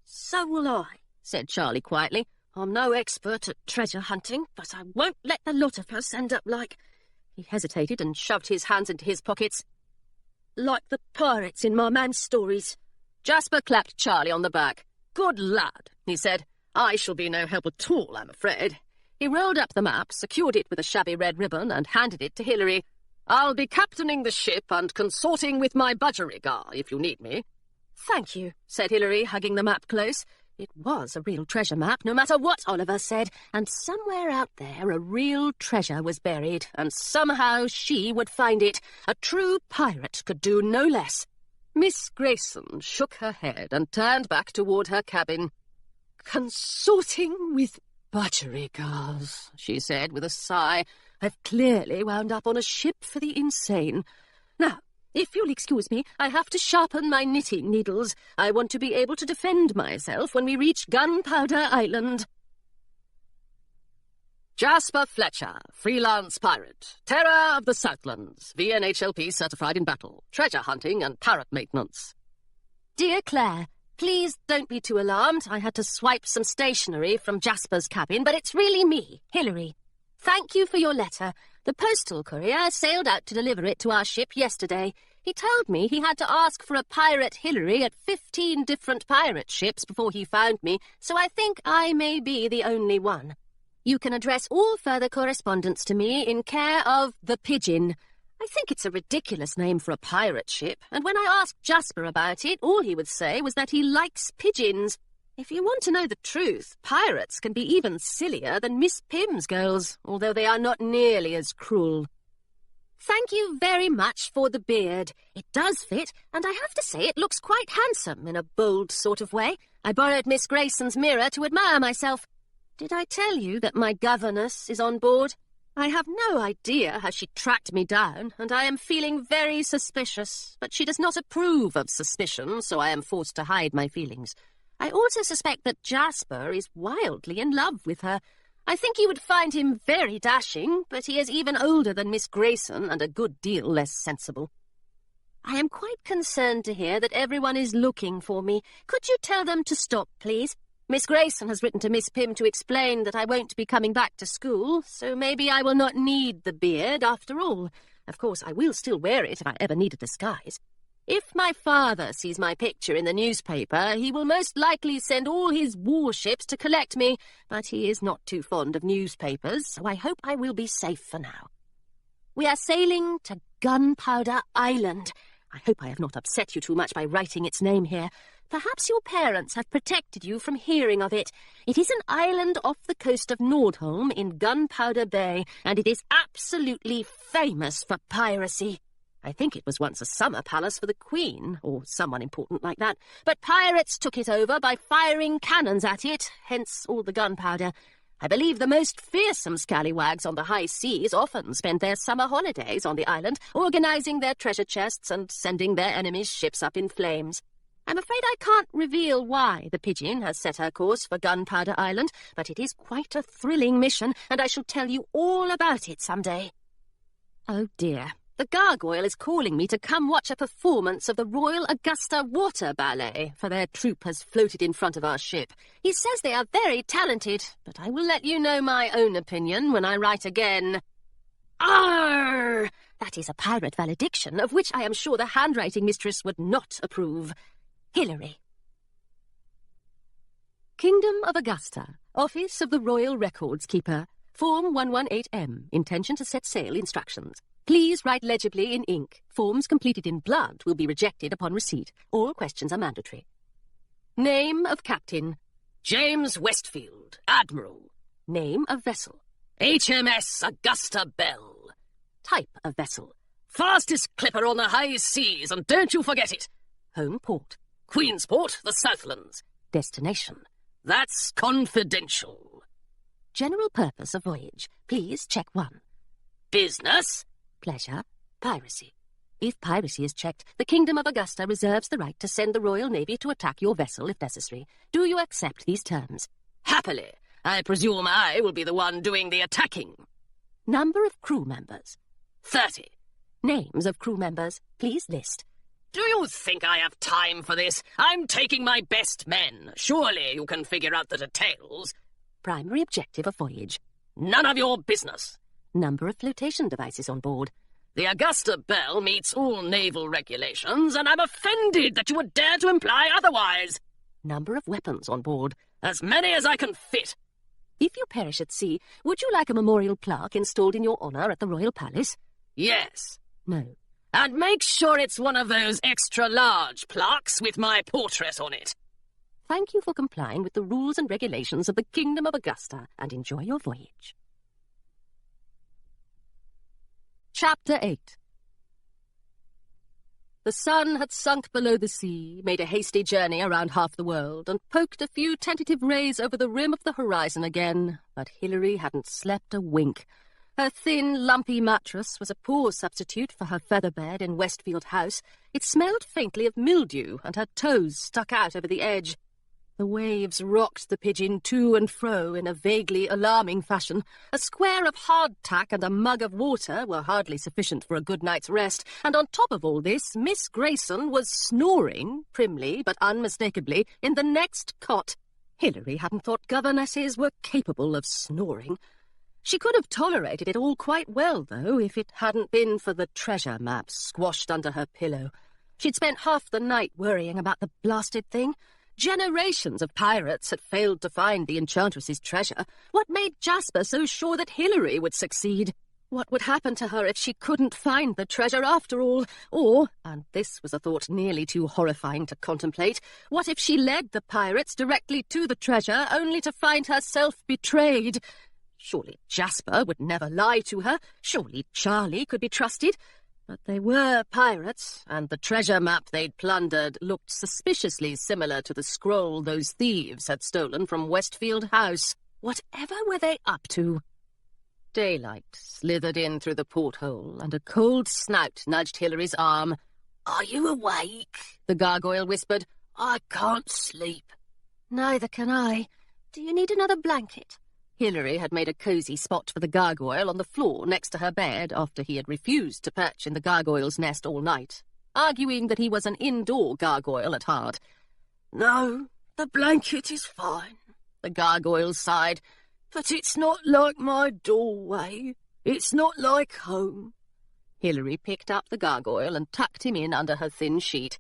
So will I, said Charlie quietly. I'm no expert at treasure hunting, but I won't let the lot of us end up like... He hesitated and shoved his hands into his pockets. Like the pirates in my man's stories. Jasper clapped Charlie on the back. Good lad, he said. I shall be no help at all, I'm afraid. He rolled up the map, secured it with a shabby red ribbon, and handed it to Hilary. I'll be captaining the ship and consorting with my budgerigar if you need me. Thank you, said Hilary, hugging the map close. It was a real treasure map, no matter what Oliver said, and somewhere out there a real treasure was buried, and somehow she would find it. A true pirate could do no less. Miss Grayson shook her head and turned back toward her cabin. Consorting with budgerigars, she said with a sigh. I've clearly wound up on a ship for the insane. Now, if you'll excuse me, I have to sharpen my knitting needles. I want to be able to defend myself when we reach Gunpowder Island. Jasper Fletcher, freelance pirate, terror of the Southlands, VNHLP certified in battle, treasure hunting and parrot maintenance. Dear Claire, please don't be too alarmed. I had to swipe some stationery from Jasper's cabin, but it's really me, Hilary. Thank you for your letter. The postal courier sailed out to deliver it to our ship yesterday. He told me he had to ask for a pirate Hilary at 15 different pirate ships before he found me, so I think I may be the only one. You can address all further correspondence to me in care of the Pigeon. I think it's a ridiculous name for a pirate ship, and when I asked Jasper about it, all he would say was that he likes pigeons. If you want to know the truth, pirates can be even sillier than Miss Pimm's girls, although they are not nearly as cruel. Thank you very much for the beard. It does fit, and I have to say it looks quite handsome in a bold sort of way. I borrowed Miss Grayson's mirror to admire myself. Did I tell you that my governess is on board? I have no idea how she tracked me down, and I am feeling very suspicious, but she does not approve of suspicion, so I am forced to hide my feelings. I also suspect that Jasper is wildly in love with her. I think you would find him very dashing, but he is even older than Miss Grayson and a good deal less sensible. I am quite concerned to hear that everyone is looking for me. Could you tell them to stop, please? Miss Grayson has written to Miss Pym to explain that I won't be coming back to school, so maybe I will not need the beard after all. Of course, I will still wear it if I ever need a disguise. If my father sees my picture in the newspaper, he will most likely send all his warships to collect me, but he is not too fond of newspapers, so I hope I will be safe for now. We are sailing to Gunpowder Island. I hope I have not upset you too much by writing its name here. Perhaps your parents have protected you from hearing of it. It is an island off the coast of Nordholm in Gunpowder Bay, and it is absolutely famous for piracy. I think it was once a summer palace for the Queen, or someone important like that, but pirates took it over by firing cannons at it, hence all the gunpowder. I believe the most fearsome scallywags on the high seas often spend their summer holidays on the island, organising their treasure chests and sending their enemies' ships up in flames. I'm afraid I can't reveal why the Pigeon has set her course for Gunpowder Island, but it is quite a thrilling mission, and I shall tell you all about it some day. Oh dear, the gargoyle is calling me to come watch a performance of the Royal Augusta Water Ballet, for their troupe has floated in front of our ship. He says they are very talented, but I will let you know my own opinion when I write again. Arr! That is a pirate valediction, of which I am sure the handwriting mistress would not approve. Hilary. Kingdom of Augusta, Office of the Royal Records Keeper, Form 118M, intention to set sail instructions. Please write legibly in ink. Forms completed in blood will be rejected upon receipt. All questions are mandatory. Name of Captain. James Westfield, Admiral. Name of vessel. HMS Augusta Belle. Type of vessel. Fastest clipper on the high seas, and don't you forget it. Home port. Queensport, the Southlands. Destination. That's confidential. General purpose of voyage. Please check 1. Business. Pleasure. Piracy. If piracy is checked, the Kingdom of Augusta reserves the right to send the Royal Navy to attack your vessel if necessary. Do you accept these terms? Happily. I presume I will be the one doing the attacking. Number of crew members. 30. Names of crew members. Please list. Do you think I have time for this? I'm taking my best men. Surely you can figure out the details. Primary objective of voyage. None of your business. Number of flotation devices on board. The Augusta Belle meets all naval regulations, and I'm offended that you would dare to imply otherwise. Number of weapons on board. As many as I can fit. If you perish at sea, would you like a memorial plaque installed in your honour at the Royal Palace? Yes. No. And make sure it's one of those extra-large plaques with my portrait on it. Thank you for complying with the rules and regulations of the Kingdom of Augusta, and enjoy your voyage. Chapter 8. The sun had sunk below the sea, made a hasty journey around half the world, and poked a few tentative rays over the rim of the horizon again, but Hilary hadn't slept a wink. Her thin, lumpy mattress was a poor substitute for her feather bed in Westfield House. It smelled faintly of mildew, and her toes stuck out over the edge. The waves rocked the Pigeon to and fro in a vaguely alarming fashion. A square of hardtack and a mug of water were hardly sufficient for a good night's rest, and on top of all this, Miss Grayson was snoring, primly but unmistakably, in the next cot. Hilary hadn't thought governesses were capable of snoring. She could have tolerated it all quite well, though, if it hadn't been for the treasure map squashed under her pillow. She'd spent half the night worrying about the blasted thing. Generations of pirates had failed to find the Enchantress's treasure. What made Jasper so sure that Hilary would succeed? What would happen to her if she couldn't find the treasure after all? Or, and this was a thought nearly too horrifying to contemplate, what if she led the pirates directly to the treasure, only to find herself betrayed? Surely Jasper would never lie to her. Surely Charlie could be trusted. But they were pirates, and the treasure map they'd plundered looked suspiciously similar to the scroll those thieves had stolen from Westfield House. Whatever were they up to? Daylight slithered in through the porthole, and a cold snout nudged Hilary's arm. "Are you awake?" the gargoyle whispered. "I can't sleep." Neither can I. Do you need another blanket? Hilary had made a cosy spot for the gargoyle on the floor next to her bed after he had refused to perch in the gargoyle's nest all night, arguing that he was an indoor gargoyle at heart. "No, the blanket is fine," the gargoyle sighed, "but it's not like my doorway. It's not like home." Hilary picked up the gargoyle and tucked him in under her thin sheet.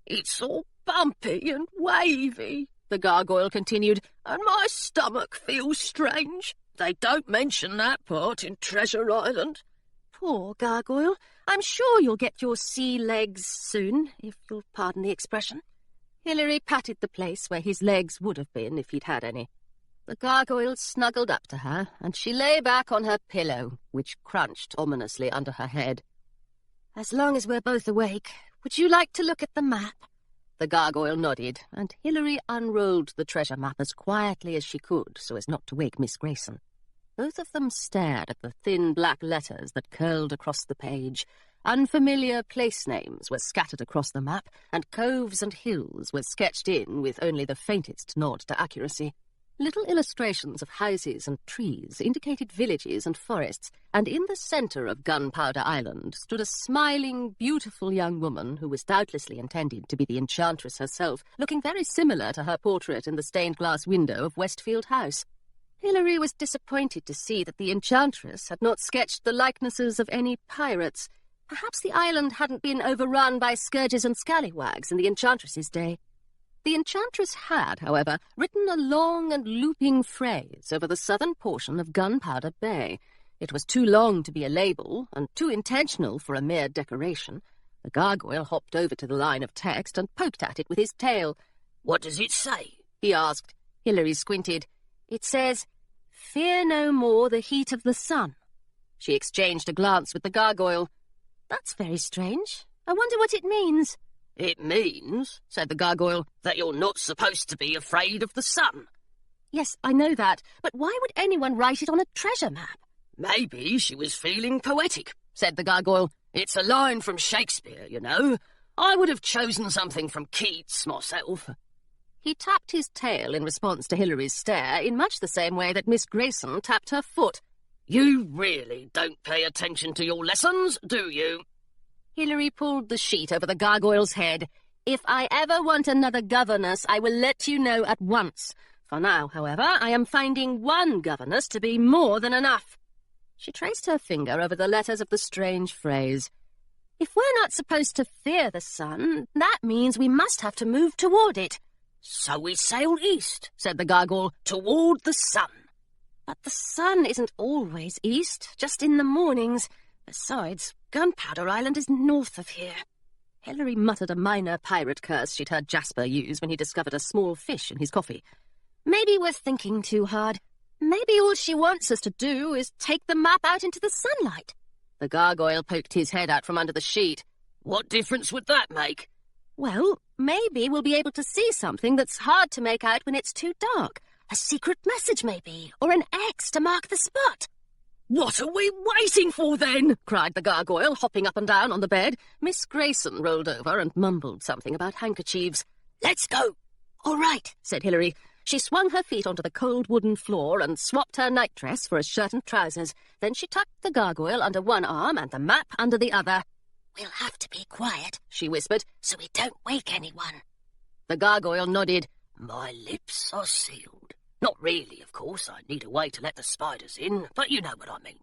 "It's all bumpy and wavy," the gargoyle continued, "and my stomach feels strange. They don't mention that part in Treasure Island." Poor gargoyle. I'm sure you'll get your sea legs soon, if you'll pardon the expression. Hilary patted the place where his legs would have been if he'd had any. The gargoyle snuggled up to her, and she lay back on her pillow, which crunched ominously under her head. As long as we're both awake, would you like to look at the map? The gargoyle nodded, and Hilary unrolled the treasure map as quietly as she could so as not to wake Miss Grayson. Both of them stared at the thin black letters that curled across the page. Unfamiliar place names were scattered across the map, and coves and hills were sketched in with only the faintest nod to accuracy. Little illustrations of houses and trees indicated villages and forests, and in the centre of Gunpowder Island stood a smiling, beautiful young woman who was doubtlessly intended to be the enchantress herself, looking very similar to her portrait in the stained-glass window of Westfield House. Hilary was disappointed to see that the enchantress had not sketched the likenesses of any pirates. Perhaps the island hadn't been overrun by scourges and scallywags in the enchantress's day. The enchantress had, however, written a long and looping phrase over the southern portion of Gunpowder Bay. It was too long to be a label, and too intentional for a mere decoration. The gargoyle hopped over to the line of text and poked at it with his tail. What does it say? He asked. Hilary squinted. It says, "Fear no more the heat of the sun." She exchanged a glance with the gargoyle. That's very strange. I wonder what it means. It means, said the gargoyle, that you're not supposed to be afraid of the sun. Yes, I know that, but why would anyone write it on a treasure map? Maybe she was feeling poetic, said the gargoyle. It's a line from Shakespeare, you know. I would have chosen something from Keats myself. He tapped his tail in response to Hilary's stare in much the same way that Miss Grayson tapped her foot. You really don't pay attention to your lessons, do you? Hilary pulled the sheet over the gargoyle's head. If I ever want another governess, I will let you know at once. For now, however, I am finding one governess to be more than enough. She traced her finger over the letters of the strange phrase. If we're not supposed to fear the sun, that means we must have to move toward it. So we sail east, said the gargoyle, toward the sun. But the sun isn't always east, just in the mornings. Besides, Gunpowder Island is north of here. Hilary muttered a minor pirate curse she'd heard Jasper use when he discovered a small fish in his coffee. Maybe we're thinking too hard. Maybe all she wants us to do is take the map out into the sunlight. The gargoyle poked his head out from under the sheet. What difference would that make? Well, maybe we'll be able to see something that's hard to make out when it's too dark. A secret message, maybe, or an X to mark the spot. What are we waiting for, then? Cried the gargoyle, hopping up and down on the bed. Miss Grayson rolled over and mumbled something about handkerchiefs. Let's go. All right, said Hilary. She swung her feet onto the cold wooden floor and swapped her nightdress for a shirt and trousers. Then she tucked the gargoyle under one arm and the map under the other. We'll have to be quiet, she whispered, so we don't wake anyone. The gargoyle nodded. My lips are sealed. Not really, of course. I need a way to let the spiders in, but you know what I mean.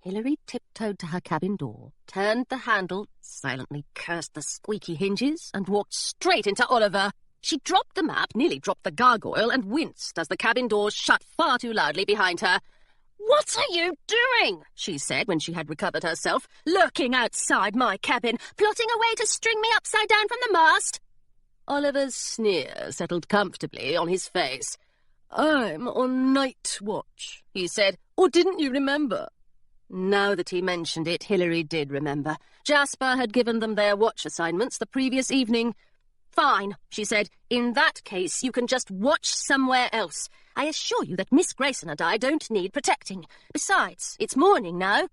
Hilary tiptoed to her cabin door, turned the handle, silently cursed the squeaky hinges, and walked straight into Oliver. She dropped the map, nearly dropped the gargoyle, and winced as the cabin door shut far too loudly behind her. "What are you doing?" she said when she had recovered herself. "Lurking outside my cabin, plotting a way to string me upside down from the mast?" Oliver's sneer settled comfortably on his face. "I'm on night watch," he said. "Or didn't you remember?" Now that he mentioned it, Hilary did remember. Jasper had given them their watch assignments the previous evening. "Fine," she said. "In that case, you can just watch somewhere else. I assure you that Miss Grayson and I don't need protecting. Besides, it's morning now."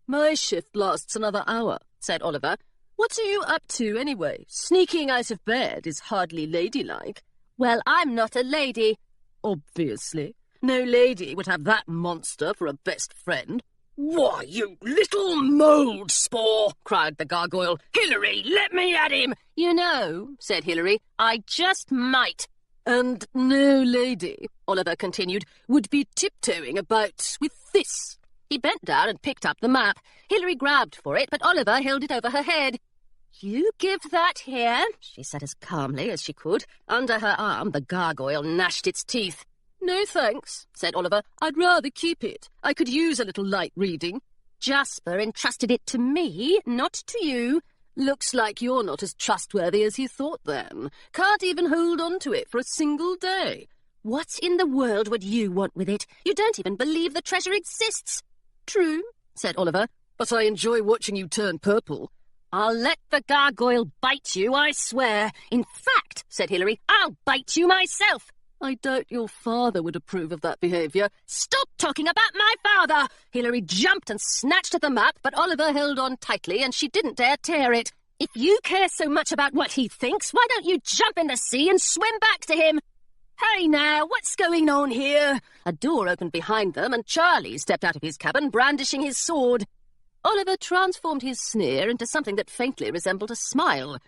"My shift lasts another hour," said Oliver. "What are you up to, anyway? Sneaking out of bed is hardly ladylike." "Well, I'm not a lady." "Obviously. No lady would have that monster for a best friend." "Why, you little mould spore!" cried the gargoyle. "Hilary, let me at him!" "You know," said Hilary, "I just might." "And no lady," Oliver continued, "would be tiptoeing about with this." He bent down and picked up the map. Hilary grabbed for it, but Oliver held it over her head. "You give that here," she said as calmly as she could. Under her arm, the gargoyle gnashed its teeth. "No thanks," said Oliver. "I'd rather keep it. I could use a little light reading." "Jasper entrusted it to me, not to you." "Looks like you're not as trustworthy as he thought, then. Can't even hold on to it for a single day." "What in the world would you want with it? You don't even believe the treasure exists." "True," said Oliver, but I enjoy watching you turn purple. I'll let the gargoyle bite you, I swear. In fact, said Hilary, I'll bite you myself. I doubt your father would approve of that behaviour. Stop talking about my father! Hilary jumped and snatched at the map, but Oliver held on tightly and she didn't dare tear it. If you care so much about what he thinks, why don't you jump in the sea and swim back to him? Hey now, what's going on here? A door opened behind them and Charlie stepped out of his cabin brandishing his sword. Oliver transformed his sneer into something that faintly resembled a smile.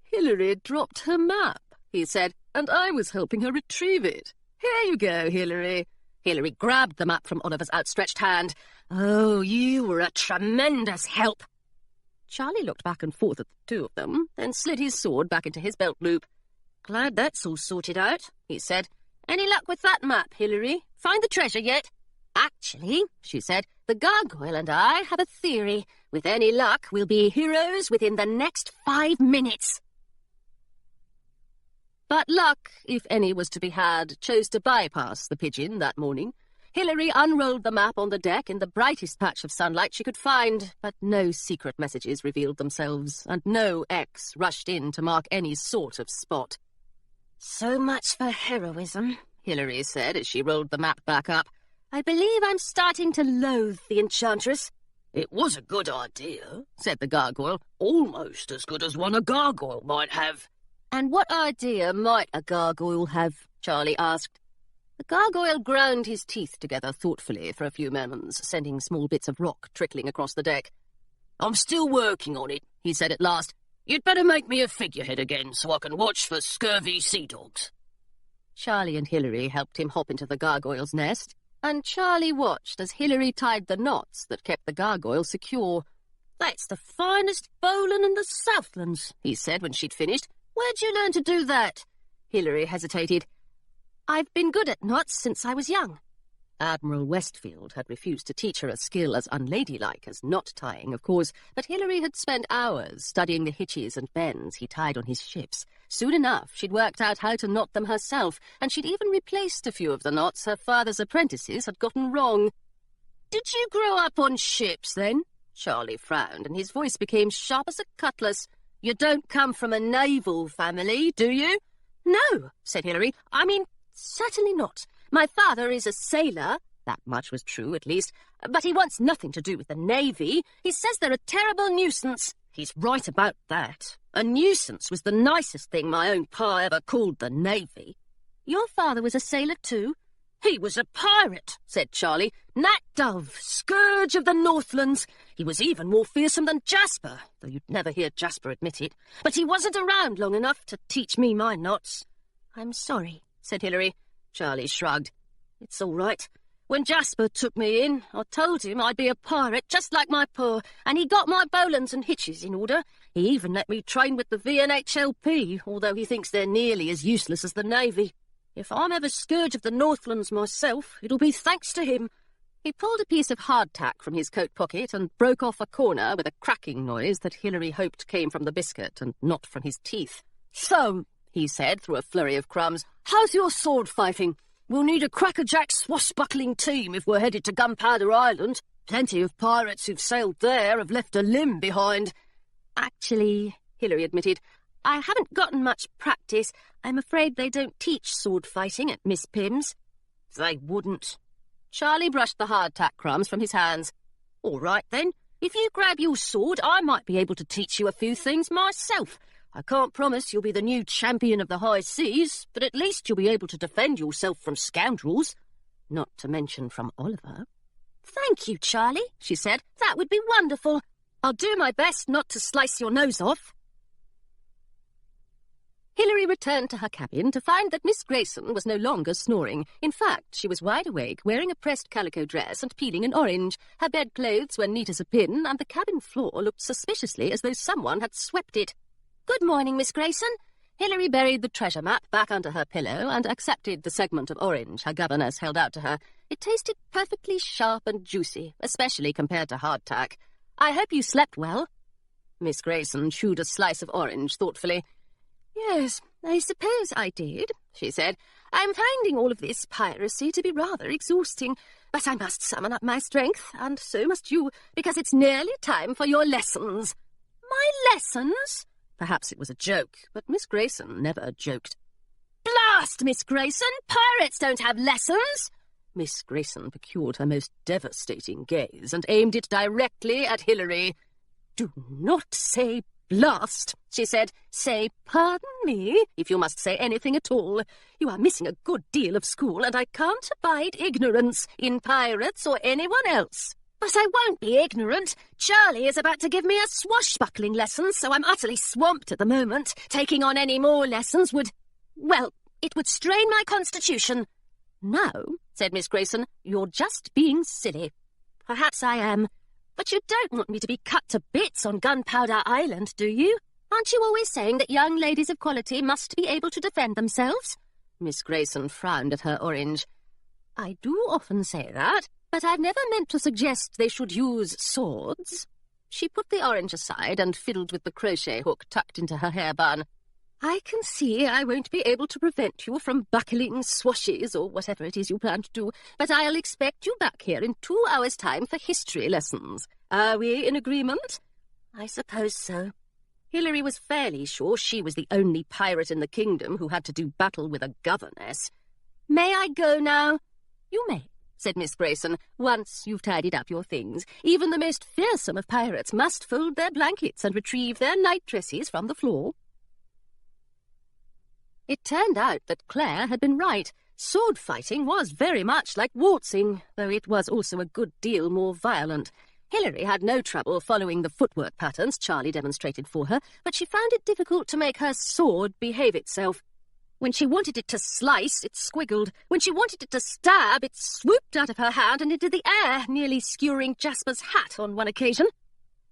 Hilary dropped her map, he said, and I was helping her retrieve it. Here you go, Hilary. Hilary grabbed the map from Oliver's outstretched hand. Oh, you were a tremendous help. Charlie looked back and forth at the two of them, then slid his sword back into his belt loop. Glad that's all sorted out, he said. Any luck with that map, Hilary? Find the treasure yet? Actually, she said, the gargoyle and I have a theory. With any luck, we'll be heroes within the next 5 minutes. But luck, if any was to be had, chose to bypass the pigeon that morning. Hilary unrolled the map on the deck in the brightest patch of sunlight she could find, but no secret messages revealed themselves, and no X rushed in to mark any sort of spot. So much for heroism, Hilary said as she rolled the map back up. I believe I'm starting to loathe the Enchantress. It was a good idea, said the gargoyle. Almost as good as one a gargoyle might have. And what idea might a gargoyle have? Charlie asked. The gargoyle ground his teeth together thoughtfully for a few moments, sending small bits of rock trickling across the deck. I'm still working on it, he said at last. You'd better make me a figurehead again so I can watch for scurvy sea dogs. Charlie and Hilary helped him hop into the gargoyle's nest, and Charlie watched as Hilary tied the knots that kept the gargoyle secure. That's the finest bowline in the Southlands, he said when she'd finished. Where'd you learn to do that? Hilary hesitated. I've been good at knots since I was young. Admiral Westfield had refused to teach her a skill as unladylike as knot-tying, of course, but Hilary had spent hours studying the hitches and bends he tied on his ships. Soon enough, she'd worked out how to knot them herself, and she'd even replaced a few of the knots her father's apprentices had gotten wrong. Did you grow up on ships, then? Charlie frowned, and his voice became sharp as a cutlass. You don't come from a naval family, do you? No, said Hilary. I mean, certainly not. My father is a sailor. That much was true, at least. But he wants nothing to do with the Navy. He says they're a terrible nuisance. He's right about that. A nuisance was the nicest thing my own pa ever called the Navy. Your father was a sailor too? He was a pirate, said Charlie. Nat Dove, scourge of the Northlands. He was even more fearsome than Jasper, though you'd never hear Jasper admit it. But he wasn't around long enough to teach me my knots. I'm sorry, said Hilary. Charlie shrugged. It's all right. When Jasper took me in, I told him I'd be a pirate just like my pa, and he got my bowlines and hitches in order. He even let me train with the VNHLP, although he thinks they're nearly as useless as the Navy. If I'm ever scourge of the Northlands myself, it'll be thanks to him. He pulled a piece of hardtack from his coat pocket and broke off a corner with a cracking noise that Hilary hoped came from the biscuit and not from his teeth. So, he said through a flurry of crumbs, how's your sword fighting? We'll need a crackerjack swashbuckling team if we're headed to Gunpowder Island. Plenty of pirates who've sailed there have left a limb behind. Actually, Hilary admitted, I haven't gotten much practice. I'm afraid they don't teach sword fighting at Miss Pym's. They wouldn't. Charlie brushed the hardtack crumbs from his hands. All right, then. If you grab your sword, I might be able to teach you a few things myself. I can't promise you'll be the new champion of the high seas, but at least you'll be able to defend yourself from scoundrels. Not to mention from Oliver. Thank you, Charlie, she said. That would be wonderful. I'll do my best not to slice your nose off. Hilary returned to her cabin to find that Miss Grayson was no longer snoring. In fact, she was wide awake, wearing a pressed calico dress and peeling an orange. Her bedclothes were neat as a pin, and the cabin floor looked suspiciously as though someone had swept it. Good morning, Miss Grayson. Hilary buried the treasure map back under her pillow and accepted the segment of orange her governess held out to her. It tasted perfectly sharp and juicy, especially compared to hardtack. I hope you slept well. Miss Grayson chewed a slice of orange thoughtfully. Yes, I suppose I did, she said. I'm finding all of this piracy to be rather exhausting, but I must summon up my strength, and so must you, because it's nearly time for your lessons. My lessons? Perhaps it was a joke, but Miss Grayson never joked. Blast, Miss Grayson! Pirates don't have lessons! Miss Grayson procured her most devastating gaze and aimed it directly at Hilary. Do not say blast, she said. Say pardon me, if you must say anything at all. You are missing a good deal of school, and I can't abide ignorance in pirates or anyone else. But I won't be ignorant. Charlie is about to give me a swashbuckling lesson, so I'm utterly swamped at the moment. Taking on any more lessons would, well, it would strain my constitution. No, said Miss Grayson, you're just being silly. Perhaps I am. But you don't want me to be cut to bits on Gunpowder Island, do you? Aren't you always saying that young ladies of quality must be able to defend themselves? Miss Grayson frowned at her orange. I do often say that, but I've never meant to suggest they should use swords. She put the orange aside and fiddled with the crochet hook tucked into her hair bun. I can see I won't be able to prevent you from buckling swashes or whatever it is you plan to do, but I'll expect you back here in 2 hours' time for history lessons. Are we in agreement? I suppose so. Hilary was fairly sure she was the only pirate in the kingdom who had to do battle with a governess. May I go now? You may, said Miss Grayson, once you've tidied up your things. Even the most fearsome of pirates must fold their blankets and retrieve their night dresses from the floor. It turned out that Claire had been right. Sword fighting was very much like waltzing, though it was also a good deal more violent. Hilary had no trouble following the footwork patterns Charlie demonstrated for her, but she found it difficult to make her sword behave itself. When she wanted it to slice, it squiggled. When she wanted it to stab, it swooped out of her hand and into the air, nearly skewering Jasper's hat on one occasion.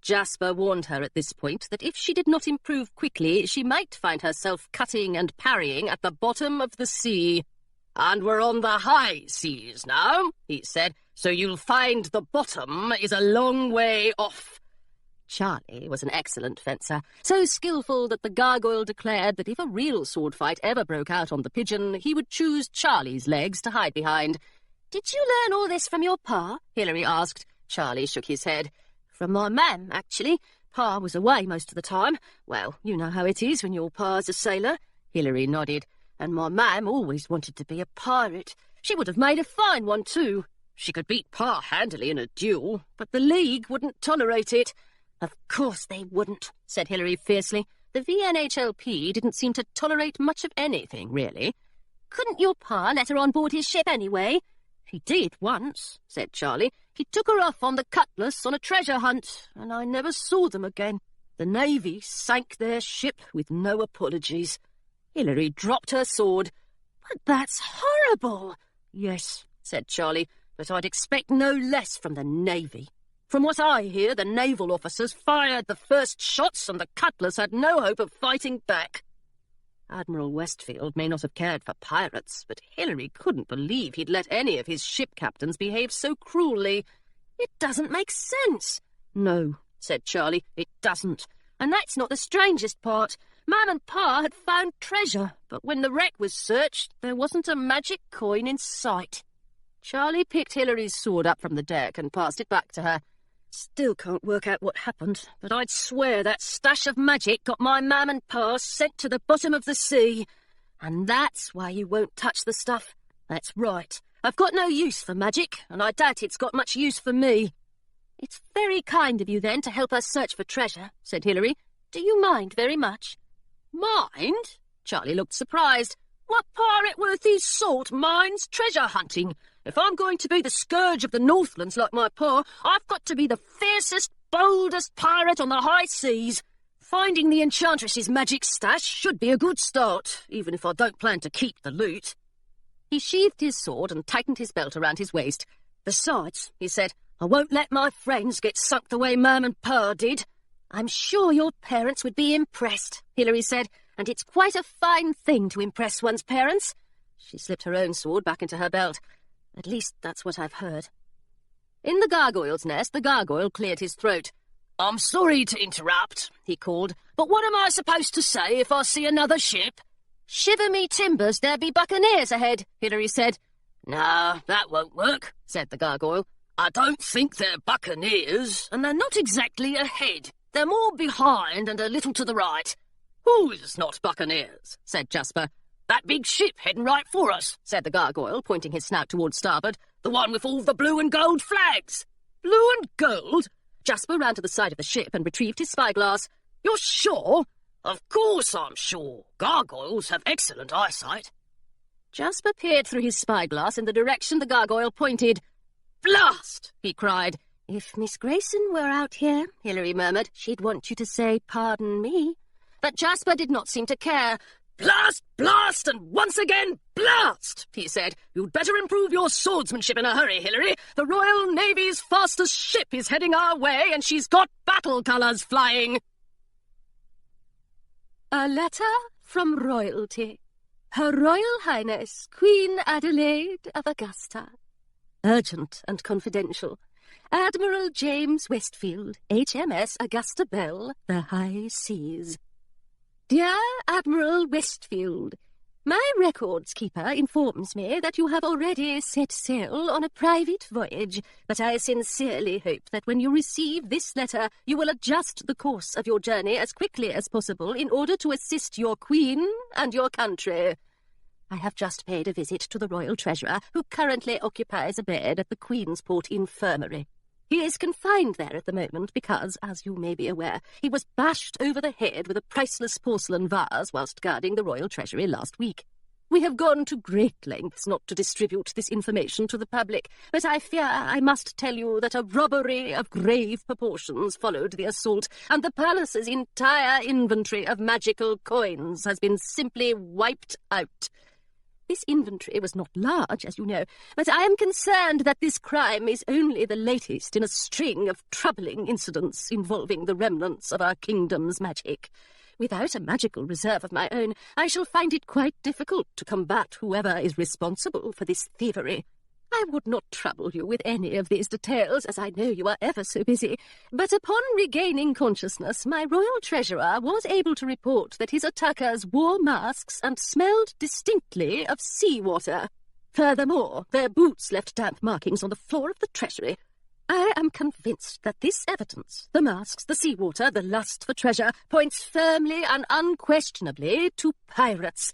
Jasper warned her at this point that if she did not improve quickly, she might find herself cutting and parrying at the bottom of the sea. "And we're on the high seas now," he said, "so you'll find the bottom is a long way off." Charlie was an excellent fencer, so skillful that the gargoyle declared that if a real sword fight ever broke out on the Pigeon, he would choose Charlie's legs to hide behind. "Did you learn all this from your pa?" Hilary asked. Charlie shook his head. "From my mam, actually. Pa was away most of the time. Well, you know how it is when your pa's a sailor." Hilary nodded. "And my mam always wanted to be a pirate. She would have made a fine one, too. She could beat Pa handily in a duel, but the League wouldn't tolerate it." "Of course they wouldn't," said Hilary fiercely. The VNHLP didn't seem to tolerate much of anything, really. "Couldn't your pa let her on board his ship anyway?" "He did once," said Charlie. "He took her off on the Cutlass on a treasure hunt, and I never saw them again. The Navy sank their ship with no apologies." Hilary dropped her sword. "But that's horrible!" "Yes," said Charlie, "but I'd expect no less from the Navy. From what I hear, the naval officers fired the first shots and the Cutlass had no hope of fighting back." Admiral Westfield may not have cared for pirates, but Hilary couldn't believe he'd let any of his ship captains behave so cruelly. "It doesn't make sense." "No," said Charlie, "it doesn't. And that's not the strangest part. Mam and Pa had found treasure, but when the wreck was searched, there wasn't a magic coin in sight." Charlie picked Hilary's sword up from the deck and passed it back to her. "Still can't work out what happened, but I'd swear that stash of magic got my mam and pa sent to the bottom of the sea. And that's why you won't touch the stuff. That's right. I've got no use for magic, and I doubt it's got much use for me." "It's very kind of you, then, to help us search for treasure," said Hilary. "Do you mind very much?" "Mind?" Charlie looked surprised. "What pirate worth his salt minds treasure hunting? If I'm going to be the scourge of the Northlands like my pa, I've got to be the fiercest, boldest pirate on the high seas. Finding the Enchantress's magic stash should be a good start, even if I don't plan to keep the loot." He sheathed his sword and tightened his belt around his waist. "Besides," he said, "I won't let my friends get sunk the way Mam and Pa did." "I'm sure your parents would be impressed," Hilary said, "and it's quite a fine thing to impress one's parents." She slipped her own sword back into her belt. "At least that's what I've heard." In the gargoyle's nest, the gargoyle cleared his throat. "I'm sorry to interrupt," he called, "but what am I supposed to say if I see another ship?" Shiver me timbers, there be buccaneers ahead, Hilary said. Nah, that won't work, said the gargoyle. I don't think they're buccaneers, and they're not exactly ahead. They're more behind and a little to the right. Who's not buccaneers? Said Jasper. That big ship heading right for us, said the gargoyle, pointing his snout towards starboard. The one with all the blue and gold flags. Blue and gold? Jasper ran to the side of the ship and retrieved his spyglass. You're sure? Of course I'm sure. Gargoyles have excellent eyesight. Jasper peered through his spyglass in the direction the gargoyle pointed. Blast! He cried. If Miss Grayson were out here, Hilary murmured, she'd want you to say, pardon me. But Jasper did not seem to care. Blast, blast, and once again, blast, he said. You'd better improve your swordsmanship in a hurry, Hilary. The Royal Navy's fastest ship is heading our way, and she's got battle colours flying. A letter from royalty. Her Royal Highness, Queen Adelaide of Augusta. Urgent and confidential. Admiral James Westfield, HMS Augusta Belle, the High Seas. Dear Admiral Westfield, my records keeper informs me that you have already set sail on a private voyage, but I sincerely hope that when you receive this letter, you will adjust the course of your journey as quickly as possible in order to assist your Queen and your country. I have just paid a visit to the Royal Treasurer, who currently occupies a bed at the Queensport Infirmary. He is confined there at the moment because, as you may be aware, he was bashed over the head with a priceless porcelain vase whilst guarding the Royal Treasury last week. We have gone to great lengths not to distribute this information to the public, but I fear I must tell you that a robbery of grave proportions followed the assault, and the palace's entire inventory of magical coins has been simply wiped out. This inventory was not large, as you know, but I am concerned that this crime is only the latest in a string of troubling incidents involving the remnants of our kingdom's magic. Without a magical reserve of my own, I shall find it quite difficult to combat whoever is responsible for this thievery. I would not trouble you with any of these details, as I know you are ever so busy, but upon regaining consciousness, my royal treasurer was able to report that his attackers wore masks and smelled distinctly of seawater. Furthermore, their boots left damp markings on the floor of the treasury. I am convinced that this evidence, the masks, the seawater, the lust for treasure, points firmly and unquestionably to pirates.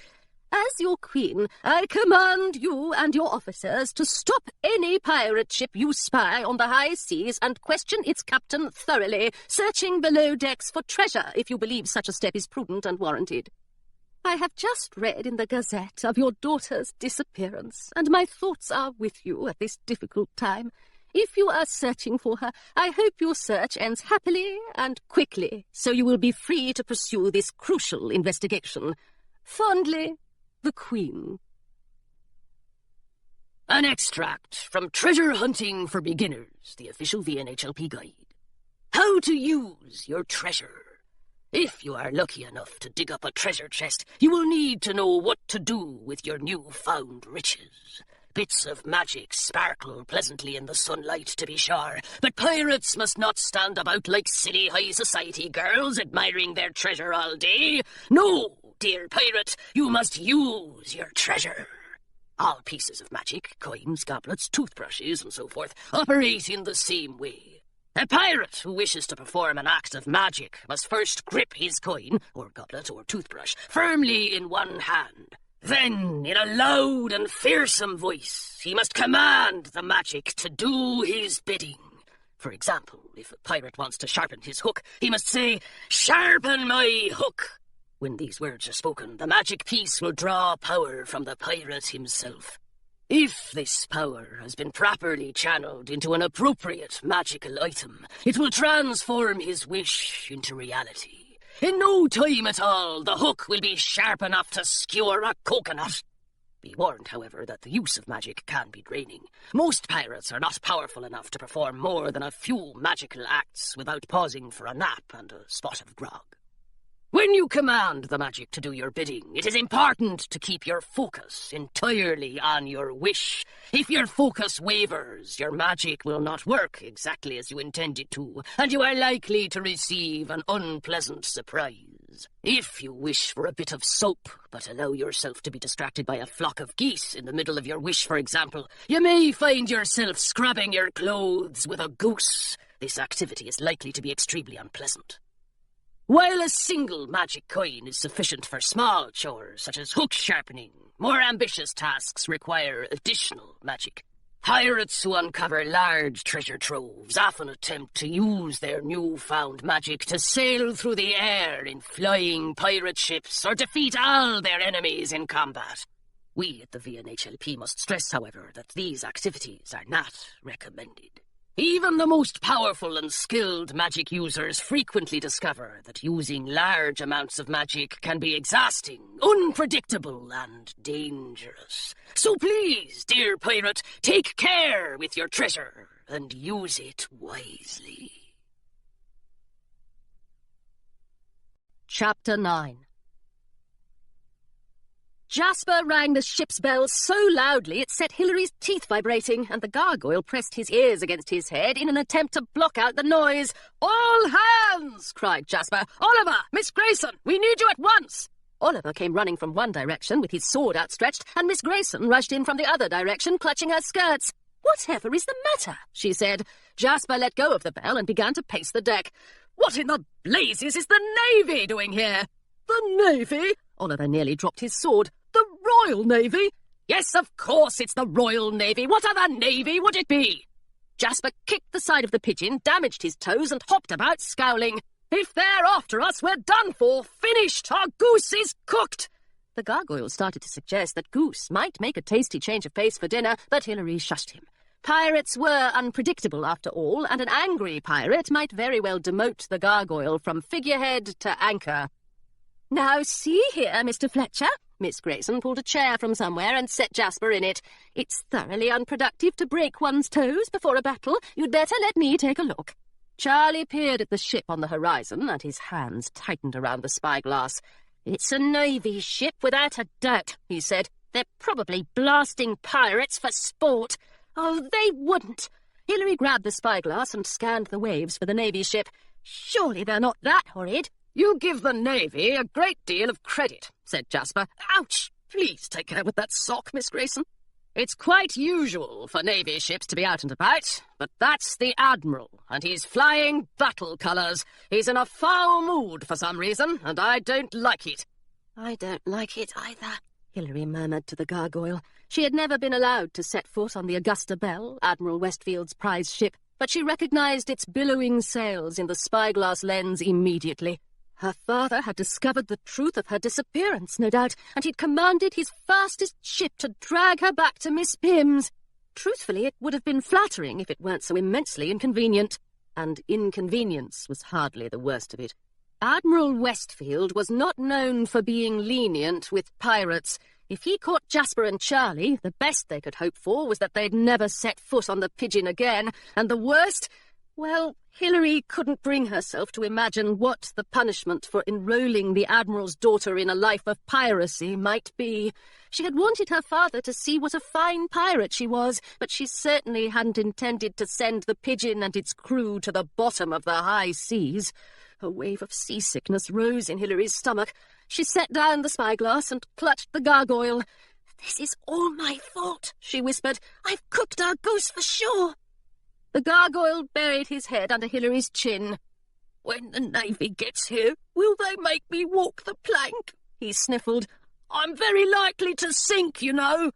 As your queen, I command you and your officers to stop any pirate ship you spy on the high seas and question its captain thoroughly, searching below decks for treasure if you believe such a step is prudent and warranted. I have just read in the Gazette of your daughter's disappearance, and my thoughts are with you at this difficult time. If you are searching for her, I hope your search ends happily and quickly, so you will be free to pursue this crucial investigation. Fondly, the Queen. An extract from Treasure Hunting for Beginners, the official VNHLP guide. How to use your treasure. If you are lucky enough to dig up a treasure chest, you will need to know what to do with your new-found riches. Bits of magic sparkle pleasantly in the sunlight, to be sure, but pirates must not stand about like silly high society girls admiring their treasure all day. No, dear pirate, you must use your treasure. All pieces of magic, coins, goblets, toothbrushes, and so forth, operate in the same way. A pirate who wishes to perform an act of magic must first grip his coin, or goblet, or toothbrush, firmly in one hand. Then, in a loud and fearsome voice, he must command the magic to do his bidding. For example, if a pirate wants to sharpen his hook, he must say, "Sharpen my hook." When these words are spoken, the magic piece will draw power from the pirate himself. If this power has been properly channeled into an appropriate magical item, it will transform his wish into reality. In no time at all, the hook will be sharp enough to skewer a coconut. Be warned, however, that the use of magic can be draining. Most pirates are not powerful enough to perform more than a few magical acts without pausing for a nap and a spot of grog. When you command the magic to do your bidding, it is important to keep your focus entirely on your wish. If your focus wavers, your magic will not work exactly as you intend it to, and you are likely to receive an unpleasant surprise. If you wish for a bit of soap, but allow yourself to be distracted by a flock of geese in the middle of your wish, for example, you may find yourself scrubbing your clothes with a goose. This activity is likely to be extremely unpleasant. While a single magic coin is sufficient for small chores, such as hook sharpening, more ambitious tasks require additional magic. Pirates who uncover large treasure troves often attempt to use their newfound magic to sail through the air in flying pirate ships or defeat all their enemies in combat. We at the VNHLP must stress, however, that these activities are not recommended. Even the most powerful and skilled magic users frequently discover that using large amounts of magic can be exhausting, unpredictable, and dangerous. So please, dear pirate, take care with your treasure and use it wisely. Chapter 9. Jasper rang the ship's bell so loudly it set Hilary's teeth vibrating, and the gargoyle pressed his ears against his head in an attempt to block out the noise. "All hands!" cried Jasper. "Oliver! Miss Grayson! We need you at once!" Oliver came running from one direction with his sword outstretched, and Miss Grayson rushed in from the other direction, clutching her skirts. "Whatever is the matter?" she said. Jasper let go of the bell and began to pace the deck. "What in the blazes is the Navy doing here?" "The Navy?" Oliver nearly dropped his sword. "The Royal Navy?" "Yes, of course it's the Royal Navy. What other navy would it be?" Jasper kicked the side of the pigeon, damaged his toes, and hopped about, scowling. "If they're after us, we're done for. Finished. Our goose is cooked." The gargoyle started to suggest that goose might make a tasty change of pace for dinner, but Hilary shushed him. Pirates were unpredictable after all, and an angry pirate might very well demote the gargoyle from figurehead to anchor. "Now see here, Mr. Fletcher." Miss Grayson pulled a chair from somewhere and set Jasper in it. "It's thoroughly unproductive to break one's toes before a battle. You'd better let me take a look." Charlie peered at the ship on the horizon, and his hands tightened around the spyglass. "It's a Navy ship, without a doubt," he said. "They're probably blasting pirates for sport." "Oh, they wouldn't." Hilary grabbed the spyglass and scanned the waves for the Navy ship. "Surely they're not that horrid." "You give the Navy a great deal of credit," said Jasper. "Ouch! Please take care with that sock, Miss Grayson. It's quite usual for Navy ships to be out and about, but that's the Admiral, and he's flying battle colours. He's in a foul mood for some reason, and I don't like it." "I don't like it either," Hilary murmured to the gargoyle. She had never been allowed to set foot on the Augusta Belle, Admiral Westfield's prize ship, but she recognised its billowing sails in the spyglass lens immediately. Her father had discovered the truth of her disappearance, no doubt, and he'd commanded his fastest ship to drag her back to Miss Pym's. Truthfully, it would have been flattering if it weren't so immensely inconvenient. And inconvenience was hardly the worst of it. Admiral Westfield was not known for being lenient with pirates. If he caught Jasper and Charlie, the best they could hope for was that they'd never set foot on the Pigeon again, and the worst... Well, Hilary couldn't bring herself to imagine what the punishment for enrolling the Admiral's daughter in a life of piracy might be. She had wanted her father to see what a fine pirate she was, but she certainly hadn't intended to send the Pigeon and its crew to the bottom of the high seas. A wave of seasickness rose in Hilary's stomach. She set down the spyglass and clutched the gargoyle. "This is all my fault," she whispered. "I've cooked our goose for sure." The gargoyle buried his head under Hilary's chin. "When the Navy gets here, will they make me walk the plank?" he sniffled. "I'm very likely to sink, you know."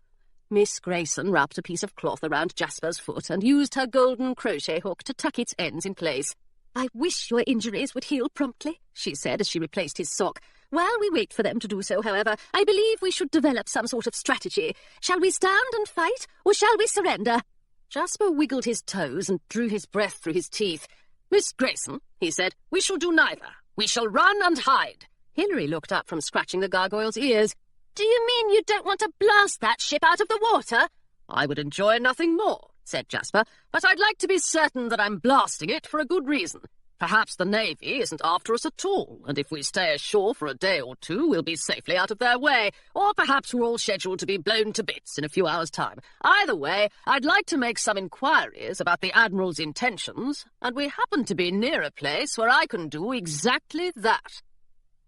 Miss Grayson wrapped a piece of cloth around Jasper's foot and used her golden crochet hook to tuck its ends in place. "I wish your injuries would heal promptly," she said as she replaced his sock. "While we wait for them to do so, however, I believe we should develop some sort of strategy. Shall we stand and fight, or shall we surrender?" Jasper wiggled his toes and drew his breath through his teeth. "Miss Grayson," he said, "we shall do neither. We shall run and hide." Hilary looked up from scratching the gargoyle's ears. "Do you mean you don't want to blast that ship out of the water?" "I would enjoy nothing more," said Jasper, "but I'd like to be certain that I'm blasting it for a good reason. Perhaps the Navy isn't after us at all, and if we stay ashore for a day or two, we'll be safely out of their way. Or perhaps we're all scheduled to be blown to bits in a few hours' time. Either way, I'd like to make some inquiries about the Admiral's intentions, and we happen to be near a place where I can do exactly that."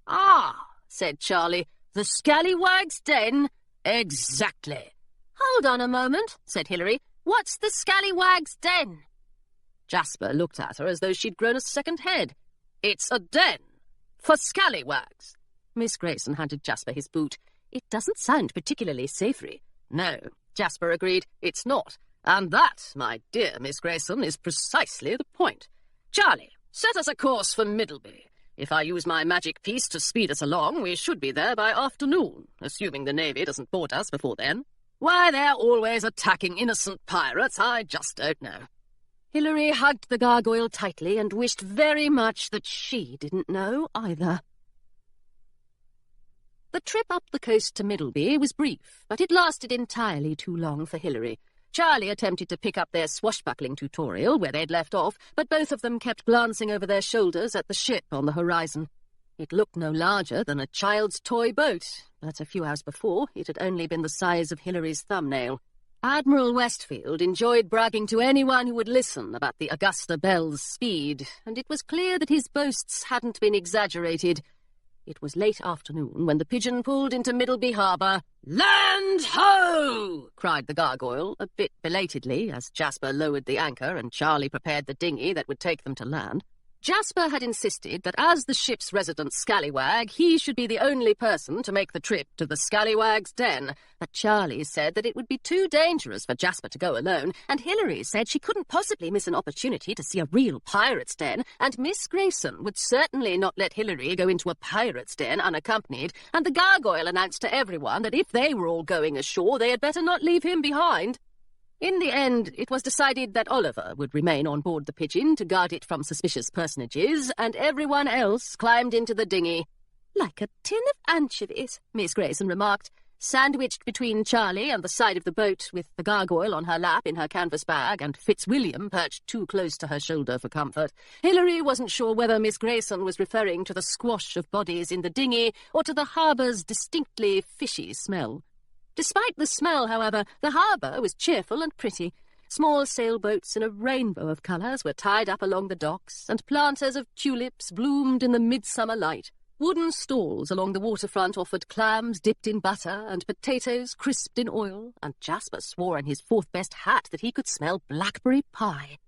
"Ah," said Charlie, "the Scallywag's Den?" "Exactly." Hold on a moment, said Hilary. What's the Scallywag's Den? Jasper looked at her as though she'd grown a second head. "It's a den for scallywags." Miss Grayson handed Jasper his boot. "It doesn't sound particularly savoury." "No," Jasper agreed, "it's not. And that, my dear Miss Grayson, is precisely the point. Charlie, set us a course for Middleby. If I use my magic piece to speed us along, we should be there by afternoon, assuming the Navy doesn't board us before then. Why they're always attacking innocent pirates, I just don't know." Hilary hugged the gargoyle tightly and wished very much that she didn't know either. The trip up the coast to Middleby was brief, but it lasted entirely too long for Hilary. Charlie attempted to pick up their swashbuckling tutorial where they'd left off, but both of them kept glancing over their shoulders at the ship on the horizon. It looked no larger than a child's toy boat, but a few hours before it had only been the size of Hilary's thumbnail. Admiral Westfield enjoyed bragging to anyone who would listen about the Augusta Belle's speed, and it was clear that his boasts hadn't been exaggerated. It was late afternoon when the Pigeon pulled into Middleby Harbour. "Land ho!" cried the gargoyle, a bit belatedly, as Jasper lowered the anchor and Charlie prepared the dinghy that would take them to land. Jasper had insisted that as the ship's resident scallywag, he should be the only person to make the trip to the Scallywag's Den. But Charlie said that it would be too dangerous for Jasper to go alone, and Hilary said she couldn't possibly miss an opportunity to see a real pirate's den, and Miss Grayson would certainly not let Hilary go into a pirate's den unaccompanied, and the gargoyle announced to everyone that if they were all going ashore, they had better not leave him behind. In the end, it was decided that Oliver would remain on board the Pigeon to guard it from suspicious personages, and everyone else climbed into the dinghy. "Like a tin of anchovies," Miss Grayson remarked, sandwiched between Charlie and the side of the boat, with the gargoyle on her lap in her canvas bag and Fitzwilliam perched too close to her shoulder for comfort. Hilary wasn't sure whether Miss Grayson was referring to the squash of bodies in the dinghy or to the harbour's distinctly fishy smell. Despite the smell, however, the harbour was cheerful and pretty. Small sailboats in a rainbow of colours were tied up along the docks, and planters of tulips bloomed in the midsummer light. Wooden stalls along the waterfront offered clams dipped in butter and potatoes crisped in oil, and Jasper swore in his fourth-best hat that he could smell blackberry pie.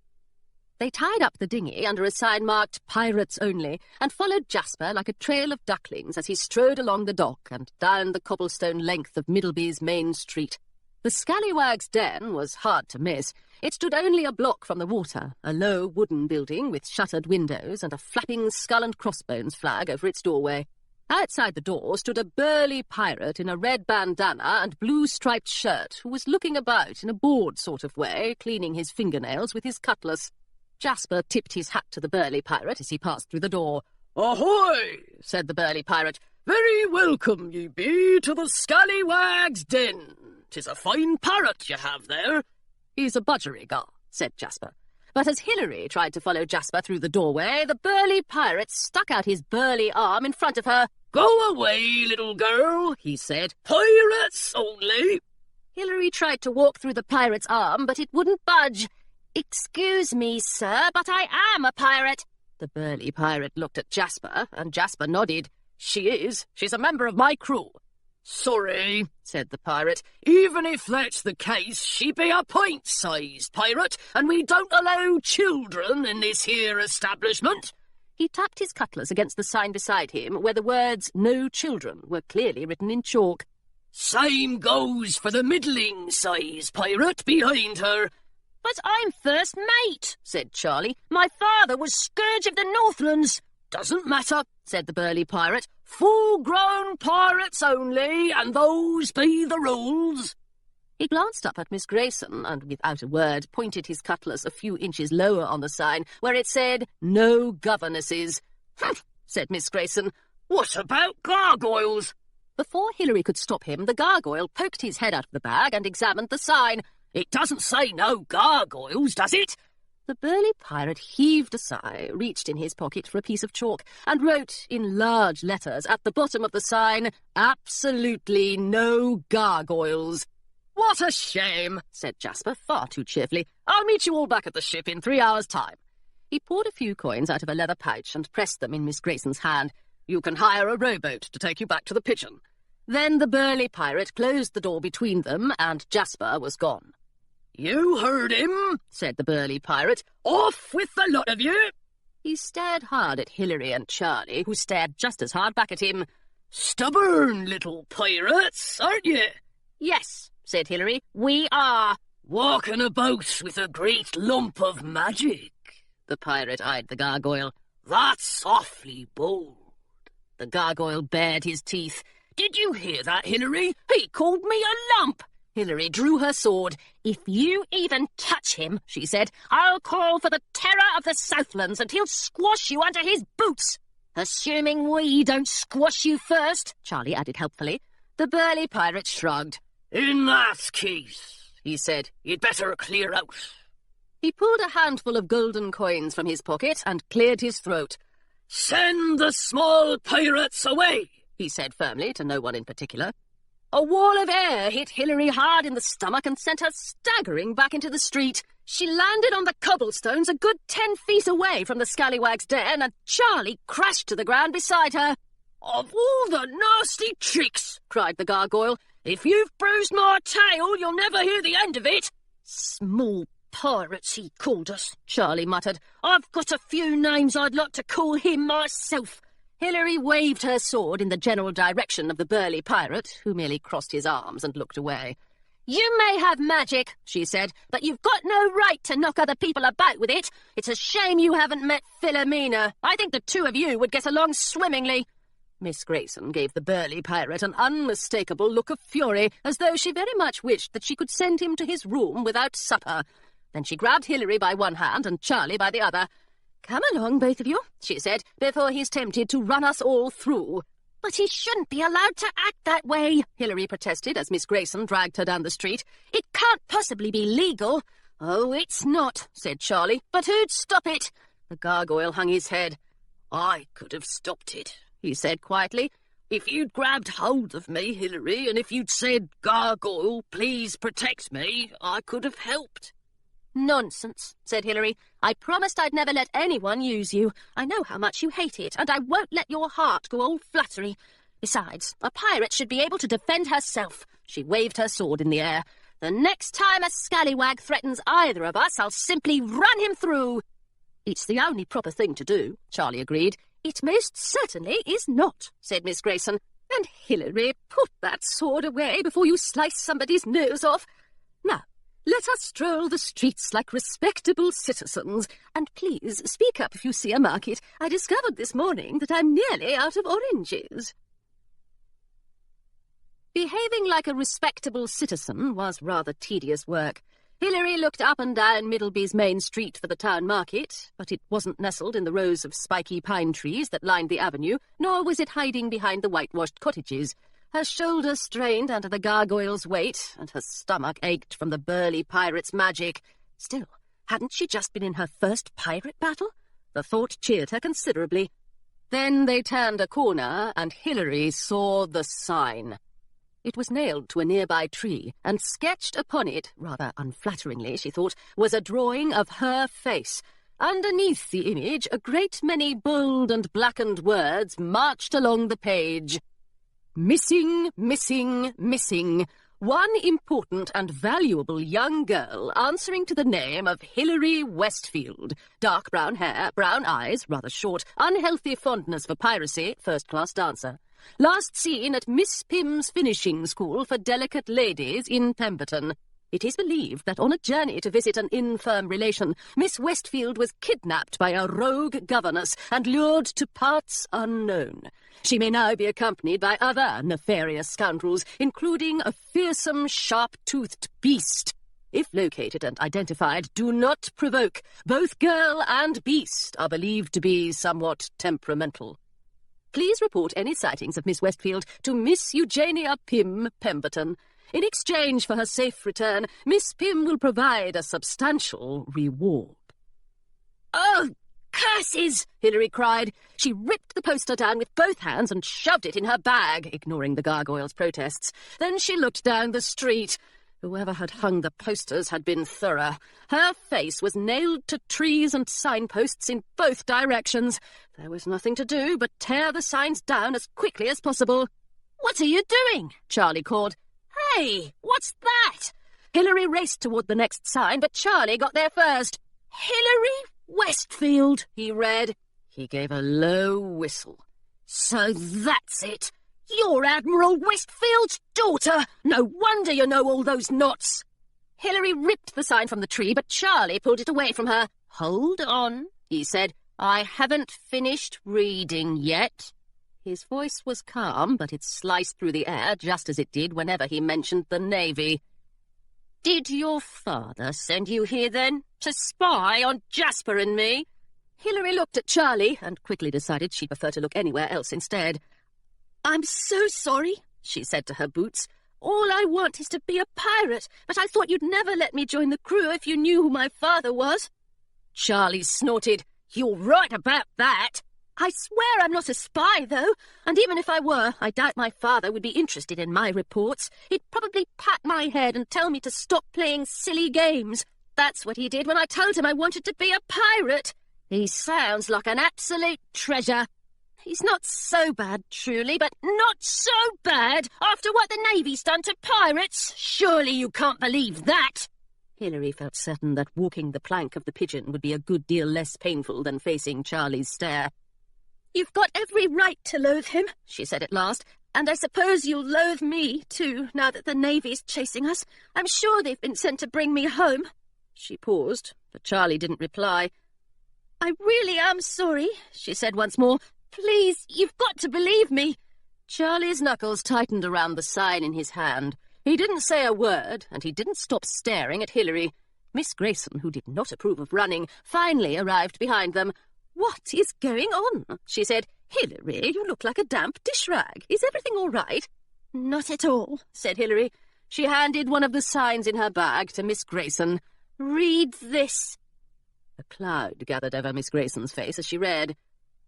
They tied up the dinghy under a sign marked "Pirates Only" and followed Jasper like a trail of ducklings as he strode along the dock and down the cobblestone length of Middleby's main street. The Scallywag's Den was hard to miss. It stood only a block from the water, a low wooden building with shuttered windows and a flapping skull and crossbones flag over its doorway. Outside the door stood a burly pirate in a red bandana and blue-striped shirt who was looking about in a bored sort of way, cleaning his fingernails with his cutlass. Jasper tipped his hat to the burly pirate as he passed through the door. "Ahoy!" said the burly pirate. "Very welcome ye be to the Scallywag's Den. 'Tis a fine parrot you have there." "He's a budgerigar," said Jasper. But as Hilary tried to follow Jasper through the doorway, the burly pirate stuck out his burly arm in front of her. "Go away, little girl," he said. "Pirates only." Hilary tried to walk through the pirate's arm, but it wouldn't budge. "Excuse me, sir, but I am a pirate." The burly pirate looked at Jasper, and Jasper nodded. "She is. She's a member of my crew." "Sorry," said the pirate. "Even if that's the case, she be a pint-sized pirate, and we don't allow children in this here establishment." He tapped his cutlass against the sign beside him, where the words "No Children" were clearly written in chalk. "Same goes for the middling-sized pirate behind her." "But I'm first mate," said Charlie. "My father was Scourge of the Northlands." "Doesn't matter," said the burly pirate. "Full-grown pirates only, and those be the rules." He glanced up at Miss Grayson, and without a word pointed his cutlass a few inches lower on the sign, where it said, "No governesses." "Humph," said Miss Grayson. "What about gargoyles?" Before Hilary could stop him, the gargoyle poked his head out of the bag and examined the sign. "It doesn't say no gargoyles, does it?" The burly pirate heaved a sigh, reached in his pocket for a piece of chalk, and wrote in large letters at the bottom of the sign, "Absolutely no gargoyles." What a shame, said Jasper far too cheerfully. "I'll meet you all back at the ship in 3 hours' time." He poured a few coins out of a leather pouch and pressed them in Miss Grayson's hand. "You can hire a rowboat to take you back to the Pigeon." Then the burly pirate closed the door between them, and Jasper was gone. "You heard him," said the burly pirate. "Off with the lot of you." He stared hard at Hilary and Charlie, who stared just as hard back at him. "Stubborn little pirates, aren't you?" "Yes," said Hilary, "we are." "Walking about with a great lump of magic." The pirate eyed the gargoyle. "That's awfully bold." The gargoyle bared his teeth. "Did you hear that, Hilary? He called me a lump." Hilary drew her sword. "If you even touch him," she said, "I'll call for the terror of the Southlands, and he'll squash you under his boots." "Assuming we don't squash you first," Charlie added helpfully. The burly pirate shrugged. "In that case," he said, "you'd better clear out." He pulled a handful of golden coins from his pocket and cleared his throat. "Send the small pirates away," he said firmly to no one in particular. A wall of air hit Hilary hard in the stomach and sent her staggering back into the street. She landed on the cobblestones a good 10 feet away from the scallywag's den, and Charlie crashed to the ground beside her. "Of all the nasty tricks," cried the gargoyle, "if you've bruised my tail, you'll never hear the end of it." "Small pirates, he called us," Charlie muttered. "I've got a few names I'd like to call him myself." Hilary waved her sword in the general direction of the burly pirate, who merely crossed his arms and looked away. "You may have magic," she said, "but you've got no right to knock other people about with it. It's a shame you haven't met Philomena. I think the two of you would get along swimmingly." Miss Grayson gave the burly pirate an unmistakable look of fury, as though she very much wished that she could send him to his room without supper. Then she grabbed Hilary by one hand and Charlie by the other. "Come along, both of you," she said, "before he's tempted to run us all through." "But he shouldn't be allowed to act that way," Hilary protested as Miss Grayson dragged her down the street. "It can't possibly be legal." "Oh, it's not," said Charlie. "But who'd stop it?" The gargoyle hung his head. "I could have stopped it," he said quietly. "If you'd grabbed hold of me, Hilary, and if you'd said, 'Gargoyle, please protect me,' I could have helped." "Nonsense," said Hilary. "I promised I'd never let anyone use you. I know how much you hate it, and I won't let your heart go all fluttery. Besides, a pirate should be able to defend herself." She waved her sword in the air. "The next time a scallywag threatens either of us, I'll simply run him through." "It's the only proper thing to do," Charlie agreed. "It most certainly is not," said Miss Grayson. "And Hilary, put that sword away before you slice somebody's nose off. Now, let us stroll the streets like respectable citizens. And please speak up if you see a market. I discovered this morning that I'm nearly out of oranges." Behaving like a respectable citizen was rather tedious work. Hilary looked up and down Middleby's main street for the town market, but it wasn't nestled in the rows of spiky pine trees that lined the avenue, nor was it hiding behind the whitewashed cottages. Her shoulders strained under the gargoyle's weight, and her stomach ached from the burly pirate's magic. Still, hadn't she just been in her first pirate battle? The thought cheered her considerably. Then they turned a corner, and Hilary saw the sign. It was nailed to a nearby tree, and sketched upon it, rather unflatteringly, she thought, was a drawing of her face. Underneath the image, a great many bold and blackened words marched along the page. "Missing, missing, missing. One important and valuable young girl answering to the name of Hilary Westfield. Dark brown hair, brown eyes, rather short, unhealthy fondness for piracy, first-class dancer. Last seen at Miss Pym's finishing school for delicate ladies in Pemberton. It is believed that on a journey to visit an infirm relation, Miss Westfield was kidnapped by a rogue governess and lured to parts unknown. She may now be accompanied by other nefarious scoundrels, including a fearsome, sharp-toothed beast. If located and identified, do not provoke. Both girl and beast are believed to be somewhat temperamental. Please report any sightings of Miss Westfield to Miss Eugenia Pym, Pemberton. In exchange for her safe return, Miss Pym will provide a substantial reward." "Oh, curses!" Hilary cried. She ripped the poster down with both hands and shoved it in her bag, ignoring the gargoyle's protests. Then she looked down the street. Whoever had hung the posters had been thorough. Her face was nailed to trees and signposts in both directions. There was nothing to do but tear the signs down as quickly as possible. "What are you doing?" Charlie called. "Hey, what's that?" Hilary raced toward the next sign, but Charlie got there first. "Hilary Westfield," he read. He gave a low whistle. "So that's it. You're Admiral Westfield's daughter. No wonder you know all those knots." Hilary ripped the sign from the tree, but Charlie pulled it away from her. "Hold on," he said. "I haven't finished reading yet." His voice was calm, but it sliced through the air just as it did whenever he mentioned the Navy. "Did your father send you here, then, to spy on Jasper and me?" Hilary looked at Charlie and quickly decided she'd prefer to look anywhere else instead. "I'm so sorry," she said to her boots. "All I want is to be a pirate, but I thought you'd never let me join the crew if you knew who my father was." Charlie snorted. "You're right about that." "I swear I'm not a spy, though, and even if I were, I doubt my father would be interested in my reports. He'd probably pat my head and tell me to stop playing silly games. That's what he did when I told him I wanted to be a pirate. He sounds like an absolute treasure. He's not so bad, truly, but not so bad after what the Navy's done to pirates. Surely you can't believe that." Hilary felt certain that walking the plank of the pigeon would be a good deal less painful than facing Charlie's stare. "You've got every right to loathe him," she said at last, "and I suppose you'll loathe me, too, now that the Navy's chasing us. I'm sure they've been sent to bring me home." She paused, but Charlie didn't reply. "I really am sorry," she said once more. "Please, you've got to believe me." Charlie's knuckles tightened around the sign in his hand. He didn't say a word, and he didn't stop staring at Hilary. Miss Grayson, who did not approve of running, finally arrived behind them. "What is going on?" she said. "Hilary, you look like a damp dish rag. Is everything all right?" "Not at all," said Hilary. She handed one of the signs in her bag to Miss Grayson. "Read this." A cloud gathered over Miss Grayson's face as she read.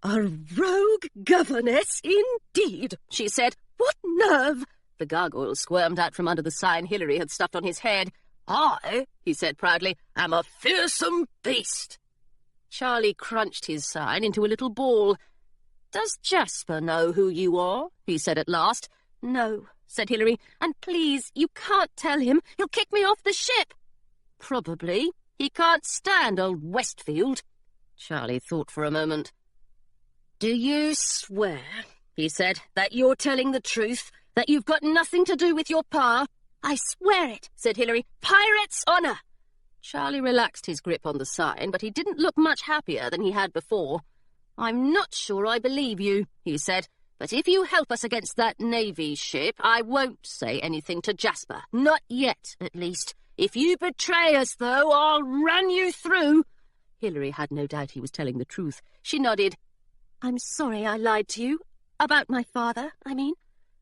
"A rogue governess, indeed," she said. "What nerve!" The gargoyle squirmed out from under the sign Hilary had stuffed on his head. "I," he said proudly, "am a fearsome beast." Charlie crunched his sign into a little ball. "Does Jasper know who you are?" he said at last. "No," said Hilary, "and please, you can't tell him. He'll kick me off the ship." "Probably. He can't stand old Westfield." Charlie thought for a moment. "Do you swear," he said, "that you're telling the truth, that you've got nothing to do with your pa?" "I swear it," said Hilary. "Pirate's honour." Charlie relaxed his grip on the sign, but he didn't look much happier than he had before. "I'm not sure I believe you," he said, "but if you help us against that Navy ship, I won't say anything to Jasper. Not yet, at least. If you betray us, though, I'll run you through." Hilary had no doubt he was telling the truth. She nodded. "I'm sorry I lied to you. About my father, I mean."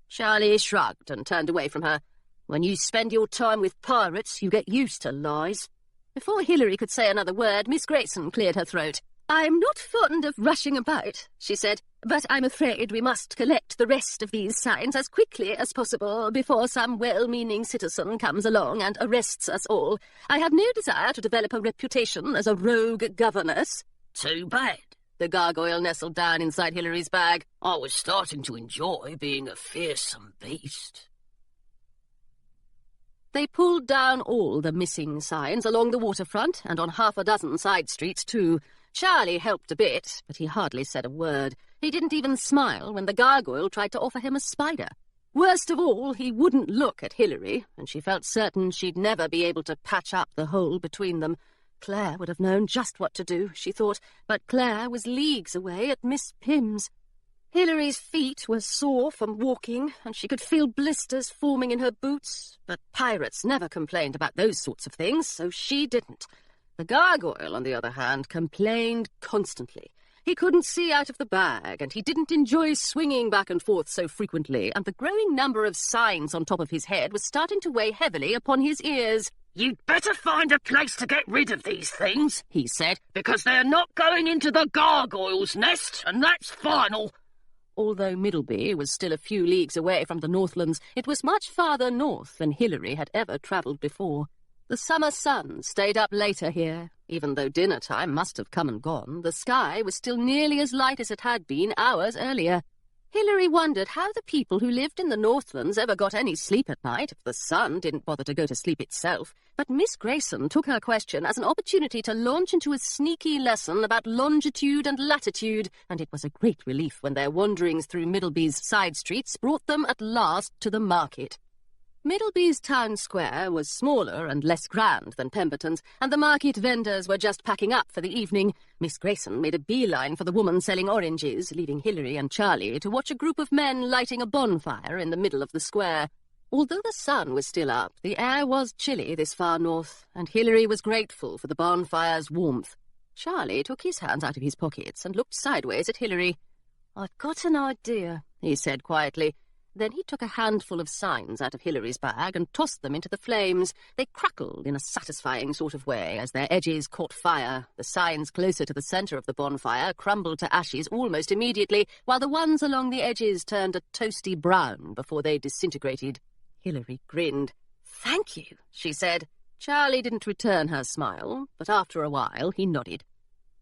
Charlie shrugged and turned away from her. "When you spend your time with pirates, you get used to lies." Before Hilary could say another word, Miss Grayson cleared her throat. "I'm not fond of rushing about," she said, "but I'm afraid we must collect the rest of these signs as quickly as possible before some well-meaning citizen comes along and arrests us all. I have no desire to develop a reputation as a rogue governess." Too bad. The gargoyle nestled down inside Hilary's bag. I was starting to enjoy being a fearsome beast. They pulled down all the missing signs along the waterfront and on half a dozen side streets, too. Charlie helped a bit, but he hardly said a word. He didn't even smile when the gargoyle tried to offer him a spider. Worst of all, he wouldn't look at Hilary, and she felt certain she'd never be able to patch up the hole between them. Claire would have known just what to do, she thought, but Claire was leagues away at Miss Pym's. Hilary's feet were sore from walking, and she could feel blisters forming in her boots, but pirates never complained about those sorts of things, so she didn't. The gargoyle, on the other hand, complained constantly. He couldn't see out of the bag, and he didn't enjoy swinging back and forth so frequently, and the growing number of signs on top of his head was starting to weigh heavily upon his ears. "You'd better find a place to get rid of these things," he said, "because they're not going into the gargoyle's nest, and that's final." Although Middleby was still a few leagues away from the Northlands, it was much farther north than Hilary had ever travelled before. The summer sun stayed up later here. Even though dinner time must have come and gone, the sky was still nearly as light as it had been hours earlier. Hilary wondered how the people who lived in the Northlands ever got any sleep at night if the sun didn't bother to go to sleep itself. But Miss Grayson took her question as an opportunity to launch into a sneaky lesson about longitude and latitude, and it was a great relief when their wanderings through Middleby's side streets brought them at last to the market. Middleby's town square was smaller and less grand than Pemberton's, and the market vendors were just packing up for the evening. Miss Grayson made a beeline for the woman selling oranges, leaving Hilary and Charlie to watch a group of men lighting a bonfire in the middle of the square. Although the sun was still up, the air was chilly this far north, and Hilary was grateful for the bonfire's warmth. Charlie took his hands out of his pockets and looked sideways at Hilary. "I've got an idea," he said quietly. Then he took a handful of signs out of Hilary's bag and tossed them into the flames. They crackled in a satisfying sort of way as their edges caught fire. The signs closer to the centre of the bonfire crumbled to ashes almost immediately, while the ones along the edges turned a toasty brown before they disintegrated. Hilary grinned. "Thank you," she said. Charlie didn't return her smile, but after a while he nodded.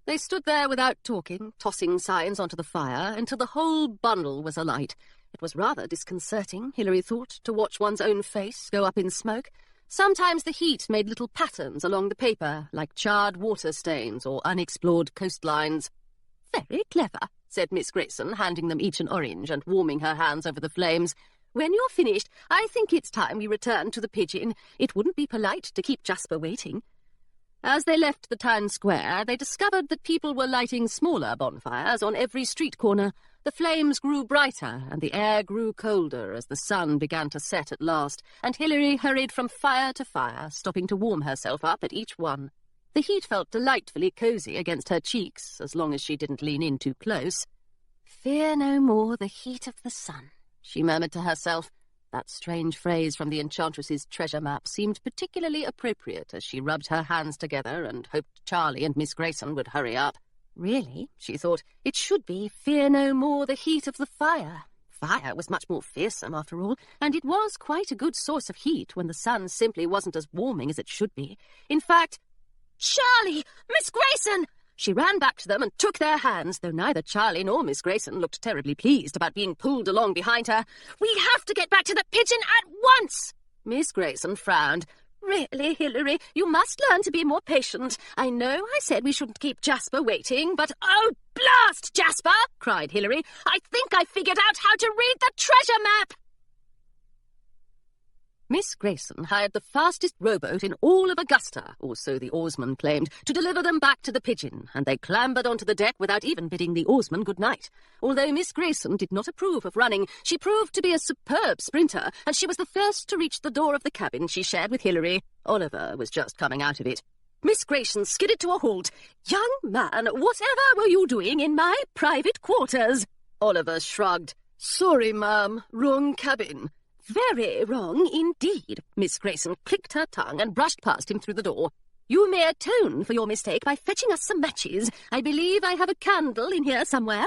They stood there without talking, tossing signs onto the fire, until the whole bundle was alight. It was rather disconcerting, Hilary thought, to watch one's own face go up in smoke. Sometimes the heat made little patterns along the paper, like charred water stains or unexplored coastlines. "Very clever," said Miss Grayson, handing them each an orange and warming her hands over the flames. "When you're finished, I think it's time we return to the Pigeon. It wouldn't be polite to keep Jasper waiting." As they left the town square, they discovered that people were lighting smaller bonfires on every street corner. The flames grew brighter, and the air grew colder as the sun began to set at last, and Hilary hurried from fire to fire, stopping to warm herself up at each one. The heat felt delightfully cosy against her cheeks, as long as she didn't lean in too close. "Fear no more the heat of the sun," she murmured to herself. That strange phrase from the Enchantress's treasure map seemed particularly appropriate as she rubbed her hands together and hoped Charlie and Miss Grayson would hurry up. Really, she thought, it should be "fear no more the heat of the fire." Fire was much more fearsome, after all, and it was quite a good source of heat when the sun simply wasn't as warming as it should be. In fact, "Charlie! Miss Grayson!" She ran back to them and took their hands, though neither Charlie nor Miss Grayson looked terribly pleased about being pulled along behind her. "We have to get back to the Pigeon at once!" Miss Grayson frowned. "Really, Hilary, you must learn to be more patient. I know I said we shouldn't keep Jasper waiting, but—" "Oh, blast Jasper!" cried Hilary. "I think I figured out how to read the treasure map!" Miss Grayson hired the fastest rowboat in all of Augusta, or so the oarsman claimed, to deliver them back to the Pigeon, and they clambered onto the deck without even bidding the oarsman good night. Although Miss Grayson did not approve of running, she proved to be a superb sprinter, and she was the first to reach the door of the cabin she shared with Hilary. Oliver was just coming out of it. Miss Grayson skidded to a halt. "Young man, whatever were you doing in my private quarters?" Oliver shrugged. "Sorry, ma'am, wrong cabin." "Very wrong indeed." Miss Grayson clicked her tongue and brushed past him through the door. "You may atone for your mistake by fetching us some matches. I believe I have a candle in here somewhere."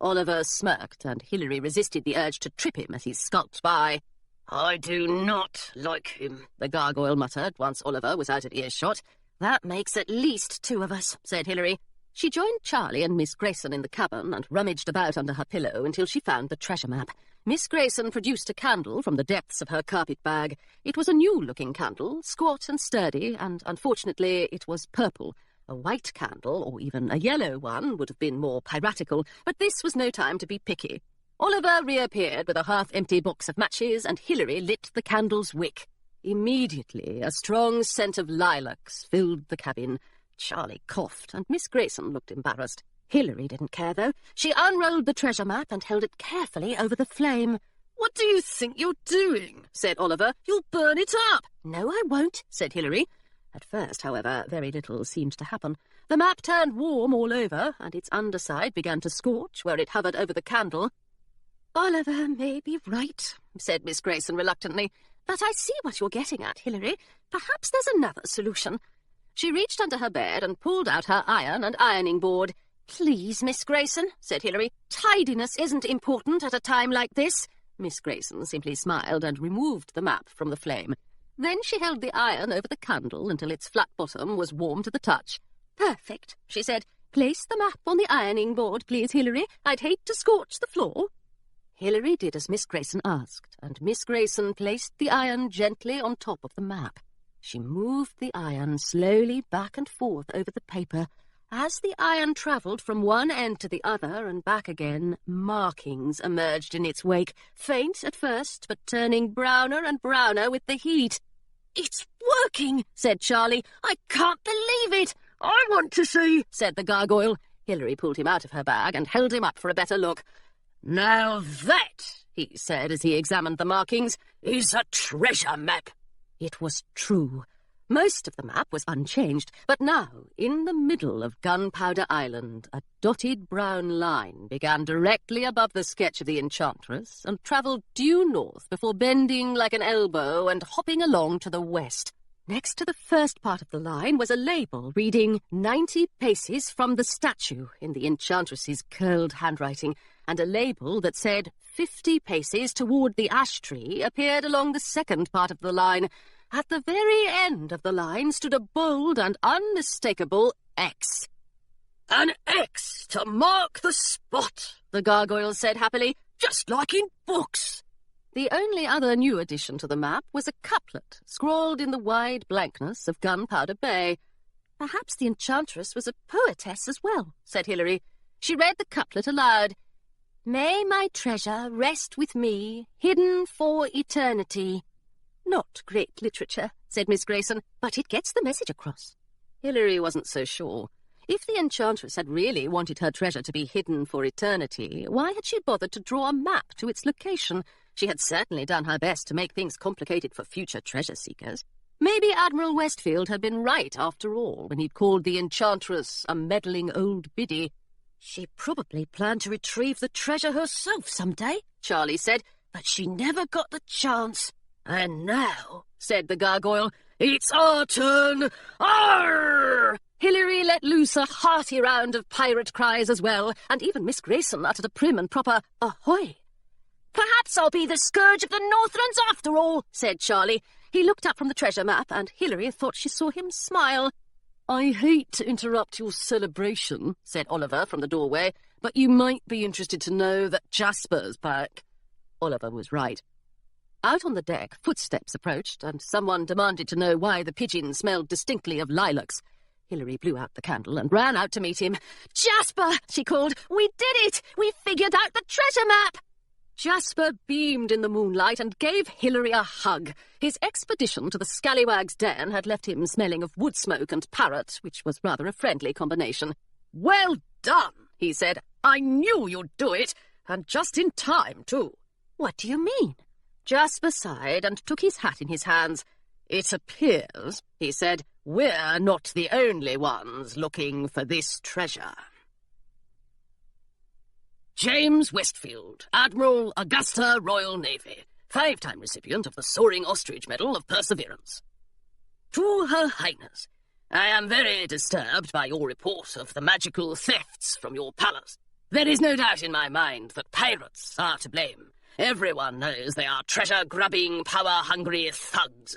Oliver smirked, and Hilary resisted the urge to trip him as he skulked by. "I do not like him," the gargoyle muttered once Oliver was out of earshot. "That makes at least two of us," said Hilary. She joined Charlie and Miss Grayson in the cabin and rummaged about under her pillow until she found the treasure map. Miss Grayson produced a candle from the depths of her carpet bag. It was a new-looking candle, squat and sturdy, and unfortunately it was purple. A white candle, or even a yellow one, would have been more piratical, but this was no time to be picky. Oliver reappeared with a half-empty box of matches, and Hilary lit the candle's wick. Immediately, a strong scent of lilacs filled the cabin. Charlie coughed, and Miss Grayson looked embarrassed. Hilary didn't care, though. She unrolled the treasure map and held it carefully over the flame. "What do you think you're doing?" said Oliver. "You'll burn it up." "No, I won't," said Hilary. At first, however, very little seemed to happen. The map turned warm all over, and its underside began to scorch where it hovered over the candle. "Oliver may be right," said Miss Grayson reluctantly. But I see what you're getting at, Hilary. Perhaps there's another solution. She reached under her bed and pulled out her iron and ironing board. "Please, Miss Grayson," said Hilary, "tidiness isn't important at a time like this." Miss Grayson simply smiled and removed the map from the flame. Then she held the iron over the candle until its flat bottom was warm to the touch. "Perfect," she said. "Place the map on the ironing board, please, Hilary. I'd hate to scorch the floor." Hilary did as Miss Grayson asked, and Miss Grayson placed the iron gently on top of the map. She moved the iron slowly back and forth over the paper. As the iron travelled from one end to the other and back again, markings emerged in its wake, faint at first, but turning browner and browner with the heat. "It's working," said Charlie. "I can't believe it." "I want to see," said the gargoyle. Hilary pulled him out of her bag and held him up for a better look. "Now that," he said as he examined the markings, "is a treasure map." It was true. Most of the map was unchanged, but now, in the middle of Gunpowder Island, a dotted brown line began directly above the sketch of the Enchantress and travelled due north before bending like an elbow and hopping along to the west. Next to the first part of the line was a label reading 90 paces from the statue in the Enchantress's curled handwriting, and a label that said 50 paces toward the ash tree appeared along the second part of the line. At the very end of the line stood a bold and unmistakable X. "An X to mark the spot," the gargoyle said happily, "just like in books." The only other new addition to the map was a couplet scrawled in the wide blankness of Gunpowder Bay. "Perhaps the Enchantress was a poetess as well," said Hilary. She read the couplet aloud. "May my treasure rest with me, hidden for eternity." "Not great literature," said Miss Grayson, "but it gets the message across." Hilary wasn't so sure. If the Enchantress had really wanted her treasure to be hidden for eternity, why had she bothered to draw a map to its location? She had certainly done her best to make things complicated for future treasure-seekers. Maybe Admiral Westfield had been right after all when he'd called the Enchantress a meddling old biddy. "She probably planned to retrieve the treasure herself someday," Charlie said, "but she never got the chance." "And now," said the gargoyle, "it's our turn. Arr!" Hilary let loose a hearty round of pirate cries as well, and even Miss Grayson uttered a prim and proper ahoy. "Perhaps I'll be the scourge of the Northlands after all," said Charlie. He looked up from the treasure map, and Hilary thought she saw him smile. "I hate to interrupt your celebration," said Oliver from the doorway, "but you might be interested to know that Jasper's back." Oliver was right. Out on the deck, footsteps approached, and someone demanded to know why the pigeon smelled distinctly of lilacs. Hilary blew out the candle and ran out to meet him. "Jasper!" she called. "We did it! We figured out the treasure map!" Jasper beamed in the moonlight and gave Hilary a hug. His expedition to the Scallywag's den had left him smelling of wood smoke and parrot, which was rather a friendly combination. "Well done," he said. "I knew you'd do it, and just in time, too." "What do you mean?" Jasper sighed and took his hat in his hands. "It appears," he said, "we're not the only ones looking for this treasure." James Westfield, Admiral, Augusta Royal Navy, 5-time recipient of the Soaring Ostrich Medal of Perseverance. To Her Highness, I am very disturbed by your report of the magical thefts from your palace. There is no doubt in my mind that pirates are to blame. Everyone knows they are treasure-grubbing, power-hungry thugs.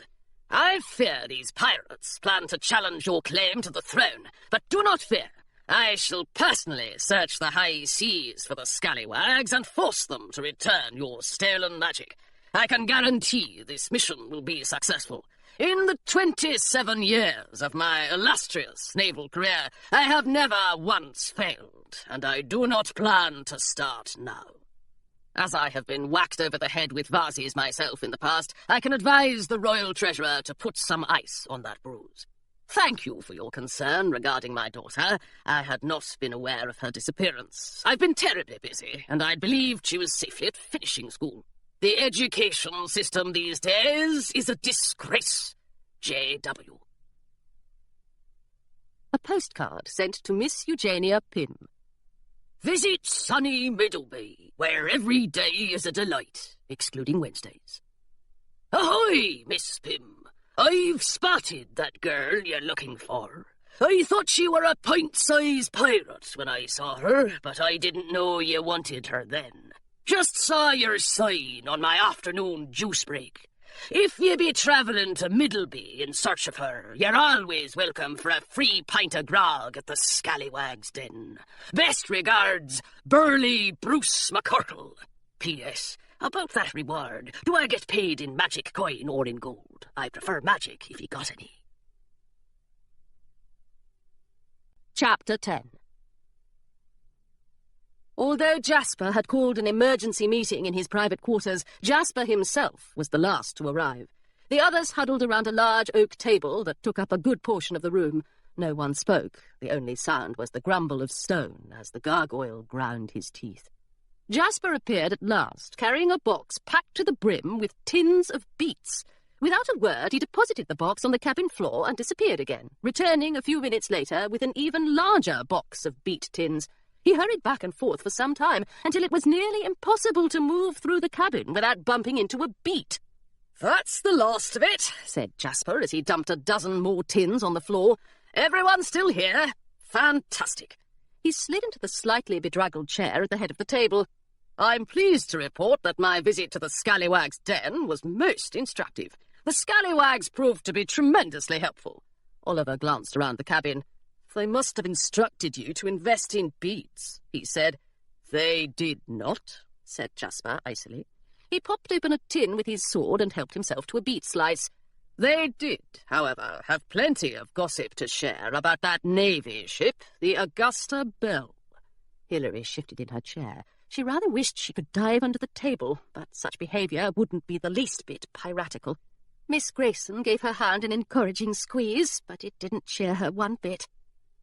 I fear these pirates plan to challenge your claim to the throne, but do not fear. I shall personally search the high seas for the scallywags and force them to return your stolen magic. I can guarantee this mission will be successful. In the 27 years of my illustrious naval career, I have never once failed, and I do not plan to start now. As I have been whacked over the head with vases myself in the past, I can advise the Royal Treasurer to put some ice on that bruise. Thank you for your concern regarding my daughter. I had not been aware of her disappearance. I've been terribly busy, and I believed she was safely at finishing school. The education system these days is a disgrace. J.W. A postcard sent to Miss Eugenia Pym. Visit sunny Middleby, where every day is a delight, excluding Wednesdays. Ahoy, Miss Pym. I've spotted that girl you're looking for. I thought she were a pint-sized pirate when I saw her, but I didn't know you wanted her then. Just saw your sign on my afternoon juice break. If ye be travelling to Middleby in search of her, you're always welcome for a free pint of grog at the Scallywag's Den. Best regards, Burly Bruce McCurkle. P.S. About that reward, do I get paid in magic coin or in gold? I prefer magic if ye got any. Chapter 10. Although Jasper had called an emergency meeting in his private quarters, Jasper himself was the last to arrive. The others huddled around a large oak table that took up a good portion of the room. No one spoke. The only sound was the grumble of stone as the gargoyle ground his teeth. Jasper appeared at last, carrying a box packed to the brim with tins of beets. Without a word, he deposited the box on the cabin floor and disappeared again, returning a few minutes later with an even larger box of beet tins. He hurried back and forth for some time, until it was nearly impossible to move through the cabin without bumping into a beet. "That's the last of it," said Jasper as he dumped a dozen more tins on the floor. "Everyone still here? Fantastic." He slid into the slightly bedraggled chair at the head of the table. "I'm pleased to report that my visit to the Scallywag's Den was most instructive. The Scallywags proved to be tremendously helpful." Oliver glanced around the cabin. "They must have instructed you to invest in beets," he said. "They did not," said Jasper icily. He popped open a tin with his sword and helped himself to a beet slice. "They did, however, have plenty of gossip to share about that Navy ship, the Augusta Belle." Hilary shifted in her chair. She rather wished she could dive under the table, but such behaviour wouldn't be the least bit piratical. Miss Grayson gave her hand an encouraging squeeze, but it didn't cheer her one bit.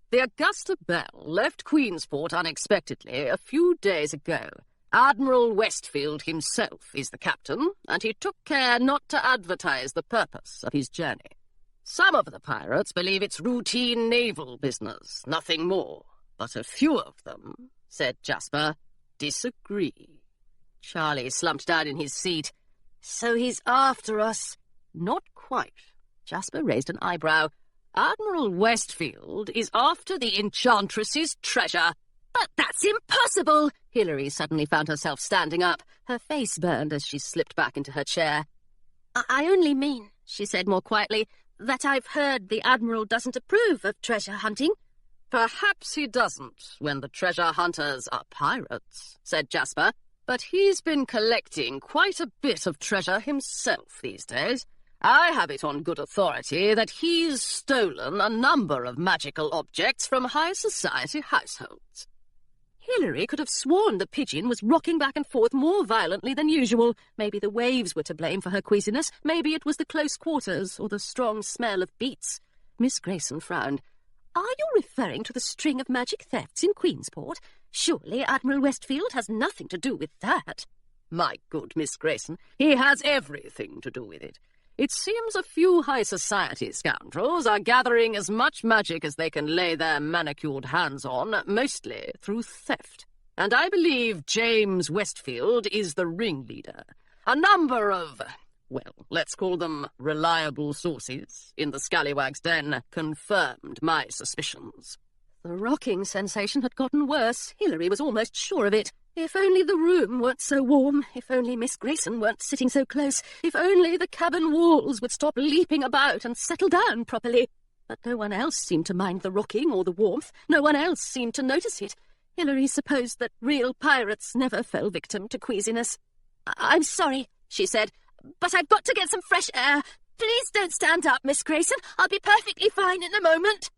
"The Augusta Belle left Queensport unexpectedly a few days ago. Admiral Westfield himself is the captain, and he took care not to advertise the purpose of his journey. Some of the pirates believe it's routine naval business, nothing more. But a few of them," said Jasper, "disagree." Charlie slumped down in his seat. "So he's after us?" "Not quite." Jasper raised an eyebrow. "Admiral Westfield is after the Enchantress's treasure." But that's impossible! Hilary suddenly found herself standing up. Her face burned as she slipped back into her chair. I only mean, she said more quietly, that I've heard the Admiral doesn't approve of treasure hunting. "Perhaps he doesn't when the treasure hunters are pirates," said Jasper. "But he's been collecting quite a bit of treasure himself these days. I have it on good authority that he's stolen a number of magical objects from high society households." Hilary could have sworn the pigeon was rocking back and forth more violently than usual. Maybe the waves were to blame for her queasiness. Maybe it was the close quarters or the strong smell of beets. Miss Grayson frowned. "Are you referring to the string of magic thefts in Queensport? Surely Admiral Westfield has nothing to do with that." "My good Miss Grayson, he has everything to do with it. It seems a few high society scoundrels are gathering as much magic as they can lay their manicured hands on, mostly through theft. And I believe James Westfield is the ringleader. A number of, well, let's call them reliable sources in the Scallywag's Den confirmed my suspicions." The rocking sensation had gotten worse. Hilary was almost sure of it. If only the room weren't so warm, if only Miss Grayson weren't sitting so close, if only the cabin walls would stop leaping about and settle down properly. But no one else seemed to mind the rocking or the warmth. No one else seemed to notice it. Hilary supposed that real pirates never fell victim to queasiness. "I'm sorry," she said, "but I've got to get some fresh air. Please don't stand up, Miss Grayson. I'll be perfectly fine in a moment."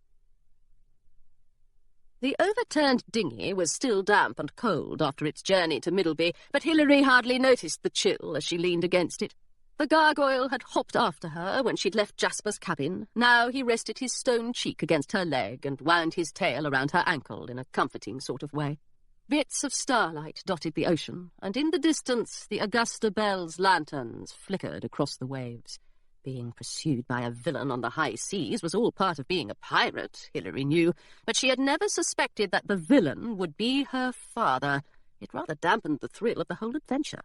The overturned dinghy was still damp and cold after its journey to Middleby, but Hilary hardly noticed the chill as she leaned against it. The gargoyle had hopped after her when she'd left Jasper's cabin. Now he rested his stone cheek against her leg and wound his tail around her ankle in a comforting sort of way. Bits of starlight dotted the ocean, and in the distance the Augusta Belle's lanterns flickered across the waves. Being pursued by a villain on the high seas was all part of being a pirate, Hilary knew, but she had never suspected that the villain would be her father. It rather dampened the thrill of the whole adventure.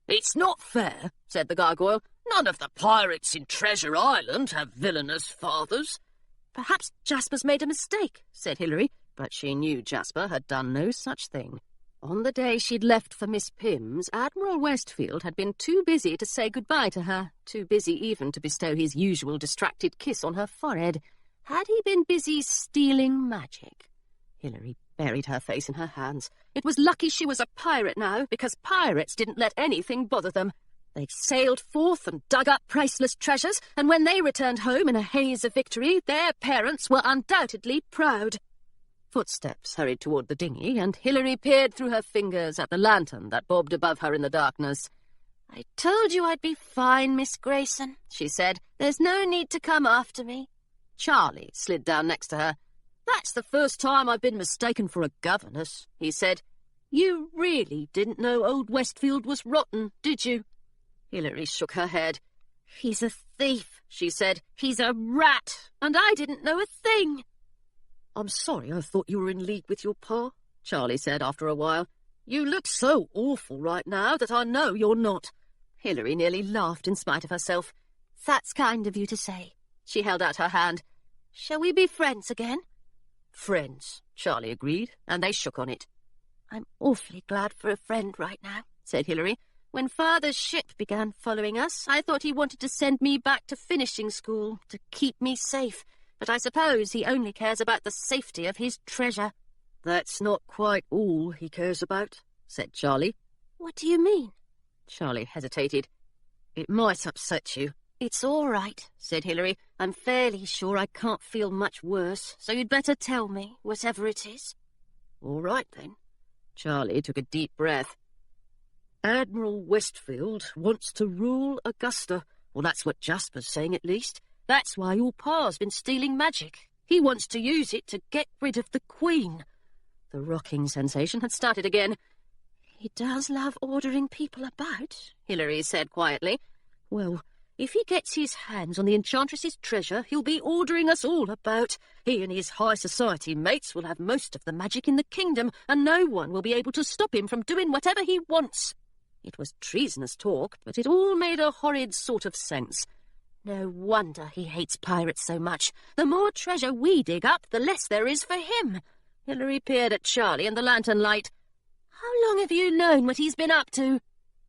"It's not fair," said the gargoyle. None of the pirates in Treasure Island have villainous fathers. Perhaps Jasper's made a mistake, said Hilary, but she knew Jasper had done no such thing. On the day she'd left for Miss Pym's, Admiral Westfield had been too busy to say goodbye to her, too busy even to bestow his usual distracted kiss on her forehead. Had he been busy stealing magic? Hilary buried her face in her hands. It was lucky she was a pirate now, because pirates didn't let anything bother them. They sailed forth and dug up priceless treasures, and when they returned home in a haze of victory, their parents were undoubtedly proud. Footsteps hurried toward the dinghy, and Hilary peered through her fingers at the lantern that bobbed above her in the darkness. "I told you I'd be fine, Miss Grayson," she said. "There's no need to come after me." Charlie slid down next to her. "That's the first time I've been mistaken for a governess," he said. "You really didn't know old Westfield was rotten, did you?" Hilary shook her head. "He's a thief," she said. "He's a rat, and I didn't know a thing." "I'm sorry I thought you were in league with your pa," Charlie said after a while. "You look so awful right now that I know you're not." Hilary nearly laughed in spite of herself. "That's kind of you to say." She held out her hand. "Shall we be friends again?" "Friends," Charlie agreed, and they shook on it. "I'm awfully glad for a friend right now," said Hilary. "When Father's ship began following us, I thought he wanted to send me back to finishing school, to keep me safe. But I suppose he only cares about the safety of his treasure." "That's not quite all he cares about," said Charlie. "What do you mean?" Charlie hesitated. "It might upset you." "It's all right," said Hilary. "I'm fairly sure I can't feel much worse, so you'd better tell me, whatever it is." "All right, then." Charlie took a deep breath. "Admiral Westfield wants to rule Augusta. Well, that's what Jasper's saying, at least. That's why your pa's been stealing magic. He wants to use it to get rid of the Queen." The rocking sensation had started again. "He does love ordering people about," Hilary said quietly. "Well, if he gets his hands on the Enchantress's treasure, he'll be ordering us all about. He and his high society mates will have most of the magic in the kingdom, and no one will be able to stop him from doing whatever he wants." It was treasonous talk, but it all made a horrid sort of sense. "No wonder he hates pirates so much. The more treasure we dig up, the less there is for him." Hilary peered at Charlie and the lantern light. "How long have you known what he's been up to?"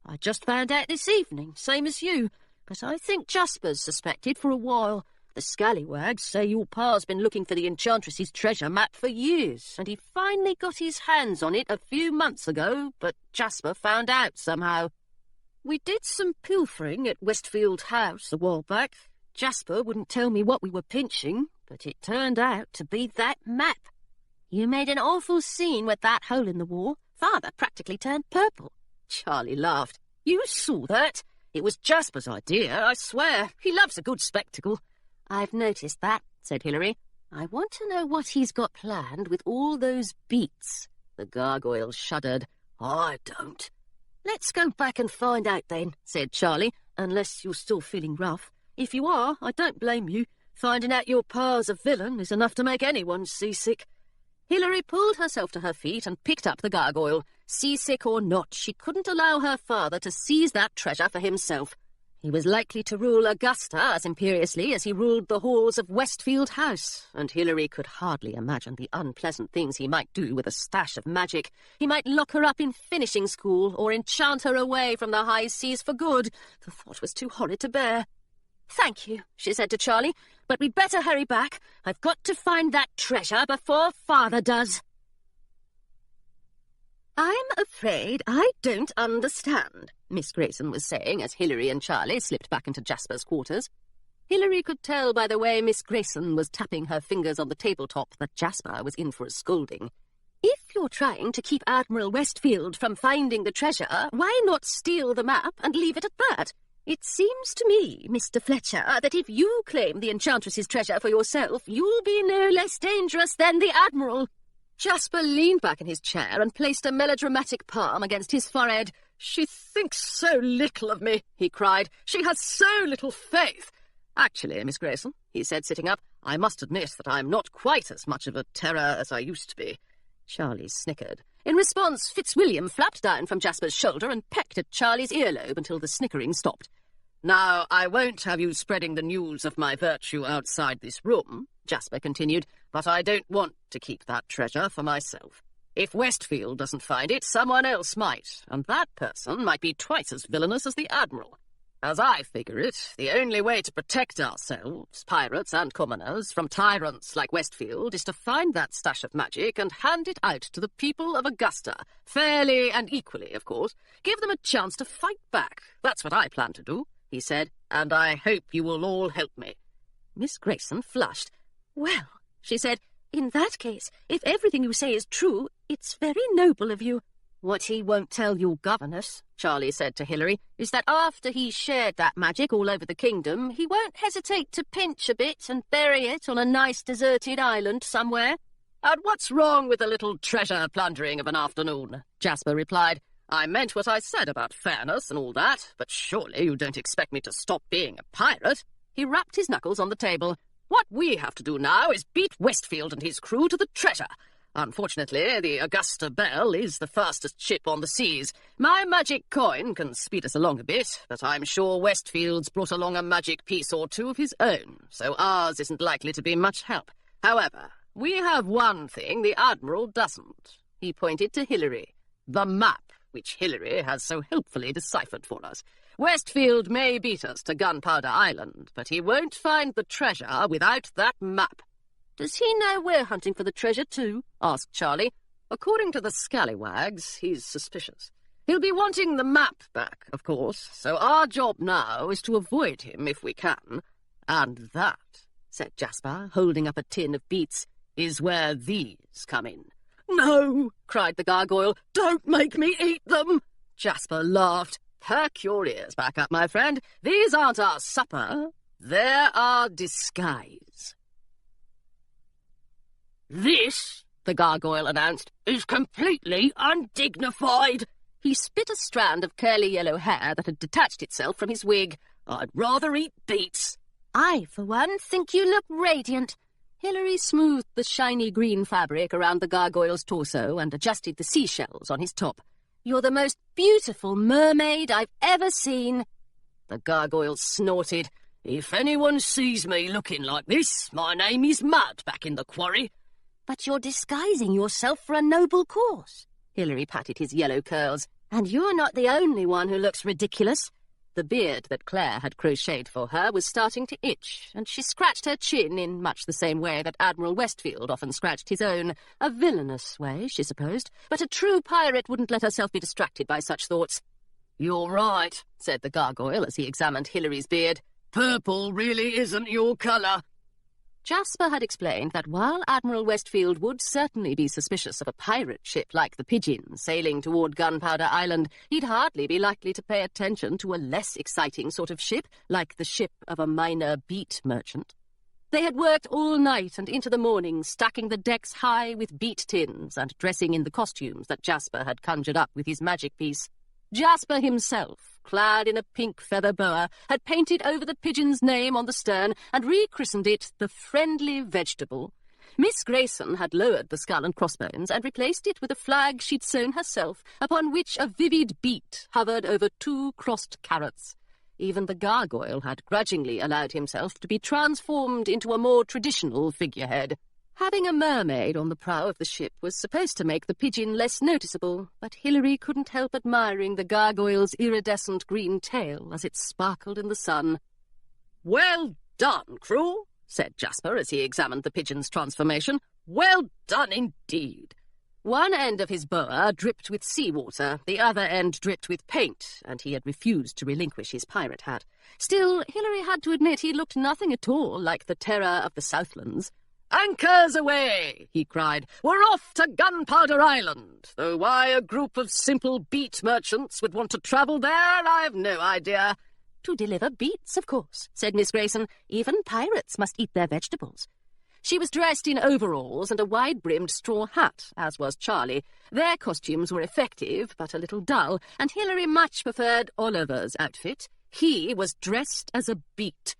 "I just found out this evening, same as you. But I think Jasper's suspected for a while. The scallywags say your pa's been looking for the Enchantress's treasure map for years, and he finally got his hands on it a few months ago, but Jasper found out somehow. We did some pilfering at Westfield House a while back. Jasper wouldn't tell me what we were pinching, but it turned out to be that map." "You made an awful scene with that hole in the wall. Father practically turned purple." Charlie laughed. "You saw that? It was Jasper's idea, I swear. He loves a good spectacle." "I've noticed that," said Hilary. "I want to know what he's got planned with all those beats." The gargoyle shuddered. "I don't." "Let's go back and find out then," said Charlie, "unless you're still feeling rough. If you are, I don't blame you. Finding out your pa's a villain is enough to make anyone seasick." Hilary pulled herself to her feet and picked up the gargoyle. Seasick or not, she couldn't allow her father to seize that treasure for himself. He was likely to rule Augusta as imperiously as he ruled the halls of Westfield House, and Hilary could hardly imagine the unpleasant things he might do with a stash of magic. He might lock her up in finishing school, or enchant her away from the high seas for good. The thought was too horrid to bear. "Thank you," she said to Charlie, "but we'd better hurry back. I've got to find that treasure before Father does." "I'm afraid I don't understand," Miss Grayson was saying as Hilary and Charlie slipped back into Jasper's quarters. Hilary could tell by the way Miss Grayson was tapping her fingers on the tabletop that Jasper was in for a scolding. "If you're trying to keep Admiral Westfield from finding the treasure, why not steal the map and leave it at that? It seems to me, Mr. Fletcher, that if you claim the Enchantress's treasure for yourself, you'll be no less dangerous than the Admiral." Jasper leaned back in his chair and placed a melodramatic palm against his forehead. "She thinks so little of me," he cried. "She has so little faith." "Actually, Miss Grayson," he said, sitting up, "I must admit that I'm not quite as much of a terror as I used to be." Charlie snickered. In response, Fitzwilliam flapped down from Jasper's shoulder and pecked at Charlie's earlobe until the snickering stopped. Now, I won't have you spreading the news of my virtue outside this room, Jasper continued, but I don't want to keep that treasure for myself. If Westfield doesn't find it, someone else might, and that person might be twice as villainous as the Admiral. As I figure it, the only way to protect ourselves, pirates and commoners, from tyrants like Westfield is to find that stash of magic and hand it out to the people of Augusta, fairly and equally, of course. Give them a chance to fight back. That's what I plan to do, he said, and I hope you will all help me. Miss Grayson flushed. Well, she said, in that case, if everything you say is true, it's very noble of you. What he won't tell your governess, Charlie said to Hilary, is that after he's shared that magic all over the kingdom, he won't hesitate to pinch a bit and bury it on a nice deserted island somewhere. And what's wrong with a little treasure plundering of an afternoon? Jasper replied. I meant what I said about fairness and all that, but surely you don't expect me to stop being a pirate. He rapped his knuckles on the table. What we have to do now is beat Westfield and his crew to the treasure. Unfortunately, the Augusta Belle is the fastest ship on the seas. My magic coin can speed us along a bit, but I'm sure Westfield's brought along a magic piece or two of his own, so ours isn't likely to be much help. However, we have one thing the Admiral doesn't. He pointed to Hilary. The map, which Hilary has so helpfully deciphered for us. Westfield may beat us to Gunpowder Island, but he won't find the treasure without that map. Does he know we're hunting for the treasure too? Asked Charlie. According to the scallywags, he's suspicious. He'll be wanting the map back, of course, so our job now is to avoid him if we can. And that, said Jasper, holding up a tin of beets, is where these come in. No, cried the gargoyle, don't make me eat them. Jasper laughed. Perk your ears back up, my friend. These aren't our supper. They're our disguise. This, the gargoyle announced, is completely undignified. He spit a strand of curly yellow hair that had detached itself from his wig. I'd rather eat beets. I, for one, think you look radiant. Hilary smoothed the shiny green fabric around the gargoyle's torso and adjusted the seashells on his top. You're the most beautiful mermaid I've ever seen. The gargoyle snorted. If anyone sees me looking like this, my name is Mud back in the quarry. But you're disguising yourself for a noble cause. Hilary patted his yellow curls. And you're not the only one who looks ridiculous. The beard that Claire had crocheted for her was starting to itch, and she scratched her chin in much the same way that Admiral Westfield often scratched his own. A villainous way, she supposed, but a true pirate wouldn't let herself be distracted by such thoughts. You're right, said the gargoyle as he examined Hilary's beard. Purple really isn't your colour. Jasper had explained that while Admiral Westfield would certainly be suspicious of a pirate ship like the Pigeon sailing toward Gunpowder Island, he'd hardly be likely to pay attention to a less exciting sort of ship, like the ship of a minor beet merchant. They had worked all night and into the morning, stacking the decks high with beet tins and dressing in the costumes that Jasper had conjured up with his magic piece. Jasper himself, clad in a pink feather boa, had painted over the Pigeon's name on the stern and rechristened it the Friendly Vegetable. Miss Grayson had lowered the skull and crossbones and replaced it with a flag she'd sewn herself, upon which a vivid beet hovered over 2 crossed carrots. Even the gargoyle had grudgingly allowed himself to be transformed into a more traditional figurehead. Having a mermaid on the prow of the ship was supposed to make the Pigeon less noticeable, but Hilary couldn't help admiring the gargoyle's iridescent green tail as it sparkled in the sun. "Well done, crew," said Jasper as he examined the Pigeon's transformation. "Well done indeed." One end of his boa dripped with seawater, the other end dripped with paint, and he had refused to relinquish his pirate hat. Still, Hilary had to admit he looked nothing at all like the terror of the Southlands. "Anchors away!" he cried. "We're off to Gunpowder Island, though why a group of simple beet merchants would want to travel there, I've no idea." "To deliver beets, of course," said Miss Grayson. "Even pirates must eat their vegetables." She was dressed in overalls and a wide-brimmed straw hat, as was Charlie. Their costumes were effective, but a little dull, and Hilary much preferred Oliver's outfit. He was dressed as a beet.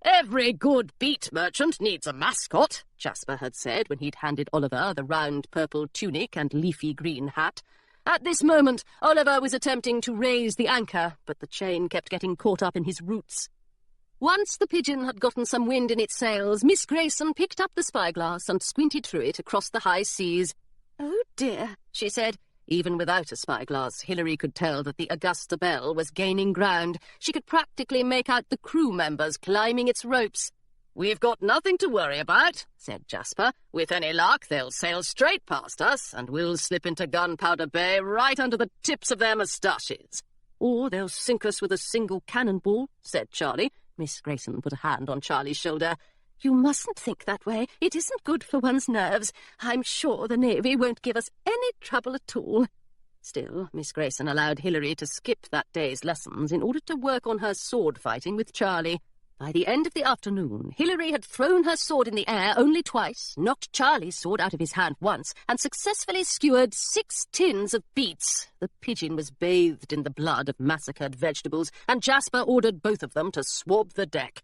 "Every good beet merchant needs a mascot," Jasper had said when he'd handed Oliver the round purple tunic and leafy green hat. At this moment, Oliver was attempting to raise the anchor, but the chain kept getting caught up in his roots. Once the Pigeon had gotten some wind in its sails, Miss Grayson picked up the spyglass and squinted through it across the high seas. "Oh dear," she said. Even without a spyglass, Hilary could tell that the Augusta Belle was gaining ground. She could practically make out the crew members climbing its ropes. "We've got nothing to worry about," said Jasper. "With any luck, they'll sail straight past us, and we'll slip into Gunpowder Bay right under the tips of their moustaches." "Or they'll sink us with a single cannonball," said Charlie. Miss Grayson put a hand on Charlie's shoulder. "You mustn't think that way. It isn't good for one's nerves. I'm sure the Navy won't give us any trouble at all." Still, Miss Grayson allowed Hilary to skip that day's lessons in order to work on her sword fighting with Charlie. By the end of the afternoon, Hilary had thrown her sword in the air only twice, knocked Charlie's sword out of his hand once, and successfully skewered 6 tins of beets. The Pigeon was bathed in the blood of massacred vegetables, and Jasper ordered both of them to swab the deck.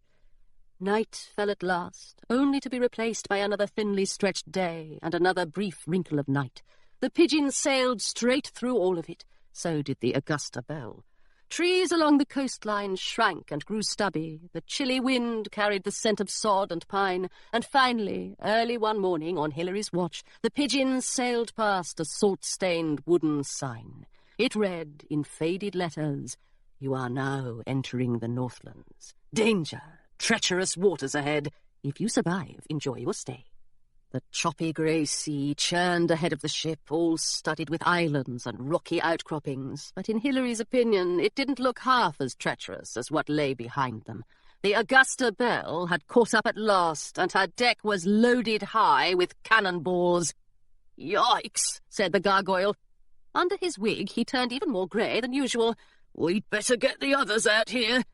Night fell at last, only to be replaced by another thinly stretched day and another brief wrinkle of night. The Pigeon sailed straight through all of it. So did the Augusta Belle. Trees along the coastline shrank and grew stubby. The chilly wind carried the scent of sod and pine. And finally, early one morning on Hilary's watch, the Pigeon sailed past a salt-stained wooden sign. It read, in faded letters, "You are now entering the Northlands. Danger! Treacherous waters ahead. If you survive, enjoy your stay." The choppy grey sea churned ahead of the ship, all studded with islands and rocky outcroppings, but in Hilary's opinion it didn't look half as treacherous as what lay behind them. The Augusta Belle had caught up at last, and her deck was loaded high with cannonballs. "Yikes," said the gargoyle. Under his wig he turned even more grey than usual. "We'd better get the others out here."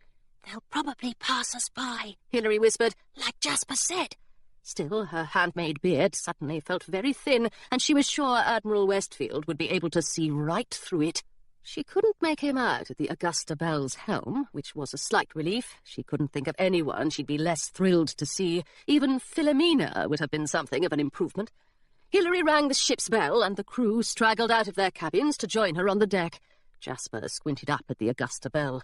"They'll probably pass us by," Hilary whispered, "like Jasper said." Still, her handmade beard suddenly felt very thin, and she was sure Admiral Westfield would be able to see right through it. She couldn't make him out at the Augusta Belle's helm, which was a slight relief. She couldn't think of anyone she'd be less thrilled to see. Even Philomena would have been something of an improvement. Hilary rang the ship's bell, and the crew straggled out of their cabins to join her on the deck. Jasper squinted up at the Augusta Belle.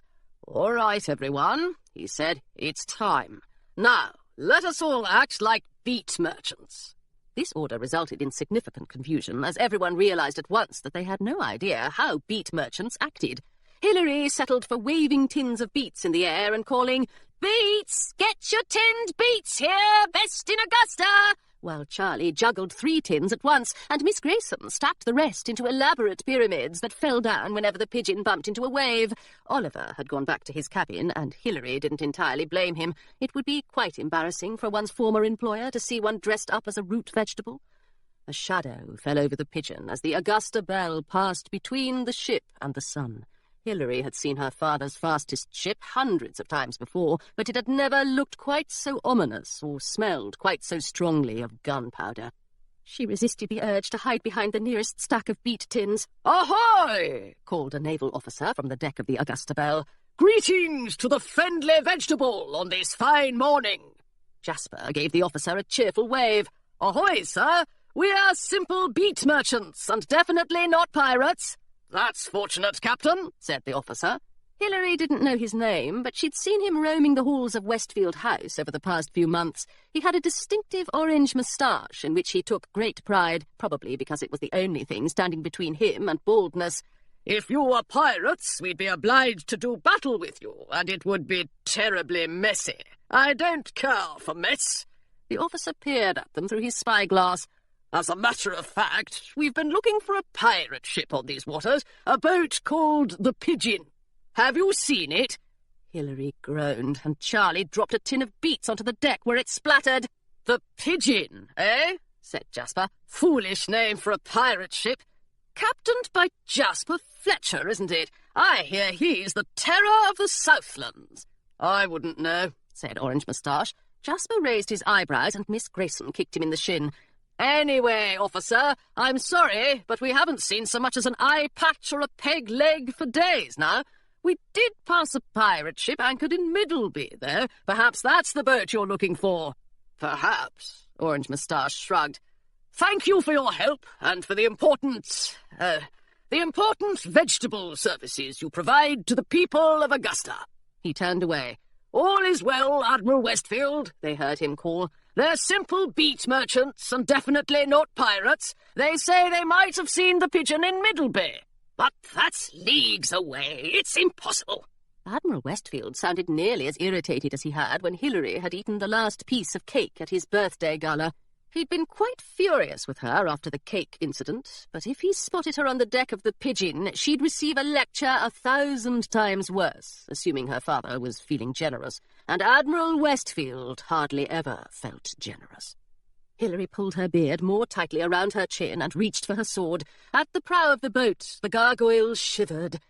"All right, everyone," he said. "It's time. Now, let us all act like beet merchants." This order resulted in significant confusion, as everyone realized at once that they had no idea how beet merchants acted. Hilary settled for waving tins of beets in the air and calling, "Beets! Get your tinned beets here! Best in Augusta!" while Charlie juggled 3 tins at once, and Miss Grayson stacked the rest into elaborate pyramids that fell down whenever the Pigeon bumped into a wave. Oliver had gone back to his cabin, and Hilary didn't entirely blame him. It would be quite embarrassing for one's former employer to see one dressed up as a root vegetable. A shadow fell over the Pigeon as the Augusta Belle passed between the ship and the sun. Hilary had seen her father's fastest ship hundreds of times before, but it had never looked quite so ominous or smelled quite so strongly of gunpowder. She resisted the urge to hide behind the nearest stack of beet tins. "Ahoy!" called a naval officer from the deck of the Augusta Belle. "Greetings to the friendly vegetable on this fine morning." Jasper gave the officer a cheerful wave. "Ahoy, sir! We are simple beet merchants, and definitely not pirates." "That's fortunate, Captain," said the officer. Hilary didn't know his name, but she'd seen him roaming the halls of Westfield House over the past few months. He had a distinctive orange moustache in which he took great pride, probably because it was the only thing standing between him and baldness. "If you were pirates, we'd be obliged to do battle with you, and it would be terribly messy. I don't care for mess." The officer peered at them through his spyglass. "As a matter of fact, we've been looking for a pirate ship on these waters, a boat called the Pigeon. Have you seen it?" Hilary groaned, and Charlie dropped a tin of beets onto the deck where it splattered. "The Pigeon, eh?" said Jasper. "Foolish name for a pirate ship. Captained by Jasper Fletcher, isn't it? I hear he's the terror of the Southlands." "I wouldn't know," said Orange Moustache. Jasper raised his eyebrows, and Miss Grayson kicked him in the shin. "Anyway, officer, I'm sorry, but we haven't seen so much as an eye patch or a peg leg for days now. We did pass a pirate ship anchored in Middleby, though. Perhaps that's the boat you're looking for." "Perhaps," Orange Moustache shrugged. "Thank you for your help, and for the important, the important vegetable services you provide to the people of Augusta. He turned away. All is well, Admiral Westfield, they heard him call. They're simple beet merchants, and definitely not pirates. They say they might have seen the pigeon in Middleby. But that's leagues away. It's impossible. Admiral Westfield sounded nearly as irritated as he had when Hilary had eaten the last piece of cake at his birthday gala. He'd been quite furious with her after the cake incident, but if he spotted her on the deck of the Pigeon, she'd receive a lecture 1,000 times worse, assuming her father was feeling generous, and Admiral Westfield hardly ever felt generous. Hilary pulled her beard more tightly around her chin and reached for her sword. At the prow of the boat, the gargoyles shivered.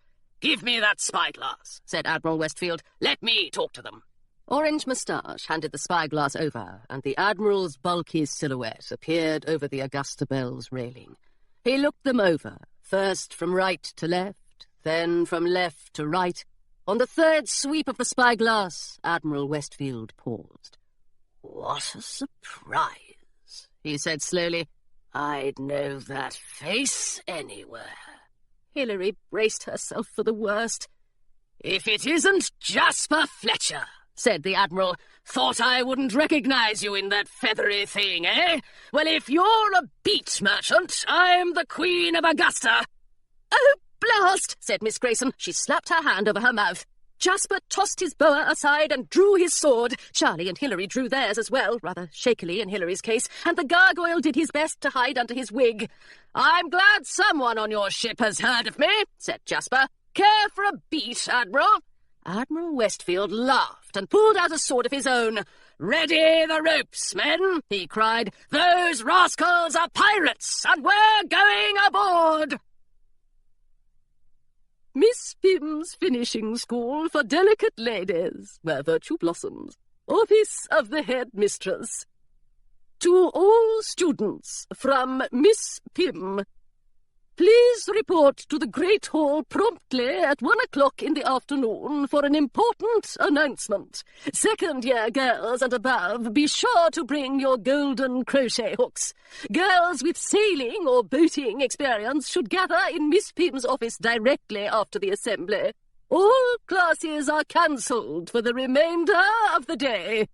"Give me that spyglass," said Admiral Westfield. "Let me talk to them." Orange Moustache handed the spyglass over, and the Admiral's bulky silhouette appeared over the Augusta Bell's railing. He looked them over, first from right to left, then from left to right. On the third sweep of the spyglass, Admiral Westfield paused. "What a surprise," he said slowly. "I'd know that face anywhere." Hilary braced herself for the worst. "If it isn't Jasper Fletcher," said the Admiral. "Thought I wouldn't recognize you in that feathery thing, eh? Well, if you're a beet merchant, I'm the Queen of Augusta." "Oh, blast!" said Miss Grayson. She slapped her hand over her mouth. Jasper tossed his boa aside and drew his sword. Charlie and Hilary drew theirs as well, rather shakily in Hilary's case, and the gargoyle did his best to hide under his wig. "I'm glad someone on your ship has heard of me," said Jasper. "Care for a beet, Admiral?" Admiral Westfield laughed and pulled out a sword of his own. "Ready the ropes, men," he cried. "Those rascals are pirates, and we're going aboard." Miss Pym's Finishing School for Delicate Ladies, where virtue blossoms. Office of the Headmistress. To all students from Miss Pym. Please report to the Great Hall promptly at 1 o'clock in the afternoon for an important announcement. Second-year girls and above, be sure to bring your golden crochet hooks. Girls with sailing or boating experience should gather in Miss Pym's office directly after the assembly. All classes are cancelled for the remainder of the day.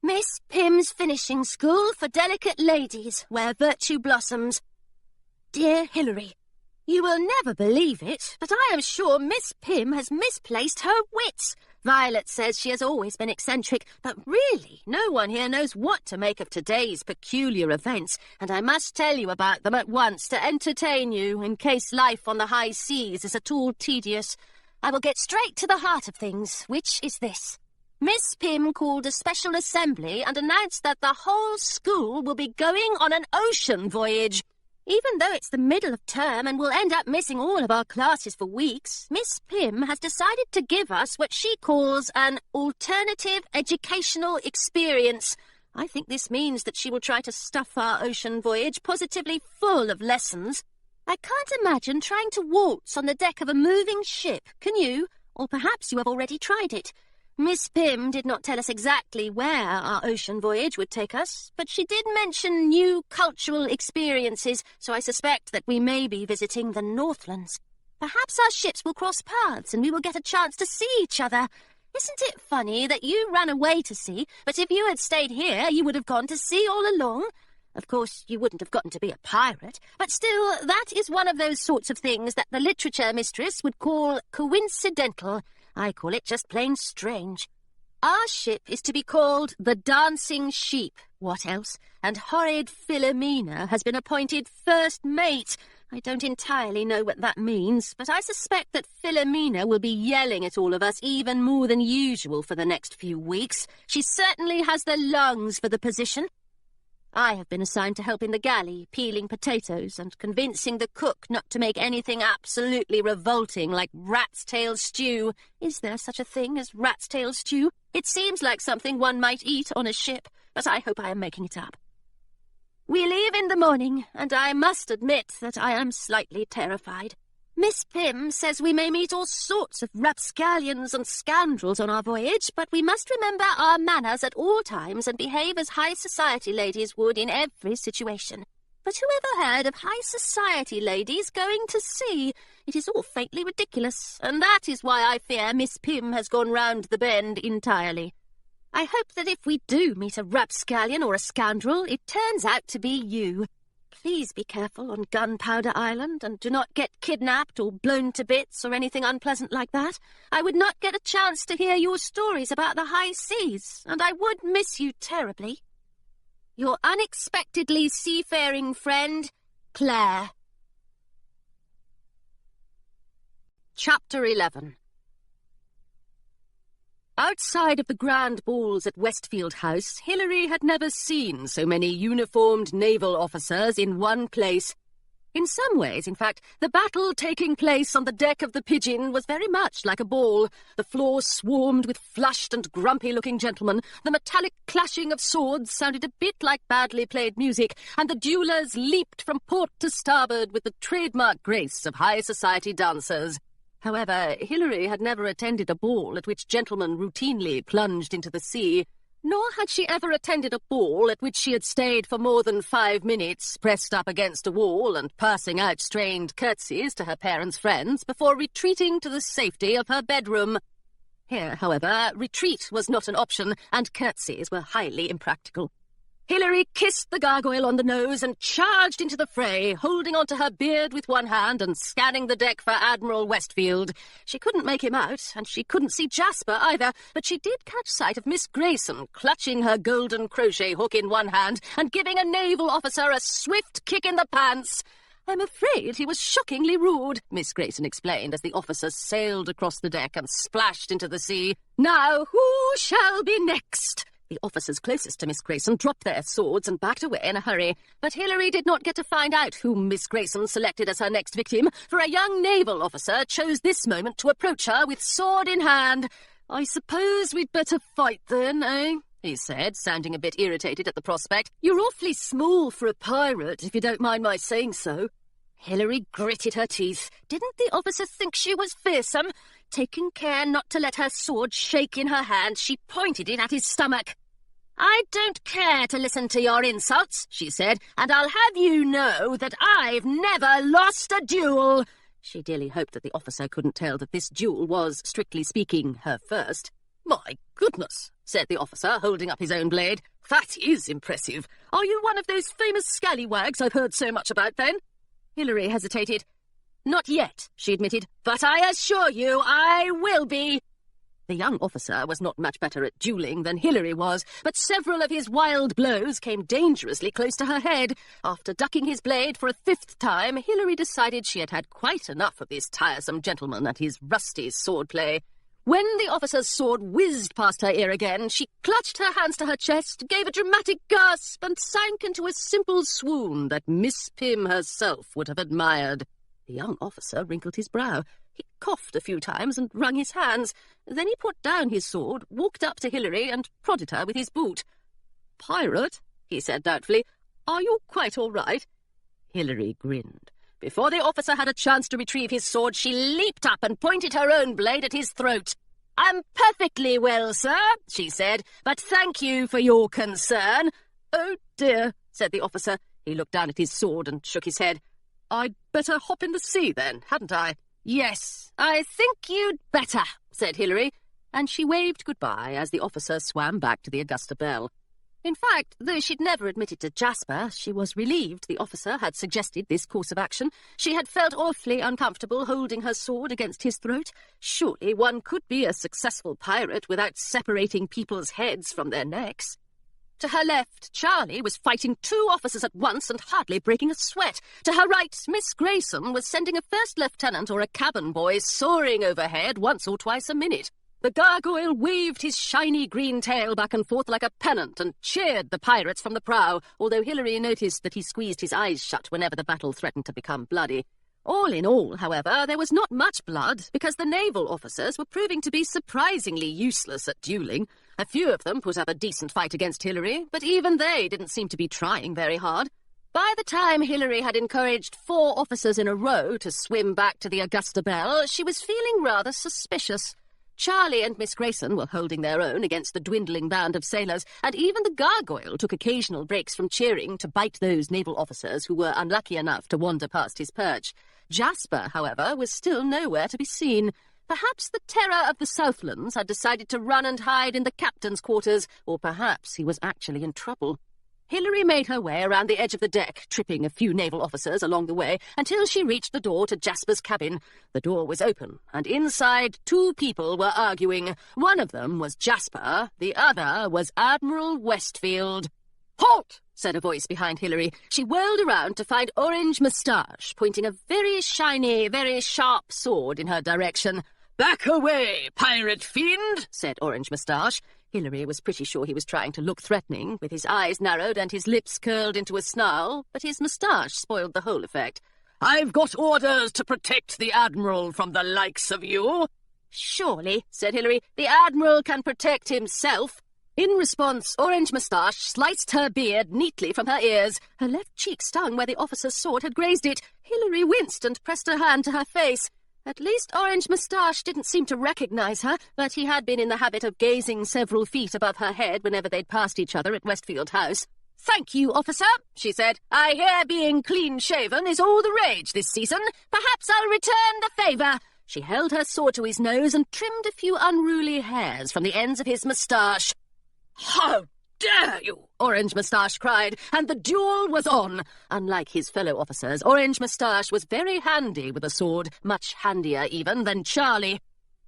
Miss Pym's Finishing School for Delicate Ladies, where virtue blossoms. Dear Hilary, you will never believe it, but I am sure Miss Pym has misplaced her wits. Violet says she has always been eccentric, but really, no one here knows what to make of today's peculiar events, and I must tell you about them at once to entertain you, in case life on the high seas is at all tedious. I will get straight to the heart of things, which is this. Miss Pym called a special assembly and announced that the whole school will be going on an ocean voyage. Even though it's the middle of term and we'll end up missing all of our classes for weeks, Miss Pym has decided to give us what she calls an alternative educational experience. I think this means that she will try to stuff our ocean voyage positively full of lessons. I can't imagine trying to waltz on the deck of a moving ship, can you? Or perhaps you have already tried it. Miss Pym did not tell us exactly where our ocean voyage would take us, but she did mention new cultural experiences, so I suspect that we may be visiting the Northlands. Perhaps our ships will cross paths and we will get a chance to see each other. Isn't it funny that you ran away to sea, but if you had stayed here, you would have gone to sea all along? Of course, you wouldn't have gotten to be a pirate, but still, that is one of those sorts of things that the literature mistress would call coincidental. I call it just plain strange. Our ship is to be called the Dancing Sheep. What else? And horrid Philomena has been appointed first mate. I don't entirely know what that means, but I suspect that Philomena will be yelling at all of us even more than usual for the next few weeks. She certainly has the lungs for the position. I have been assigned to help in the galley, peeling potatoes and convincing the cook not to make anything absolutely revolting like rat's tail stew. Is there such a thing as rat's tail stew? It seems like something one might eat on a ship, but I hope I am making it up. We leave in the morning, and I must admit that I am slightly terrified. Miss Pym says we may meet all sorts of rapscallions and scoundrels on our voyage, but we must remember our manners at all times and behave as high society ladies would in every situation. But whoever heard of high society ladies going to sea? It is all faintly ridiculous, and that is why I fear Miss Pym has gone round the bend entirely. I hope that if we do meet a rapscallion or a scoundrel, it turns out to be you. Please be careful on Gunpowder Island, and do not get kidnapped or blown to bits or anything unpleasant like that. I would not get a chance to hear your stories about the high seas, and I would miss you terribly. Your unexpectedly seafaring friend, Claire. Chapter 11. Outside of the grand balls at Westfield House, Hilary had never seen so many uniformed naval officers in one place. In some ways, in fact, the battle taking place on the deck of the Pigeon was very much like a ball. The floor swarmed with flushed and grumpy-looking gentlemen, the metallic clashing of swords sounded a bit like badly played music, and the duellers leaped from port to starboard with the trademark grace of high society dancers. However, Hilary had never attended a ball at which gentlemen routinely plunged into the sea, nor had she ever attended a ball at which she had stayed for more than 5 minutes, pressed up against a wall and passing out strained curtsies to her parents' friends before retreating to the safety of her bedroom. Here, however, retreat was not an option, and curtsies were highly impractical. Hilary kissed the gargoyle on the nose and charged into the fray, holding onto her beard with one hand and scanning the deck for Admiral Westfield. She couldn't make him out, and she couldn't see Jasper either, but she did catch sight of Miss Grayson clutching her golden crochet hook in one hand and giving a naval officer a swift kick in the pants. "I'm afraid he was shockingly rude," Miss Grayson explained as the officer sailed across the deck and splashed into the sea. "Now, who shall be next?" The officers closest to Miss Grayson dropped their swords and backed away in a hurry, but Hilary did not get to find out whom Miss Grayson selected as her next victim, for a young naval officer chose this moment to approach her with sword in hand. "I suppose we'd better fight then, eh?" he said, sounding a bit irritated at the prospect. "You're awfully small for a pirate, if you don't mind my saying so." Hilary gritted her teeth. Didn't the officer think she was fearsome? Taking care not to let her sword shake in her hand, she pointed it at his stomach. "I don't care to listen to your insults," she said, "and I'll have you know that I've never lost a duel." She dearly hoped that the officer couldn't tell that this duel was, strictly speaking, her first. "My goodness," said the officer, holding up his own blade. "That is impressive. Are you one of those famous scallywags I've heard so much about, then?" Hilary hesitated. "Not yet," she admitted, "but I assure you I will be." The young officer was not much better at duelling than Hilary was, but several of his wild blows came dangerously close to her head. After ducking his blade for a 5th time, Hilary decided she had had quite enough of this tiresome gentleman and his rusty swordplay. When the officer's sword whizzed past her ear again, she clutched her hands to her chest, gave a dramatic gasp, and sank into a simple swoon that Miss Pym herself would have admired. The young officer wrinkled his brow. He coughed a few times and wrung his hands. Then he put down his sword, walked up to Hilary, and prodded her with his boot. "Pirate," he said doubtfully, "are you quite all right?" Hilary grinned. Before the officer had a chance to retrieve his sword, she leaped up and pointed her own blade at his throat. "I'm perfectly well, sir," she said, "but thank you for your concern." "Oh, dear," said the officer. He looked down at his sword and shook his head. "I'd better hop in the sea, then, hadn't I?" "Yes, I think you'd better," said Hilary, and she waved goodbye as the officer swam back to the Augusta Belle. In fact, though she'd never admitted to Jasper, she was relieved the officer had suggested this course of action. She had felt awfully uncomfortable holding her sword against his throat. Surely one could be a successful pirate without separating people's heads from their necks. To her left, Charlie was fighting 2 officers at once and hardly breaking a sweat. To her right, Miss Grayson was sending a first lieutenant or a cabin boy soaring overhead once or twice a minute. The gargoyle waved his shiny green tail back and forth like a pennant and cheered the pirates from the prow, although Hilary noticed that he squeezed his eyes shut whenever the battle threatened to become bloody. All in all, however, there was not much blood, because the naval officers were proving to be surprisingly useless at duelling. A few of them put up a decent fight against Hilary, but even they didn't seem to be trying very hard. By the time Hilary had encouraged 4 officers in a row to swim back to the Augusta Belle, she was feeling rather suspicious. Charlie and Miss Grayson were holding their own against the dwindling band of sailors, and even the gargoyle took occasional breaks from cheering to bite those naval officers who were unlucky enough to wander past his perch. Jasper, however, was still nowhere to be seen. Perhaps the terror of the Southlands had decided to run and hide in the captain's quarters, or perhaps he was actually in trouble. Hilary made her way around the edge of the deck, tripping a few naval officers along the way, until she reached the door to Jasper's cabin. The door was open, and inside 2 people were arguing. One of them was Jasper, the other was Admiral Westfield. "Halt!" said a voice behind Hilary. She whirled around to find Orange Moustache, pointing a very shiny, very sharp sword in her direction. "Back away, pirate fiend!" said Orange Moustache. Hilary was pretty sure he was trying to look threatening, with his eyes narrowed and his lips curled into a snarl, but his moustache spoiled the whole effect. "I've got orders to protect the Admiral from the likes of you." "Surely," said Hilary, "the Admiral can protect himself." In response, Orange Moustache sliced her beard neatly from her ears. Her left cheek stung where the officer's sword had grazed it. Hilary winced and pressed her hand to her face. At least Orange Moustache didn't seem to recognise her, but he had been in the habit of gazing several feet above her head whenever they'd passed each other at Westfield House. "Thank you, officer," she said. "I hear being clean-shaven is all the rage this season. Perhaps I'll return the favour." She held her sword to his nose and trimmed a few unruly hairs from the ends of his moustache. "How dare you!" Orange Moustache cried, and the duel was on. Unlike his fellow officers, Orange Moustache was very handy with a sword, much handier even than Charlie.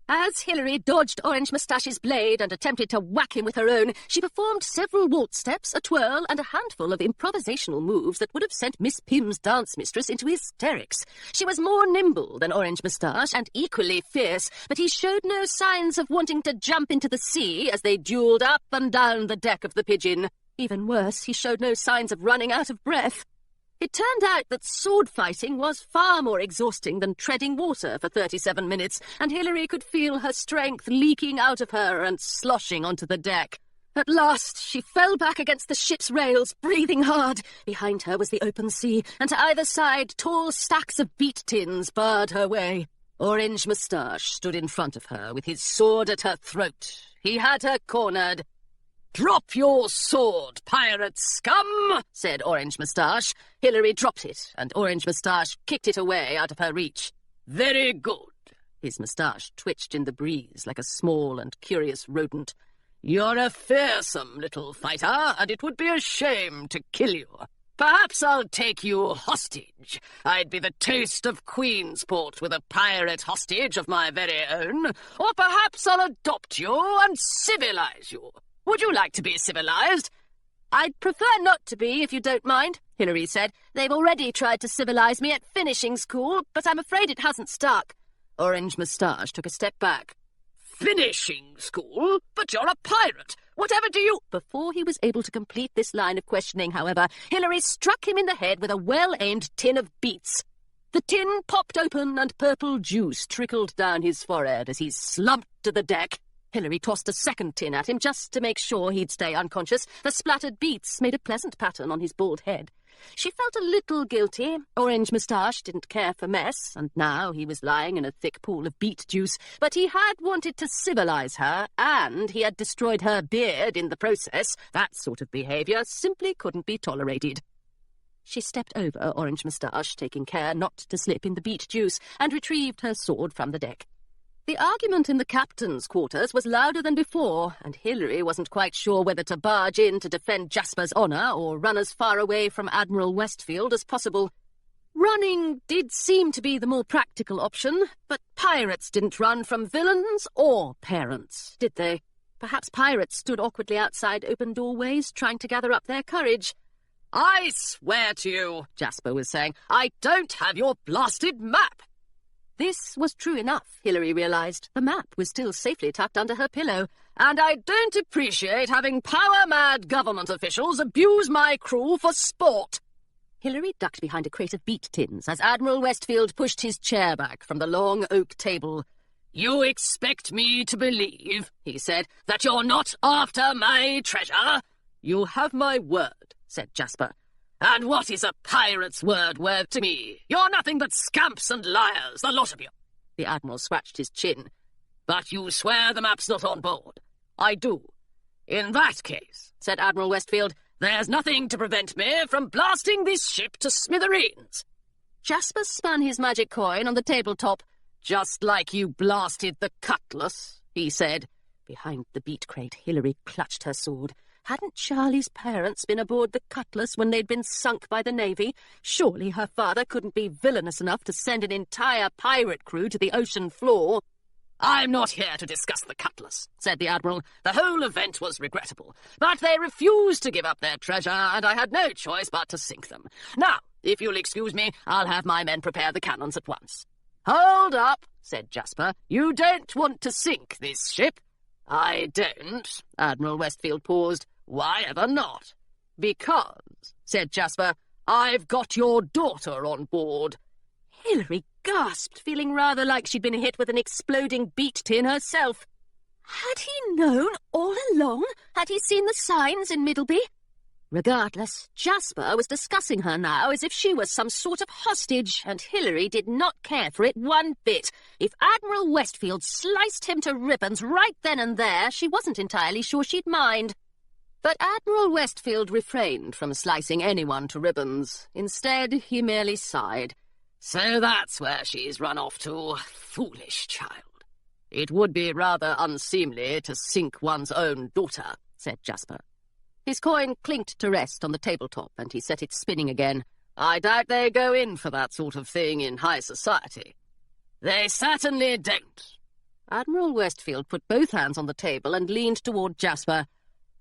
As Hilary dodged Orange Moustache's blade and attempted to whack him with her own, she performed several waltz steps, a twirl, and a handful of improvisational moves that would have sent Miss Pym's dance mistress into hysterics. She was more nimble than Orange Moustache and equally fierce, but he showed no signs of wanting to jump into the sea as they duelled up and down the deck of the Pigeon. Even worse, he showed no signs of running out of breath. It turned out that sword fighting was far more exhausting than treading water for 37 minutes, and Hilary could feel her strength leaking out of her and sloshing onto the deck. At last, she fell back against the ship's rails, breathing hard. Behind her was the open sea, and to either side, tall stacks of beet tins barred her way. Orange Moustache stood in front of her, with his sword at her throat. He had her cornered. "Drop your sword, pirate scum," said Orange Moustache. Hilary dropped it, and Orange Moustache kicked it away out of her reach. "Very good." His moustache twitched in the breeze like a small and curious rodent. "You're a fearsome little fighter, and it would be a shame to kill you. Perhaps I'll take you hostage. I'd be the taste of Queensport with a pirate hostage of my very own. Or perhaps I'll adopt you and civilize you. Would you like to be civilized?" "I'd prefer not to be, if you don't mind," Hilary said. "They've already tried to civilize me at finishing school, but I'm afraid it hasn't stuck." Orange Moustache took a step back. "Finishing school? But you're a pirate. Whatever do you—" Before he was able to complete this line of questioning, however, Hilary struck him in the head with a well-aimed tin of beets. The tin popped open and purple juice trickled down his forehead as he slumped to the deck. Hilary tossed a second tin at him just to make sure he'd stay unconscious. The splattered beets made a pleasant pattern on his bald head. She felt a little guilty. Orange Moustache didn't care for mess, and now he was lying in a thick pool of beet juice. But he had wanted to civilize her, and he had destroyed her beard in the process. That sort of behaviour simply couldn't be tolerated. She stepped over Orange Moustache, taking care not to slip in the beet juice, and retrieved her sword from the deck. The argument in the captain's quarters was louder than before, and Hilary wasn't quite sure whether to barge in to defend Jasper's honour or run as far away from Admiral Westfield as possible. Running did seem to be the more practical option, but pirates didn't run from villains or parents, did they? Perhaps pirates stood awkwardly outside open doorways, trying to gather up their courage. "I swear to you," Jasper was saying, "I don't have your blasted map." This was true enough, Hilary realised. The map was still safely tucked under her pillow. "And I don't appreciate having power-mad government officials abuse my crew for sport." Hilary ducked behind a crate of beet tins as Admiral Westfield pushed his chair back from the long oak table. "You expect me to believe," he said, "that you're not after my treasure?" "You have my word," said Jasper. "And what is a pirate's word worth to me? You're nothing but scamps and liars, the lot of you." The Admiral scratched his chin. But you swear the map's not on board. I do. In that case, Said Admiral Westfield, there's nothing to prevent me from blasting this ship to smithereens. Jasper spun his magic coin on the tabletop. Just like you blasted the Cutlass, he said. Behind the beet crate, Hilary clutched her sword. Hadn't Charlie's parents been aboard the Cutlass when they'd been sunk by the Navy? Surely her father couldn't be villainous enough to send an entire pirate crew to the ocean floor. I'm not here to discuss the Cutlass, said the Admiral. The whole event was regrettable, but they refused to give up their treasure, and I had no choice but to sink them. Now, if you'll excuse me, I'll have my men prepare the cannons at once. Hold up, said Jasper. You don't want to sink this ship? I don't. Admiral Westfield paused. Why ever not? Because, said Jasper, I've got your daughter on board. Hilary gasped, feeling rather like she'd been hit with an exploding beet tin herself. Had he known all along? Had he seen the signs in Middleby? Regardless, Jasper was discussing her now as if she was some sort of hostage, and Hilary did not care for it one bit. If Admiral Westfield sliced him to ribbons right then and there, she wasn't entirely sure she'd mind. But Admiral Westfield refrained from slicing anyone to ribbons. Instead, he merely sighed. So that's where she's run off to, foolish child. It would be rather unseemly to sink one's own daughter, said Jasper. His coin clinked to rest on the tabletop, and he set it spinning again. I doubt they go in for that sort of thing in high society. They certainly don't. Admiral Westfield put both hands on the table and leaned toward Jasper.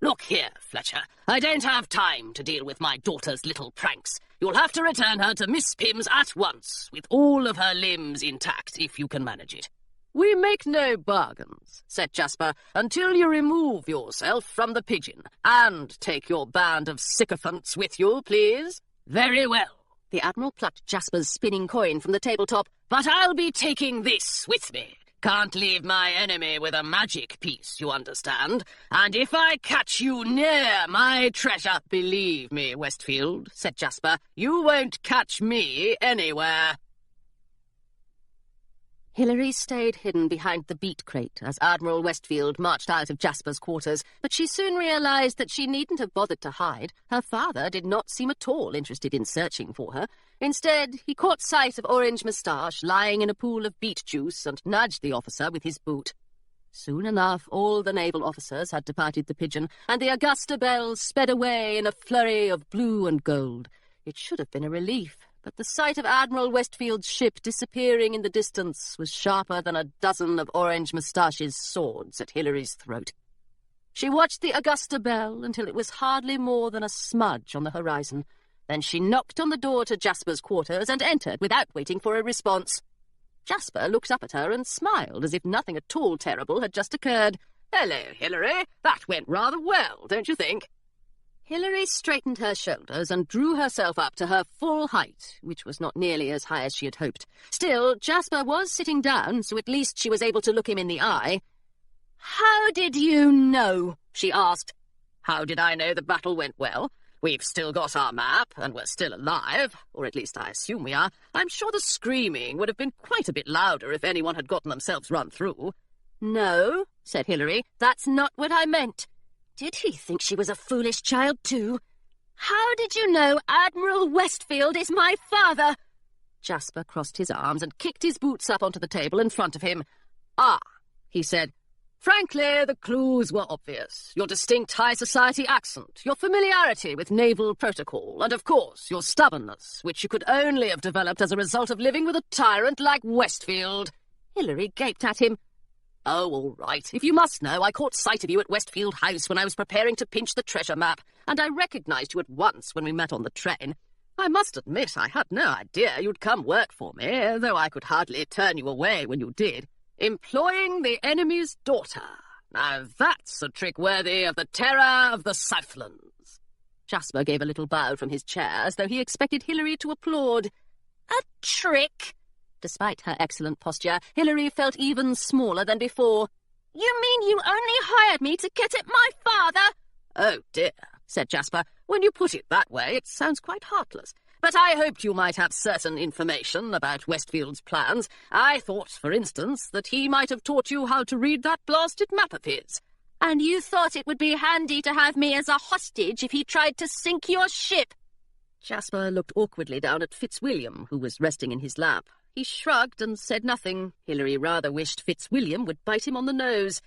Look here, Fletcher. I don't have time to deal with my daughter's little pranks. You'll have to return her to Miss Pimm's at once, with all of her limbs intact, if you can manage it. We make no bargains, said Jasper, until you remove yourself from the Pigeon, and take your band of sycophants with you, please. Very well. The Admiral plucked Jasper's spinning coin from the tabletop. But I'll be taking this with me. Can't leave my enemy with a magic piece, you understand? And if I catch you near my treasure— Believe me, Westfield, said Jasper, you won't catch me anywhere. Hilary stayed hidden behind the beet crate as Admiral Westfield marched out of Jasper's quarters, but she soon realized that she needn't have bothered to hide. Her father did not seem at all interested in searching for her. Instead, he caught sight of Orange Moustache lying in a pool of beet juice and nudged the officer with his boot. Soon enough, all the naval officers had departed the Pigeon, and the Augusta Belle sped away in a flurry of blue and gold. It should have been a relief, but the sight of Admiral Westfield's ship disappearing in the distance was sharper than a dozen of Orange Moustache's swords at Hilary's throat. She watched the Augusta Belle until it was hardly more than a smudge on the horizon. Then she knocked on the door to Jasper's quarters and entered without waiting for a response. Jasper looked up at her and smiled as if nothing at all terrible had just occurred. "Hello, Hilary. That went rather well, don't you think?" Hilary straightened her shoulders and drew herself up to her full height, which was not nearly as high as she had hoped. Still, Jasper was sitting down, so at least she was able to look him in the eye. "How did you know?" she asked. "How did I know the battle went well? We've still got our map, and we're still alive, or at least I assume we are. I'm sure the screaming would have been quite a bit louder if anyone had gotten themselves run through." "No," said Hilary, "that's not what I meant." Did he think she was a foolish child, too? "How did you know Admiral Westfield is my father?" Jasper crossed his arms and kicked his boots up onto the table in front of him. "Ah," he said. "Frankly, the clues were obvious. Your distinct high society accent, your familiarity with naval protocol, and, of course, your stubbornness, which you could only have developed as a result of living with a tyrant like Westfield." Hilary gaped at him. "Oh, all right. If you must know, I caught sight of you at Westfield House when I was preparing to pinch the treasure map, and I recognized you at once when we met on the train. I must admit I had no idea you'd come work for me, though I could hardly turn you away when you did. Employing the enemy's daughter. Now that's a trick worthy of the terror of the Southlands." Jasper gave a little bow from his chair, as though he expected Hilary to applaud. "A trick?" Despite her excellent posture, Hilary felt even smaller than before. "You mean you only hired me to get at my father?" "Oh, dear," said Jasper. "When you put it that way, it sounds quite heartless. But I hoped you might have certain information about Westfield's plans. I thought, for instance, that he might have taught you how to read that blasted map of his. And you thought it would be handy to have me as a hostage if he tried to sink your ship? Jasper looked awkwardly down at Fitzwilliam, who was resting in his lap. He shrugged and said nothing. Hilary rather wished Fitzwilliam would bite him on the nose.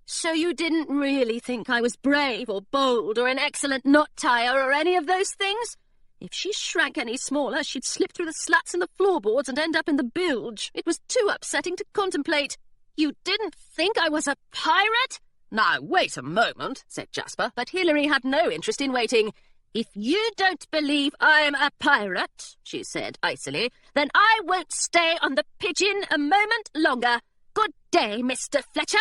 So you didn't really think I was brave or bold or an excellent knot-tier or any of those things? If she shrank any smaller, she'd slip through the slats in the floorboards and end up in the bilge. It was too upsetting to contemplate. You didn't think I was a pirate? Now, wait a moment, said Jasper. But Hilary had no interest in waiting. If you don't believe I'm a pirate, she said icily, then I won't stay on the Pigeon a moment longer. Good day, Mr. Fletcher.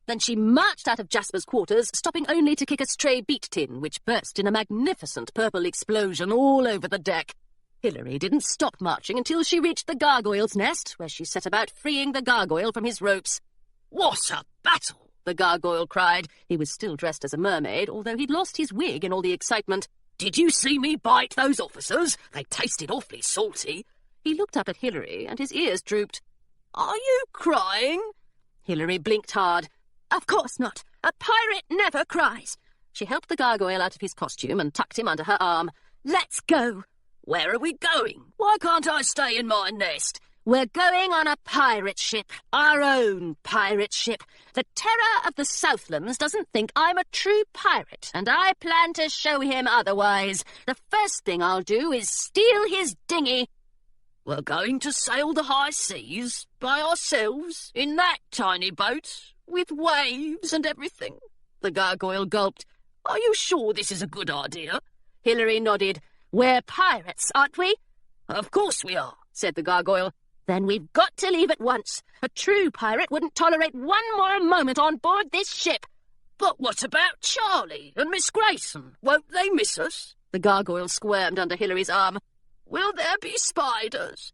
Then she marched out of Jasper's quarters, stopping only to kick a stray beet tin, which burst in a magnificent purple explosion all over the deck. Hilary didn't stop marching until she reached the gargoyle's nest, where she set about freeing the gargoyle from his ropes. What a battle! The gargoyle cried. He was still dressed as a mermaid, although he'd lost his wig in all the excitement. Did you see me bite those officers? They tasted awfully salty. He looked up at Hilary, and his ears drooped. Are you crying? Hilary blinked hard. Of course not. A pirate never cries. She helped the gargoyle out of his costume and tucked him under her arm. Let's go. Where are we going? Why can't I stay in my nest? We're going on a pirate ship. Our own pirate ship. The Terror of the Southlands doesn't think I'm a true pirate, and I plan to show him otherwise. The first thing I'll do is steal his dinghy. We're going to sail the high seas by ourselves in that tiny boat with waves and everything. The gargoyle gulped. Are you sure this is a good idea? Hilary nodded. We're pirates, aren't we? Of course we are, said the gargoyle. Then we've got to leave at once. A true pirate wouldn't tolerate one more moment on board this ship. But what about Charlie and Miss Grayson? Won't they miss us? The gargoyle squirmed under Hilary's arm. Will there be spiders?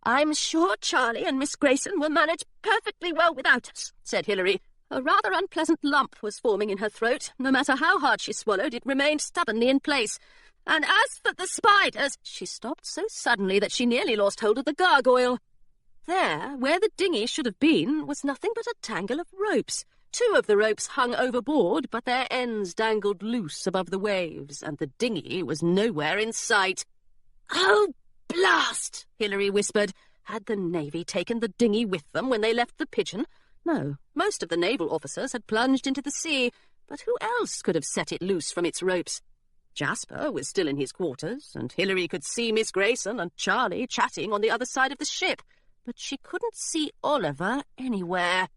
I'm sure Charlie and Miss Grayson will manage perfectly well without us, said Hilary. A rather unpleasant lump was forming in her throat. No matter how hard she swallowed, it remained stubbornly in place. And as for the spiders... She stopped so suddenly that she nearly lost hold of the gargoyle. There, where the dinghy should have been, was nothing but a tangle of ropes. 2 of the ropes hung overboard, but their ends dangled loose above the waves, and the dinghy was nowhere in sight. Oh, blast! Hilary whispered. Had the Navy taken the dinghy with them when they left the Pigeon? No, most of the naval officers had plunged into the sea, but who else could have set it loose from its ropes? Jasper was still in his quarters, and Hilary could see Miss Grayson and Charlie chatting on the other side of the ship, but she couldn't see Oliver anywhere.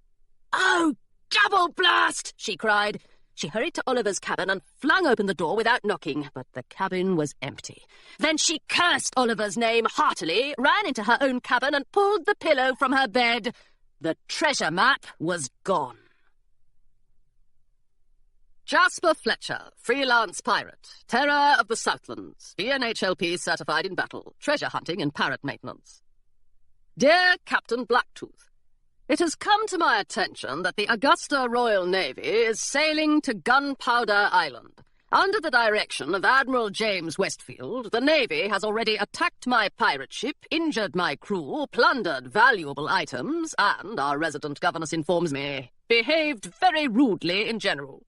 Oh, double blast! She cried. She hurried to Oliver's cabin and flung open the door without knocking, but the cabin was empty. Then she cursed Oliver's name heartily, ran into her own cabin and pulled the pillow from her bed. The treasure map was gone. Jasper Fletcher, freelance pirate, Terror of the Southlands, VNHLP certified in battle, treasure hunting and parrot maintenance. Dear Captain Blacktooth, it has come to my attention that the Augusta Royal Navy is sailing to Gunpowder Island. Under the direction of Admiral James Westfield, the Navy has already attacked my pirate ship, injured my crew, plundered valuable items, and, our resident governess informs me, behaved very rudely in general.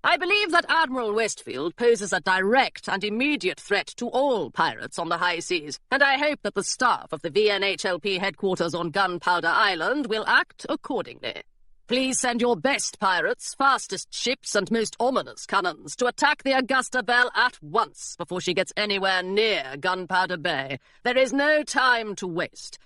I believe that Admiral Westfield poses a direct and immediate threat to all pirates on the high seas, and I hope that the staff of the VNHLP headquarters on Gunpowder Island will act accordingly. Please send your best pirates, fastest ships, and most ominous cannons to attack the Augusta Belle at once before she gets anywhere near Gunpowder Bay. There is no time to waste.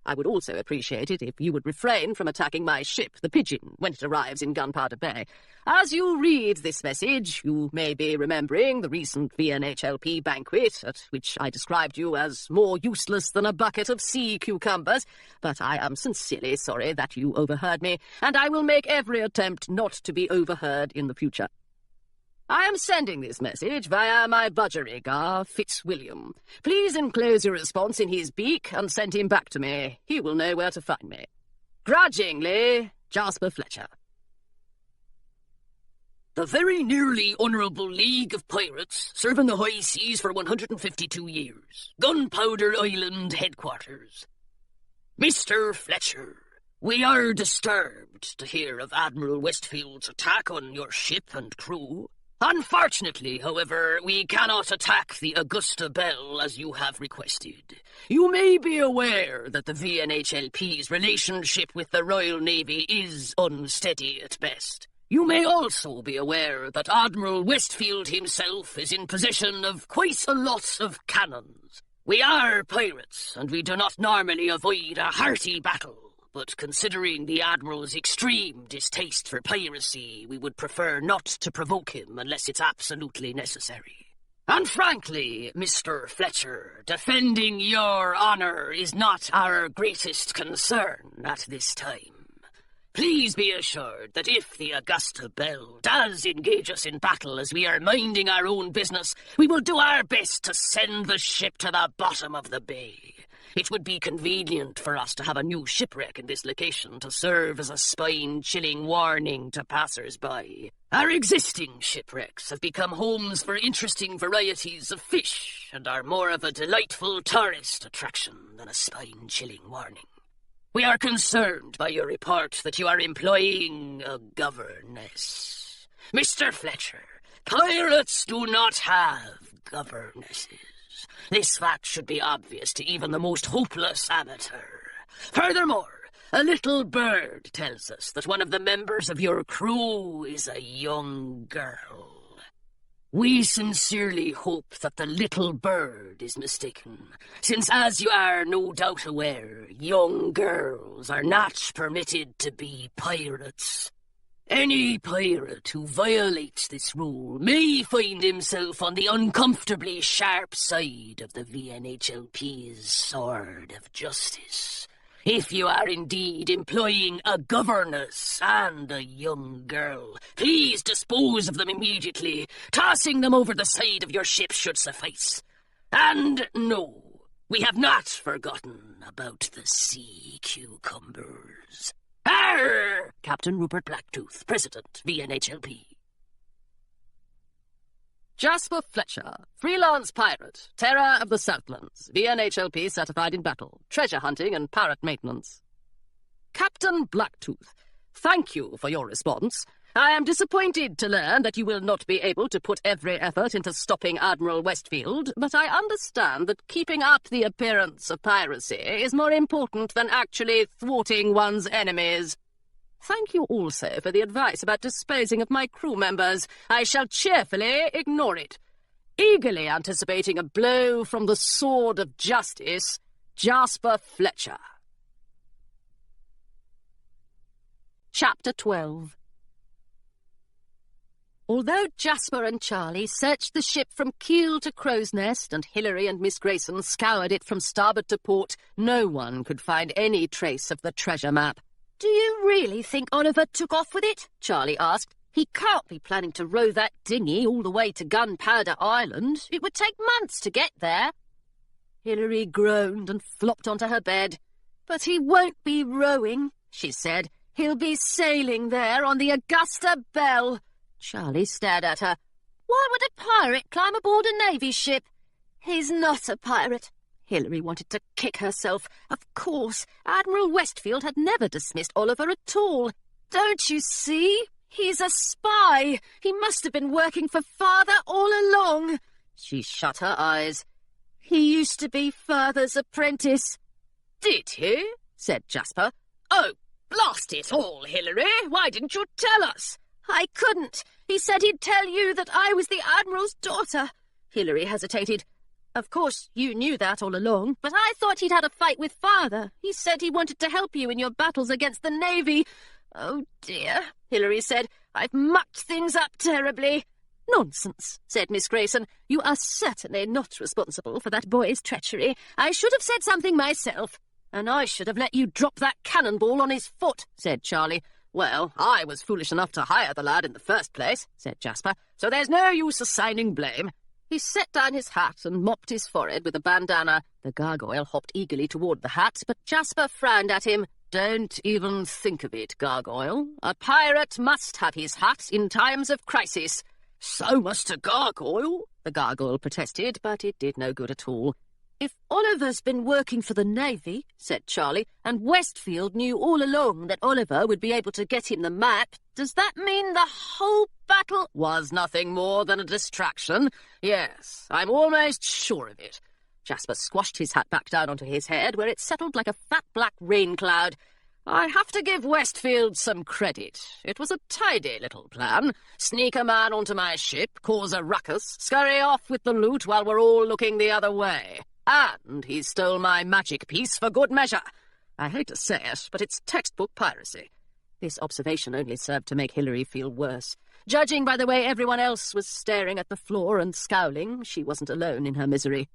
I would also appreciate it if you would refrain from attacking my ship, the Pigeon, when it arrives in Gunpowder Bay. As you read this message, you may be remembering the recent VNHLP banquet, at which I described you as more useless than a bucket of sea cucumbers, but I am sincerely sorry that you overheard me, and I will make every attempt not to be overheard in the future. I am sending this message via my budgerigar, Fitzwilliam. Please enclose your response in his beak and send him back to me. He will know where to find me. Grudgingly, Jasper Fletcher. The very nearly Honourable League of Pirates, serving the high seas for 152 years. Gunpowder Island headquarters. Mr. Fletcher, we are disturbed to hear of Admiral Westfield's attack on your ship and crew. Unfortunately, however, we cannot attack the Augusta Belle as you have requested. You may be aware that the VNHLP's relationship with the Royal Navy is unsteady at best. You may also be aware that Admiral Westfield himself is in possession of quite a lot of cannons. We are pirates, and we do not normally avoid a hearty battle. But considering the Admiral's extreme distaste for piracy, we would prefer not to provoke him unless it's absolutely necessary. And frankly, Mr. Fletcher, defending your honour is not our greatest concern at this time. Please be assured that if the Augusta Belle does engage us in battle as we are minding our own business, we will do our best to send the ship to the bottom of the bay. It would be convenient for us to have a new shipwreck in this location to serve as a spine-chilling warning to passers-by. Our existing shipwrecks have become homes for interesting varieties of fish and are more of a delightful tourist attraction than a spine-chilling warning. We are concerned by your report that you are employing a governess. Mr. Fletcher, pirates do not have governesses. This fact should be obvious to even the most hopeless amateur. Furthermore, a little bird tells us that one of the members of your crew is a young girl. We sincerely hope that the little bird is mistaken, since as you are no doubt aware, young girls are not permitted to be pirates. Any pirate who violates this rule may find himself on the uncomfortably sharp side of the VNHLP's sword of justice. If you are indeed employing a governess and a young girl, please dispose of them immediately. Tossing them over the side of your ship should suffice. And no, we have not forgotten about the sea cucumbers. Arr! Captain Rupert Blacktooth, President, VNHLP. Jasper Fletcher, freelance pirate, terror of the Southlands, VNHLP certified in battle, treasure hunting and pirate maintenance. Captain Blacktooth, thank you for your response. I am disappointed to learn that you will not be able to put every effort into stopping Admiral Westfield, but I understand that keeping up the appearance of piracy is more important than actually thwarting one's enemies. Thank you also for the advice about disposing of my crew members. I shall cheerfully ignore it. Eagerly anticipating a blow from the sword of justice, Jasper Fletcher. Chapter 12. Although Jasper and Charlie searched the ship from keel to crow's nest, and Hilary and Miss Grayson scoured it from starboard to port, no one could find any trace of the treasure map. Do you really think Oliver took off with it? Charlie asked. He can't be planning to row that dinghy all the way to Gunpowder Island. It would take months to get there. Hilary groaned and flopped onto her bed. But he won't be rowing, she said. He'll be sailing there on the Augusta Belle. Charlie stared at her. Why would a pirate climb aboard a Navy ship? He's not a pirate. Hilary wanted to kick herself. Of course, Admiral Westfield had never dismissed Oliver at all. Don't you see? He's a spy. He must have been working for Father all along. She shut her eyes. He used to be Father's apprentice. Did he? Said Jasper. Oh, blast it all, Hilary. Why didn't you tell us? I couldn't. He said he'd tell you that I was the Admiral's daughter. Hilary hesitated. Of course, you knew that all along, but I thought he'd had a fight with Father. He said he wanted to help you in your battles against the Navy. Oh, dear, Hilary said. I've mucked things up terribly. Nonsense, said Miss Grayson. You are certainly not responsible for that boy's treachery. I should have said something myself. And I should have let you drop that cannonball on his foot, said Charlie. Well, I was foolish enough to hire the lad in the first place, said Jasper, so there's no use assigning blame. He set down his hat and mopped his forehead with a bandana. The gargoyle hopped eagerly toward the hat, but Jasper frowned at him. Don't even think of it, Gargoyle. A pirate must have his hat in times of crisis. So must a gargoyle, the Gargoyle protested, but it did no good at all. If Oliver's been working for the Navy, said Charlie, and Westfield knew all along that Oliver would be able to get him the map, does that mean the whole battle was nothing more than a distraction? Yes, I'm almost sure of it. Jasper squashed his hat back down onto his head, where it settled like a fat black rain cloud. I have to give Westfield some credit. It was a tidy little plan. Sneak a man onto my ship, cause a ruckus, scurry off with the loot while we're all looking the other way. And he stole my magic piece for good measure. I hate to say it, but it's textbook piracy. This observation only served to make Hilary feel worse. Judging by the way everyone else was staring at the floor and scowling, she wasn't alone in her misery.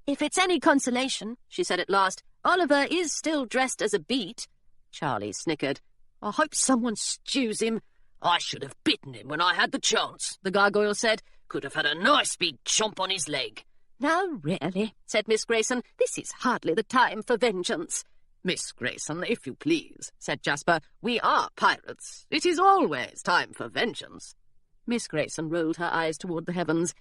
If it's any consolation, she said at last, Oliver is still dressed as a beat. Charlie snickered. I hope someone stews him. I should have bitten him when I had the chance, the Gargoyle said. Could have had a nice big chomp on his leg. Now, really, said Miss Grayson, this is hardly the time for vengeance. Miss Grayson, if you please, said Jasper. We are pirates. It is always time for vengeance. Miss Grayson rolled her eyes toward the heavens.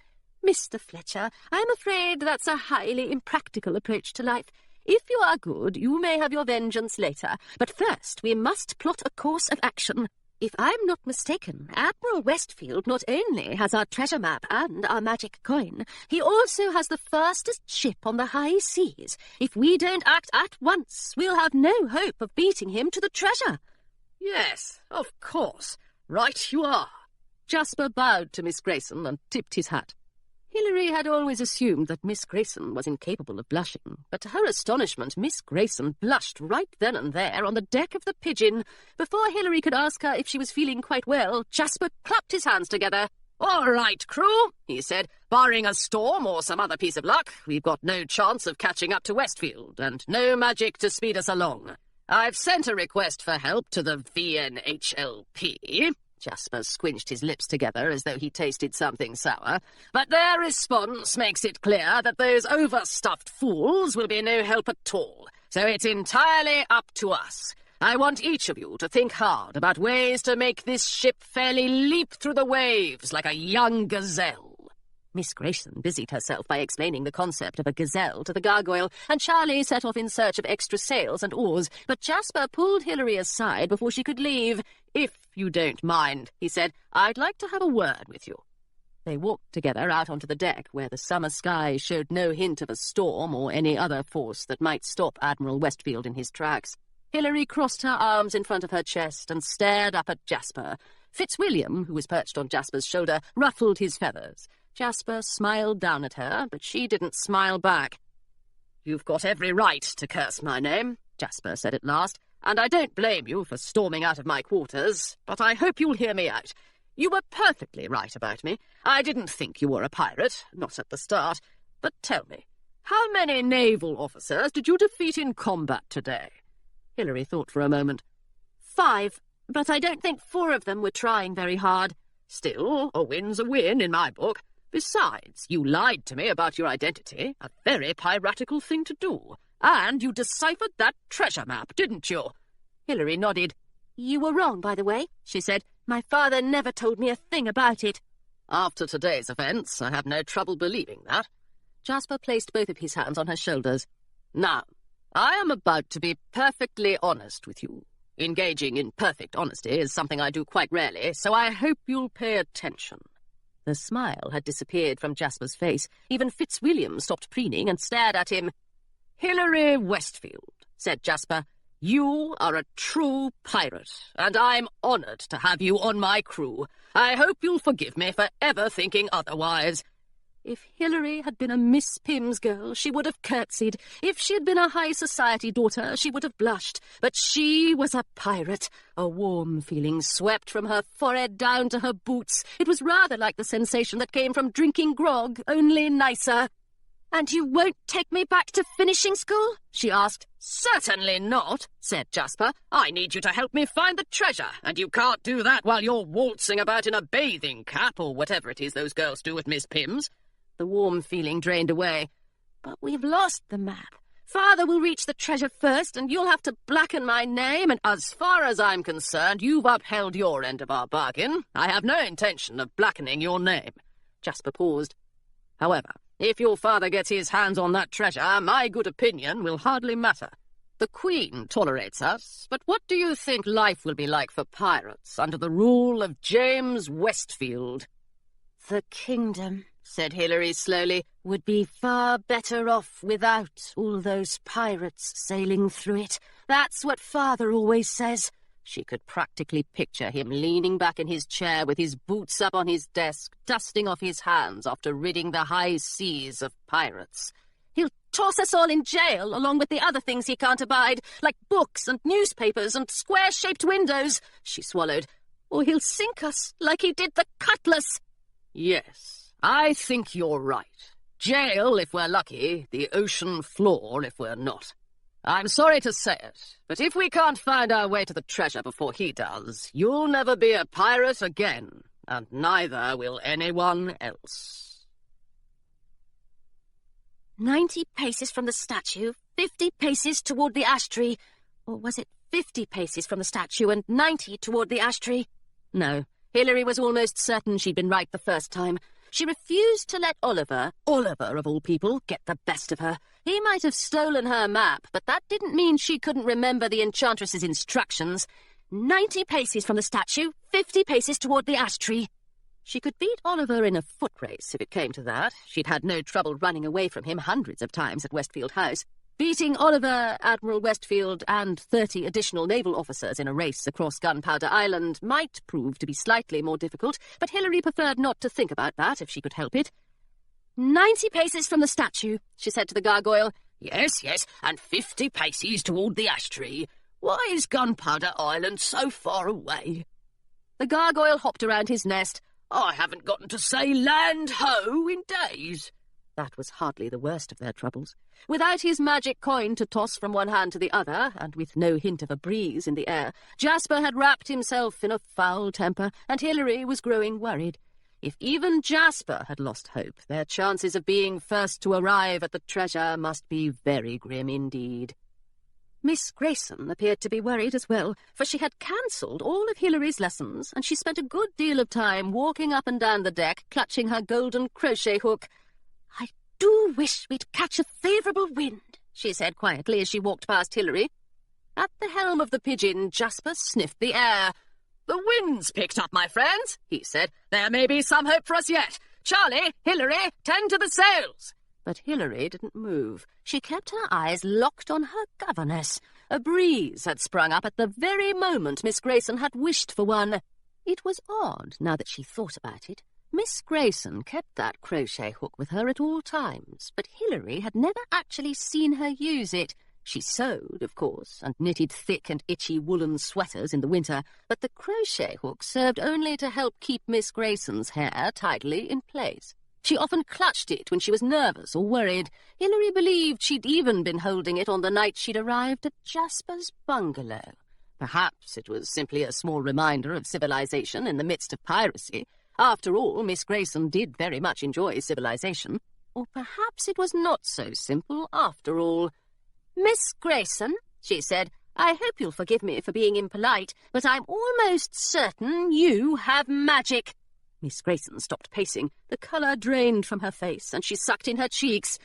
Mr. Fletcher, I'm afraid that's a highly impractical approach to life. If you are good, you may have your vengeance later, but first we must plot a course of action. If I'm not mistaken, Admiral Westfield not only has our treasure map and our magic coin, he also has the fastest ship on the high seas. If we don't act at once, we'll have no hope of beating him to the treasure. Yes, of course. Right you are. Jasper bowed to Miss Grayson and tipped his hat. Hilary had always assumed that Miss Grayson was incapable of blushing, but to her astonishment, Miss Grayson blushed right then and there on the deck of the Pigeon. Before Hilary could ask her if she was feeling quite well, Jasper clapped his hands together. All right, crew, he said. Barring a storm or some other piece of luck, we've got no chance of catching up to Westfield, and no magic to speed us along. I've sent a request for help to the VNHLP. Jasper squinched his lips together as though he tasted something sour, but their response makes it clear that those overstuffed fools will be no help at all, so it's entirely up to us. I want each of you to think hard about ways to make this ship fairly leap through the waves like a young gazelle. Miss Grayson busied herself by explaining the concept of a gazelle to the Gargoyle, and Charlie set off in search of extra sails and oars, but Jasper pulled Hilary aside before she could leave. If you don't mind, he said, I'd like to have a word with you. They walked together out onto the deck, where the summer sky showed no hint of a storm or any other force that might stop Admiral Westfield in his tracks. Hilary crossed her arms in front of her chest and stared up at Jasper. Fitzwilliam, who was perched on Jasper's shoulder, ruffled his feathers. Jasper smiled down at her, but she didn't smile back. You've got every right to curse my name, Jasper said at last, and I don't blame you for storming out of my quarters, but I hope you'll hear me out. You were perfectly right about me. I didn't think you were a pirate, not at the start. But tell me, how many naval officers did you defeat in combat today? Hilary thought for a moment. 5, but I don't think 4 of them were trying very hard. Still, a win's a win in my book. Besides, you lied to me about your identity, a very piratical thing to do. And you deciphered that treasure map, didn't you? Hilary nodded. You were wrong, by the way, she said. My father never told me a thing about it. After today's events, I have no trouble believing that. Jasper placed both of his hands on her shoulders. Now, I am about to be perfectly honest with you. Engaging in perfect honesty is something I do quite rarely, so I hope you'll pay attention. The smile had disappeared from Jasper's face. Even Fitzwilliam stopped preening and stared at him. Hilary Westfield, said Jasper, you are a true pirate, and I'm honoured to have you on my crew. I hope you'll forgive me for ever thinking otherwise. If Hilary had been a Miss Pimm's girl, she would have curtsied. If she had been a high society daughter, she would have blushed. But she was a pirate. A warm feeling swept from her forehead down to her boots. It was rather like the sensation that came from drinking grog, only nicer. And you won't take me back to finishing school? She asked. Certainly not, said Jasper. I need you to help me find the treasure, and you can't do that while you're waltzing about in a bathing cap or whatever it is those girls do at Miss Pimm's. The warm feeling drained away. But we've lost the map. Father will reach the treasure first, and you'll have to blacken my name, and as far as I'm concerned, you've upheld your end of our bargain. I have no intention of blackening your name." Jasper paused. "However, if your father gets his hands on that treasure, my good opinion will hardly matter. The Queen tolerates us, but what do you think life will be like for pirates under the rule of James Westfield?" "The kingdom," said Hilary slowly, "would be far better off without all those pirates sailing through it. That's what Father always says." She could practically picture him leaning back in his chair with his boots up on his desk, dusting off his hands after ridding the high seas of pirates. "He'll toss us all in jail, along with the other things he can't abide, like books and newspapers and square-shaped windows," she swallowed. "Or he'll sink us, like he did the Cutlass." "Yes, I think you're right. Jail if we're lucky, the ocean floor if we're not. I'm sorry to say it, but if we can't find our way to the treasure before he does, you'll never be a pirate again, and neither will anyone else." 90 paces from the statue, 50 paces toward the ash tree. Or was it 50 paces from the statue and 90 toward the ash tree? No, Hilary was almost certain she'd been right the first time. She refused to let Oliver of all people, get the best of her. He might have stolen her map, but that didn't mean she couldn't remember the enchantress's instructions. 90 paces from the statue, 50 paces toward the ash tree. She could beat Oliver in a foot race if it came to that. She'd had no trouble running away from him hundreds of times at Westfield House. Beating Oliver, Admiral Westfield, and 30 additional naval officers in a race across Gunpowder Island might prove to be slightly more difficult, but Hilary preferred not to think about that if she could help it. 90 paces from the statue, she said to the gargoyle. Yes, and 50 paces toward the ash tree. Why is Gunpowder Island so far away? The gargoyle hopped around his nest. I haven't gotten to say land ho in days. That was hardly the worst of their troubles. Without his magic coin to toss from one hand to the other, and with no hint of a breeze in the air, Jasper had wrapped himself in a foul temper, and Hilary was growing worried. If even Jasper had lost hope, their chances of being first to arrive at the treasure must be very grim indeed. Miss Grayson appeared to be worried as well, for she had cancelled all of Hilary's lessons, and she spent a good deal of time walking up and down the deck, clutching her golden crochet hook. "I do wish we'd catch a favourable wind," she said quietly as she walked past Hilary. At the helm of the Pigeon, Jasper sniffed the air. "The wind's picked up, my friends," he said. "There may be some hope for us yet. Charlie, Hilary, tend to the sails." But Hilary didn't move. She kept her eyes locked on her governess. A breeze had sprung up at the very moment Miss Grayson had wished for one. It was odd, now that she thought about it. Miss Grayson kept that crochet hook with her at all times, but Hilary had never actually seen her use it. She sewed, of course, and knitted thick and itchy woolen sweaters in the winter, but the crochet hook served only to help keep Miss Grayson's hair tidily in place. She often clutched it when she was nervous or worried. Hilary believed she'd even been holding it on the night she'd arrived at Jasper's bungalow. Perhaps it was simply a small reminder of civilization in the midst of piracy. After all, Miss Grayson did very much enjoy civilization. Or perhaps it was not so simple after all. "Miss Grayson," she said, "I hope you'll forgive me for being impolite, but I'm almost certain you have magic." Miss Grayson stopped pacing. The colour drained from her face, and she sucked in her cheeks.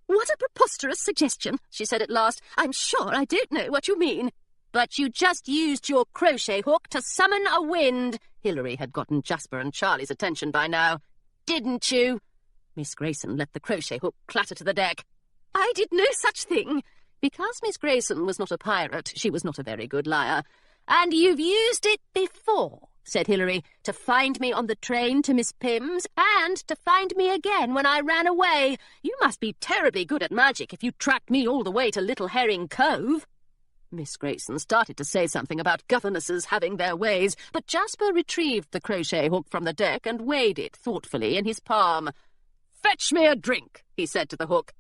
"What a preposterous suggestion," she said at last. "I'm sure I don't know what you mean." "But you just used your crochet hook to summon a wind." Hilary had gotten Jasper and Charlie's attention by now. "Didn't you?" Miss Grayson let the crochet hook clatter to the deck. "I did no such thing." Because Miss Grayson was not a pirate, she was not a very good liar. "And you've used it before," said Hilary, "to find me on the train to Miss Pym's, and to find me again when I ran away. You must be terribly good at magic if you tracked me all the way to Little Herring Cove." Miss Grayson started to say something about governesses having their ways, but Jasper retrieved the crochet hook from the deck and weighed it thoughtfully in his palm. "Fetch me a drink," he said to the hook.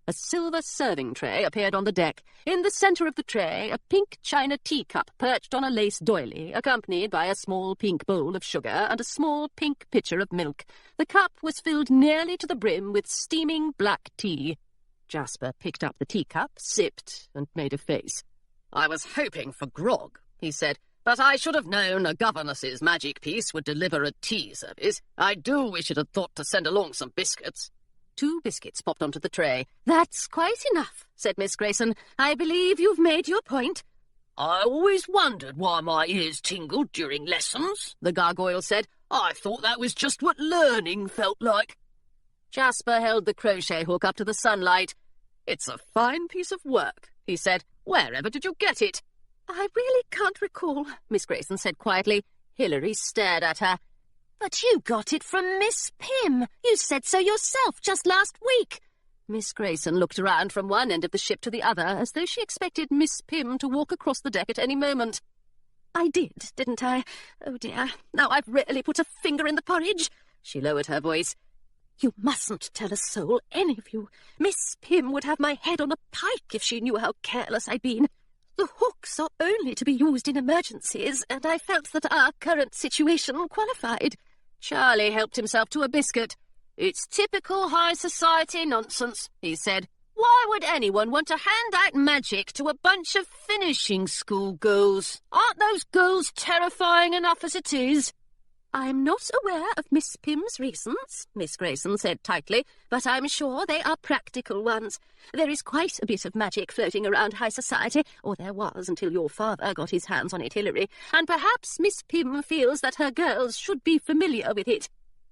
A silver serving tray appeared on the deck. In the centre of the tray, a pink china teacup perched on a lace doily, accompanied by a small pink bowl of sugar and a small pink pitcher of milk. The cup was filled nearly to the brim with steaming black tea. Jasper picked up the teacup, sipped, and made a face. I was hoping for grog, he said, but I should have known a governess's magic piece would deliver a tea service. I do wish it had thought to send along some biscuits. 2 biscuits popped onto the tray. "That's quite enough," said Miss Grayson. "I believe you've made your point." I always wondered why my ears tingled during lessons, the gargoyle said. I thought that was just what learning felt like. Jasper held the crochet hook up to the sunlight. It's a fine piece of work, he said. Wherever did you get it? "I really can't recall," Miss Grayson said quietly. Hilary stared at her. But you got it from Miss Pym. You said so yourself just last week. Miss Grayson looked around from one end of the ship to the other, as though she expected Miss Pym to walk across the deck at any moment. "I did, didn't I? Oh dear, now I've really put a finger in the porridge." She lowered her voice. "You mustn't tell a soul, any of you. Miss Pym would have my head on a pike if she knew how careless I'd been. The hooks are only to be used in emergencies, and I felt that our current situation qualified." Charlie helped himself to a biscuit. "It's typical high society nonsense," he said. "Why would anyone want to hand out magic to a bunch of finishing school girls? Aren't those girls terrifying enough as it is?" "I'm not aware of Miss Pym's reasons," Miss Grayson said tightly, "but I'm sure they are practical ones. There is quite a bit of magic floating around high society, or there was until your father got his hands on it, Hilary, and perhaps Miss Pym feels that her girls should be familiar with it.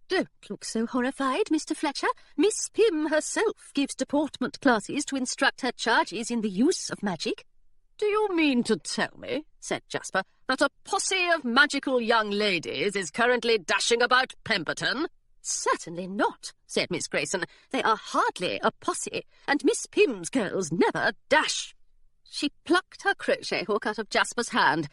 Don't look so horrified, Mr. Fletcher. Miss Pym herself gives deportment classes to instruct her charges in the use of magic." "Do you mean to tell me," said Jasper, "that a posse of magical young ladies is currently dashing about Pemberton?" "Certainly not," said Miss Grayson. "They are hardly a posse, and Miss Pym's girls never dash." She plucked her crochet hook out of Jasper's hand.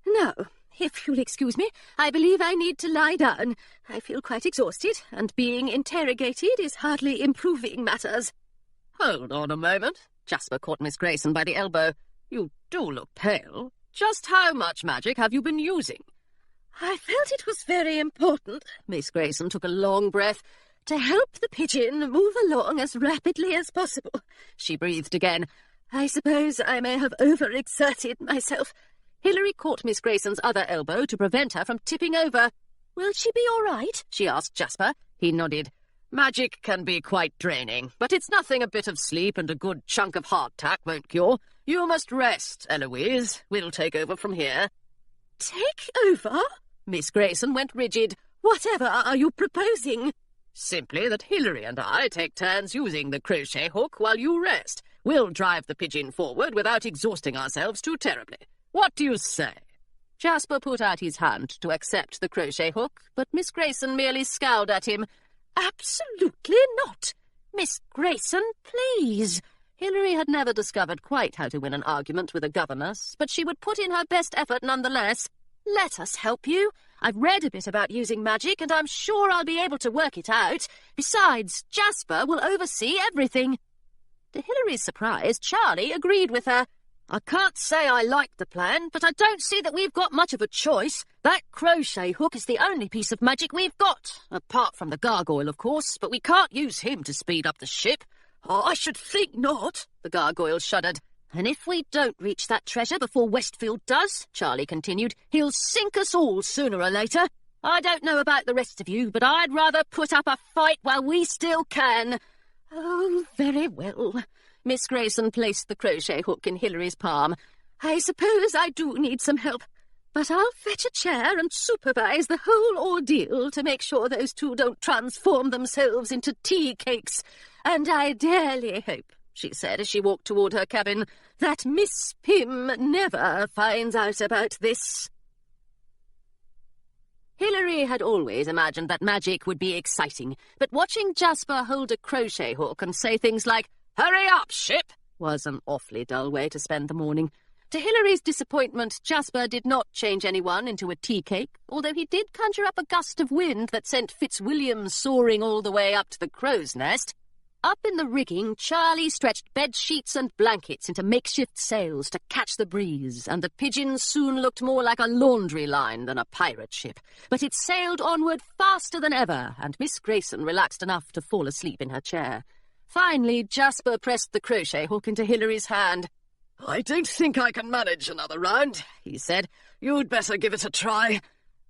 "Now, if you'll excuse me, I believe I need to lie down. I feel quite exhausted, and being interrogated is hardly improving matters." "Hold on a moment." Jasper caught Miss Grayson by the elbow. "You do look pale. Just how much magic have you been using?" "I felt it was very important," Miss Grayson took a long breath, "to help the pigeon move along as rapidly as possible." She breathed again. "I suppose I may have overexerted myself." Hilary caught Miss Grayson's other elbow to prevent her from tipping over. "Will she be all right?" she asked Jasper. He nodded. "Magic can be quite draining, but it's nothing a bit of sleep and a good chunk of hardtack won't cure. You must rest, Eloise. We'll take over from here." "Take over?" Miss Grayson went rigid. "Whatever are you proposing?" "Simply that Hilary and I take turns using the crochet hook while you rest. We'll drive the pigeon forward without exhausting ourselves too terribly. What do you say?" Jasper put out his hand to accept the crochet hook, but Miss Grayson merely scowled at him. "Absolutely not. Miss Grayson, please." Hilary had never discovered quite how to win an argument with a governess, but she would put in her best effort nonetheless. "Let us help you. I've read a bit about using magic, and I'm sure I'll be able to work it out. Besides, Jasper will oversee everything." To Hilary's surprise, Charlie agreed with her. "I can't say I like the plan, but I don't see that we've got much of a choice. That crochet hook is the only piece of magic we've got, apart from the gargoyle, of course, but we can't use him to speed up the ship." "Oh, I should think not," the gargoyle shuddered. "And if we don't reach that treasure before Westfield does," Charlie continued, "he'll sink us all sooner or later. I don't know about the rest of you, but I'd rather put up a fight while we still can." "Oh, very well." Miss Grayson placed the crochet hook in Hilary's palm. "I suppose I do need some help, but I'll fetch a chair and supervise the whole ordeal to make sure those two don't transform themselves into tea cakes. And I dearly hope," she said as she walked toward her cabin, "that Miss Pym never finds out about this." Hilary had always imagined that magic would be exciting, but watching Jasper hold a crochet hook and say things like, "Hurry up, ship," was an awfully dull way to spend the morning. To Hilary's disappointment, Jasper did not change anyone into a tea cake, although he did conjure up a gust of wind that sent Fitzwilliam soaring all the way up to the crow's nest. Up in the rigging, Charlie stretched bed sheets and blankets into makeshift sails to catch the breeze, and the pigeon soon looked more like a laundry line than a pirate ship. But it sailed onward faster than ever, and Miss Grayson relaxed enough to fall asleep in her chair. Finally, Jasper pressed the crochet hook into Hilary's hand. I don't think I can manage another round, he said. You'd better give it a try.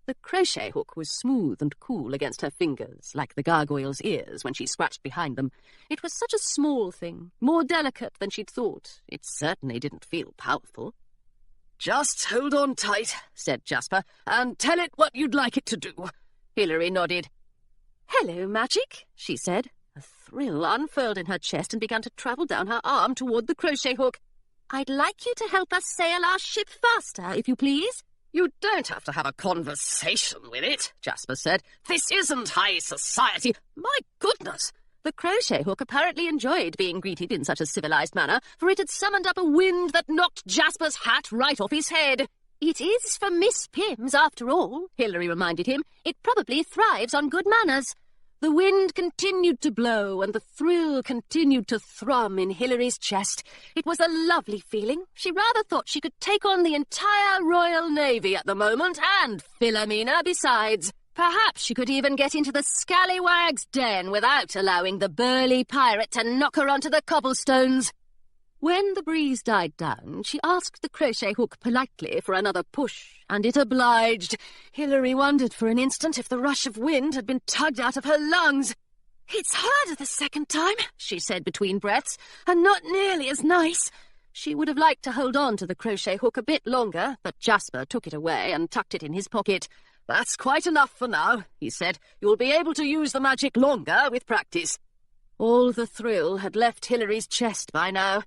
The crochet hook was smooth and cool against her fingers, like the gargoyle's ears when she scratched behind them. It was such a small thing, more delicate than she'd thought. It certainly didn't feel powerful. Just hold on tight, said Jasper, and tell it what you'd like it to do. Hilary nodded. Hello, Magic, she said. A thrill unfurled in her chest and began to travel down her arm toward the crochet hook. I'd like you to help us sail our ship faster, if you please. You don't have to have a conversation with it, Jasper said. This isn't high society. My goodness! The crochet hook apparently enjoyed being greeted in such a civilized manner, for it had summoned up a wind that knocked Jasper's hat right off his head. It is for Miss Pimm's, after all, Hilary reminded him. It probably thrives on good manners. The wind continued to blow, and the thrill continued to thrum in Hilary's chest. It was a lovely feeling. She rather thought she could take on the entire Royal Navy at the moment, and Philomena besides. Perhaps she could even get into the scallywag's den without allowing the burly pirate to knock her onto the cobblestones. When the breeze died down, she asked the crochet hook politely for another push, and it obliged. Hilary wondered for an instant if the rush of wind had been tugged out of her lungs. It's harder the second time, she said between breaths, and not nearly as nice. She would have liked to hold on to the crochet hook a bit longer, but Jasper took it away and tucked it in his pocket. That's quite enough for now, he said. You'll be able to use the magic longer with practice. All the thrill had left Hilary's chest by now.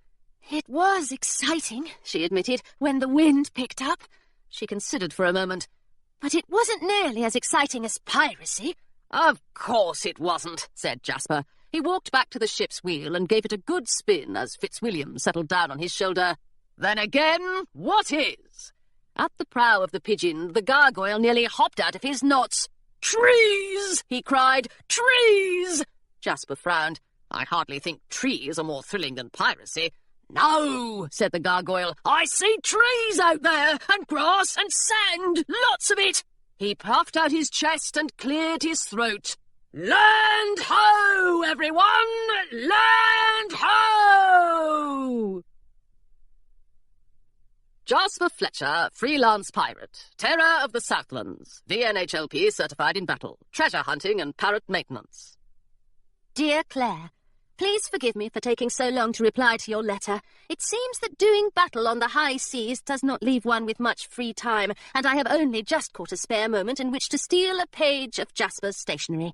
It was exciting, she admitted, when the wind picked up. She considered for a moment. But it wasn't nearly as exciting as piracy. Of course it wasn't, said Jasper. He walked back to the ship's wheel and gave it a good spin as Fitzwilliam settled down on his shoulder. Then again, what is? At the prow of the Pigeon, the gargoyle nearly hopped out of his knots. Trees! He cried. Trees! Jasper frowned. I hardly think trees are more thrilling than piracy. No, said the gargoyle. I see trees out there, and grass and sand, lots of it. He puffed out his chest and cleared his throat. Land ho, everyone! Land ho! Jasper Fletcher, freelance pirate, terror of the Southlands, VNHLP certified in battle, treasure hunting and parrot maintenance. Dear Claire, please forgive me for taking so long to reply to your letter. It seems that doing battle on the high seas does not leave one with much free time, and I have only just caught a spare moment in which to steal a page of Jasper's stationery.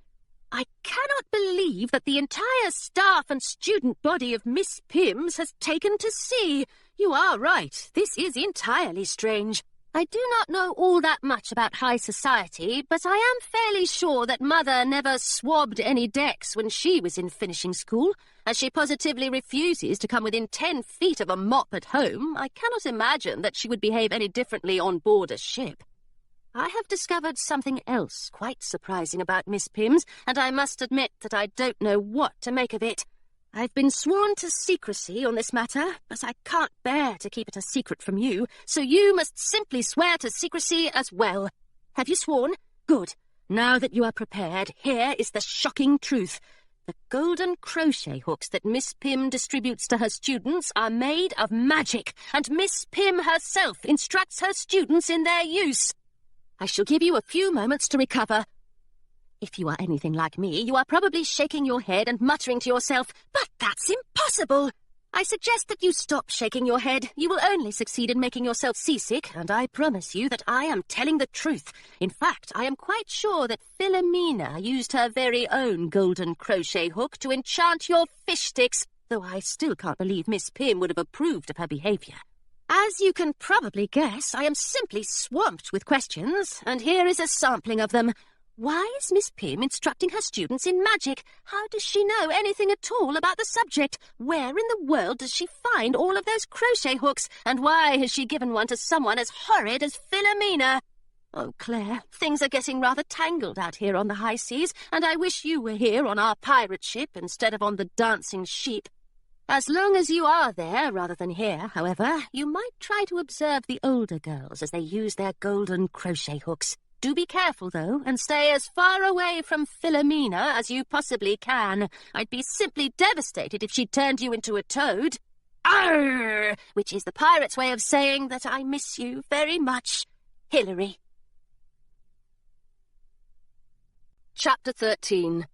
I cannot believe that the entire staff and student body of Miss Pimm's has taken to sea. You are right. This is entirely strange. I do not know all that much about high society, but I am fairly sure that Mother never swabbed any decks when she was in finishing school. As she positively refuses to come within 10 feet of a mop at home, I cannot imagine that she would behave any differently on board a ship. I have discovered something else quite surprising about Miss Pimm's, and I must admit that I don't know what to make of it. I've been sworn to secrecy on this matter, but I can't bear to keep it a secret from you, so you must simply swear to secrecy as well. Have you sworn? Good. Now that you are prepared, here is the shocking truth. The golden crochet hooks that Miss Pimm distributes to her students are made of magic, and Miss Pimm herself instructs her students in their use. I shall give you a few moments to recover. If you are anything like me, you are probably shaking your head and muttering to yourself, "But that's impossible!" I suggest that you stop shaking your head. You will only succeed in making yourself seasick, and I promise you that I am telling the truth. In fact, I am quite sure that Philomena used her very own golden crochet hook to enchant your fish sticks, though I still can't believe Miss Pimm would have approved of her behaviour. As you can probably guess, I am simply swamped with questions, and here is a sampling of them. Why is Miss Pimm instructing her students in magic? How does she know anything at all about the subject? Where in the world does she find all of those crochet hooks? And why has she given one to someone as horrid as Philomena? Oh, Claire, things are getting rather tangled out here on the high seas, and I wish you were here on our pirate ship instead of on the dancing sheep. As long as you are there rather than here, however, you might try to observe the older girls as they use their golden crochet hooks. Do be careful, though, and stay as far away from Philomena as you possibly can. I'd be simply devastated if she turned you into a toad. Arr! Which is the pirate's way of saying that I miss you very much, Hilary. Chapter 13.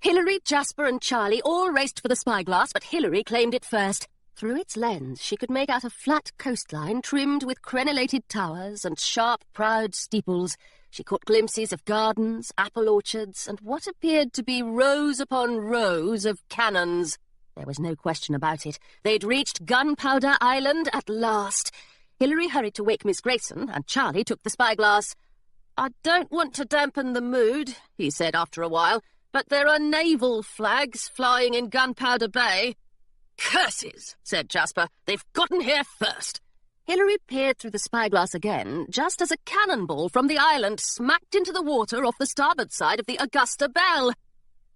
Hilary, Jasper and Charlie all raced for the spyglass, but Hilary claimed it first. Through its lens, she could make out a flat coastline trimmed with crenellated towers and sharp, proud steeples. She caught glimpses of gardens, apple orchards, and what appeared to be rows upon rows of cannons. There was no question about it. They'd reached Gunpowder Island at last. Hilary hurried to wake Miss Grayson, and Charlie took the spyglass. "I don't want to dampen the mood," he said after a while, "but there are naval flags flying in Gunpowder Bay." "Curses," said Jasper. "They've gotten here first." Hilary peered through the spyglass again, just as a cannonball from the island smacked into the water off the starboard side of the Augusta Belle.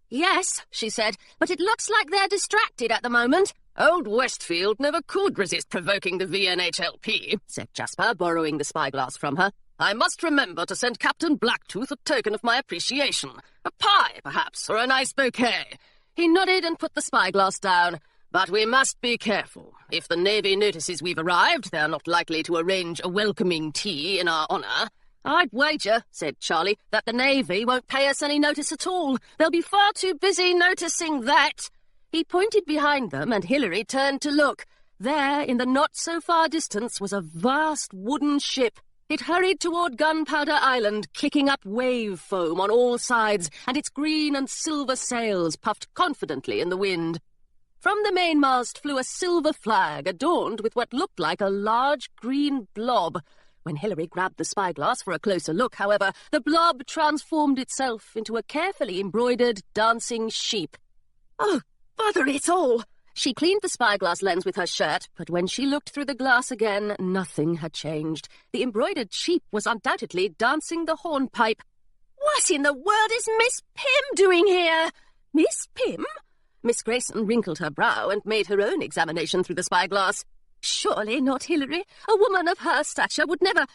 "Yes," she said, "but it looks like they're distracted at the moment." "Old Westfield never could resist provoking the VNHLP," said Jasper, borrowing the spyglass from her. "I must remember to send Captain Blacktooth a token of my appreciation. A pie, perhaps, or a nice bouquet." He nodded and put the spyglass down. "But we must be careful. If the Navy notices we've arrived, they're not likely to arrange a welcoming tea in our honour." "I'd wager," said Charlie, "that the Navy won't pay us any notice at all. They'll be far too busy noticing that." He pointed behind them, and Hilary turned to look. There, in the not-so-far distance, was a vast wooden ship. It hurried toward Gunpowder Island, kicking up wave foam on all sides, and its green and silver sails puffed confidently in the wind. From the mainmast flew a silver flag, adorned with what looked like a large green blob. When Hilary grabbed the spyglass for a closer look, however, the blob transformed itself into a carefully embroidered dancing sheep. "Oh, bother it all!" She cleaned the spyglass lens with her shirt, but when she looked through the glass again, nothing had changed. The embroidered sheep was undoubtedly dancing the hornpipe. "What in the world is Miss Pym doing here?" "Miss Pym?" Miss Grayson wrinkled her brow and made her own examination through the spyglass. "Surely not Hilary. A woman of her stature would never—"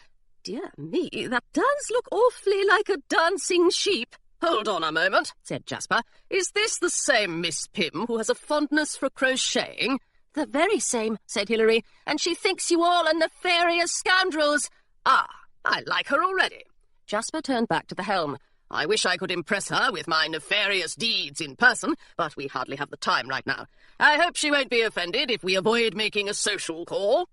"Dear me, that does look awfully like a dancing sheep." "Hold on a moment," said Jasper. "Is this the same Miss Pym who has a fondness for crocheting?" "The very same," said Hilary, "and she thinks you all are nefarious scoundrels." "Ah, I like her already." Jasper turned back to the helm. "I wish I could impress her with my nefarious deeds in person, but we hardly have the time right now. I hope she won't be offended if we avoid making a social call."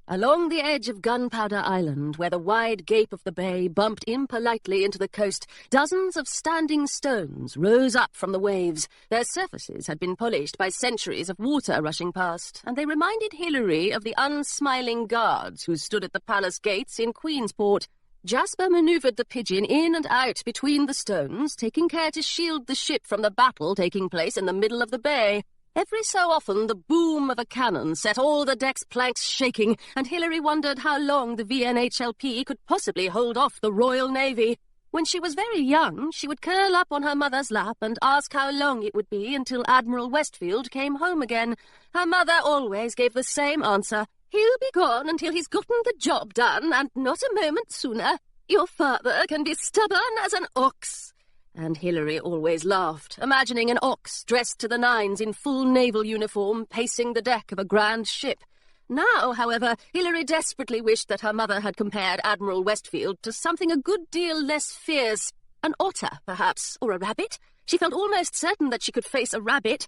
Along the edge of Gunpowder Island, where the wide gape of the bay bumped impolitely into the coast, dozens of standing stones rose up from the waves. Their surfaces had been polished by centuries of water rushing past, and they reminded Hilary of the unsmiling guards who stood at the palace gates in Queensport. Jasper manoeuvred the pigeon in and out between the stones, taking care to shield the ship from the battle taking place in the middle of the bay. Every so often the boom of a cannon set all the deck's planks shaking, and Hilary wondered how long the VNHLP could possibly hold off the Royal Navy. When she was very young, she would curl up on her mother's lap and ask how long it would be until Admiral Westfield came home again. Her mother always gave the same answer: "He'll be gone until he's gotten the job done, and not a moment sooner. Your father can be stubborn as an ox." And Hilary always laughed, imagining an ox dressed to the nines in full naval uniform pacing the deck of a grand ship. Now, however, Hilary desperately wished that her mother had compared Admiral Westfield to something a good deal less fierce. An otter, perhaps, or a rabbit. She felt almost certain that she could face a rabbit.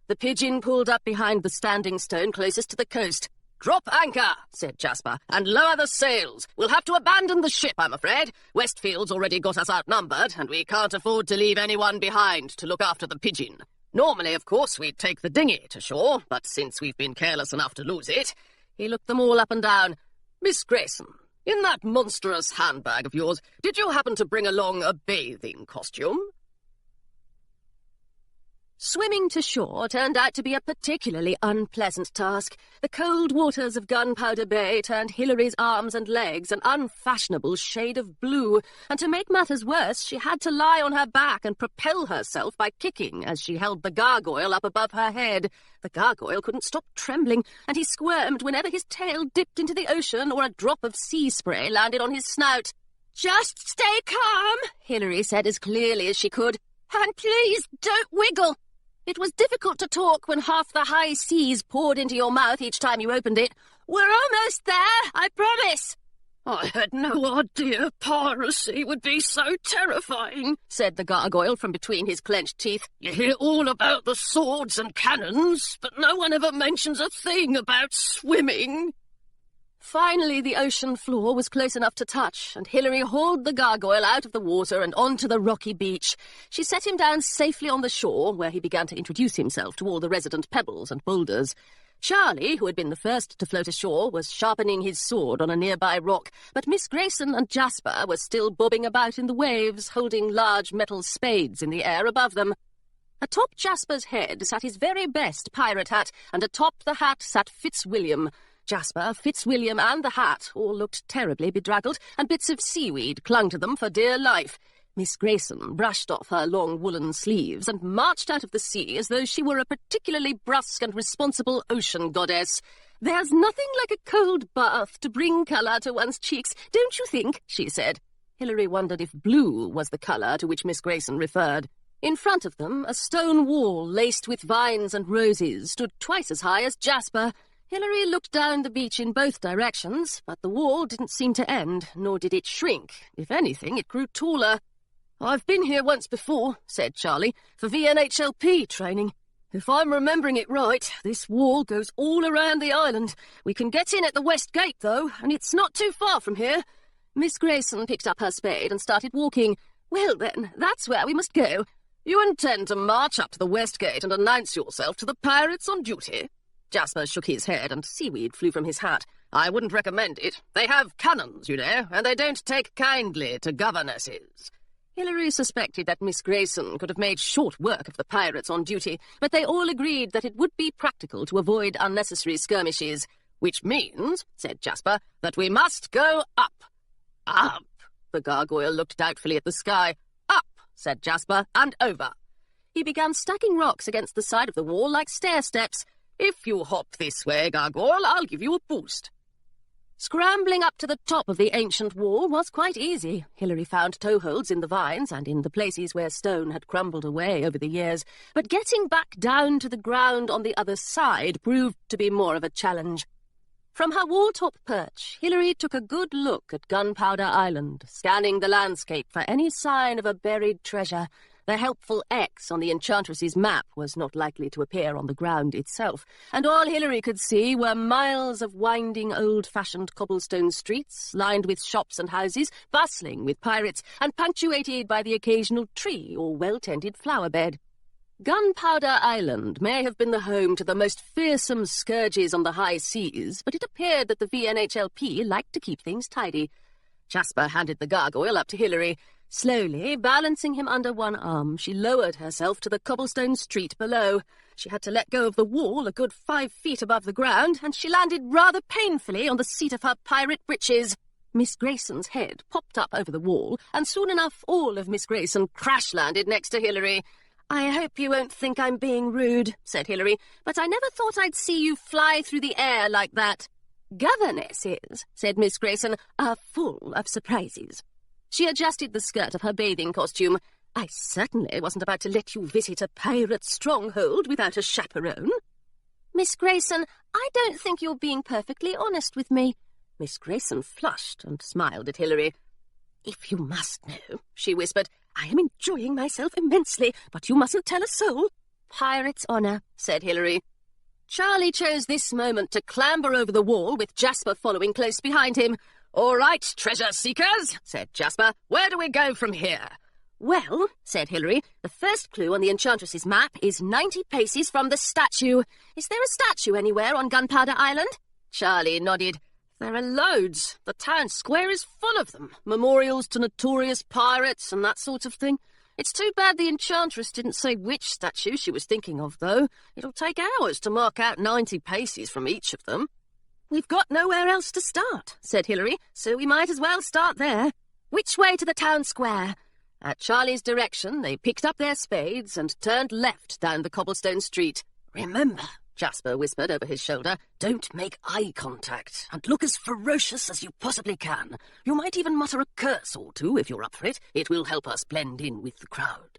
The pigeon pulled up behind the standing stone closest to the coast. "Drop anchor," said Jasper, "and lower the sails. We'll have to abandon the ship, I'm afraid. Westfield's already got us outnumbered, and we can't afford to leave anyone behind to look after the pigeon. Normally, of course, we'd take the dinghy to shore, but since we've been careless enough to lose it—" He looked them all up and down. "Miss Grayson, in that monstrous handbag of yours, did you happen to bring along a bathing costume?" Swimming to shore turned out to be a particularly unpleasant task. The cold waters of Gunpowder Bay turned Hilary's arms and legs an unfashionable shade of blue, and to make matters worse, she had to lie on her back and propel herself by kicking as she held the gargoyle up above her head. The gargoyle couldn't stop trembling, and he squirmed whenever his tail dipped into the ocean or a drop of sea spray landed on his snout. "Just stay calm," Hilary said as clearly as she could, "and please don't wiggle." It was difficult to talk when half the high seas poured into your mouth each time you opened it. "We're almost there, I promise." "I had no idea piracy would be so terrifying," said the gargoyle from between his clenched teeth. "You hear all about the swords and cannons, but no one ever mentions a thing about swimming." Finally, the ocean floor was close enough to touch, and Hilary hauled the gargoyle out of the water and onto the rocky beach. She set him down safely on the shore, where he began to introduce himself to all the resident pebbles and boulders. Charlie, who had been the first to float ashore, was sharpening his sword on a nearby rock, but Miss Grayson and Jasper were still bobbing about in the waves, holding large metal spades in the air above them. Atop Jasper's head sat his very best pirate hat, and atop the hat sat Fitzwilliam. Jasper, Fitzwilliam, and the hat all looked terribly bedraggled, and bits of seaweed clung to them for dear life. Miss Grayson brushed off her long woolen sleeves and marched out of the sea as though she were a particularly brusque and responsible ocean goddess. "There's nothing like a cold bath to bring colour to one's cheeks, don't you think?" she said. Hilary wondered if blue was the colour to which Miss Grayson referred. In front of them, a stone wall laced with vines and roses stood twice as high as Jasper. Hilary looked down the beach in both directions, but the wall didn't seem to end, nor did it shrink. If anything, it grew taller. "I've been here once before," said Charlie, "for VNHLP training. If I'm remembering it right, this wall goes all around the island. We can get in at the west gate, though, and it's not too far from here." Miss Grayson picked up her spade and started walking. "Well, then, that's where we must go." "You intend to march up to the west gate and announce yourself to the pirates on duty?" Jasper shook his head, and seaweed flew from his hat. "I wouldn't recommend it. They have cannons, you know, and they don't take kindly to governesses." Hilary suspected that Miss Grayson could have made short work of the pirates on duty, but they all agreed that it would be practical to avoid unnecessary skirmishes. "Which means," said Jasper, "that we must go up." "Up?" The gargoyle looked doubtfully at the sky. "Up," said Jasper, "and over." He began stacking rocks against the side of the wall like stair-steps. "If you hop this way, gargoyle, I'll give you a boost." Scrambling up to the top of the ancient wall was quite easy. Hilary found toeholds in the vines and in the places where stone had crumbled away over the years, but getting back down to the ground on the other side proved to be more of a challenge. From her wall-top perch, Hilary took a good look at Gunpowder Island, scanning the landscape for any sign of a buried treasure. The helpful X on the Enchantress's map was not likely to appear on the ground itself, and all Hilary could see were miles of winding old-fashioned cobblestone streets, lined with shops and houses, bustling with pirates, and punctuated by the occasional tree or well-tended flower-bed. Gunpowder Island may have been the home to the most fearsome scourges on the high seas, but it appeared that the VNHLP liked to keep things tidy. Jasper handed the gargoyle up to Hilary. Slowly, balancing him under one arm, she lowered herself to the cobblestone street below. She had to let go of the wall a good 5 feet above the ground, and she landed rather painfully on the seat of her pirate breeches. Miss Grayson's head popped up over the wall, and soon enough all of Miss Grayson crash-landed next to Hilary. "I hope you won't think I'm being rude," said Hilary, "but I never thought I'd see you fly through the air like that." "Governesses," said Miss Grayson, "are full of surprises." She adjusted the skirt of her bathing costume. "I certainly wasn't about to let you visit a pirate stronghold without a chaperone." "Miss Grayson, I don't think you're being perfectly honest with me." Miss Grayson flushed and smiled at Hilary. "If you must know," she whispered, "I am enjoying myself immensely, but you mustn't tell a soul." "Pirate's honour," said Hilary. Charlie chose this moment to clamber over the wall, with Jasper following close behind him. "All right, treasure seekers," said Jasper. "Where do we go from here?" "Well," said Hilary, "the first clue on the Enchantress's map is 90 paces from the statue. Is there a statue anywhere on Gunpowder Island?" Charlie nodded. "There are loads. The town square is full of them. Memorials to notorious pirates and that sort of thing. It's too bad the Enchantress didn't say which statue she was thinking of, though. It'll take hours to mark out 90 paces from each of them. We've got nowhere else to start, said Hilary, so we might as well start there. Which way to the town square? At Charlie's direction, they picked up their spades and turned left down the cobblestone street. "Remember," Jasper whispered over his shoulder, "don't make eye contact, and look as ferocious as you possibly can. You might even mutter a curse or two if you're up for it. It will help us blend in with the crowd."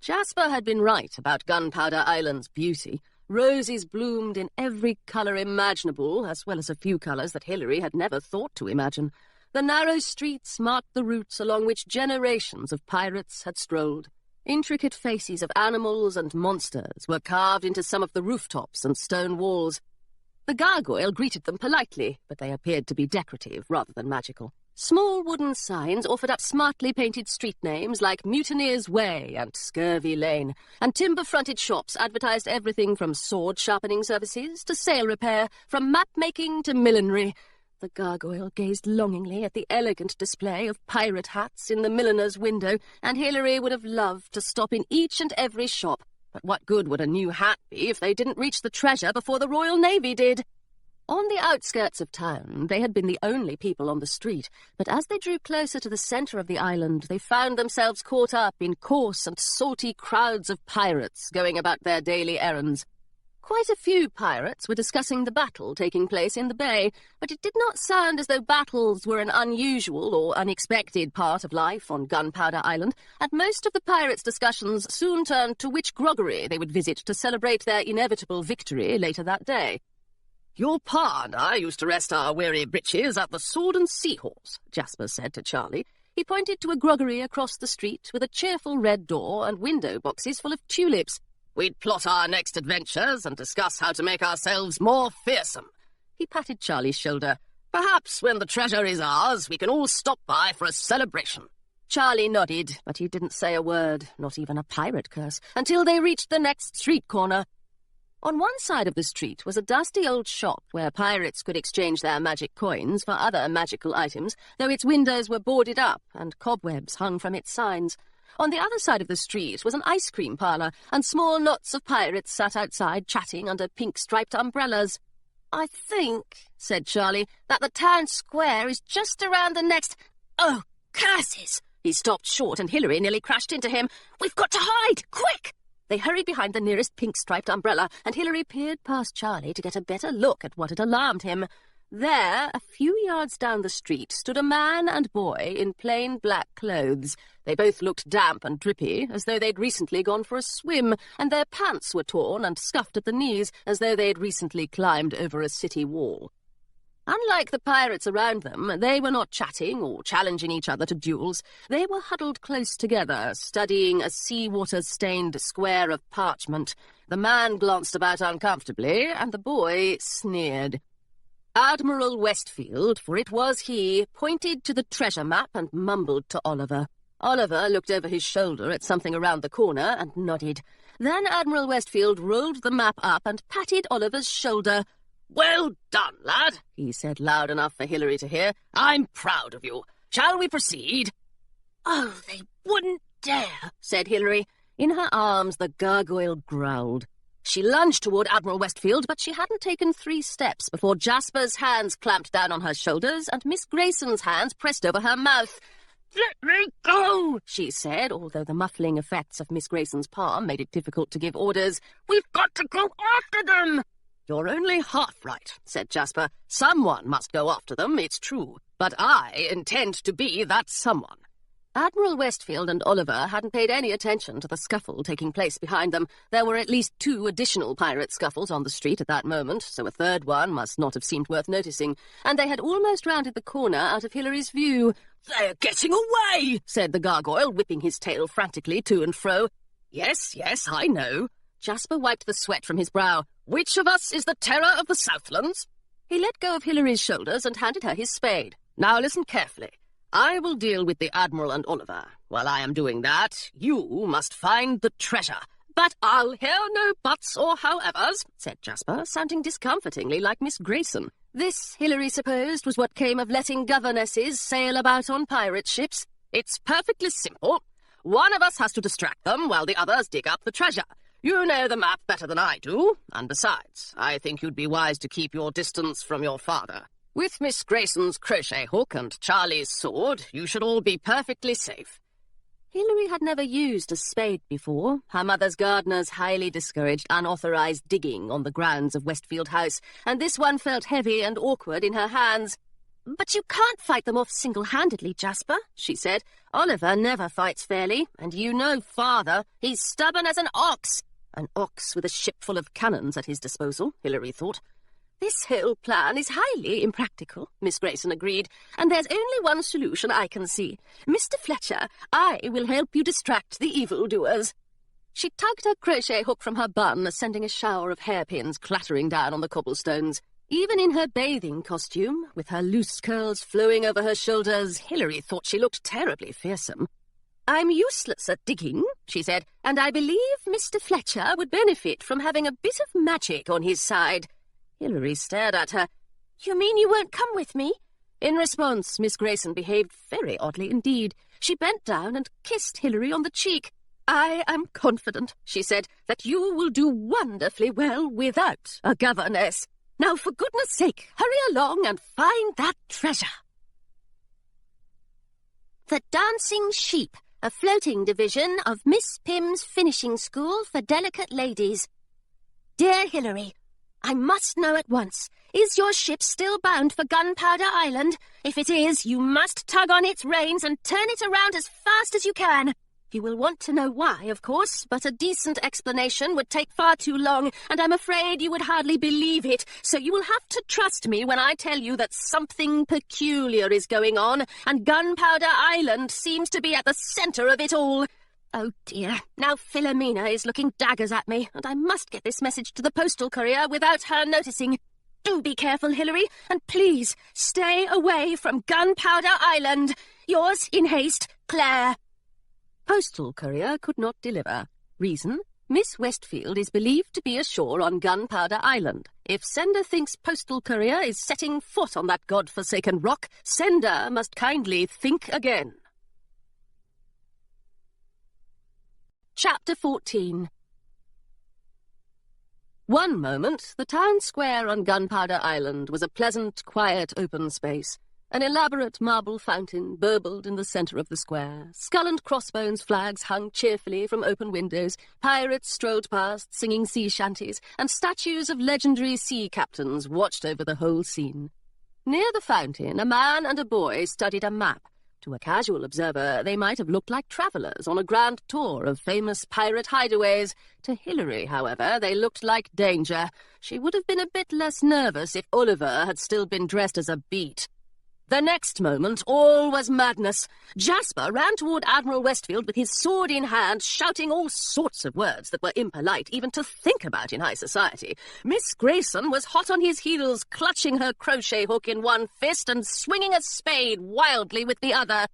Jasper had been right about Gunpowder Island's beauty. Roses bloomed in every colour imaginable, as well as a few colours that Hilary had never thought to imagine. The narrow streets marked the routes along which generations of pirates had strolled. Intricate faces of animals and monsters were carved into some of the rooftops and stone walls. The gargoyle greeted them politely, but they appeared to be decorative rather than magical. Small wooden signs offered up smartly painted street names like Mutineer's Way and Scurvy Lane, and timber-fronted shops advertised everything from sword-sharpening services to sail repair, from map-making to millinery. The gargoyle gazed longingly at the elegant display of pirate hats in the milliner's window, and Hilary would have loved to stop in each and every shop. But what good would a new hat be if they didn't reach the treasure before the Royal Navy did? On the outskirts of town, they had been the only people on the street, but as they drew closer to the centre of the island, they found themselves caught up in coarse and salty crowds of pirates going about their daily errands. Quite a few pirates were discussing the battle taking place in the bay, but it did not sound as though battles were an unusual or unexpected part of life on Gunpowder Island, and most of the pirates' discussions soon turned to which groggery they would visit to celebrate their inevitable victory later that day. "Your pa and I used to rest our weary breeches at the Sword and Seahorse," Jasper said to Charlie. He pointed to a groggery across the street with a cheerful red door and window boxes full of tulips. "We'd plot our next adventures and discuss how to make ourselves more fearsome." He patted Charlie's shoulder. "Perhaps when the treasure is ours, we can all stop by for a celebration." Charlie nodded, but he didn't say a word, not even a pirate curse, until they reached the next street corner. On one side of the street was a dusty old shop where pirates could exchange their magic coins for other magical items, though its windows were boarded up and cobwebs hung from its signs. On the other side of the street was an ice cream parlour, and small knots of pirates sat outside chatting under pink-striped umbrellas. "I think," said Charlie, "that the town square is just around the next—" "Oh, curses!" He stopped short, and Hilary nearly crashed into him. "We've got to hide! Quick!" They hurried behind the nearest pink-striped umbrella, and Hilary peered past Charlie to get a better look at what had alarmed him. There, a few yards down the street, stood a man and boy in plain black clothes. They both looked damp and drippy, as though they'd recently gone for a swim, and their pants were torn and scuffed at the knees, as though they'd recently climbed over a city wall. Unlike the pirates around them, they were not chatting or challenging each other to duels. They were huddled close together, studying a seawater-stained square of parchment. The man glanced about uncomfortably, and the boy sneered. Admiral Westfield, for it was he, pointed to the treasure map and mumbled to Oliver. Oliver looked over his shoulder at something around the corner and nodded. Then Admiral Westfield rolled the map up and patted Oliver's shoulder. "Well done, lad," he said loud enough for Hilary to hear. "I'm proud of you. Shall we proceed?" "Oh, they wouldn't dare," said Hilary. In her arms the gargoyle growled. She lunged toward Admiral Westfield, but she hadn't taken 3 steps before Jasper's hands clamped down on her shoulders and Miss Grayson's hands pressed over her mouth. "Let me go," she said, although the muffling effects of Miss Grayson's palm made it difficult to give orders. "We've got to go after them." "You're only half right," said Jasper. "Someone must go after them, it's true, but I intend to be that someone." Admiral Westfield and Oliver hadn't paid any attention to the scuffle taking place behind them. There were at least 2 additional pirate scuffles on the street at that moment, so a third one must not have seemed worth noticing, and they had almost rounded the corner out of Hilary's view. "They're getting away," said the gargoyle, whipping his tail frantically to and fro. Yes, I know." Jasper wiped the sweat from his brow. "Which of us is the terror of the Southlands?" He let go of Hilary's shoulders and handed her his spade. "Now listen carefully. I will deal with the Admiral and Oliver. While I am doing that, you must find the treasure." "But I'll hear no buts or howevers," said Jasper, sounding discomfortingly like Miss Grayson. This, Hilary supposed, was what came of letting governesses sail about on pirate ships. It's perfectly simple. One of us has to distract them while the others dig up the treasure. You know the map better than I do, and besides, I think you'd be wise to keep your distance from your father. With Miss Grayson's crochet hook and Charlie's sword, you should all be perfectly safe. Hilary had never used a spade before. Her mother's gardeners highly discouraged unauthorized digging on the grounds of Westfield House, and this one felt heavy and awkward in her hands. But you can't fight them off single-handedly, Jasper, she said. Oliver never fights fairly, and you know father. He's stubborn as an ox. An ox with a ship full of cannons at his disposal, Hilary thought. This whole plan is highly impractical, Miss Grayson agreed, and there's only one solution I can see. Mr. Fletcher, I will help you distract the evildoers. She tugged her crochet hook from her bun, sending a shower of hairpins clattering down on the cobblestones. Even in her bathing costume, with her loose curls flowing over her shoulders, Hilary thought she looked terribly fearsome. I'm useless at digging, she said, and I believe Mr. Fletcher would benefit from having a bit of magic on his side. Hilary stared at her. You mean you won't come with me? In response, Miss Grayson behaved very oddly indeed. She bent down and kissed Hilary on the cheek. I am confident, she said, that you will do wonderfully well without a governess. Now, for goodness sake, hurry along and find that treasure. The Dancing Sheep, a floating division of Miss Pym's finishing school for delicate ladies. Dear Hilary, I must know at once, is your ship still bound for Gunpowder Island? If it is, you must tug on its reins and turn it around as fast as you can. You will want to know why, of course, but a decent explanation would take far too long, and I'm afraid you would hardly believe it, so you will have to trust me when I tell you that something peculiar is going on, and Gunpowder Island seems to be at the centre of it all. Oh dear, now Philomena is looking daggers at me, and I must get this message to the postal courier without her noticing. Do be careful, Hilary, and please stay away from Gunpowder Island. Yours in haste, Claire. Postal courier could not deliver. Reason? Miss Westfield is believed to be ashore on Gunpowder Island. If sender thinks postal courier is setting foot on that god-forsaken rock, sender must kindly think again. Chapter 14. One moment, the town square on Gunpowder Island was a pleasant, quiet, open space. An elaborate marble fountain burbled in the centre of the square. Skull and crossbones flags hung cheerfully from open windows. Pirates strolled past, singing sea shanties, and statues of legendary sea captains watched over the whole scene. Near the fountain, a man and a boy studied a map. To a casual observer, they might have looked like travellers on a grand tour of famous pirate hideaways. To Hilary, however, they looked like danger. She would have been a bit less nervous if Oliver had still been dressed as a beat. The next moment, all was madness. Jasper ran toward Admiral Westfield with his sword in hand, shouting all sorts of words that were impolite even to think about in high society. Miss Grayson was hot on his heels, clutching her crochet hook in one fist and swinging a spade wildly with the other.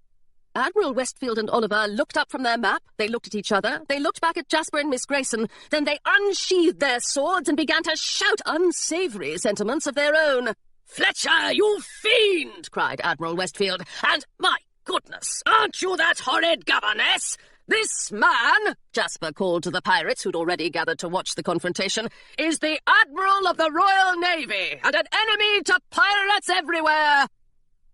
Admiral Westfield and Oliver looked up from their map. They looked at each other. They looked back at Jasper and Miss Grayson. Then they unsheathed their swords and began to shout unsavoury sentiments of their own. "Fletcher, you fiend!" cried Admiral Westfield. "And, my goodness, aren't you that horrid governess? This man," Jasper called to the pirates who'd already gathered to watch the confrontation, "is the Admiral of the Royal Navy, and an enemy to pirates everywhere."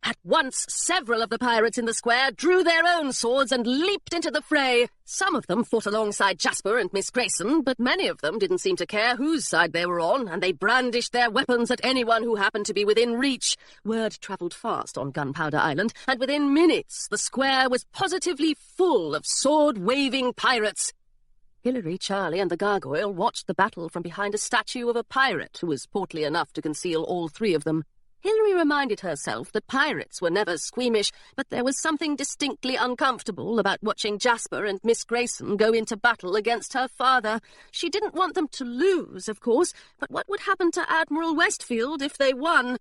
At once, several of the pirates in the square drew their own swords and leaped into the fray. Some of them fought alongside Jasper and Miss Grayson, but many of them didn't seem to care whose side they were on, and they brandished their weapons at anyone who happened to be within reach. Word travelled fast on Gunpowder Island, and within minutes the square was positively full of sword-waving pirates. Hilary, Charlie, and the gargoyle watched the battle from behind a statue of a pirate who was portly enough to conceal all three of them. Hilary reminded herself that pirates were never squeamish, but there was something distinctly uncomfortable about watching Jasper and Miss Grayson go into battle against her father. She didn't want them to lose, of course, but what would happen to Admiral Westfield if they won?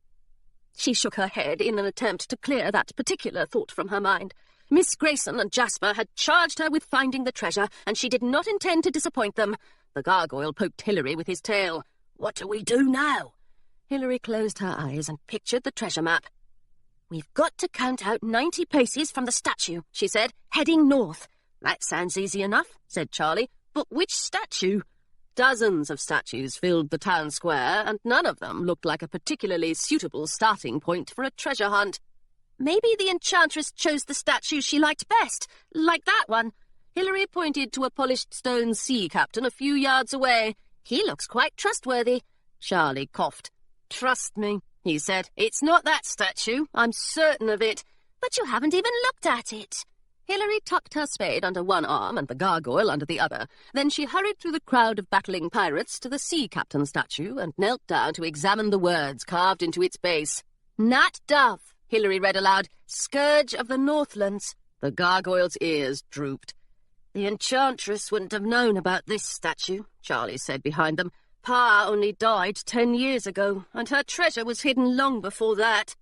She shook her head in an attempt to clear that particular thought from her mind. Miss Grayson and Jasper had charged her with finding the treasure, and she did not intend to disappoint them. The gargoyle poked Hilary with his tail. "What do we do now?" Hilary closed her eyes and pictured the treasure map. We've got to count out 90 paces from the statue, she said, heading north. That sounds easy enough, said Charlie. But which statue? Dozens of statues filled the town square, and none of them looked like a particularly suitable starting point for a treasure hunt. Maybe the enchantress chose the statue she liked best, like that one. Hilary pointed to a polished stone sea captain a few yards away. He looks quite trustworthy. Charlie coughed. Trust me, he said. It's not that statue. I'm certain of it. But you haven't even looked at it. Hilary tucked her spade under one arm and the gargoyle under the other. Then she hurried through the crowd of battling pirates to the sea captain statue and knelt down to examine the words carved into its base. Nat Dove, Hilary read aloud. Scourge of the Northlands. The gargoyle's ears drooped. The enchantress wouldn't have known about this statue, Charlie said behind them. Pa only died 10 years ago, and her treasure was hidden long before that.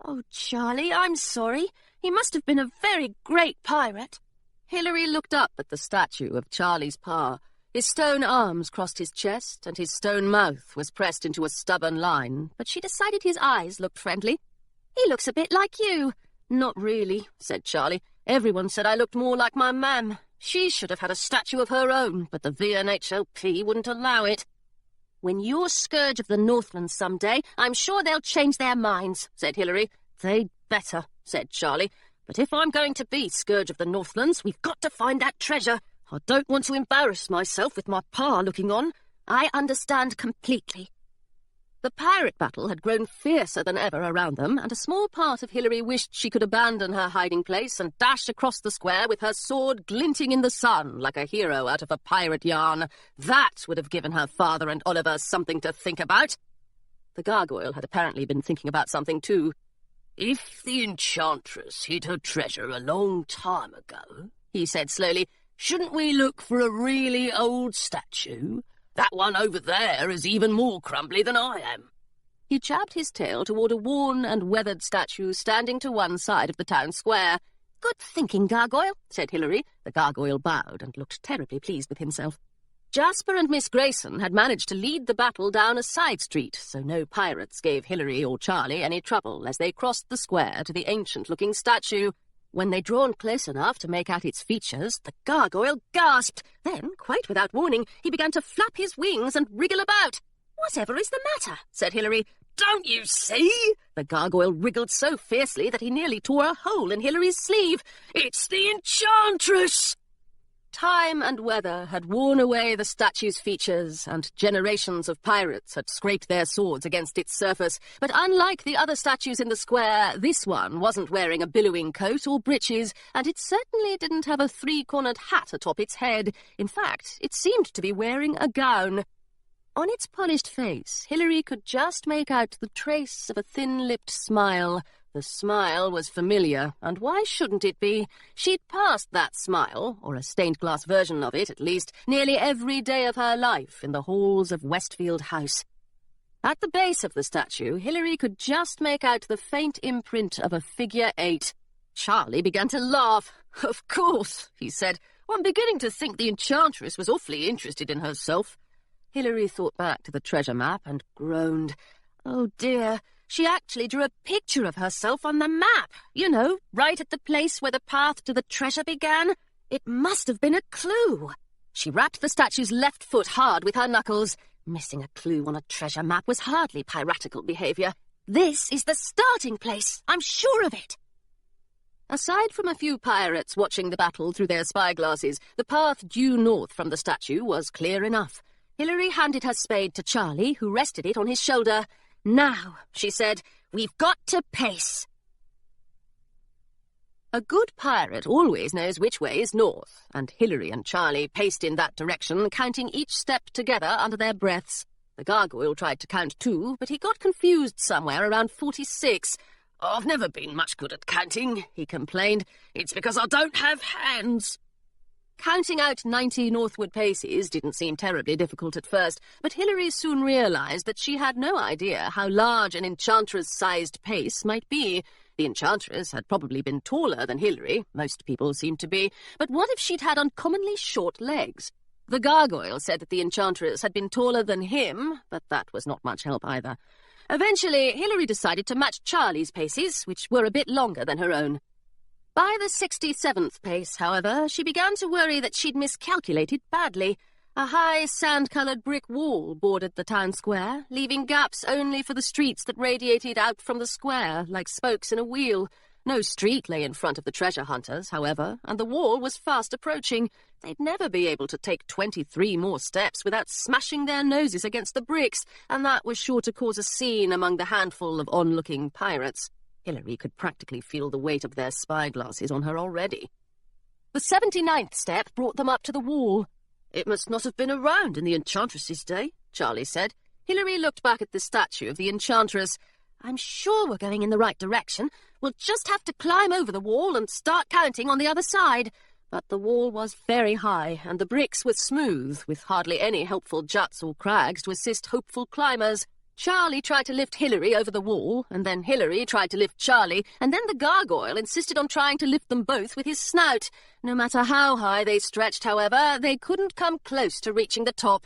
Oh, Charlie, I'm sorry. He must have been a very great pirate. Hilary looked up at the statue of Charlie's pa. His stone arms crossed his chest, and his stone mouth was pressed into a stubborn line, but she decided his eyes looked friendly. He looks a bit like you. Not really, said Charlie. Everyone said I looked more like my mam. She should have had a statue of her own, but the VNHLP wouldn't allow it. When you're Scourge of the Northlands someday, I'm sure they'll change their minds, said Hilary. They'd better, said Charlie. But if I'm going to be Scourge of the Northlands, we've got to find that treasure. I don't want to embarrass myself with my pa looking on. I understand completely. The pirate battle had grown fiercer than ever around them, and a small part of Hilary wished she could abandon her hiding place and dash across the square with her sword glinting in the sun like a hero out of a pirate yarn. That would have given her father and Oliver something to think about. The gargoyle had apparently been thinking about something too. If the enchantress hid her treasure a long time ago, he said slowly, shouldn't we look for a really old statue? That one over there is even more crumbly than I am. He jabbed his tail toward a worn and weathered statue standing to one side of the town square. Good thinking, Gargoyle, said Hilary. The gargoyle bowed and looked terribly pleased with himself. Jasper and Miss Grayson had managed to lead the battle down a side street, so no pirates gave Hilary or Charlie any trouble as they crossed the square to the ancient-looking statue. When they'd drawn close enough to make out its features, the gargoyle gasped. Then, quite without warning, he began to flap his wings and wriggle about. Whatever is the matter? Said Hilary. Don't you see? The gargoyle wriggled so fiercely that he nearly tore a hole in Hilary's sleeve. It's the enchantress! Time and weather had worn away the statue's features, and generations of pirates had scraped their swords against its surface. But unlike the other statues in the square, this one wasn't wearing a billowing coat or breeches, and it certainly didn't have a three-cornered hat atop its head. In fact, it seemed to be wearing a gown. On its polished face, Hilary could just make out the trace of a thin-lipped smile. The smile was familiar, and why shouldn't it be? She'd passed that smile, or a stained-glass version of it at least, nearly every day of her life in the halls of Westfield House. At the base of the statue, Hilary could just make out the faint imprint of a figure 8. Charlie began to laugh. Of course, he said. I'm beginning to think the enchantress was awfully interested in herself. Hilary thought back to the treasure map and groaned. Oh dear, she actually drew a picture of herself on the map. You know, right at the place where the path to the treasure began. It must have been a clue. She rapped the statue's left foot hard with her knuckles. Missing a clue on a treasure map was hardly piratical behaviour. This is the starting place, I'm sure of it. Aside from a few pirates watching the battle through their spyglasses, the path due north from the statue was clear enough. Hilary handed her spade to Charlie, who rested it on his shoulder. Now, she said, we've got to pace. A good pirate always knows which way is north, and Hilary and Charlie paced in that direction, counting each step together under their breaths. The gargoyle tried to count too, but he got confused somewhere around 46. I've never been much good at counting, he complained. It's because I don't have hands. Counting out 90 northward paces didn't seem terribly difficult at first, but Hilary soon realised that she had no idea how large an enchantress-sized pace might be. The enchantress had probably been taller than Hilary, most people seemed to be, but what if she'd had uncommonly short legs? The gargoyle said that the enchantress had been taller than him, but that was not much help either. Eventually, Hilary decided to match Charlie's paces, which were a bit longer than her own. By the 67th pace, however, she began to worry that she'd miscalculated badly. A high, sand-coloured brick wall bordered the town square, leaving gaps only for the streets that radiated out from the square, like spokes in a wheel. No street lay in front of the treasure hunters, however, and the wall was fast approaching. They'd never be able to take 23 more steps without smashing their noses against the bricks, and that was sure to cause a scene among the handful of onlooking pirates. Hilary could practically feel the weight of their spyglasses on her already. The 79th step brought them up to the wall. "It must not have been around in the Enchantress's day," Charlie said. Hilary looked back at the statue of the Enchantress. "I'm sure we're going in the right direction. We'll just have to climb over the wall and start counting on the other side." But the wall was very high, and the bricks were smooth, with hardly any helpful juts or crags to assist hopeful climbers. Charlie tried to lift Hilary over the wall, and then Hilary tried to lift Charlie, and then the gargoyle insisted on trying to lift them both with his snout. No matter how high they stretched, however, they couldn't come close to reaching the top.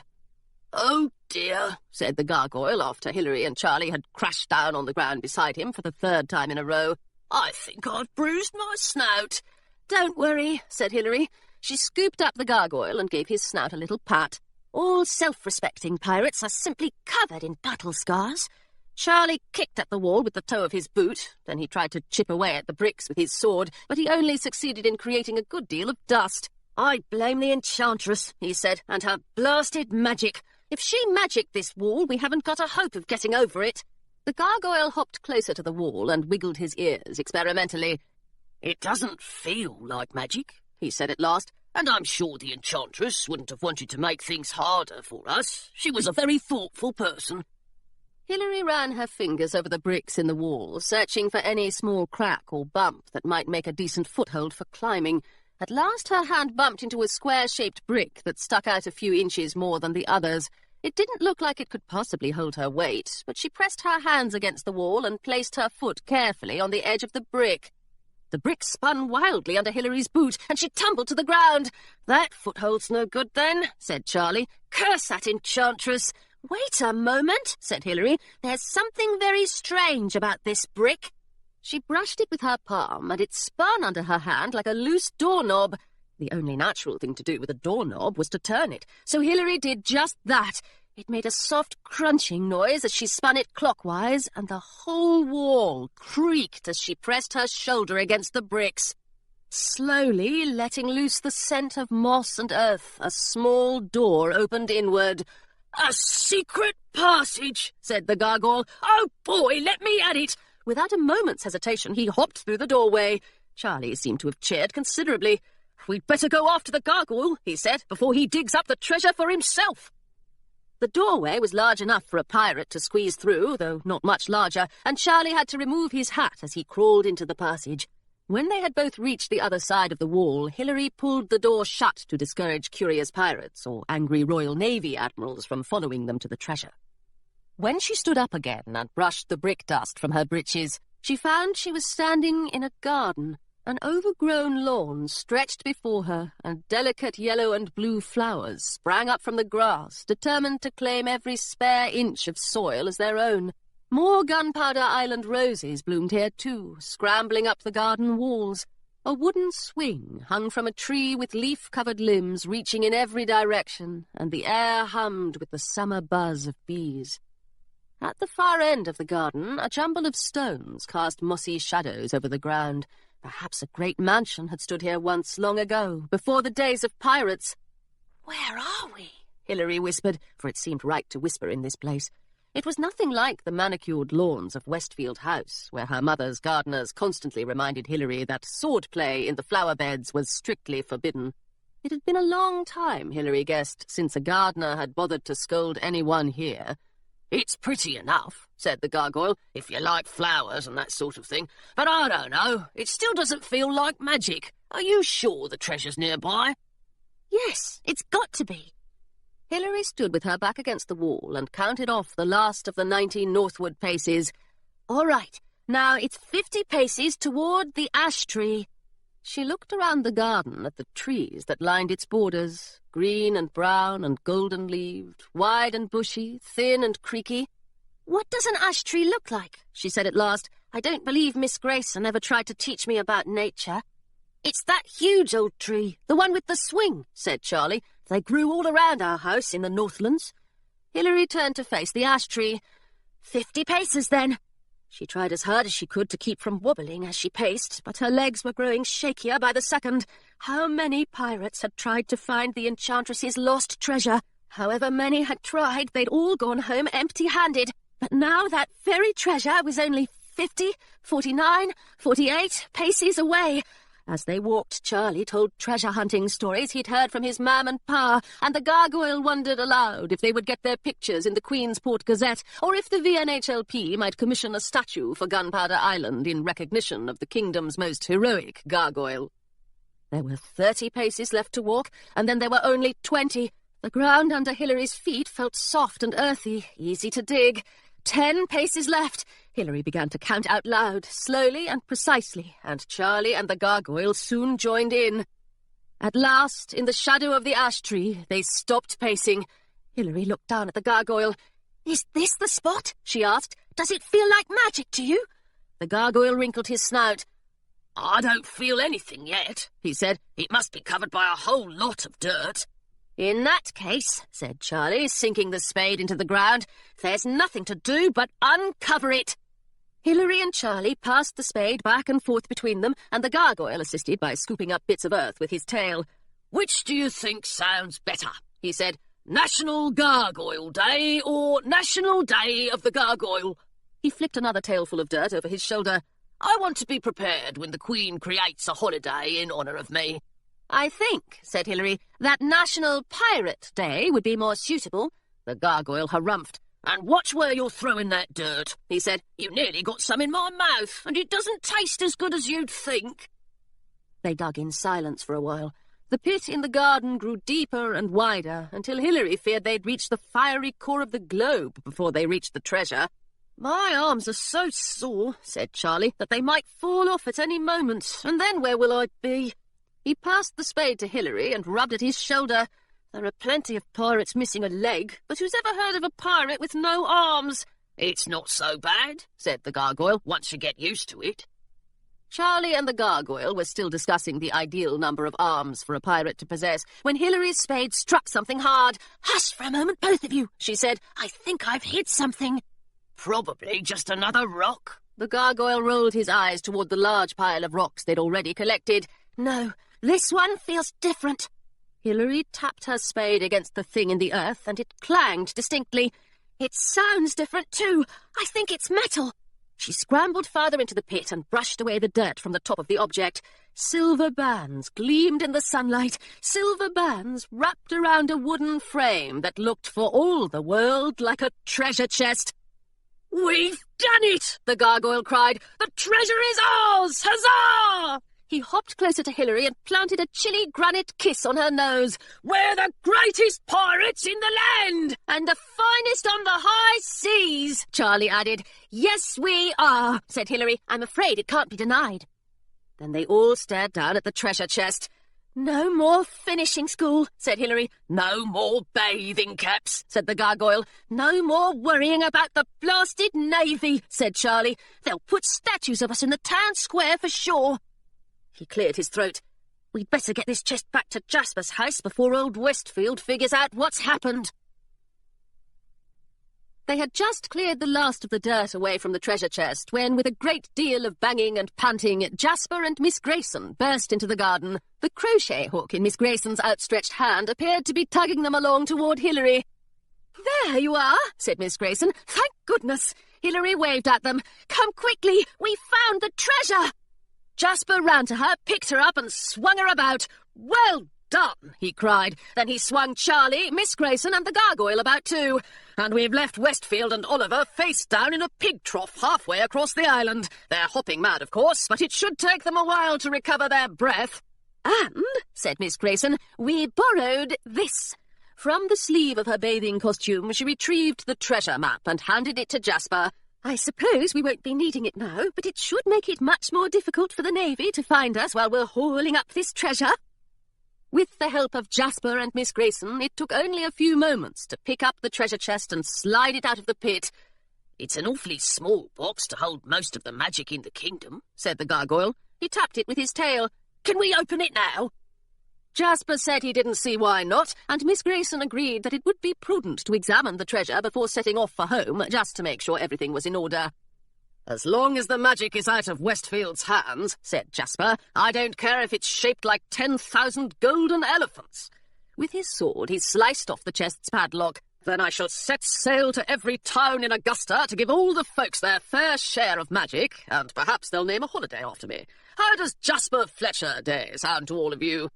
"Oh dear," said the gargoyle after Hilary and Charlie had crashed down on the ground beside him for the 3rd time in a row. "I think I've bruised my snout." "Don't worry," said Hilary. She scooped up the gargoyle and gave his snout a little pat. "All self-respecting pirates are simply covered in battle scars." Charlie kicked at the wall with the toe of his boot. Then he tried to chip away at the bricks with his sword, but he only succeeded in creating a good deal of dust. "I blame the Enchantress," he said, "and her blasted magic. If she magicked this wall, we haven't got a hope of getting over it." The gargoyle hopped closer to the wall and wiggled his ears experimentally. "It doesn't feel like magic," he said at last. "And I'm sure the Enchantress wouldn't have wanted to make things harder for us. She was a very thoughtful person." Hilary ran her fingers over the bricks in the wall, searching for any small crack or bump that might make a decent foothold for climbing. At last her hand bumped into a square-shaped brick that stuck out a few inches more than the others. It didn't look like it could possibly hold her weight, but she pressed her hands against the wall and placed her foot carefully on the edge of the brick. The brick spun wildly under Hilary's boot, and she tumbled to the ground. "That foothold's no good, then," said Charlie. "Curse that Enchantress!" "Wait a moment," said Hilary. "There's something very strange about this brick." She brushed it with her palm, and it spun under her hand like a loose doorknob. The only natural thing to do with a doorknob was to turn it, so Hilary did just that. It made a soft crunching noise as she spun it clockwise, and the whole wall creaked as she pressed her shoulder against the bricks. Slowly, letting loose the scent of moss and earth, a small door opened inward. "A secret passage," said the gargoyle. "Oh boy, let me at it!" Without a moment's hesitation, he hopped through the doorway. Charlie seemed to have cheered considerably. "We'd better go after the gargoyle," he said, "before he digs up the treasure for himself." The doorway was large enough for a pirate to squeeze through, though not much larger, and Charlie had to remove his hat as he crawled into the passage. When they had both reached the other side of the wall, Hilary pulled the door shut to discourage curious pirates or angry Royal Navy admirals from following them to the treasure. When she stood up again and brushed the brick dust from her breeches, she found she was standing in a garden. An overgrown lawn stretched before her, and delicate yellow and blue flowers sprang up from the grass, determined to claim every spare inch of soil as their own. More Gunpowder Island roses bloomed here too, scrambling up the garden walls. A wooden swing hung from a tree with leaf-covered limbs reaching in every direction, and the air hummed with the summer buzz of bees. At the far end of the garden, a jumble of stones cast mossy shadows over the ground. Perhaps a great mansion had stood here once long ago, before the days of pirates. "Where are we?" Hilary whispered, for it seemed right to whisper in this place. It was nothing like the manicured lawns of Westfield House, where her mother's gardeners constantly reminded Hilary that sword-play in the flower-beds was strictly forbidden. It had been a long time, Hilary guessed, since a gardener had bothered to scold anyone here. "It's pretty enough," said the gargoyle, "if you like flowers and that sort of thing. But I don't know, it still doesn't feel like magic. Are you sure the treasure's nearby?" "Yes, it's got to be." Hilary stood with her back against the wall and counted off the last of the 19 northward paces. "All right, now it's 50 paces toward the ash tree." She looked around the garden at the trees that lined its borders, green and brown and golden-leaved, wide and bushy, thin and creaky. "What does an ash tree look like?" she said at last. "I don't believe Miss Grayson ever tried to teach me about nature." "It's that huge old tree, the one with the swing," said Charlie. "They grew all around our house in the Northlands." Hilary turned to face the ash tree. 50 paces, then. She tried as hard as she could to keep from wobbling as she paced, but her legs were growing shakier by the second. How many pirates had tried to find the Enchantress's lost treasure? However many had tried, they'd all gone home empty-handed. But now that very treasure was only 50, 49, 48 paces away. As they walked, Charlie told treasure-hunting stories he'd heard from his mam and pa, and the gargoyle wondered aloud if they would get their pictures in the Queensport Gazette, or if the VNHLP might commission a statue for Gunpowder Island in recognition of the kingdom's most heroic gargoyle. There were 30 paces left to walk, and then there were only 20. The ground under Hilary's feet felt soft and earthy, easy to dig. 10 paces left. Hilary began to count out loud, slowly and precisely, and Charlie and the gargoyle soon joined in. At last, in the shadow of the ash tree, they stopped pacing. Hilary looked down at the gargoyle. "Is this the spot?" she asked. "Does it feel like magic to you?" The gargoyle wrinkled his snout. "I don't feel anything yet," he said. "It must be covered by a whole lot of dirt." "In that case," said Charlie, sinking the spade into the ground, "there's nothing to do but uncover it." Hilary and Charlie passed the spade back and forth between them, and the gargoyle assisted by scooping up bits of earth with his tail. "Which do you think sounds better?" he said. "National Gargoyle Day or National Day of the Gargoyle?" He flicked another tailful of dirt over his shoulder. "I want to be prepared when the Queen creates a holiday in honour of me." "I think," said Hilary, "that National Pirate Day would be more suitable." The gargoyle harumphed. "And watch where you're throwing that dirt," he said. "You nearly got some in my mouth, and it doesn't taste as good as you'd think." They dug in silence for a while. The pit in the garden grew deeper and wider, until Hilary feared they'd reach the fiery core of the globe before they reached the treasure. "My arms are so sore," said Charlie, "that they might fall off at any moment, and then where will I be?" He passed the spade to Hilary and rubbed at his shoulder. "There are plenty of pirates missing a leg, but who's ever heard of a pirate with no arms?" "It's not so bad," said the gargoyle, "once you get used to it." Charlie and the gargoyle were still discussing the ideal number of arms for a pirate to possess when Hilary's spade struck something hard. "Hush for a moment, both of you," she said. "I think I've hit something." "Probably just another rock." The gargoyle rolled his eyes toward the large pile of rocks they'd already collected. "No, this one feels different." Hilary tapped her spade against the thing in the earth, and it clanged distinctly. "It sounds different, too. I think it's metal." She scrambled farther into the pit and brushed away the dirt from the top of the object. Silver bands gleamed in the sunlight, silver bands wrapped around a wooden frame that looked for all the world like a treasure chest. "We've done it!" the gargoyle cried. "The treasure is ours! Huzzah!" He hopped closer to Hilary and planted a chilly granite kiss on her nose. "We're the greatest pirates in the land!" "And the finest on the high seas," Charlie added. "Yes, we are," said Hilary. "I'm afraid it can't be denied." Then they all stared down at the treasure chest. "No more finishing school," said Hilary. "No more bathing caps," said the gargoyle. "No more worrying about the blasted navy," said Charlie. "They'll put statues of us in the town square for sure." He cleared his throat. "We'd better get this chest back to Jasper's house before old Westfield figures out what's happened." They had just cleared the last of the dirt away from the treasure chest when, with a great deal of banging and panting, Jasper and Miss Grayson burst into the garden. The crochet hook in Miss Grayson's outstretched hand appeared to be tugging them along toward Hilary. "There you are," said Miss Grayson. "Thank goodness." Hilary waved at them. "Come quickly, we found the treasure." Jasper ran to her, picked her up, and swung her about. "Well done," he cried. Then he swung Charlie, Miss Grayson, and the gargoyle about too. "And we've left Westfield and Oliver face down in a pig trough halfway across the island. They're hopping mad, of course, but it should take them a while to recover their breath." "And," said Miss Grayson, "we borrowed this." From the sleeve of her bathing costume, she retrieved the treasure map and handed it to Jasper. "I suppose we won't be needing it now, but it should make it much more difficult for the Navy to find us while we're hauling up this treasure." With the help of Jasper and Miss Grayson, it took only a few moments to pick up the treasure chest and slide it out of the pit. It's an awfully small box to hold most of the magic in the kingdom, said the gargoyle. He tapped it with his tail. Can we open it now? Jasper said he didn't see why not, and Miss Grayson agreed that it would be prudent to examine the treasure before setting off for home, just to make sure everything was in order. As long as the magic is out of Westfield's hands, said Jasper, I don't care if it's shaped like 10,000 golden elephants. With his sword, he sliced off the chest's padlock. Then I shall set sail to every town in Augusta to give all the folks their fair share of magic, and perhaps they'll name a holiday after me. How does Jasper Fletcher Day sound to all of you?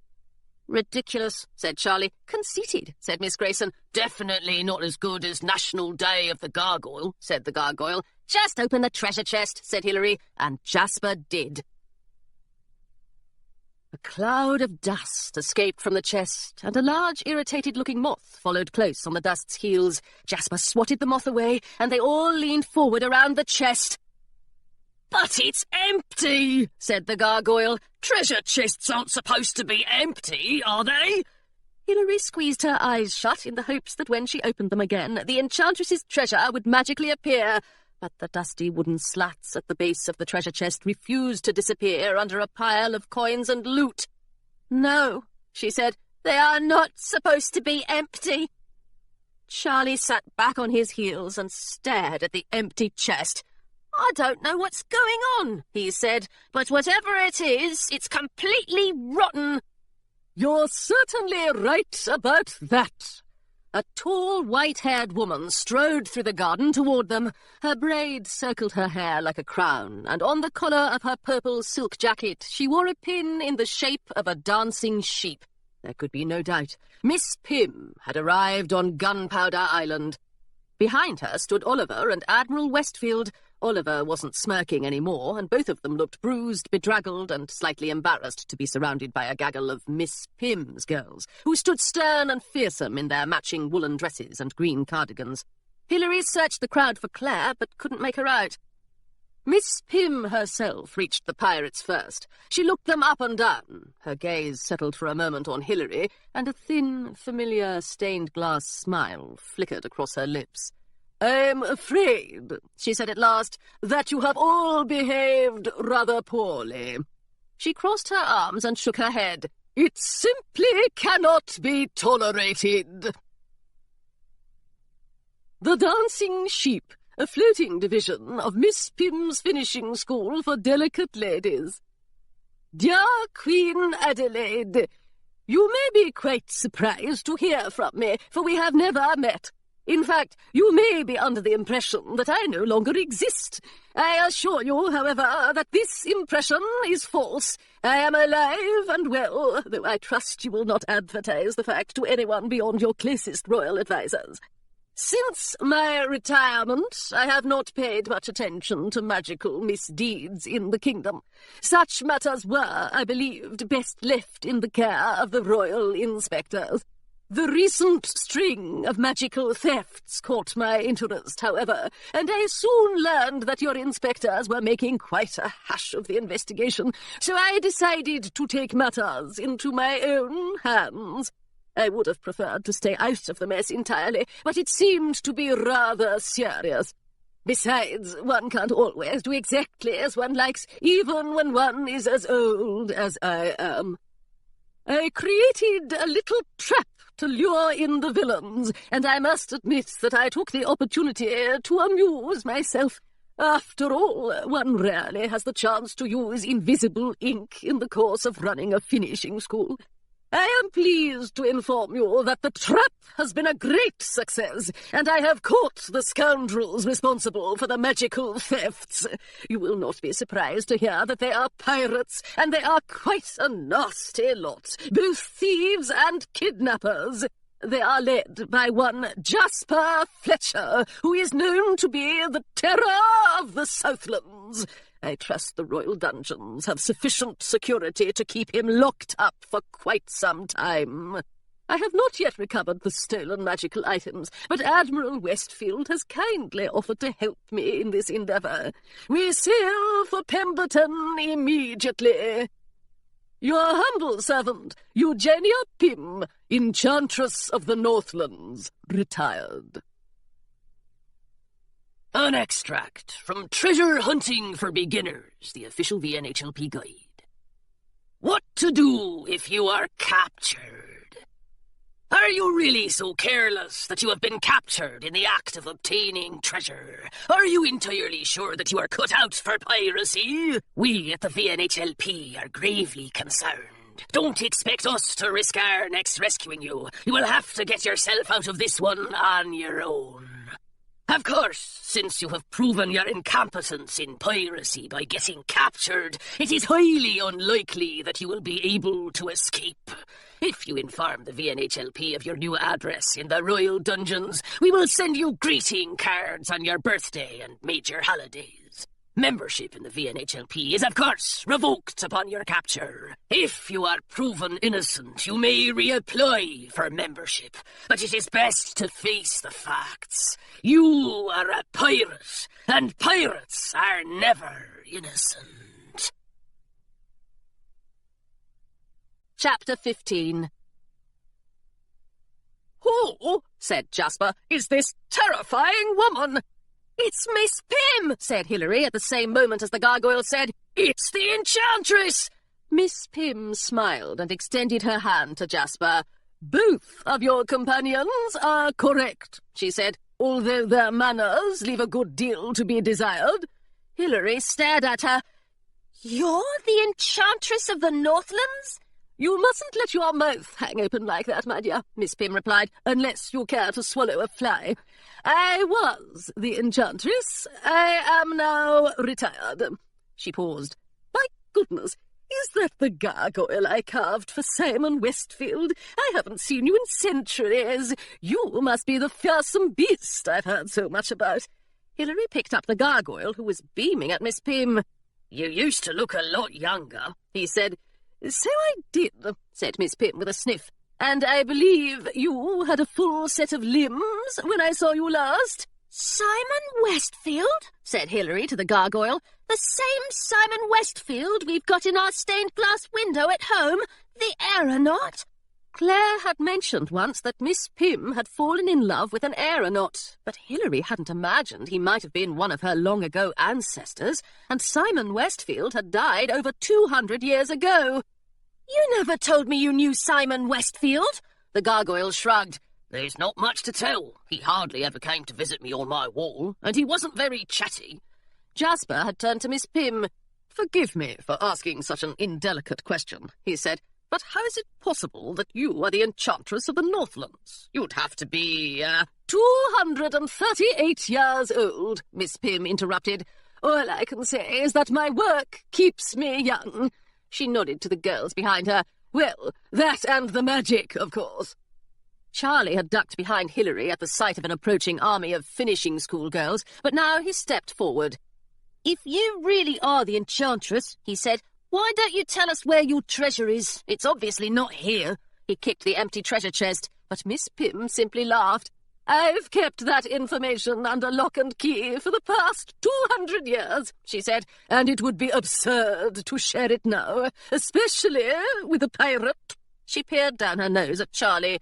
Ridiculous, said Charlie. Conceited, said Miss Grayson. Definitely not as good as National Day of the Gargoyle, said the gargoyle. Just open the treasure chest, said Hilary, and Jasper did. A cloud of dust escaped from the chest, and a large, irritated-looking moth followed close on the dust's heels. Jasper swatted the moth away, and they all leaned forward around the chest. But it's empty, said the gargoyle. Treasure chests aren't supposed to be empty, are they? Hilary squeezed her eyes shut in the hopes that when she opened them again, the enchantress's treasure would magically appear. But the dusty wooden slats at the base of the treasure chest refused to disappear under a pile of coins and loot. No, she said, they are not supposed to be empty. Charlie sat back on his heels and stared at the empty chest. I don't know what's going on, he said, but whatever it is, it's completely rotten. You're certainly right about that. A tall, white-haired woman strode through the garden toward them. Her braid circled her hair like a crown, and on the collar of her purple silk jacket she wore a pin in the shape of a dancing sheep. There could be no doubt. Miss Pym had arrived on Gunpowder Island. Behind her stood Oliver and Admiral Westfield. Oliver wasn't smirking anymore, and both of them looked bruised, bedraggled, and slightly embarrassed to be surrounded by a gaggle of Miss Pym's girls, who stood stern and fearsome in their matching woolen dresses and green cardigans. Hilary searched the crowd for Claire, but couldn't make her out. Miss Pym herself reached the pirates first. She looked them up and down. Her gaze settled for a moment on Hilary, and a thin, familiar, stained-glass smile flickered across her lips. I'm afraid, she said at last, that you have all behaved rather poorly. She crossed her arms and shook her head. It simply cannot be tolerated. The Dancing Sheep, a floating division of Miss Pym's finishing school for delicate ladies. Dear Queen Adelaide, you may be quite surprised to hear from me, for we have never met. In fact, you may be under the impression that I no longer exist. I assure you, however, that this impression is false. I am alive and well, though I trust you will not advertise the fact to anyone beyond your closest royal advisers. Since my retirement, I have not paid much attention to magical misdeeds in the kingdom. Such matters were, I believed, best left in the care of the royal inspectors. The recent string of magical thefts caught my interest, however, and I soon learned that your inspectors were making quite a hash of the investigation, so I decided to take matters into my own hands. I would have preferred to stay out of the mess entirely, but it seemed to be rather serious. Besides, one can't always do exactly as one likes, even when one is as old as I am. I created a little trap to lure in the villains, and I must admit that I took the opportunity to amuse myself. After all, one rarely has the chance to use invisible ink in the course of running a finishing school. I am pleased to inform you that the trap has been a great success, and I have caught the scoundrels responsible for the magical thefts. You will not be surprised to hear that they are pirates, and they are quite a nasty lot, both thieves and kidnappers. They are led by one Jasper Fletcher, who is known to be the terror of the Southlands. I trust the royal dungeons have sufficient security to keep him locked up for quite some time. I have not yet recovered the stolen magical items, but Admiral Westfield has kindly offered to help me in this endeavour. We sail for Pemberton immediately. Your humble servant, Eugenia Pym, Enchantress of the Northlands, retired. An extract from Treasure Hunting for Beginners, the official VNHLP guide. What to do if you are captured? Are you really so careless that you have been captured in the act of obtaining treasure? Are you entirely sure that you are cut out for piracy? We at the VNHLP are gravely concerned. Don't expect us to risk our necks rescuing you. You will have to get yourself out of this one on your own. Of course, since you have proven your incompetence in piracy by getting captured, it is highly unlikely that you will be able to escape. If you inform the VNHLP of your new address in the Royal Dungeons, we will send you greeting cards on your birthday and major holidays. Membership in the VNHLP is, of course, revoked upon your capture. If you are proven innocent, you may reapply for membership, but it is best to face the facts. You are a pirate, and pirates are never innocent. Chapter 15. "Who," said Jasper, "is this terrifying woman?" "It's Miss Pym," said Hilary at the same moment as the gargoyle said, "It's the Enchantress." Miss Pym smiled and extended her hand to Jasper. "Both of your companions are correct," she said, "although their manners leave a good deal to be desired." Hilary stared at her. You're the Enchantress of the Northlands? "You mustn't let your mouth hang open like that, my dear," Miss Pym replied, "unless you care to swallow a fly. I was the Enchantress. I am now retired." She paused. "My goodness, is that the gargoyle I carved for Simon Westfield? I haven't seen you in centuries. You must be the fearsome beast I've heard so much about." Hilary picked up the gargoyle, who was beaming at Miss Pym. "You used to look a lot younger," he said. "So I did," said Miss Pym with a sniff. "And I believe you had a full set of limbs when I saw you last." Simon Westfield? Said Hilary to the gargoyle. The same Simon Westfield we've got in our stained glass window at home, the aeronaut. Claire had mentioned once that Miss Pym had fallen in love with an aeronaut, but Hilary hadn't imagined he might have been one of her long-ago ancestors, and Simon Westfield had died over 200 years ago. You never told me you knew Simon Westfield. The gargoyle shrugged. "There's not much to tell. He hardly ever came to visit me on my wall, and he wasn't very chatty." Jasper had turned to Miss Pym. "Forgive me for asking such an indelicate question," he said, "but how is it possible that you are the Enchantress of the Northlands? You'd have to be, 238 years old," Miss Pym interrupted. "All I can say is that my work keeps me young." She nodded to the girls behind her. "Well, that and the magic, of course." Charlie had ducked behind Hilary at the sight of an approaching army of finishing school girls, but now he stepped forward. If you really are the Enchantress, he said, why don't you tell us where your treasure is? It's obviously not here. He kicked the empty treasure chest, but Miss Pym simply laughed. "I've kept that information under lock and key for the past 200 years, she said, "and it would be absurd to share it now, especially with a pirate." She peered down her nose at Charlie.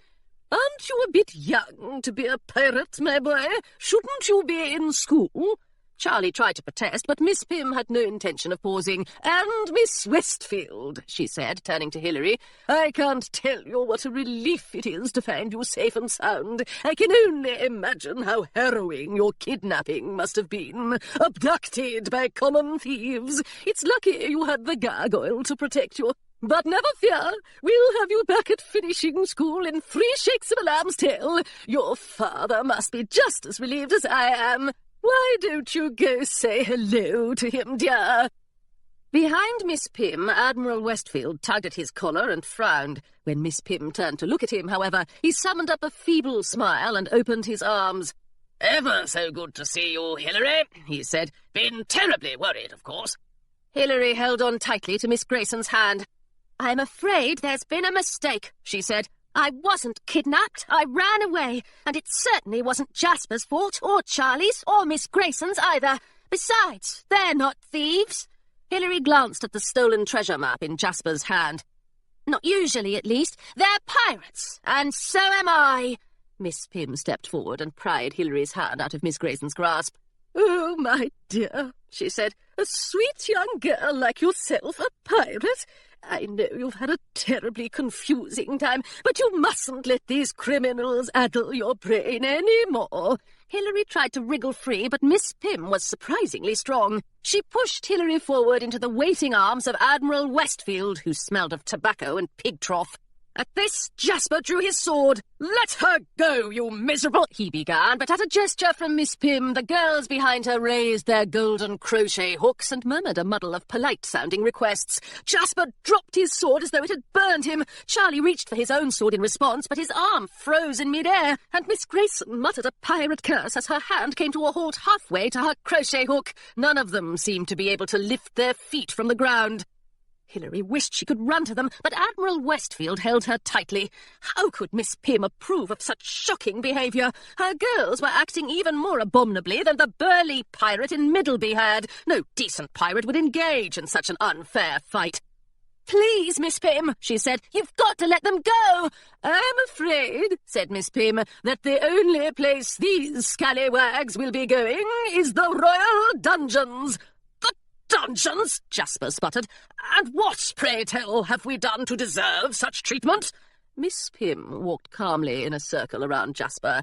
"Aren't you a bit young to be a pirate, my boy? Shouldn't you be in school?" Charlie tried to protest, but Miss Pym had no intention of pausing. "And Miss Westfield," she said, turning to Hilary, "I can't tell you what a relief it is to find you safe and sound. I can only imagine how harrowing your kidnapping must have been. Abducted by common thieves. It's lucky you had the gargoyle to protect you. But never fear, we'll have you back at finishing school in 3 shakes of a lamb's tail. Your father must be just as relieved as I am. Why don't you go say hello to him, dear?" Behind Miss Pym, Admiral Westfield tugged at his collar and frowned. When Miss Pym turned to look at him, however, he summoned up a feeble smile and opened his arms. "Ever so good to see you, Hilary," he said. "Been terribly worried, of course." Hilary held on tightly to Miss Grayson's hand. "I'm afraid there's been a mistake," she said. "I wasn't kidnapped. I ran away, and it certainly wasn't Jasper's fault, or Charlie's, or Miss Grayson's either. Besides, they're not thieves." Hilary glanced at the stolen treasure map in Jasper's hand. "Not usually, at least. They're pirates, and so am I." Miss Pym stepped forward and pried Hilary's hand out of Miss Grayson's grasp. "Oh, my dear," she said, "a sweet young girl like yourself, a pirate? I know you've had a terribly confusing time, but you mustn't let these criminals addle your brain any more." Hilary tried to wriggle free, but Miss Pym was surprisingly strong. She pushed Hilary forward into the waiting arms of Admiral Westfield, who smelled of tobacco and pig trough. At this, Jasper drew his sword. "Let her go, you miserable—" he began, but at a gesture from Miss Pym, the girls behind her raised their golden crochet hooks and murmured a muddle of polite-sounding requests. Jasper dropped his sword as though it had burned him. Charlie reached for his own sword in response, but his arm froze in mid-air, and Miss Grayson muttered a pirate curse as her hand came to a halt halfway to her crochet hook. None of them seemed to be able to lift their feet from the ground. Hilary wished she could run to them, but Admiral Westfield held her tightly. How could Miss Pym approve of such shocking behaviour? Her girls were acting even more abominably than the burly pirate in Middleby had. No decent pirate would engage in such an unfair fight. "Please, Miss Pym," she said, "you've got to let them go." "I'm afraid," said Miss Pym, "that the only place these scallywags will be going is the Royal Dungeons." "Dungeons?" Jasper sputtered. "And what, pray tell, have we done to deserve such treatment?" Miss Pym walked calmly in a circle around Jasper.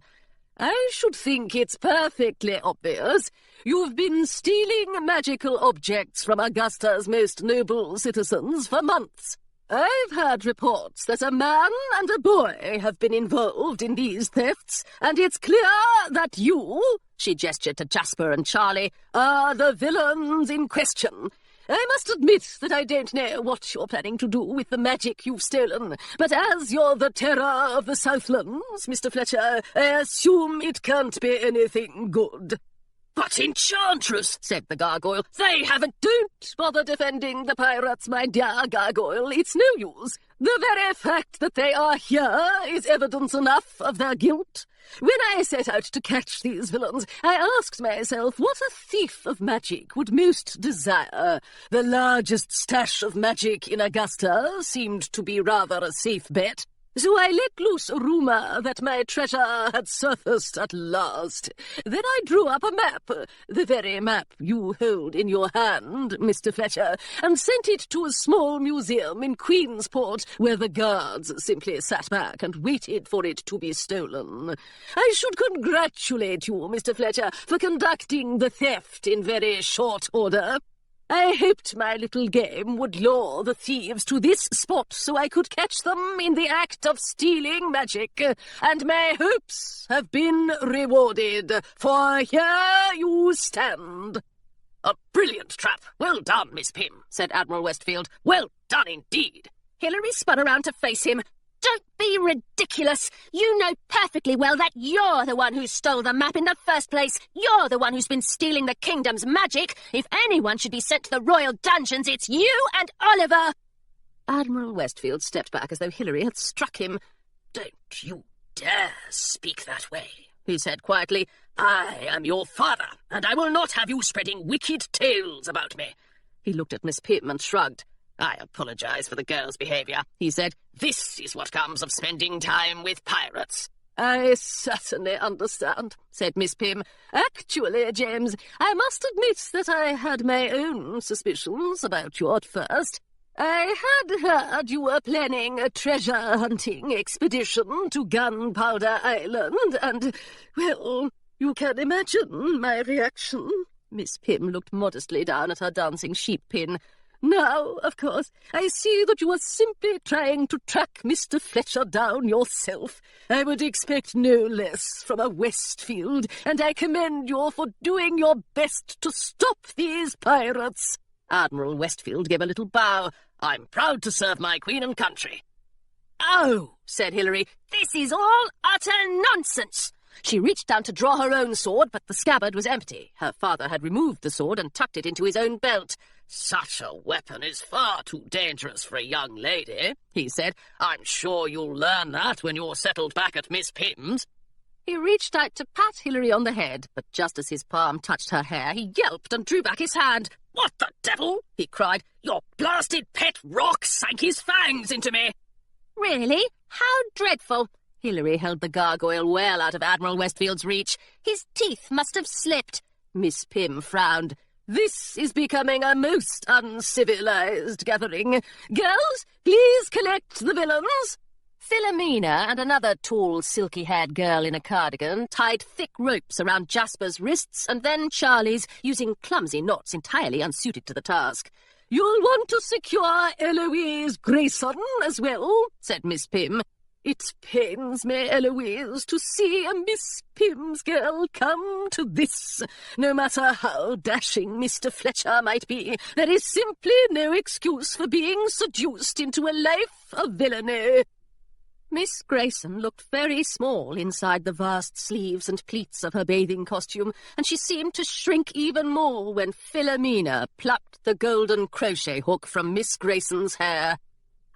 "I should think it's perfectly obvious. You've been stealing magical objects from Augusta's most noble citizens for months. I've heard reports that a man and a boy have been involved in these thefts, and it's clear that you," she gestured to Jasper and Charlie, "are the villains in question. I must admit that I don't know what you're planning to do with the magic you've stolen, but as you're the terror of the Southlands, Mr. Fletcher, I assume it can't be anything good." "But Enchantress," said the gargoyle, "they haven't— Don't bother defending the pirates, my dear gargoyle. It's no use. The very fact that they are here is evidence enough of their guilt. When I set out to catch these villains, I asked myself what a thief of magic would most desire. The largest stash of magic in Augusta seemed to be rather a safe bet. So I let loose a rumour that my treasure had surfaced at last. Then I drew up a map, the very map you hold in your hand, Mr. Fletcher, and sent it to a small museum in Queensport, where the guards simply sat back and waited for it to be stolen. I should congratulate you, Mr. Fletcher, for conducting the theft in very short order. I hoped my little game would lure the thieves to this spot so I could catch them in the act of stealing magic, and my hopes have been rewarded, for here you stand." "A brilliant trap. Well done, Miss Pym," said Admiral Westfield. "Well done indeed." Hilary spun around to face him. "Don't be ridiculous. You know perfectly well that you're the one who stole the map in the first place. You're the one who's been stealing the kingdom's magic. If anyone should be sent to the royal dungeons, it's you and Oliver." Admiral Westfield stepped back as though Hilary had struck him. "Don't you dare speak that way," he said quietly. "I am your father, and I will not have you spreading wicked tales about me." He looked at Miss Pym and shrugged. "I apologize for the girl's behaviour," he said. "This is what comes of spending time with pirates." "I certainly understand," said Miss Pym. "Actually, James, I must admit that I had my own suspicions about you at first. I had heard you were planning a treasure-hunting expedition to Gunpowder Island, and, well, you can imagine my reaction." Miss Pym looked modestly down at her dancing sheep-pin. "Now, of course, I see that you are simply trying to track Mr. Fletcher down yourself. I would expect no less from a Westfield, and I commend you for doing your best to stop these pirates." Admiral Westfield gave a little bow. "I'm proud to serve my queen and country." "Oh," said Hilary, "this is all utter nonsense." She reached down to draw her own sword, but the scabbard was empty. Her father had removed the sword and tucked it into his own belt. "Such a weapon is far too dangerous for a young lady," he said. "I'm sure you'll learn that when you're settled back at Miss Pym's." He reached out to pat Hilary on the head, but just as his palm touched her hair, he yelped and drew back his hand. "What the devil?" he cried. "Your blasted pet rock sank his fangs into me." "Really? How dreadful." Hilary held the gargoyle well out of Admiral Westfield's reach. "His teeth must have slipped." Miss Pym frowned. "This is becoming a most uncivilized gathering. Girls, please collect the villains." Philomena and another tall, silky-haired girl in a cardigan tied thick ropes around Jasper's wrists and then Charlie's, using clumsy knots entirely unsuited to the task. "You'll want to secure Eloise Grayson as well," said Miss Pym. "It pains me, Eloise, to see a Miss Pym's girl come to this. No matter how dashing Mr. Fletcher might be, there is simply no excuse for being seduced into a life of villainy." Miss Grayson looked very small inside the vast sleeves and pleats of her bathing costume, and she seemed to shrink even more when Philomena plucked the golden crochet hook from Miss Grayson's hair.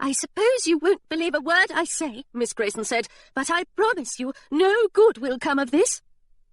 "I suppose you won't believe a word I say," Miss Grayson said, "but I promise you no good will come of this."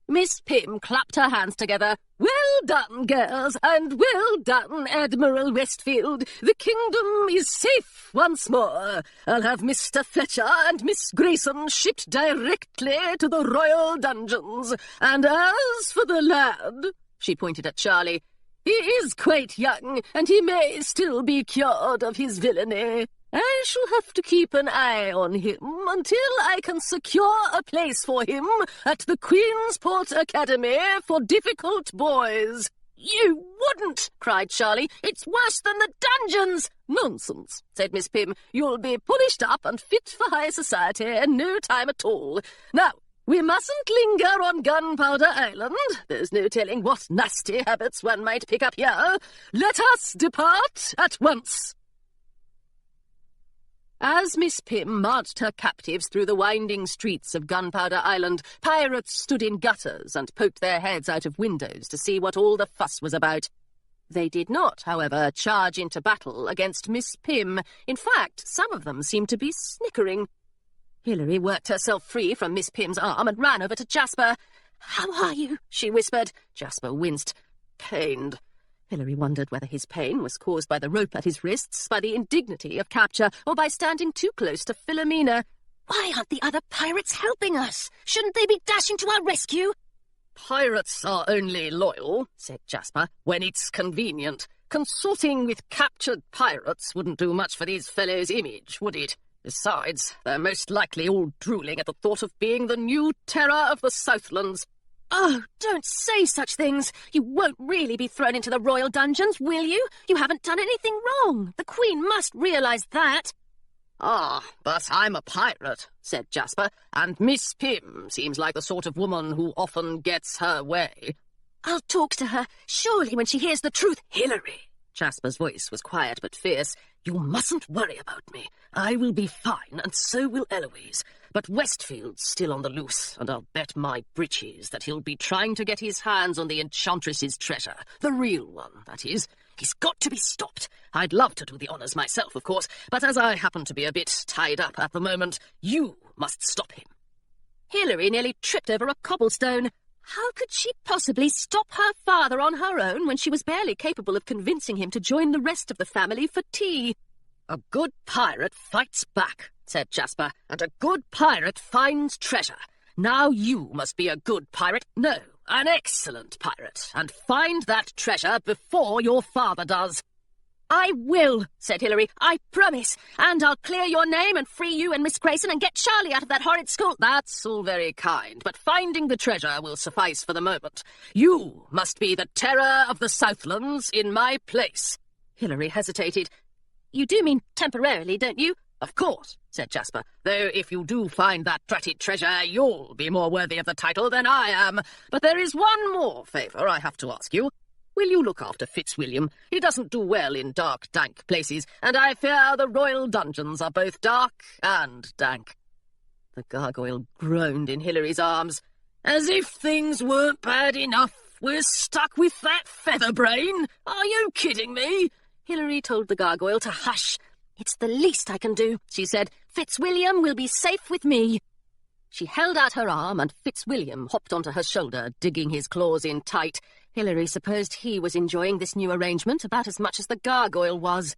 Miss Pym clapped her hands together. "Well done, girls, and well done, Admiral Westfield. The kingdom is safe once more. I'll have Mr. Fletcher and Miss Grayson shipped directly to the royal dungeons. And as for the lad," she pointed at Charlie, "he is quite young, and he may still be cured of his villainy. I shall have to keep an eye on him until I can secure a place for him at the Queensport Academy for Difficult Boys." "You wouldn't!" cried Charlie. "It's worse than the dungeons!" "Nonsense," said Miss Pym. "You'll be polished up and fit for high society in no time at all. Now, we mustn't linger on Gunpowder Island. There's no telling what nasty habits one might pick up here. Let us depart at once." As Miss Pym marched her captives through the winding streets of Gunpowder Island, pirates stood in gutters and poked their heads out of windows to see what all the fuss was about. They did not, however, charge into battle against Miss Pym. In fact, some of them seemed to be snickering. Hilary worked herself free from Miss Pym's arm and ran over to Jasper. "How are you?" she whispered. Jasper winced. "Pained." Hilary wondered whether his pain was caused by the rope at his wrists, by the indignity of capture, or by standing too close to Philomena. "Why aren't the other pirates helping us? Shouldn't they be dashing to our rescue?" "Pirates are only loyal," said Jasper, "when it's convenient. Consorting with captured pirates wouldn't do much for these fellows' image, would it? Besides, they're most likely all drooling at the thought of being the new terror of the Southlands." "Oh, don't say such things. You won't really be thrown into the royal dungeons, will you? You haven't done anything wrong. The Queen must realise that." "Ah, but I'm a pirate," said Jasper, "and Miss Pym seems like the sort of woman who often gets her way." "I'll talk to her, surely, when she hears the truth." "Hilary," Jasper's voice was quiet but fierce, "you mustn't worry about me. I will be fine, and so will Eloise. But Westfield's still on the loose, and I'll bet my breeches that he'll be trying to get his hands on the Enchantress's treasure. The real one, that is. He's got to be stopped. I'd love to do the honours myself, of course, but as I happen to be a bit tied up at the moment, you must stop him." Hilary nearly tripped over a cobblestone. How could she possibly stop her father on her own when she was barely capable of convincing him to join the rest of the family for tea? "A good pirate fights back," said Jasper, "and a good pirate finds treasure. Now you must be a good pirate, no, an excellent pirate, and find that treasure before your father does." "I will," said Hilary. "I promise. And I'll clear your name and free you and Miss Grayson and get Charlie out of that horrid school." "That's all very kind, but finding the treasure will suffice for the moment. You must be the terror of the Southlands in my place." Hilary hesitated. "You do mean temporarily, don't you?" "Of course," said Jasper, "though if you do find that dratted treasure, you'll be more worthy of the title than I am. But there is one more favour I have to ask you. Will you look after Fitzwilliam? He doesn't do well in dark, dank places, and I fear the royal dungeons are both dark and dank." The gargoyle groaned in Hilary's arms. "As if things weren't bad enough, we're stuck with that featherbrain. Are you kidding me?" Hilary told the gargoyle to hush. "It's the least I can do," she said. "Fitzwilliam will be safe with me." She held out her arm, and Fitzwilliam hopped onto her shoulder, digging his claws in tight. Hilary supposed he was enjoying this new arrangement about as much as the gargoyle was.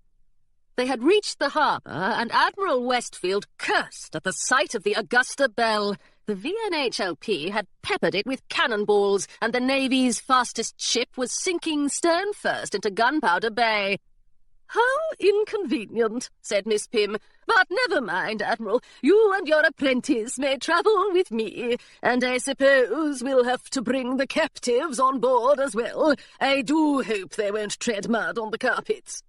They had reached the harbour, and Admiral Westfield cursed at the sight of the Augusta Belle. The VNHLP had peppered it with cannonballs, and the Navy's fastest ship was sinking stern first into Gunpowder Bay. How inconvenient, said Miss Pym. But never mind, Admiral. You and your apprentice may travel with me, and I suppose we'll have to bring the captives on board as well. I do hope they won't tread mud on the carpets.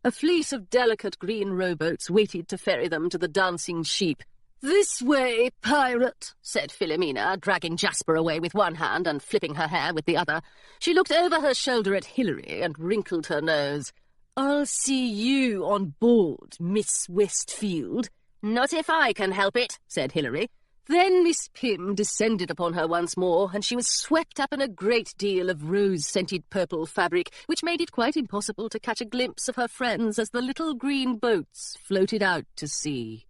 A fleet of delicate green rowboats waited to ferry them to the Dancing Sheep. This way, pirate, said Philomena, dragging Jasper away with one hand and flipping her hair with the other. She looked over her shoulder at Hilary and wrinkled her nose. I'll see you on board, Miss Westfield. Not if I can help it, said Hilary. Then Miss Pym descended upon her once more, and she was swept up in a great deal of rose-scented purple fabric, which made it quite impossible to catch a glimpse of her friends as the little green boats floated out to sea.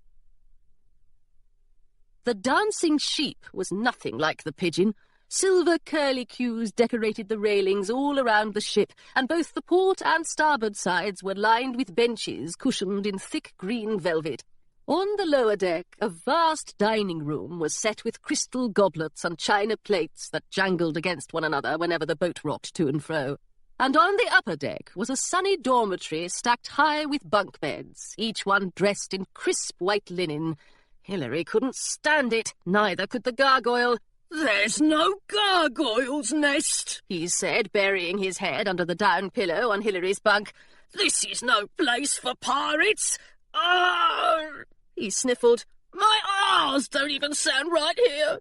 The Dancing Sheep was nothing like the Pigeon. Silver curlicues decorated the railings all around the ship, and both the port and starboard sides were lined with benches cushioned in thick green velvet. On the lower deck, a vast dining room was set with crystal goblets and china plates that jangled against one another whenever the boat rocked to and fro. And on the upper deck was a sunny dormitory stacked high with bunk beds, each one dressed in crisp white linen. Hilary couldn't stand it, neither could the gargoyle. "There's no gargoyle's nest," he said, burying his head under the down pillow on Hilary's bunk. "This is no place for pirates. Arr!" He sniffled. "My R's don't even sound right here."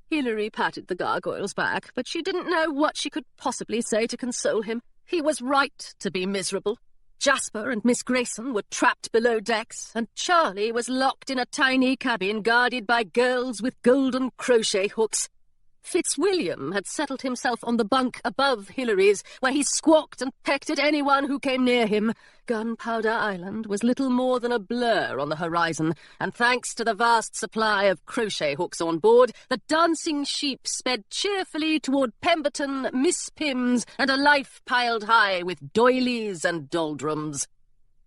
Hilary patted the gargoyle's back, but she didn't know what she could possibly say to console him. He was right to be miserable. Jasper and Miss Grayson were trapped below decks, and Charlie was locked in a tiny cabin guarded by girls with golden crochet hooks. Fitzwilliam had settled himself on the bunk above Hilary's, where he squawked and pecked at anyone who came near him. Gunpowder Island was little more than a blur on the horizon, and thanks to the vast supply of crochet hooks on board, the Dancing Sheep sped cheerfully toward Pemberton, Miss Pym's, and a life piled high with doilies and doldrums.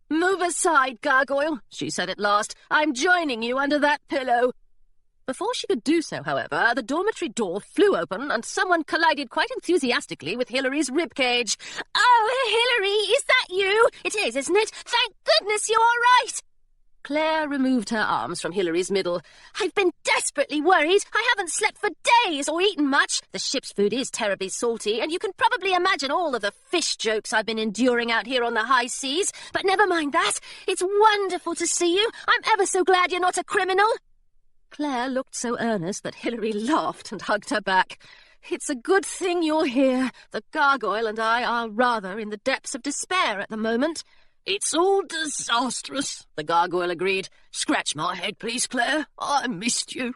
"Move aside, Gargoyle," she said at last. "I'm joining you under that pillow." Before she could do so, however, the dormitory door flew open and someone collided quite enthusiastically with Hilary's ribcage. "Oh, Hilary, is that you? It is, isn't it? Thank goodness you're all right." Claire removed her arms from Hilary's middle. "I've been desperately worried. I haven't slept for days or eaten much. The ship's food is terribly salty, and you can probably imagine all of the fish jokes I've been enduring out here on the high seas. But never mind that. It's wonderful to see you. I'm ever so glad you're not a criminal." Claire looked so earnest that Hilary laughed and hugged her back. "It's a good thing you're here. The gargoyle and I are rather in the depths of despair at the moment." "It's all disastrous," the gargoyle agreed. "Scratch my head, please, Claire. I missed you."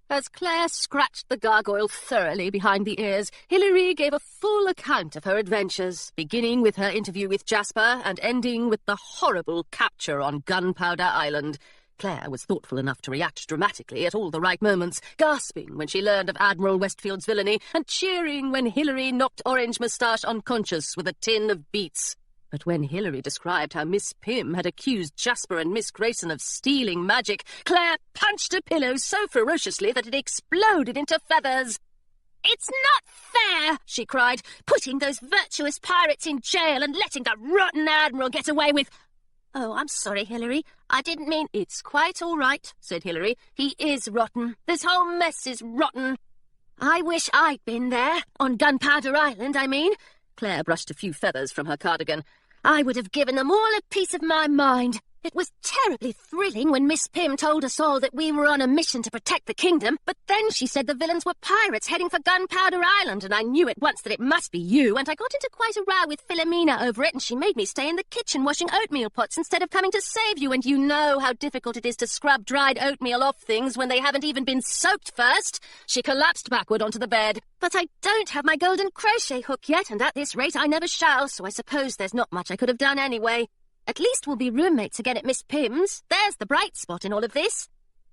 As Claire scratched the gargoyle thoroughly behind the ears, Hilary gave a full account of her adventures, beginning with her interview with Jasper and ending with the horrible capture on Gunpowder Island. Claire was thoughtful enough to react dramatically at all the right moments, gasping when she learned of Admiral Westfield's villainy and cheering when Hilary knocked Orange Moustache unconscious with a tin of beets. But when Hilary described how Miss Pym had accused Jasper and Miss Grayson of stealing magic, Claire punched a pillow so ferociously that it exploded into feathers. "It's not fair," she cried, "putting those virtuous pirates in jail and letting the rotten Admiral get away with—" "Oh, I'm sorry, Hilary. I didn't mean—" "It's quite all right," said Hilary. "He is rotten. This whole mess is rotten. I wish I'd been there. On Gunpowder Island, I mean." Claire brushed a few feathers from her cardigan. "I would have given them all a piece of my mind. It was terribly thrilling when Miss Pym told us all that we were on a mission to protect the kingdom, but then she said the villains were pirates heading for Gunpowder Island, and I knew at once that it must be you, and I got into quite a row with Philomena over it, and she made me stay in the kitchen washing oatmeal pots instead of coming to save you, and you know how difficult it is to scrub dried oatmeal off things when they haven't even been soaked first." She collapsed backward onto the bed. "But I don't have my golden crochet hook yet, and at this rate I never shall, so I suppose there's not much I could have done anyway. At least we'll be roommates again at Miss Pym's. There's the bright spot in all of this."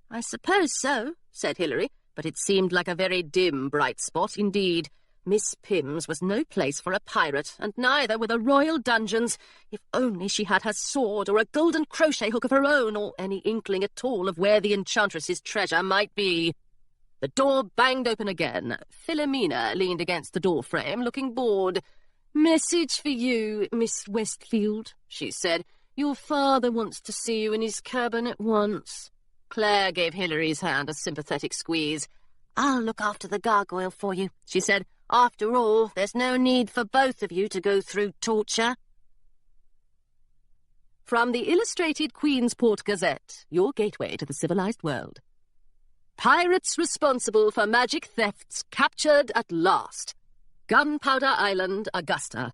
"I suppose so," said Hilary, but it seemed like a very dim bright spot indeed. Miss Pym's was no place for a pirate, and neither were the royal dungeons. If only she had her sword or a golden crochet hook of her own, or any inkling at all of where the enchantress's treasure might be. The door banged open again. Philomena leaned against the door frame, looking bored. "Message for you, Miss Westfield," she said. "Your father wants to see you in his cabin at once." Claire gave Hilary's hand a sympathetic squeeze. "I'll look after the gargoyle for you," she said. "After all, there's no need for both of you to go through torture." From the Illustrated Queensport Gazette, your gateway to the civilized world. Pirates responsible for magic thefts captured at last. Gunpowder Island, Augusta.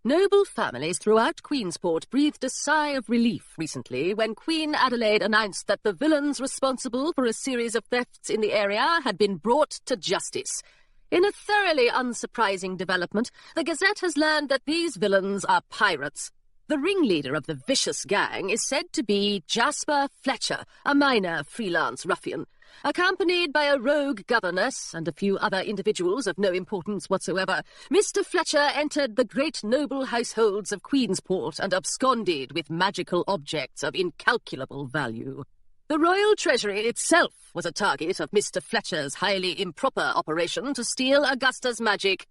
Noble families throughout Queensport breathed a sigh of relief recently when Queen Adelaide announced that the villains responsible for a series of thefts in the area had been brought to justice. In a thoroughly unsurprising development, the Gazette has learned that these villains are pirates. The ringleader of the vicious gang is said to be Jasper Fletcher, a minor freelance ruffian. Accompanied by a rogue governess and a few other individuals of no importance whatsoever, Mr. Fletcher entered the great noble households of Queensport and absconded with magical objects of incalculable value. The royal treasury itself was a target of Mr. Fletcher's highly improper operation to steal Augusta's magic.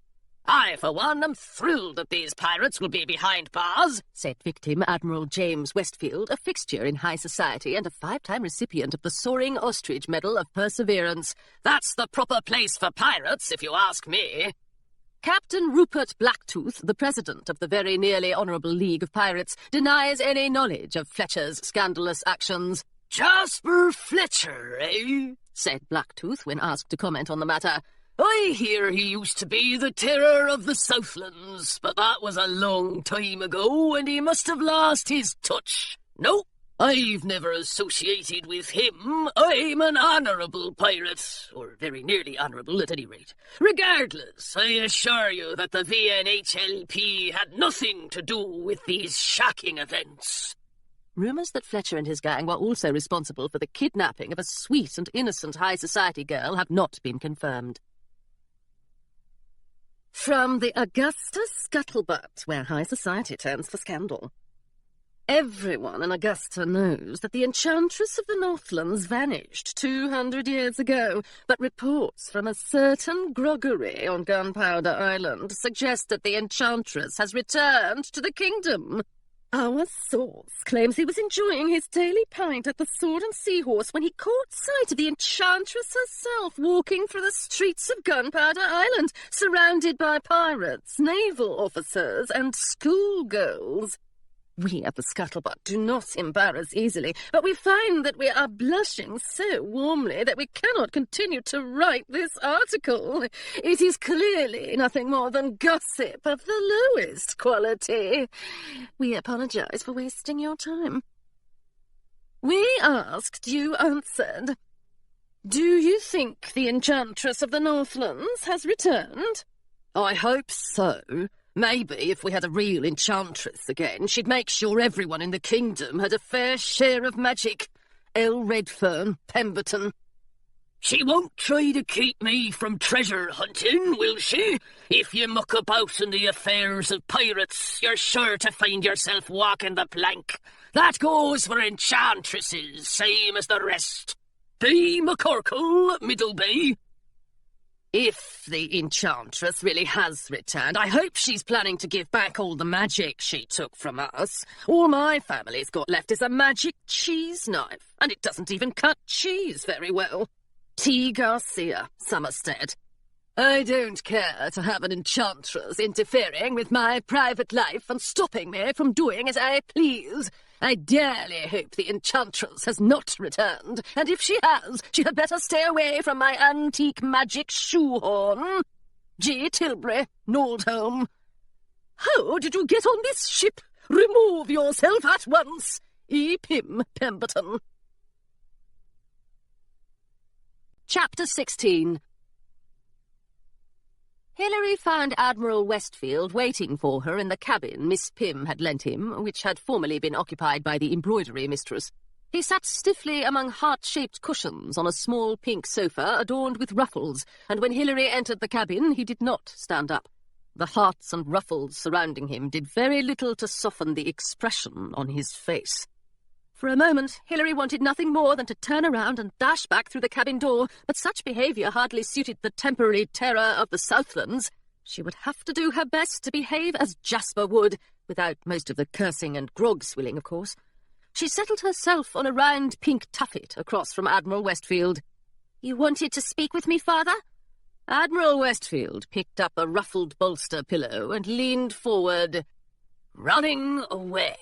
"I, for one, am thrilled that these pirates will be behind bars," said victim Admiral James Westfield, a fixture in high society and a 5-time recipient of the Soaring Ostrich Medal of Perseverance. "That's the proper place for pirates, if you ask me." Captain Rupert Blacktooth, the president of the Very Nearly Honourable League of Pirates, denies any knowledge of Fletcher's scandalous actions. "Jasper Fletcher, eh?" said Blacktooth when asked to comment on the matter. "I hear he used to be the terror of the Southlands, but that was a long time ago, and he must have lost his touch. No, I've never associated with him. I'm an honourable pirate, or very nearly honourable at any rate. Regardless, I assure you that the VNHLP had nothing to do with these shocking events." Rumours that Fletcher and his gang were also responsible for the kidnapping of a sweet and innocent high society girl have not been confirmed. From the Augusta Scuttlebutt, where high society turns for scandal. Everyone in Augusta knows that the Enchantress of the Northlands vanished 200 years ago, but reports from a certain groggery on Gunpowder Island suggest that the Enchantress has returned to the kingdom. Our source claims he was enjoying his daily pint at the Sword and Seahorse when he caught sight of the Enchantress herself walking through the streets of Gunpowder Island, surrounded by pirates, naval officers, and schoolgirls. We at the Scuttlebutt do not embarrass easily, but we find that we are blushing so warmly that we cannot continue to write this article. It is clearly nothing more than gossip of the lowest quality. We apologize for wasting your time. We asked, you answered. Do you think the Enchantress of the Northlands has returned? I hope so. Maybe if we had a real enchantress again, she'd make sure everyone in the kingdom had a fair share of magic. L. Redfern, Pemberton. She won't try to keep me from treasure hunting, will she? If you muck about in the affairs of pirates, you're sure to find yourself walking the plank. That goes for enchantresses, same as the rest. B. McCorkle, Middleby. If the Enchantress really has returned, I hope she's planning to give back all the magic she took from us. All my family's got left is a magic cheese knife, and it doesn't even cut cheese very well. T. Garcia, Somerstead. I don't care to have an enchantress interfering with my private life and stopping me from doing as I please. I dearly hope the enchantress has not returned, and if she has, she had better stay away from my antique magic shoehorn. G. Tilbury, Nordholm. How did you get on this ship? Remove yourself at once. E. Pym, Pemberton. Chapter 16. Hilary found Admiral Westfield waiting for her in the cabin Miss Pym had lent him, which had formerly been occupied by the embroidery mistress. He sat stiffly among heart-shaped cushions on a small pink sofa adorned with ruffles, and when Hilary entered the cabin he did not stand up. The hearts and ruffles surrounding him did very little to soften the expression on his face. For a moment, Hilary wanted nothing more than to turn around and dash back through the cabin door, but such behaviour hardly suited the temporary terror of the Southlands. She would have to do her best to behave as Jasper would, without most of the cursing and grog swilling, of course. She settled herself on a round pink tuffet across from Admiral Westfield. You wanted to speak with me, Father? Admiral Westfield picked up a ruffled bolster pillow and leaned forward. "Running away,"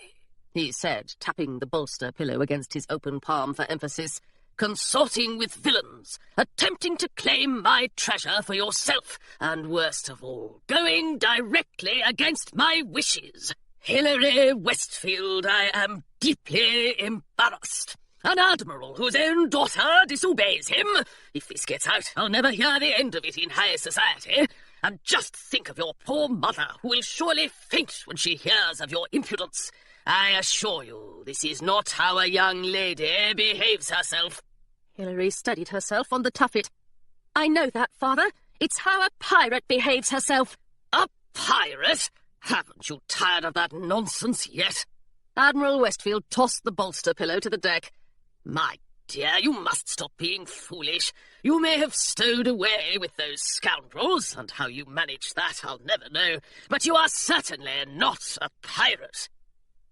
he said, tapping the bolster pillow against his open palm for emphasis. "Consorting with villains, attempting to claim my treasure for yourself, and worst of all, going directly against my wishes. Hilary Westfield, I am deeply embarrassed. An admiral whose own daughter disobeys him. If this gets out, I'll never hear the end of it in high society. And just think of your poor mother, who will surely faint when she hears of your impudence. I assure you, this is not how a young lady behaves herself." Hilary steadied herself on the tuffet. "I know that, Father. It's how a pirate behaves herself." "A pirate? Haven't you tired of that nonsense yet?" Admiral Westfield tossed the bolster pillow to the deck. "My dear, you must stop being foolish. You may have stowed away with those scoundrels, and how you managed that I'll never know, but you are certainly not a pirate."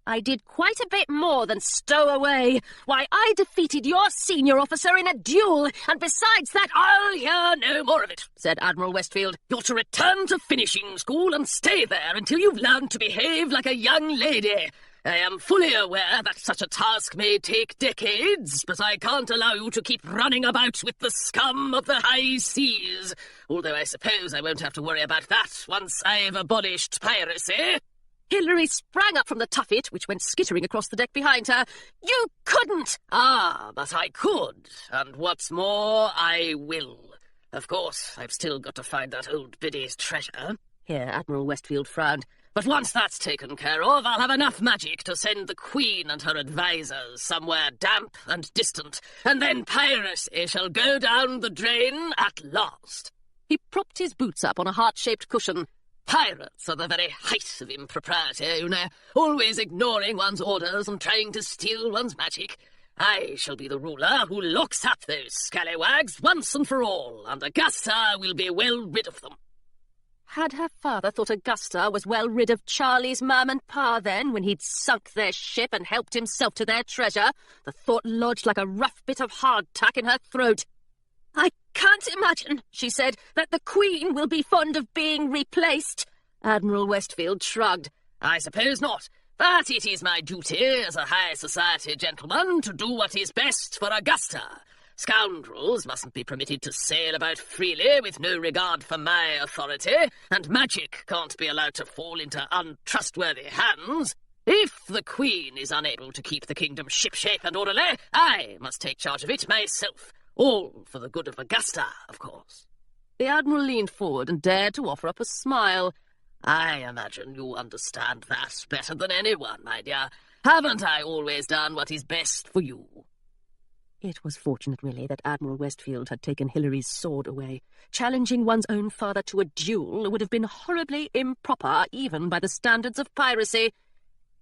"I did quite a bit more than stow away. Why, I defeated your senior officer in a duel, and besides that—" "I'll hear no more of it," said Admiral Westfield. "You're to return to finishing school and stay there until you've learned to behave like a young lady. I am fully aware that such a task may take decades, but I can't allow you to keep running about with the scum of the high seas, although I suppose I won't have to worry about that once I've abolished piracy." Hilary sprang up from the tuffet, which went skittering across the deck behind her. "You couldn't!" "Ah, but I could, and what's more, I will. Of course, I've still got to find that old biddy's treasure." Here Admiral Westfield frowned. "But once that's taken care of, I'll have enough magic to send the Queen and her advisers somewhere damp and distant, and then piracy shall go down the drain at last." He propped his boots up on a heart-shaped cushion. "Pirates are the very height of impropriety, you know, always ignoring one's orders and trying to steal one's magic. I shall be the ruler who locks up those scallywags once and for all, and Augusta will be well rid of them." Had her father thought Augusta was well rid of Charlie's mum and pa then, when he'd sunk their ship and helped himself to their treasure? The thought lodged like a rough bit of hardtack in her throat. "I can't imagine," she said, "that the Queen will be fond of being replaced." Admiral Westfield shrugged. "I suppose not, but it is my duty as a high society gentleman to do what is best for Augusta. Scoundrels mustn't be permitted to sail about freely with no regard for my authority, and magic can't be allowed to fall into untrustworthy hands. If the Queen is unable to keep the kingdom shipshape and orderly, I must take charge of it myself. All for the good of Augusta, of course." The Admiral leaned forward and dared to offer up a smile. "I imagine you understand that better than anyone, my dear. Haven't I always done what is best for you?" It was fortunate, really, that Admiral Westfield had taken Hilary's sword away. Challenging one's own father to a duel would have been horribly improper, even by the standards of piracy.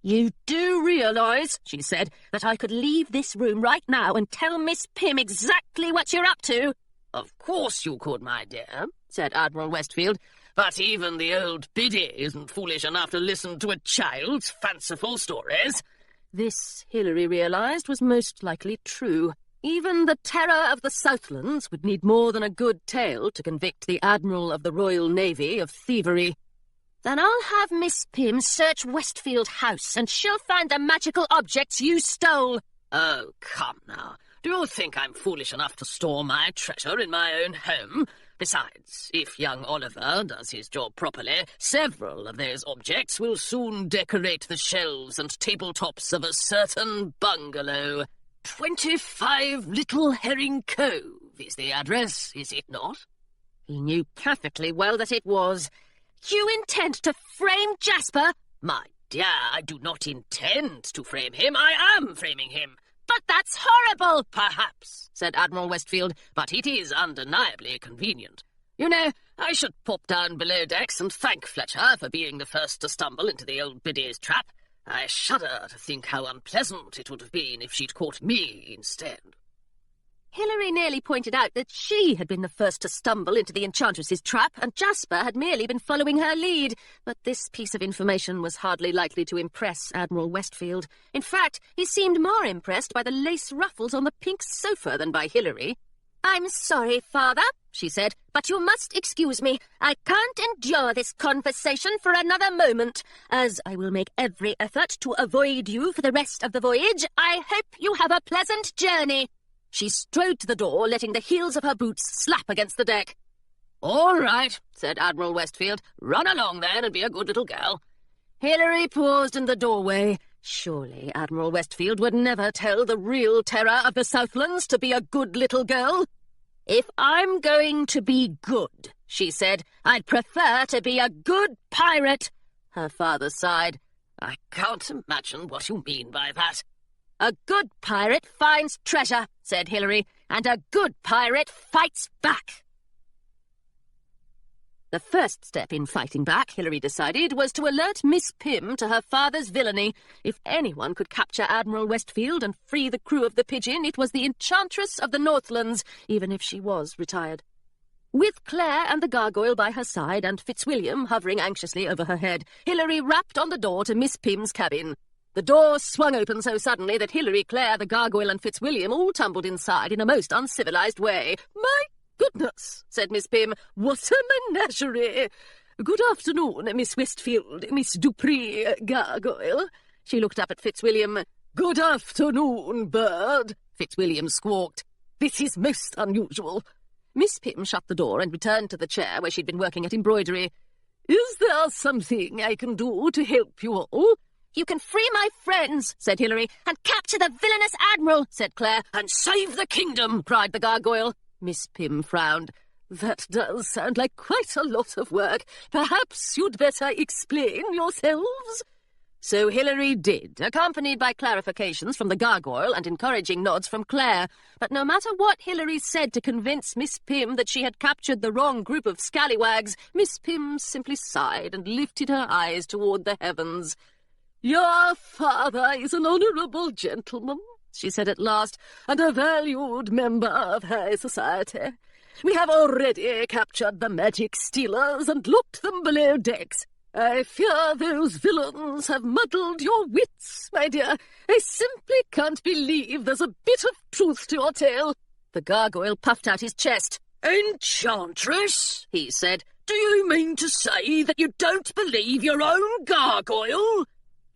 "You do realise," she said, "that I could leave this room right now and tell Miss Pym exactly what you're up to?" "Of course you could, my dear," said Admiral Westfield, "but even the old biddy isn't foolish enough to listen to a child's fanciful stories." This, Hilary realised, was most likely true. Even the terror of the Southlands would need more than a good tale to convict the Admiral of the Royal Navy of thievery. "Then I'll have Miss Pym search Westfield House, and she'll find the magical objects you stole." "Oh, come now. Do you think I'm foolish enough to store my treasure in my own home? Besides, if young Oliver does his job properly, several of those objects will soon decorate the shelves and tabletops of a certain bungalow. 25 Little Herring Cove is the address, is it not?" He knew perfectly well that it was. "You intend to frame Jasper?" "My dear, I do not intend to frame him. I am framing him." "But that's horrible!" "Perhaps," said Admiral Westfield, "but it is undeniably convenient. You know, I should pop down below decks and thank Fletcher for being the first to stumble into the old biddy's trap. I shudder to think how unpleasant it would have been if she'd caught me instead. Hilary nearly pointed out that she had been the first to stumble into the Enchantress's trap, and Jasper had merely been following her lead. But this piece of information was hardly likely to impress Admiral Westfield. In fact, he seemed more impressed by the lace ruffles on the pink sofa than by Hilary. "I'm sorry, Father," she said, "but you must excuse me. I can't endure this conversation for another moment. As I will make every effort to avoid you for the rest of the voyage, I hope you have a pleasant journey." She strode to the door, letting the heels of her boots slap against the deck. "All right," said Admiral Westfield. "Run along then and be a good little girl." Hilary paused in the doorway. Surely Admiral Westfield would never tell the real terror of the Southlands to be a good little girl. "If I'm going to be good," she said, "I'd prefer to be a good pirate." Her father sighed. "I can't imagine what you mean by that." "A good pirate finds treasure," said Hilary, "and a good pirate fights back." The first step in fighting back, Hilary decided, was to alert Miss Pym to her father's villainy. If anyone could capture Admiral Westfield and free the crew of the Pigeon, it was the Enchantress of the Northlands, even if she was retired. With Claire and the gargoyle by her side and Fitzwilliam hovering anxiously over her head, Hilary rapped on the door to Miss Pym's cabin. The door swung open so suddenly that Hilary, Claire, the gargoyle and Fitzwilliam all tumbled inside in a most uncivilized way. "My goodness," said Miss Pym, "what a menagerie! Good afternoon, Miss Westfield, Miss Dupree, gargoyle." She looked up at Fitzwilliam. "Good afternoon, bird," Fitzwilliam squawked. "This is most unusual." Miss Pym shut the door and returned to the chair where she'd been working at embroidery. "Is there something I can do to help you all?" "You can free my friends," said Hilary, "and capture the villainous Admiral," said Claire. "And save the kingdom," cried the gargoyle. Miss Pym frowned. "That does sound like quite a lot of work. Perhaps you'd better explain yourselves." So Hilary did, accompanied by clarifications from the gargoyle and encouraging nods from Claire. But no matter what Hilary said to convince Miss Pym that she had captured the wrong group of scallywags, Miss Pym simply sighed and lifted her eyes toward the heavens. "Your father is an honourable gentleman," she said at last, "and a valued member of high society. We have already captured the magic stealers and locked them below decks. I fear those villains have muddled your wits, my dear. I simply can't believe there's a bit of truth to your tale." The gargoyle puffed out his chest. "Enchantress," he said, "do you mean to say that you don't believe your own gargoyle?"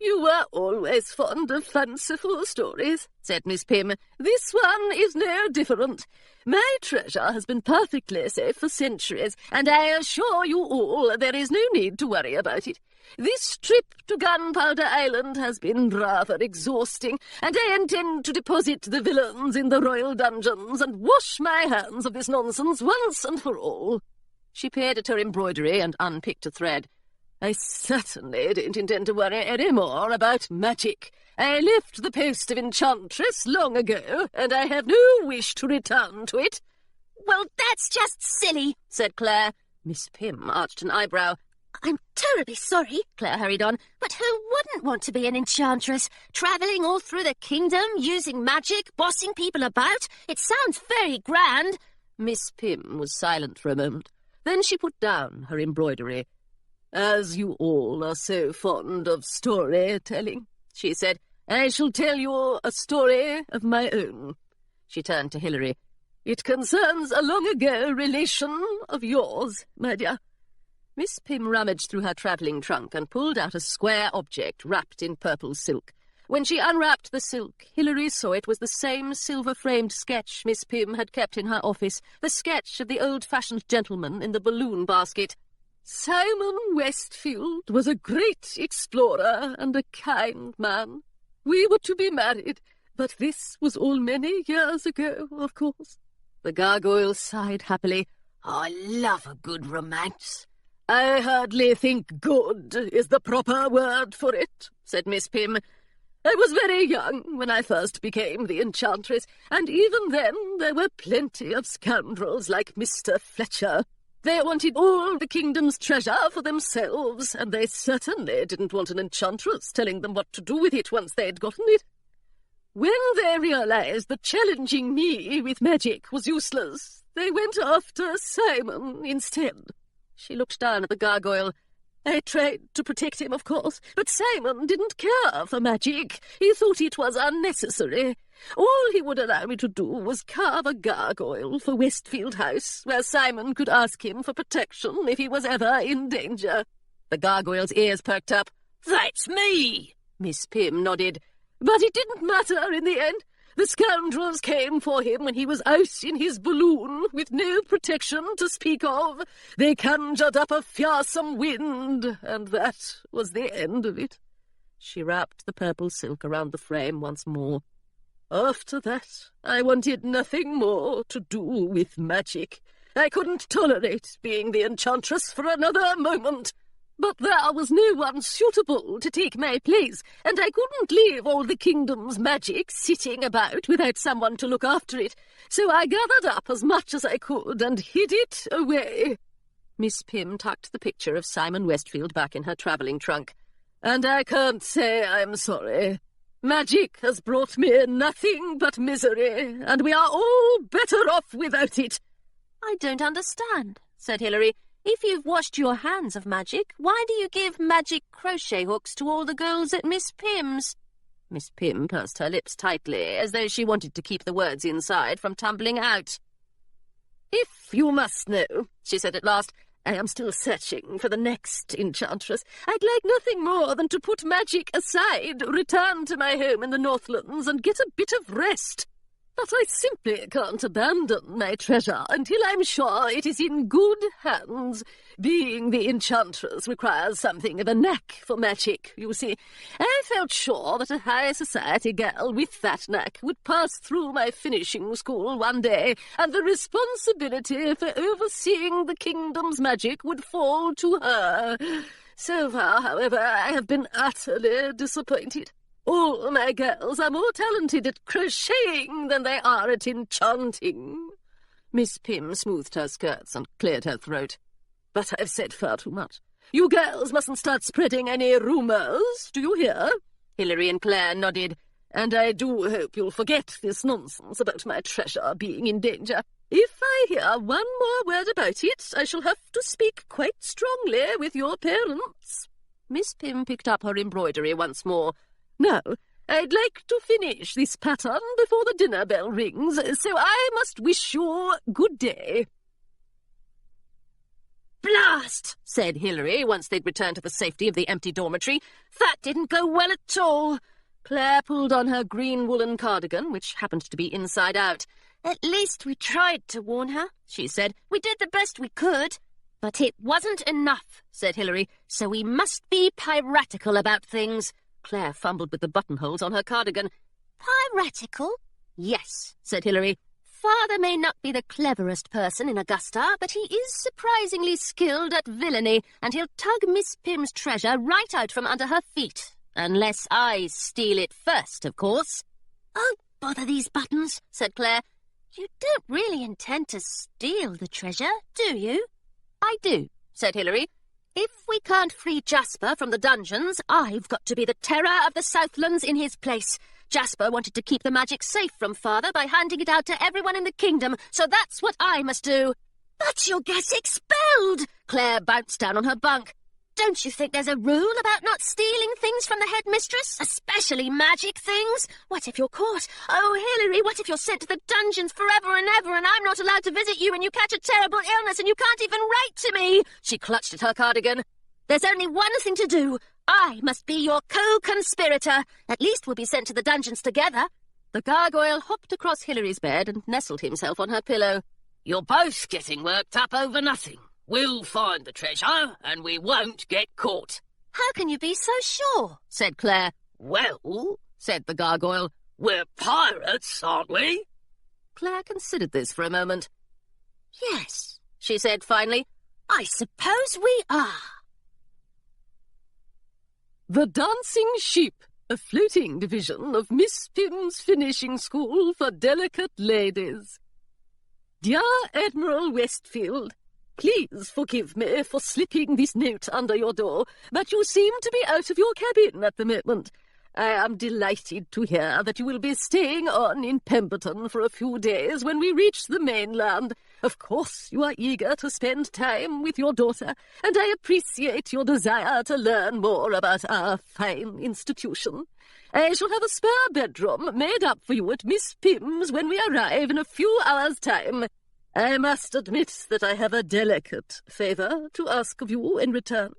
"You were always fond of fanciful stories," said Miss Pym. "This one is no different. My treasure has been perfectly safe for centuries, and I assure you all there is no need to worry about it. This trip to Gunpowder Island has been rather exhausting, and I intend to deposit the villains in the royal dungeons and wash my hands of this nonsense once and for all." She peered at her embroidery and unpicked a thread. "I certainly don't intend to worry any more about magic. I left the post of Enchantress long ago, and I have no wish to return to it." "Well, that's just silly," said Claire. Miss Pym arched an eyebrow. "I'm terribly sorry," Claire hurried on, "but who wouldn't want to be an enchantress? Travelling all through the kingdom, using magic, bossing people about? It sounds very grand." Miss Pym was silent for a moment. Then she put down her embroidery. "As you all are so fond of story-telling," she said, "I shall tell you a story of my own." She turned to Hilary. "It concerns a long-ago relation of yours, my dear." Miss Pym rummaged through her travelling trunk and pulled out a square object wrapped in purple silk. When she unwrapped the silk, Hilary saw it was the same silver-framed sketch Miss Pym had kept in her office, the sketch of the old-fashioned gentleman in the balloon basket. "Simon Westfield was a great explorer and a kind man. We were to be married, but this was all many years ago, of course." The gargoyle sighed happily. "I love a good romance." "I hardly think good is the proper word for it," said Miss Pym. "I was very young when I first became the Enchantress, and even then there were plenty of scoundrels like Mr. Fletcher." They wanted all the kingdom's treasure for themselves, and they certainly didn't want an enchantress telling them what to do with it once they'd gotten it. When they realized that challenging me with magic was useless, they went after Simon instead. She looked down at the gargoyle. I tried to protect him, of course, but Simon didn't care for magic. He thought it was unnecessary. All he would allow me to do was carve a gargoyle for Westfield House, where Simon could ask him for protection if he was ever in danger. The gargoyle's ears perked up. That's me! Miss Pym nodded. But it didn't matter in the end. The scoundrels came for him when he was out in his balloon, with no protection to speak of. They conjured up a fearsome wind, and that was the end of it. She wrapped the purple silk around the frame once more. After that, I wanted nothing more to do with magic. I couldn't tolerate being the enchantress for another moment. But there was no one suitable to take my place, and I couldn't leave all the kingdom's magic sitting about without someone to look after it. So I gathered up as much as I could and hid it away. Miss Pym tucked the picture of Simon Westfield back in her travelling trunk. And I can't say I'm sorry. Magic has brought me nothing but misery, and we are all better off without it. I don't understand, said Hilary. If you've washed your hands of magic, why do you give magic crochet hooks to all the girls at Miss Pym's? Miss Pym pursed her lips tightly, as though she wanted to keep the words inside from tumbling out. If you must know, she said at last, I am still searching for the next enchantress. I'd like nothing more than to put magic aside, return to my home in the Northlands, and get a bit of rest. But I simply can't abandon my treasure until I'm sure it is in good hands. Being the enchantress requires something of a knack for magic, you see. I felt sure that a high society girl with that knack would pass through my finishing school one day, and the responsibility for overseeing the kingdom's magic would fall to her. So far, however, I have been utterly disappointed. All my girls are more talented at crocheting than they are at enchanting. Miss Pym smoothed her skirts and cleared her throat. But I've said far too much. You girls mustn't start spreading any rumours, do you hear? Hilary and Claire nodded. And I do hope you'll forget this nonsense about my treasure being in danger. If I hear one more word about it, I shall have to speak quite strongly with your parents. Miss Pym picked up her embroidery once more. Now, I'd like to finish this pattern before the dinner bell rings, so I must wish you good day. Blast! said Hilary, once they'd returned to the safety of the empty dormitory. That didn't go well at all. Claire pulled on her green woolen cardigan, which happened to be inside out. At least we tried to warn her, she said. We did the best we could. But it wasn't enough, said Hilary, so we must be piratical about things. Claire fumbled with the buttonholes on her cardigan. Piratical? Yes, said Hilary. Father may not be the cleverest person in Augusta, but he is surprisingly skilled at villainy, and he'll tug Miss Pym's treasure right out from under her feet. Unless I steal it first, of course. Oh, bother these buttons, said Claire. You don't really intend to steal the treasure, do you? I do, said Hilary. If we can't free Jasper from the dungeons, I've got to be the terror of the Southlands in his place. Jasper wanted to keep the magic safe from Father by handing it out to everyone in the kingdom, so that's what I must do. But you'll get expelled! Claire bounced down on her bunk. Don't you think there's a rule about not stealing things from the headmistress, especially magic things? What if you're caught? Oh, Hilary, what if you're sent to the dungeons forever and ever, and I'm not allowed to visit you, and you catch a terrible illness, and you can't even write to me? She clutched at her cardigan. There's only one thing to do. I must be your co-conspirator. At least we'll be sent to the dungeons together. The gargoyle hopped across Hilary's bed and nestled himself on her pillow. You're both getting worked up over nothing. We'll find the treasure, and we won't get caught. How can you be so sure? said Claire. Well, said the gargoyle, we're pirates, aren't we? Claire considered this for a moment. Yes, she said finally. I suppose we are. The Dancing Sheep, a floating division of Miss Pym's finishing school for delicate ladies. Dear Admiral Westfield, Please forgive me for slipping this note under your door, but you seem to be out of your cabin at the moment. I am delighted to hear that you will be staying on in Pemberton for a few days when we reach the mainland. Of course, you are eager to spend time with your daughter, and I appreciate your desire to learn more about our fine institution. I shall have a spare bedroom made up for you at Miss Pym's when we arrive in a few hours' time. I must admit that I have a delicate favour to ask of you in return.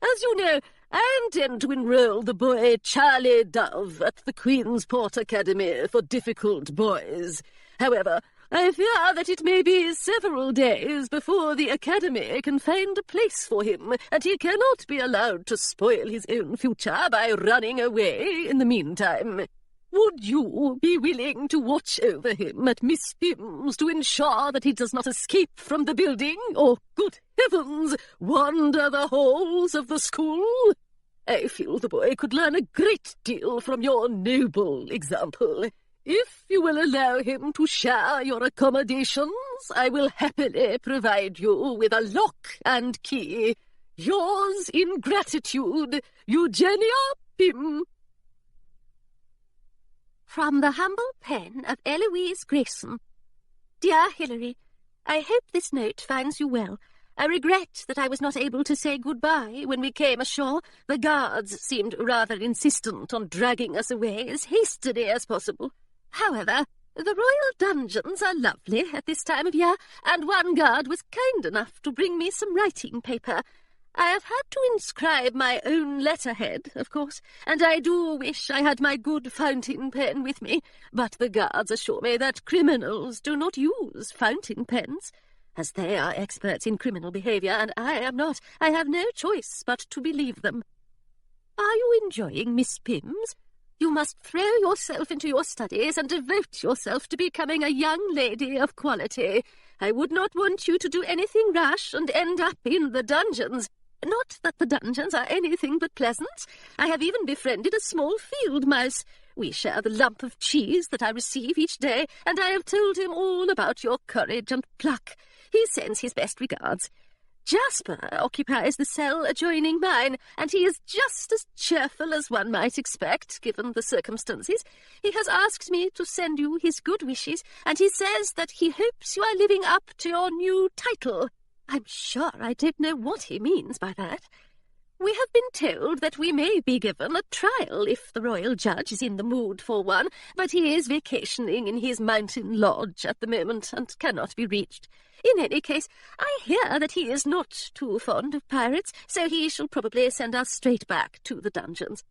As you know, I intend to enroll the boy Charlie Dove at the Queensport Academy for difficult boys. However, I fear that it may be several days before the Academy can find a place for him, and he cannot be allowed to spoil his own future by running away in the meantime. Would you be willing to watch over him at Miss Pym's to ensure that he does not escape from the building, or, good heavens, wander the halls of the school? I feel the boy could learn a great deal from your noble example. If you will allow him to share your accommodations, I will happily provide you with a lock and key. Yours in gratitude, Eugenia Pym. From the humble pen of Eloise Grayson. Dear Hilary, I hope this note finds you well. I regret that I was not able to say goodbye when we came ashore. The guards seemed rather insistent on dragging us away as hastily as possible. However, the royal dungeons are lovely at this time of year, and one guard was kind enough to bring me some writing paper. I have had to inscribe my own letterhead, of course, and I do wish I had my good fountain pen with me, but the guards assure me that criminals do not use fountain pens. As they are experts in criminal behaviour, and I am not, I have no choice but to believe them. Are you enjoying Miss Pym's? You must throw yourself into your studies and devote yourself to becoming a young lady of quality. I would not want you to do anything rash and end up in the dungeons. Not that the dungeons are anything but pleasant. I have even befriended a small field mouse. We share the lump of cheese that I receive each day, and I have told him all about your courage and pluck. He sends his best regards. Jasper occupies the cell adjoining mine, and he is just as cheerful as one might expect, given the circumstances. He has asked me to send you his good wishes, and he says that he hopes you are living up to your new title. I'm sure I don't know what he means by that. We have been told that we may be given a trial if the royal judge is in the mood for one, but he is vacationing in his mountain lodge at the moment and cannot be reached. In any case, I hear that he is not too fond of pirates, so he shall probably send us straight back to the dungeons.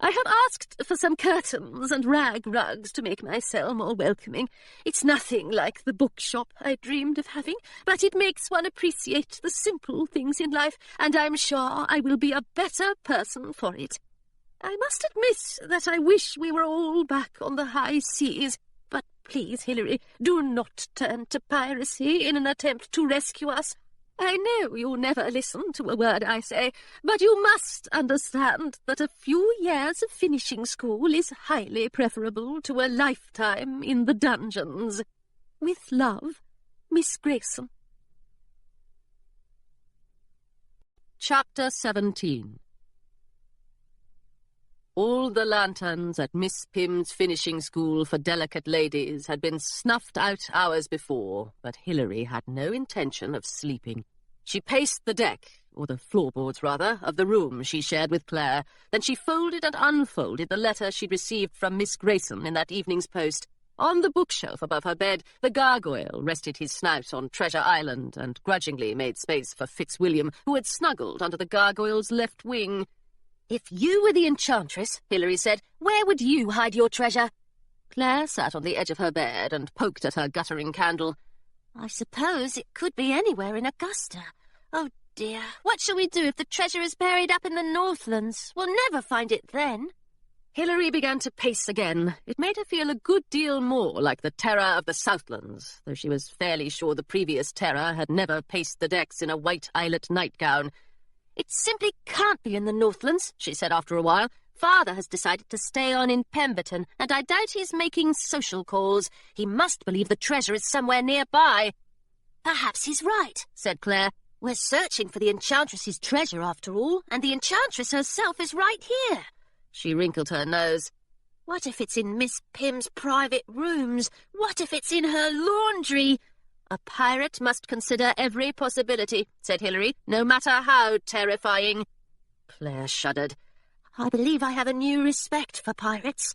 I have asked for some curtains and rag rugs to make my cell more welcoming. It's nothing like the bookshop I dreamed of having, but it makes one appreciate the simple things in life, and I'm sure I will be a better person for it. I must admit that I wish we were all back on the high seas, but please, Hilary, do not turn to piracy in an attempt to rescue us. I know you never listen to a word I say, but you must understand that a few years of finishing school is highly preferable to a lifetime in the dungeons. With love, Miss Grayson. Chapter 17. All the lanterns at Miss Pym's finishing school for delicate ladies had been snuffed out hours before, but Hilary had no intention of sleeping. She paced the deck, or the floorboards rather, of the room she shared with Claire. Then she folded and unfolded the letter she'd received from Miss Grayson in that evening's post. On the bookshelf above her bed, the gargoyle rested his snout on Treasure Island and grudgingly made space for Fitzwilliam, who had snuggled under the gargoyle's left wing. If you were the enchantress, Hilary said, where would you hide your treasure? Claire sat on the edge of her bed and poked at her guttering candle. I suppose it could be anywhere in Augusta. Oh dear, what shall we do if the treasure is buried up in the Northlands? We'll never find it then. Hilary began to pace again. It made her feel a good deal more like the terror of the Southlands, though she was fairly sure the previous terror had never paced the decks in a white eyelet nightgown. It simply can't be in the Northlands, she said after a while. Father has decided to stay on in Pemberton, and I doubt he's making social calls. He must believe the treasure is somewhere nearby. Perhaps he's right, said Claire. We're searching for the Enchantress's treasure after all, and the Enchantress herself is right here. She wrinkled her nose. What if it's in Miss Pym's private rooms? What if it's in her laundry? A pirate must consider every possibility, said Hilary, no matter how terrifying. Claire shuddered. I believe I have a new respect for pirates.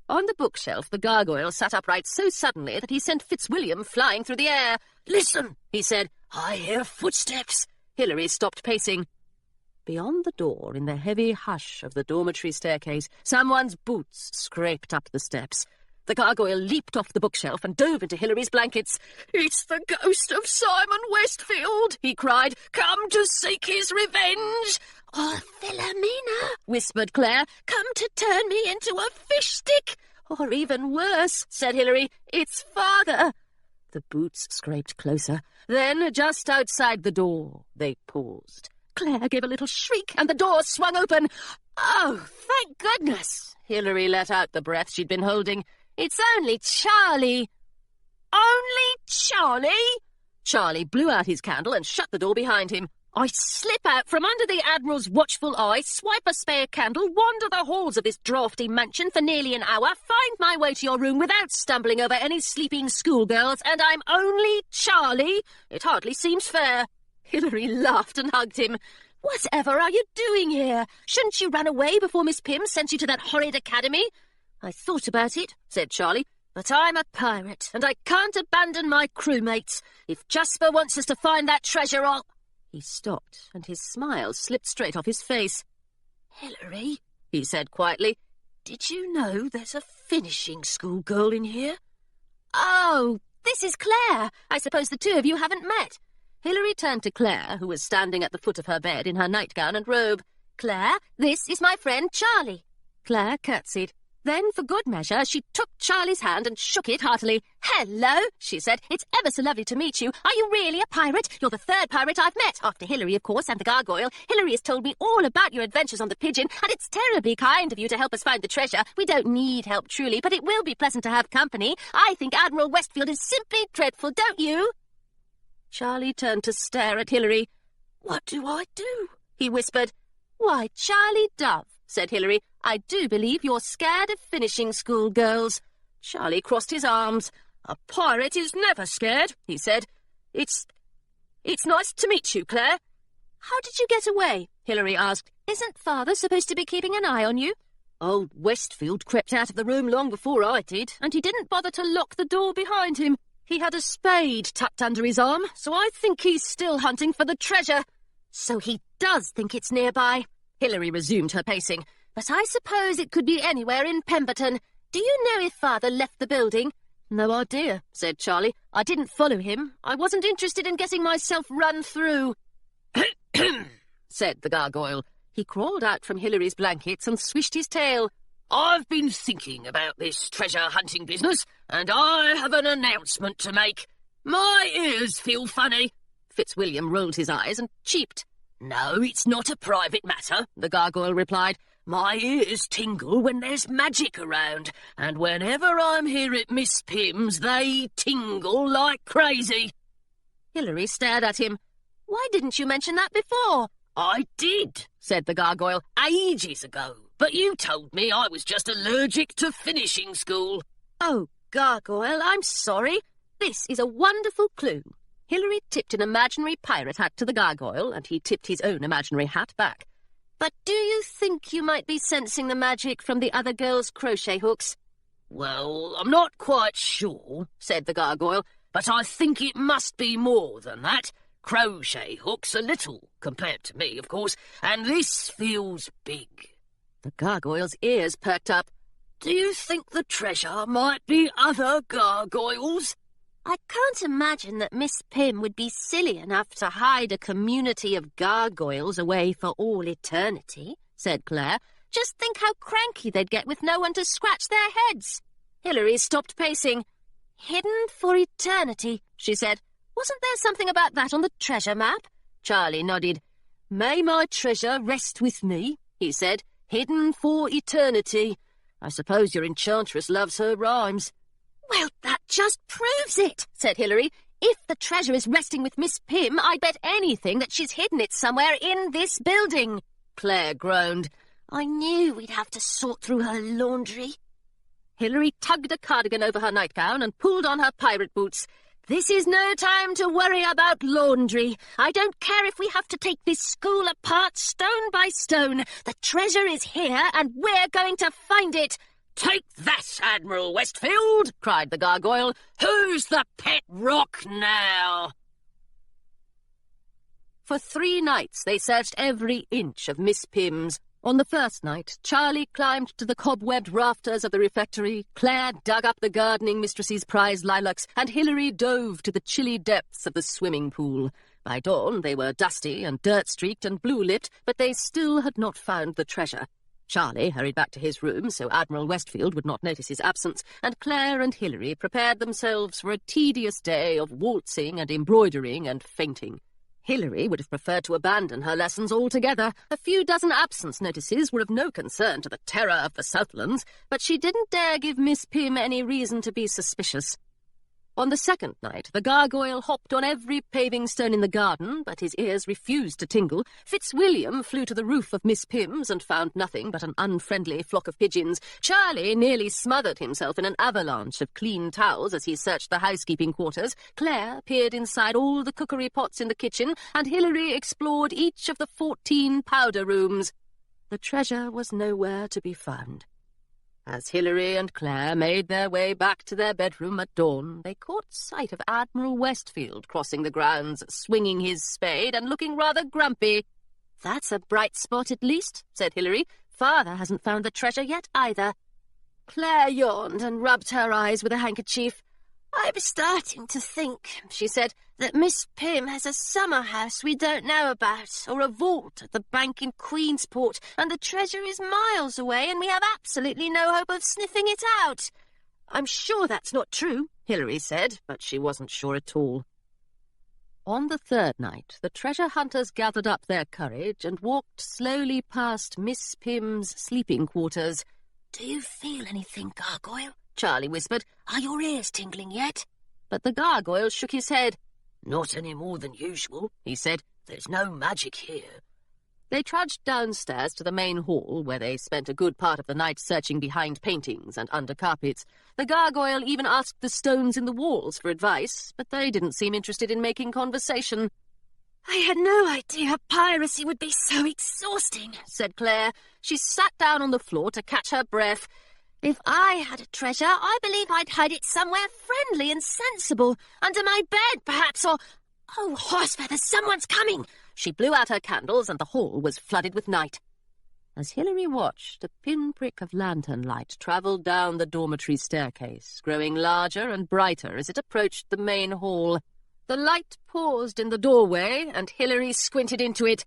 On the bookshelf, the gargoyle sat upright so suddenly that he sent Fitzwilliam flying through the air. "Listen," he said. "I hear footsteps." Hilary stopped pacing. Beyond the door, in the heavy hush of the dormitory staircase, someone's boots scraped up the steps. The gargoyle leaped off the bookshelf and dove into Hilary's blankets. "It's the ghost of Simon Westfield," he cried. "Come to seek his revenge." "Or Philomena," whispered Claire. "come to turn me into a fish stick." "Or even worse," said Hilary, "it's father." The boots scraped closer. Then, just outside the door, they paused. Claire gave a little shriek, and the door swung open. "Oh, thank goodness!" Hilary let out the breath she'd been holding. "It's only Charlie." "Only Charlie?" Charlie blew out his candle and shut the door behind him. "I slip out from under the Admiral's watchful eye, swipe a spare candle, wander the halls of this draughty mansion for nearly an hour, find my way to your room without stumbling over any sleeping schoolgirls, and I'm only Charlie? It hardly seems fair." Hilary laughed and hugged him. "Whatever are you doing here? Shouldn't you run away before Miss Pym sent you to that horrid academy?" "I thought about it," said Charlie, "but I'm a pirate, and I can't abandon my crewmates. If Jasper wants us to find that treasure, I'll—" He stopped, and his smile slipped straight off his face. "Hilary," he said quietly, "did you know there's a finishing school girl in here?" "Oh, this is Claire. I suppose the two of you haven't met." Hilary turned to Claire, who was standing at the foot of her bed in her nightgown and robe. "Claire, this is my friend Charlie." Claire curtsied. Then, for good measure, she took Charlie's hand and shook it heartily. "Hello," she said. "It's ever so lovely to meet you. Are you really a pirate? You're the third pirate I've met, after Hilary, of course, and the gargoyle. Hilary has told me all about your adventures on the Pigeon, and it's terribly kind of you to help us find the treasure. We don't need help, truly, but it will be pleasant to have company. I think Admiral Westfield is simply dreadful, don't you?" Charlie turned to stare at Hilary. "What do I do?" he whispered. "Why, Charlie Dove," said Hilary, "I do believe you're scared of finishing school girls." Charlie crossed his arms. "A pirate is never scared," he said. It's nice to meet you, Claire." "How did you get away?" Hilary asked. "Isn't Father supposed to be keeping an eye on you?" "Old Westfield crept out of the room long before I did, and he didn't bother to lock the door behind him. He had a spade tucked under his arm, so I think he's still hunting for the treasure." "So he does think it's nearby." Hilary resumed her pacing. "But I suppose it could be anywhere in Pemberton. Do you know if Father left the building?" "No idea," said Charlie. "I didn't follow him. I wasn't interested in getting myself run through." said the gargoyle. He crawled out from Hilary's blankets and swished his tail. "I've been thinking about this treasure-hunting business, and I have an announcement to make. My ears feel funny." Fitzwilliam rolled his eyes and cheeped. "No, it's not a private matter," the gargoyle replied. "My ears tingle when there's magic around, and whenever I'm here at Miss Pym's, they tingle like crazy." Hilary stared at him. "Why didn't you mention that before?" "I did," said the gargoyle, "ages ago, but you told me I was just allergic to finishing school." "Oh, gargoyle, I'm sorry. This is a wonderful clue." Hilary tipped an imaginary pirate hat to the gargoyle, and he tipped his own imaginary hat back. "But do you think you might be sensing the magic from the other girls' crochet hooks?" "Well, I'm not quite sure," said the gargoyle, "but I think it must be more than that. Crochet hooks are little, compared to me, of course, and this feels big." The gargoyle's ears perked up. "Do you think the treasure might be other gargoyles?" "I can't imagine that Miss Pym would be silly enough to hide a community of gargoyles away for all eternity," said Claire. "Just think how cranky they'd get with no one to scratch their heads." Hilary stopped pacing. "Hidden for eternity," she said. "Wasn't there something about that on the treasure map?" Charlie nodded. "May my treasure rest with me," he said. "Hidden for eternity. I suppose your enchantress loves her rhymes." "Well, that just proves it," said Hilary. If the treasure is resting with Miss Pym, I'd bet anything that she's hidden it somewhere in this building. Claire groaned. I knew we'd have to sort through her laundry. Hilary tugged a cardigan over her nightgown and pulled on her pirate boots. This is no time to worry about laundry. I don't care if we have to take this school apart stone by stone. The treasure is here, and we're going to find it. Take that, Admiral Westfield, cried the gargoyle. Who's the pet rock now? For 3 nights they searched every inch of Miss Pym's. On the first night, Charlie climbed to the cobwebbed rafters of the refectory, Claire dug up the gardening mistress's prize lilacs, and Hilary dove to the chilly depths of the swimming pool. By dawn they were dusty and dirt-streaked and blue-lipped, but they still had not found the treasure. Charlie hurried back to his room so Admiral Westfield would not notice his absence, and Claire and Hilary prepared themselves for a tedious day of waltzing and embroidering and fainting. Hilary would have preferred to abandon her lessons altogether. A few dozen absence notices were of no concern to the terror of the Southlands, but she didn't dare give Miss Pym any reason to be suspicious. On the second night, the gargoyle hopped on every paving stone in the garden, but his ears refused to tingle. Fitzwilliam flew to the roof of Miss Pym's and found nothing but an unfriendly flock of pigeons. Charlie nearly smothered himself in an avalanche of clean towels as he searched the housekeeping quarters. Claire peered inside all the cookery pots in the kitchen, and Hilary explored each of the 14 powder rooms. The treasure was nowhere to be found. As Hilary and Claire made their way back to their bedroom at dawn, they caught sight of Admiral Westfield crossing the grounds, swinging his spade and looking rather grumpy. That's a bright spot at least, said Hilary. Father hasn't found the treasure yet either. Claire yawned and rubbed her eyes with a handkerchief. I'm starting to think, she said, that Miss Pym has a summer house we don't know about, or a vault at the bank in Queensport, and the treasure is miles away, and we have absolutely no hope of sniffing it out. I'm sure that's not true, Hilary said, but she wasn't sure at all. On the third night, the treasure hunters gathered up their courage and walked slowly past Miss Pym's sleeping quarters. Do you feel anything, Gargoyle? Charlie whispered. Are your ears tingling yet? But the gargoyle shook his head. Not any more than usual, he said. There's no magic here. They trudged downstairs to the main hall, where they spent a good part of the night searching behind paintings and under carpets. The gargoyle even asked the stones in the walls for advice, but they didn't seem interested in making conversation. I had no idea piracy would be so exhausting, said Claire. She sat down on the floor to catch her breath. If I had a treasure, I believe I'd hide it somewhere friendly and sensible. Under my bed, perhaps, or... Oh, Horsefeather, someone's coming! She blew out her candles, and the hall was flooded with night. As Hilary watched, a pinprick of lantern light travelled down the dormitory staircase, growing larger and brighter as it approached the main hall. The light paused in the doorway, and Hilary squinted into it.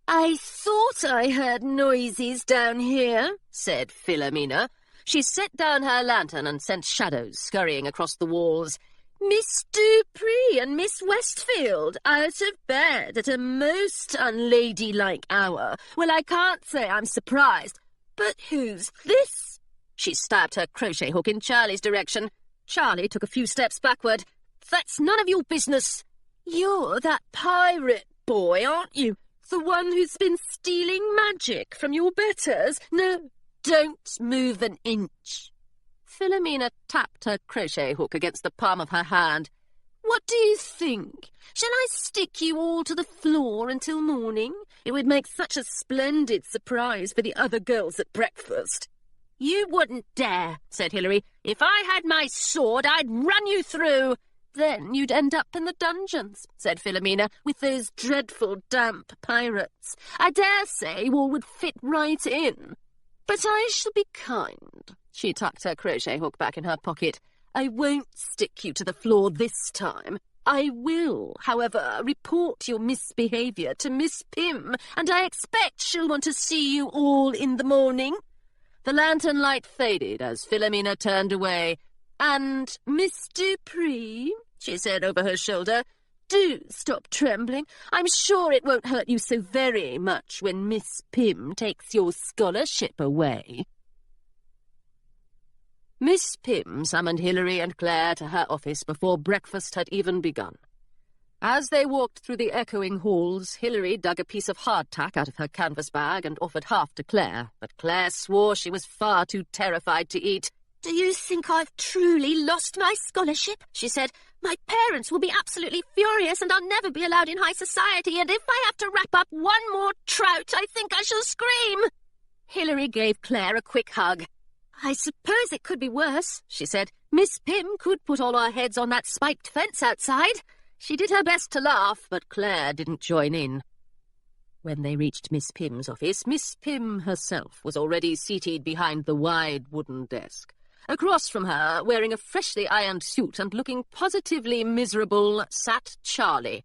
I thought I heard noises down here, said Philomena. She set down her lantern and sent shadows scurrying across the walls. Miss Dupree and Miss Westfield out of bed at a most unladylike hour. Well, I can't say I'm surprised. But who's this? She stabbed her crochet hook in Charlie's direction. Charlie took a few steps backward. That's none of your business. You're that pirate boy, aren't you? The one who's been stealing magic from your betters? No, don't move an inch. Philomena tapped her crochet hook against the palm of her hand. What do you think? Shall I stick you all to the floor until morning? It would make such a splendid surprise for the other girls at breakfast. You wouldn't dare, said Hilary. If I had my sword, I'd run you through. Then you'd end up in the dungeons, said Philomena, with those dreadful damp pirates. I dare say you all would fit right in. But I shall be kind. She tucked her crochet hook back in her pocket. I won't stick you to the floor this time. I will, however, report your misbehaviour to Miss Pym, and I expect she'll want to see you all in the morning. The lantern light faded as Philomena turned away. And Miss Dupree, she said over her shoulder, do stop trembling. I'm sure it won't hurt you so very much when Miss Pym takes your scholarship away. Miss Pym summoned Hilary and Claire to her office before breakfast had even begun. As they walked through the echoing halls, Hilary dug a piece of hardtack out of her canvas bag and offered half to Claire, but Claire swore she was far too terrified to eat. Do you think I've truly lost my scholarship? She said. My parents will be absolutely furious and I'll never be allowed in high society, and if I have to wrap up one more trout, I think I shall scream. Hilary gave Claire a quick hug. I suppose it could be worse, she said. Miss Pym could put all our heads on that spiked fence outside. She did her best to laugh, but Claire didn't join in. When they reached Miss Pym's office, Miss Pym herself was already seated behind the wide wooden desk. Across from her, wearing a freshly ironed suit and looking positively miserable, sat Charlie.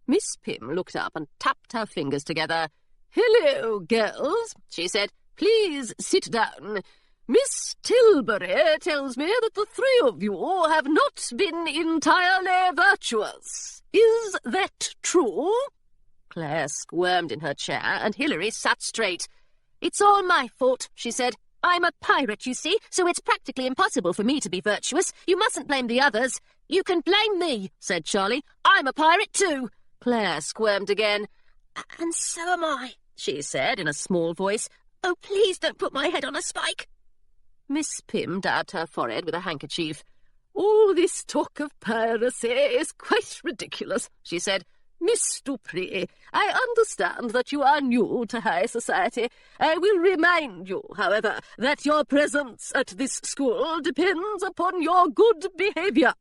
Miss Pym looked up and tapped her fingers together. "Hello, girls," she said. "Please sit down. Miss Tilbury tells me that the three of you have not been entirely virtuous. Is that true?" Claire squirmed in her chair, and Hilary sat straight. "It's all my fault," she said. "I'm a pirate, you see, so it's practically impossible for me to be virtuous. You mustn't blame the others." "You can blame me," said Charlie. "I'm a pirate too." Claire squirmed again. "And so am I," she said in a small voice. "Oh, please don't put my head on a spike." Miss Pym dabbed her forehead with a handkerchief. "All this talk of piracy is quite ridiculous," she said. "Miss Dupree, I understand that you are new to high society. I will remind you, however, that your presence at this school depends upon your good behaviour.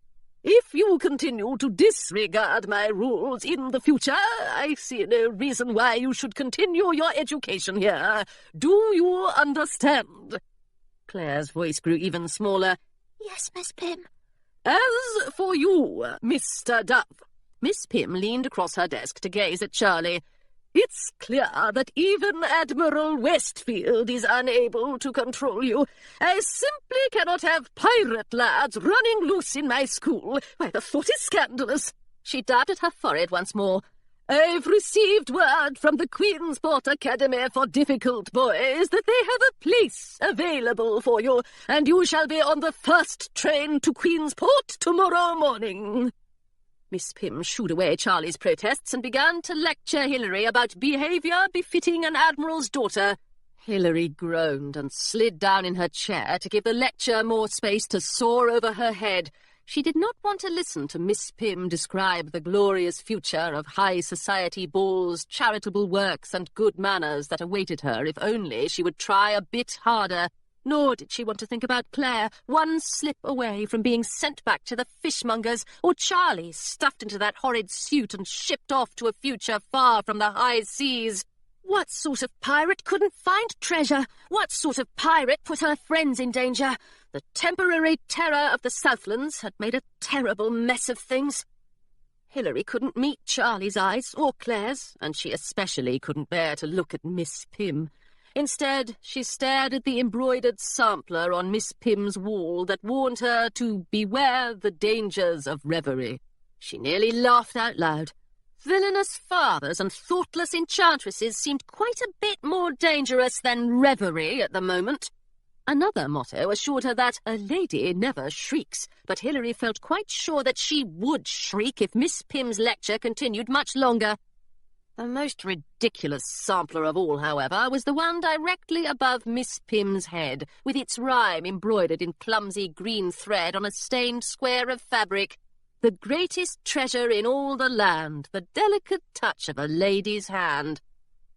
If you continue to disregard my rules in the future, I see no reason why you should continue your education here. Do you understand?" Claire's voice grew even smaller. "Yes, Miss Pym." "As for you, Mr. Dove," Miss Pym leaned across her desk to gaze at Charlie. "It's clear that even Admiral Westfield is unable to control you. I simply cannot have pirate lads running loose in my school. Why, the thought is scandalous." She dabbed at her forehead once more. "I've received word from the Queensport Academy for Difficult Boys that they have a place available for you, and you shall be on the first train to Queensport tomorrow morning." Miss Pym shooed away Charlie's protests and began to lecture Hilary about behaviour befitting an admiral's daughter. Hilary groaned and slid down in her chair to give the lecture more space to soar over her head. She did not want to listen to Miss Pym describe the glorious future of high society balls, charitable works, and good manners that awaited her if only she would try a bit harder. Nor did she want to think about Claire, one slip away from being sent back to the fishmongers, or Charlie stuffed into that horrid suit and shipped off to a future far from the high seas. What sort of pirate couldn't find treasure? What sort of pirate put her friends in danger? The temporary terror of the Southlands had made a terrible mess of things. Hilary couldn't meet Charlie's eyes or Claire's, and she especially couldn't bear to look at Miss Pym. Instead, she stared at the embroidered sampler on Miss Pym's wall that warned her to beware the dangers of reverie. She nearly laughed out loud. Villainous fathers and thoughtless enchantresses seemed quite a bit more dangerous than reverie at the moment. Another motto assured her that a lady never shrieks, but Hilary felt quite sure that she would shriek if Miss Pym's lecture continued much longer. The most ridiculous sampler of all, however, was the one directly above Miss Pym's head, with its rhyme embroidered in clumsy green thread on a stained square of fabric. The greatest treasure in all the land, the delicate touch of a lady's hand.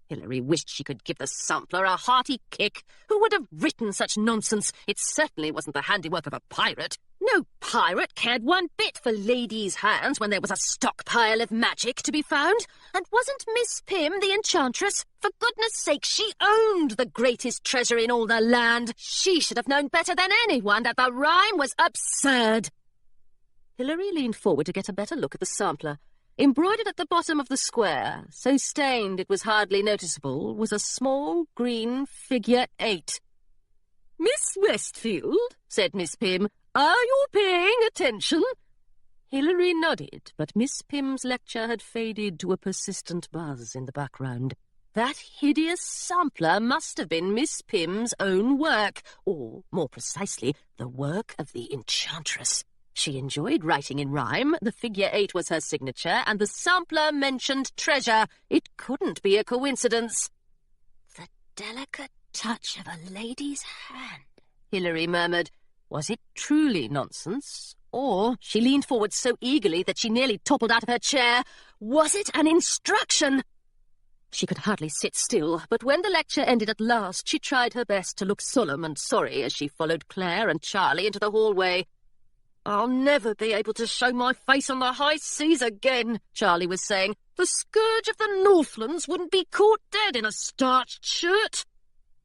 Hilary wished she could give the sampler a hearty kick. Who would have written such nonsense? It certainly wasn't the handiwork of a pirate. No pirate cared one bit for ladies' hands when there was a stockpile of magic to be found. And wasn't Miss Pym the enchantress? For goodness sake, she owned the greatest treasure in all the land. She should have known better than anyone that the rhyme was absurd. Hilary leaned forward to get a better look at the sampler. Embroidered at the bottom of the square, so stained it was hardly noticeable, was a small green figure 8. "Miss Westfield," said Miss Pym, "are you paying attention?" Hilary nodded, but Miss Pym's lecture had faded to a persistent buzz in the background. That hideous sampler must have been Miss Pym's own work, or, more precisely, the work of the enchantress. She enjoyed writing in rhyme, the figure 8 was her signature, and the sampler mentioned treasure. It couldn't be a coincidence. The delicate touch of a lady's hand, Hilary murmured. Was it truly nonsense? Or, she leaned forward so eagerly that she nearly toppled out of her chair, was it an instruction? She could hardly sit still, but when the lecture ended at last, she tried her best to look solemn and sorry as she followed Claire and Charlie into the hallway. "I'll never be able to show my face on the high seas again," Charlie was saying. "The scourge of the Northlands wouldn't be caught dead in a starched shirt."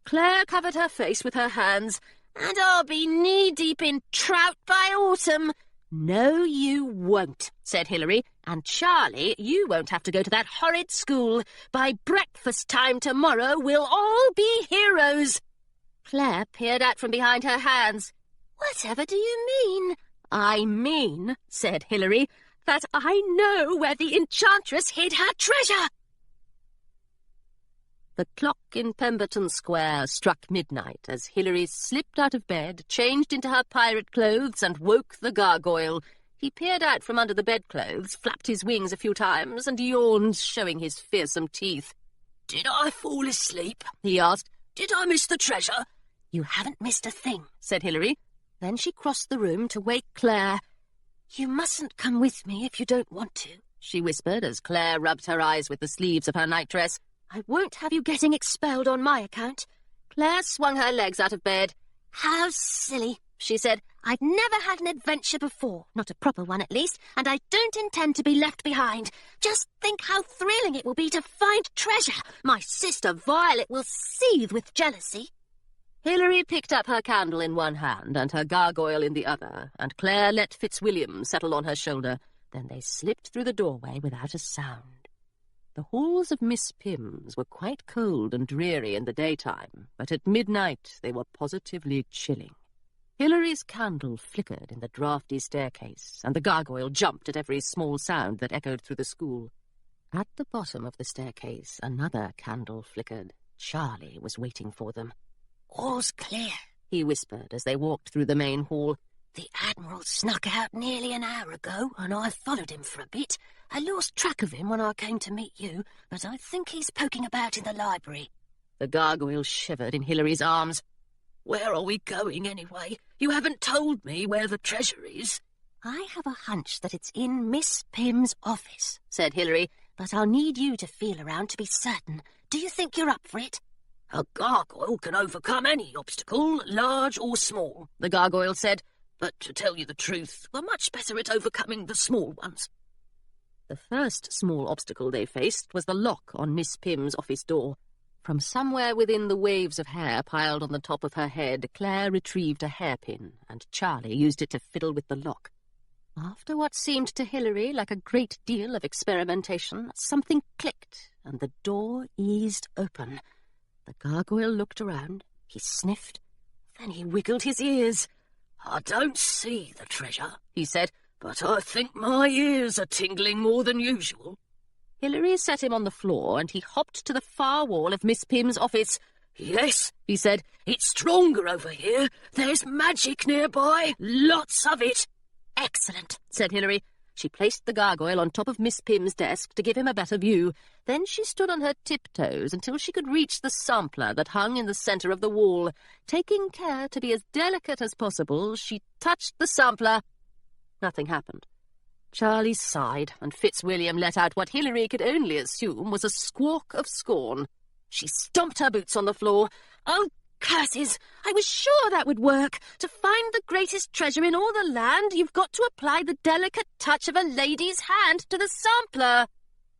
Claire covered her face with her hands. "And I'll be knee-deep in trout by autumn." "No, you won't," said Hilary. "And Charlie, you won't have to go to that horrid school. By breakfast time tomorrow, we'll all be heroes." Claire peered out from behind her hands. "Whatever do you mean?" "I mean," said Hilary, "that I know where the enchantress hid her treasure." The clock in Pemberton Square struck midnight as Hilary slipped out of bed, changed into her pirate clothes, and woke the gargoyle. He peered out from under the bedclothes, flapped his wings a few times, and yawned, showing his fearsome teeth. "Did I fall asleep?" he asked. "Did I miss the treasure?" "You haven't missed a thing," said Hilary. Then she crossed the room to wake Claire. "You mustn't come with me if you don't want to," she whispered as Claire rubbed her eyes with the sleeves of her nightdress. "I won't have you getting expelled on my account." Claire swung her legs out of bed. "How silly," she said. "I've never had an adventure before, not a proper one at least, and I don't intend to be left behind. Just think how thrilling it will be to find treasure. My sister Violet will seethe with jealousy." Hilary picked up her candle in one hand and her gargoyle in the other, and Claire let Fitzwilliam settle on her shoulder. Then they slipped through the doorway without a sound. The halls of Miss Pym's were quite cold and dreary in the daytime, but at midnight they were positively chilling. Hilary's candle flickered in the draughty staircase, and the gargoyle jumped at every small sound that echoed through the school. At the bottom of the staircase another candle flickered. Charlie was waiting for them. "All's clear," he whispered as they walked through the main hall. "The Admiral snuck out nearly an hour ago, and I followed him for a bit. I lost track of him when I came to meet you, but I think he's poking about in the library." The gargoyle shivered in Hilary's arms. "Where are we going, anyway? You haven't told me where the treasure is." "I have a hunch that it's in Miss Pym's office," said Hilary, "but I'll need you to feel around to be certain. Do you think you're up for it?" "A gargoyle can overcome any obstacle, large or small," the gargoyle said. "But to tell you the truth, we're much better at overcoming the small ones." The first small obstacle they faced was the lock on Miss Pym's office door. From somewhere within the waves of hair piled on the top of her head, Claire retrieved a hairpin, and Charlie used it to fiddle with the lock. After what seemed to Hilary like a great deal of experimentation, something clicked, and the door eased open. The gargoyle looked around, he sniffed, then he wiggled his ears. "I don't see the treasure," he said, "but I think my ears are tingling more than usual." Hilary set him on the floor, and he hopped to the far wall of Miss Pym's office. "Yes," he said, "it's stronger over here. There's magic nearby, lots of it." "Excellent," said Hilary. She placed the gargoyle on top of Miss Pym's desk to give him a better view. Then she stood on her tiptoes until she could reach the sampler that hung in the centre of the wall. Taking care to be as delicate as possible, she touched the sampler. Nothing happened. Charlie sighed, and Fitzwilliam let out what Hilary could only assume was a squawk of scorn. She stomped her boots on the floor. "Oh, curses! I was sure that would work. To find the greatest treasure in all the land, you've got to apply the delicate touch of a lady's hand to the sampler."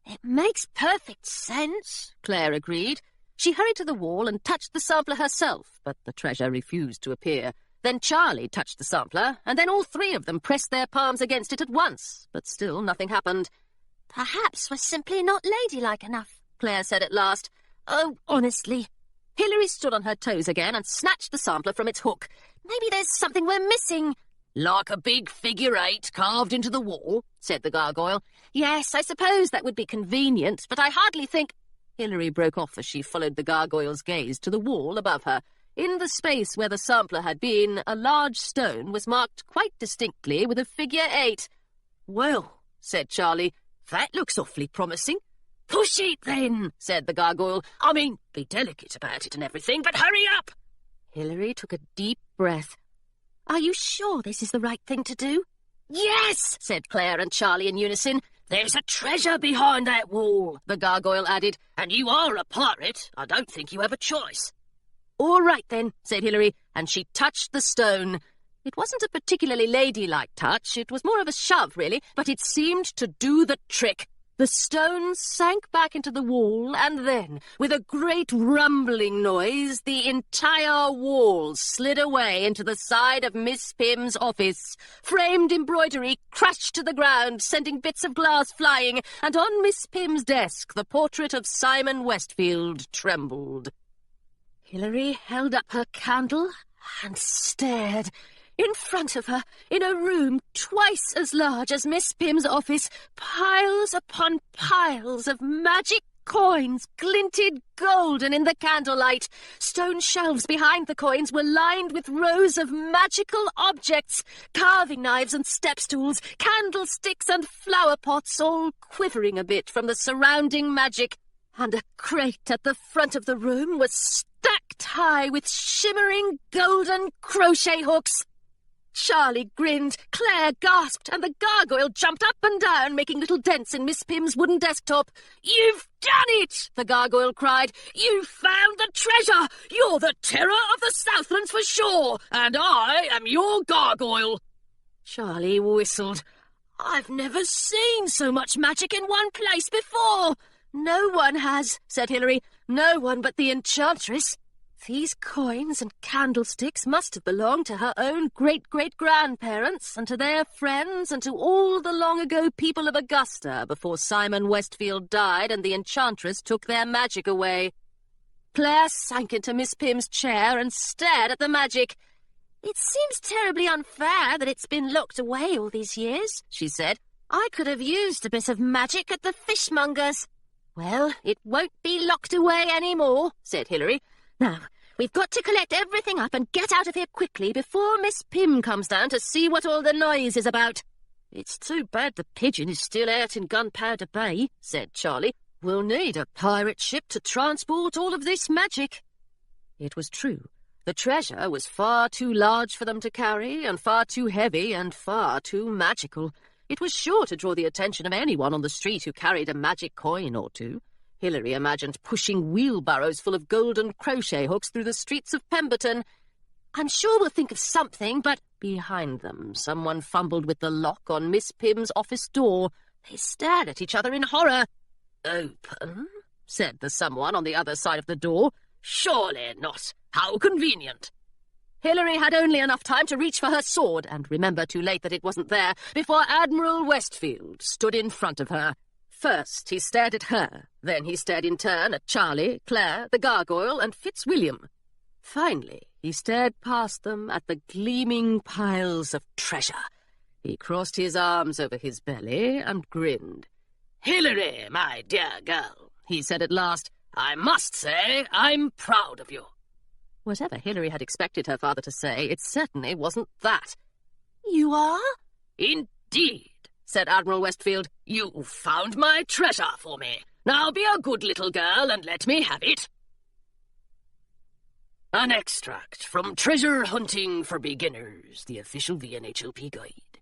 "It makes perfect sense," Claire agreed. She hurried to the wall and touched the sampler herself, but the treasure refused to appear. Then Charlie touched the sampler, and then all three of them pressed their palms against it at once, but still nothing happened. "Perhaps we're simply not ladylike enough," Claire said at last. "Oh, honestly." Hilary stood on her toes again and snatched the sampler from its hook. "Maybe there's something we're missing." "Like a big figure 8 carved into the wall," said the gargoyle. "Yes, I suppose that would be convenient, but I hardly think—" Hilary broke off as she followed the gargoyle's gaze to the wall above her. In the space where the sampler had been, a large stone was marked quite distinctly with a figure 8. "Well," said Charlie, "that looks awfully promising." Push it, then, said the gargoyle. I mean, be delicate about it and everything, but hurry up. Hilary took a deep breath. "Are you sure this is the right thing to do?" Yes, said Claire and Charlie in unison. There's a treasure behind that wall, the gargoyle added, and you are a pirate. I don't think you have a choice. "All right, then," said Hilary, and she touched the stone. It wasn't a particularly ladylike touch. It was more of a shove, really, but it seemed to do the trick. The stone sank back into the wall, and then, with a great rumbling noise, the entire wall slid away into the side of Miss Pym's office. Framed embroidery crashed to the ground, sending bits of glass flying, and on Miss Pym's desk the portrait of Simon Westfield trembled. Hilary held up her candle and stared. In front of her, in a room twice as large as Miss Pym's office, piles upon piles of magic coins glinted golden in the candlelight. Stone shelves behind the coins were lined with rows of magical objects, carving knives and step stools, candlesticks and flower pots, all quivering a bit from the surrounding magic. And a crate at the front of the room was stacked high with shimmering golden crochet hooks. Charlie grinned, Claire gasped, and the gargoyle jumped up and down, making little dents in Miss Pym's wooden desktop. You've done it, the gargoyle cried. You've found the treasure. You're the terror of the Southlands for sure, and I am your gargoyle. Charlie whistled. I've never seen so much magic in one place before. No one has, said Hilary. No one but the enchantress. These coins and candlesticks must have belonged to her own great-great-grandparents, and to their friends, and to all the long-ago people of Augusta before Simon Westfield died and the enchantress took their magic away. Claire sank into Miss Pym's chair and stared at the magic. It seems terribly unfair that it's been locked away all these years, she said. I could have used a bit of magic at the fishmonger's. Well, it won't be locked away any more, said Hilary. Now, we've got to collect everything up and get out of here quickly before Miss Pym comes down to see what all the noise is about. It's too bad the Pigeon is still out in Gunpowder Bay, said Charlie. We'll need a pirate ship to transport all of this magic. It was true. The treasure was far too large for them to carry, and far too heavy, and far too magical. It was sure to draw the attention of anyone on the street who carried a magic coin or two. Hilary imagined pushing wheelbarrows full of golden crochet hooks through the streets of Pemberton. I'm sure we'll think of something, but behind them someone fumbled with the lock on Miss Pym's office door. They stared at each other in horror. Open, said the someone on the other side of the door. Surely not. How convenient. Hilary had only enough time to reach for her sword, and remember too late that it wasn't there, before Admiral Westfield stood in front of her. First he stared at her, then he stared in turn at Charlie, Claire, the gargoyle, and Fitzwilliam. Finally, he stared past them at the gleaming piles of treasure. He crossed his arms over his belly and grinned. Hilary, my dear girl, he said at last, I must say I'm proud of you. Whatever Hilary had expected her father to say, it certainly wasn't that. You are? Indeed, said Admiral Westfield. You found my treasure for me. Now be a good little girl and let me have it. An extract from Treasure Hunting for Beginners, the official VNHLP guide.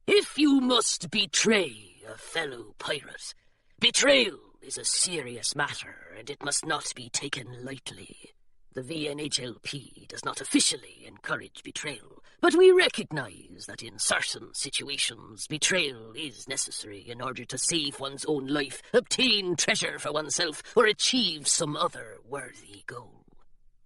If you must betray a fellow pirate, betrayal is a serious matter, and it must not be taken lightly. The VNHLP does not officially encourage betrayal, but we recognize that in certain situations betrayal is necessary in order to save one's own life, obtain treasure for oneself, or achieve some other worthy goal.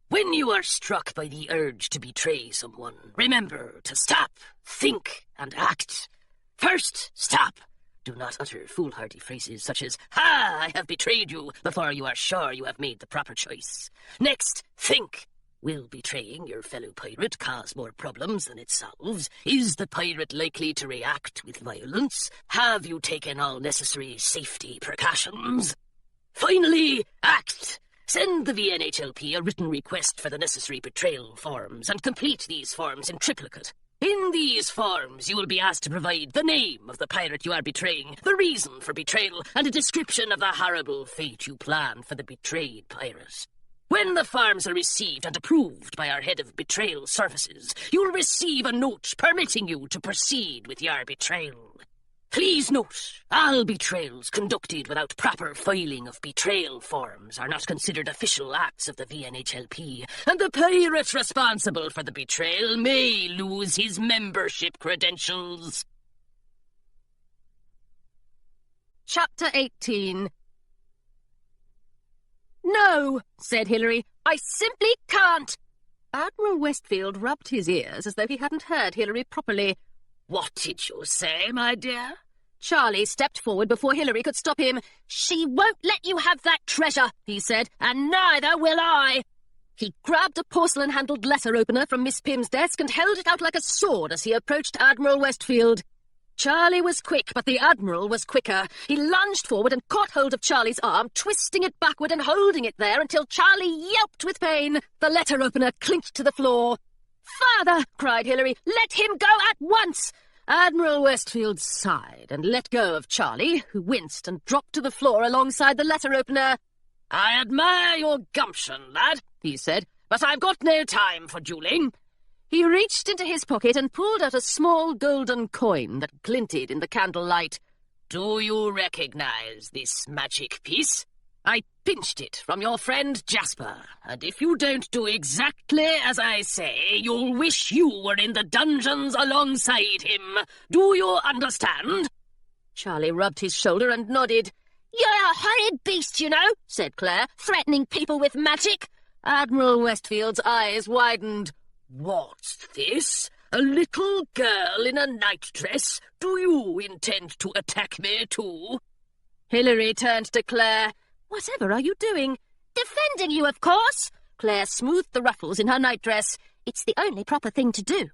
When you are struck by the urge to betray someone, remember to stop, think, and act. First, stop. Do not utter foolhardy phrases such as, "Ha, I have betrayed you," before you are sure you have made the proper choice. Next, think. Will betraying your fellow pirate cause more problems than it solves? Is the pirate likely to react with violence? Have you taken all necessary safety precautions? Finally, act! Send the VNHLP a written request for the necessary betrayal forms and complete these forms in triplicate. In these forms, you will be asked to provide the name of the pirate you are betraying, the reason for betrayal, and a description of the horrible fate you plan for the betrayed pirate. When the forms are received and approved by our head of betrayal services, you will receive a note permitting you to proceed with your betrayal. Please note, all betrayals conducted without proper filing of betrayal forms are not considered official acts of the VNHLP, and the pirate responsible for the betrayal may lose his membership credentials. Chapter 18. "No," said Hilary, "I simply can't." Admiral Westfield rubbed his ears as though he hadn't heard Hilary properly. What did you say, my dear? Charlie stepped forward before Hilary could stop him. "She won't let you have that treasure," he said, "and neither will I." He grabbed a porcelain-handled letter opener from Miss Pym's desk and held it out like a sword as he approached Admiral Westfield. Charlie was quick, but the Admiral was quicker. He lunged forward and caught hold of Charlie's arm, twisting it backward and holding it there until Charlie yelped with pain. The letter opener clinked to the floor. "Father," cried Hilary, "let him go at once." Admiral Westfield sighed and let go of Charlie, who winced and dropped to the floor alongside the letter opener. "I admire your gumption, lad," he said, "but I've got no time for duelling." He reached into his pocket and pulled out a small golden coin that glinted in the candlelight. "Do you recognize this magic piece? I pinched it from your friend Jasper, and if you don't do exactly as I say, you'll wish you were in the dungeons alongside him. Do you understand?" Charlie rubbed his shoulder and nodded. "You're a horrid beast, you know," said Claire, "threatening people with magic." Admiral Westfield's eyes widened. "What's this? A little girl in a nightdress? Do you intend to attack me too?" Hilary turned to Claire. "Whatever are you doing?" "Defending you, of course." Claire smoothed the ruffles in her nightdress. "It's the only proper thing to do."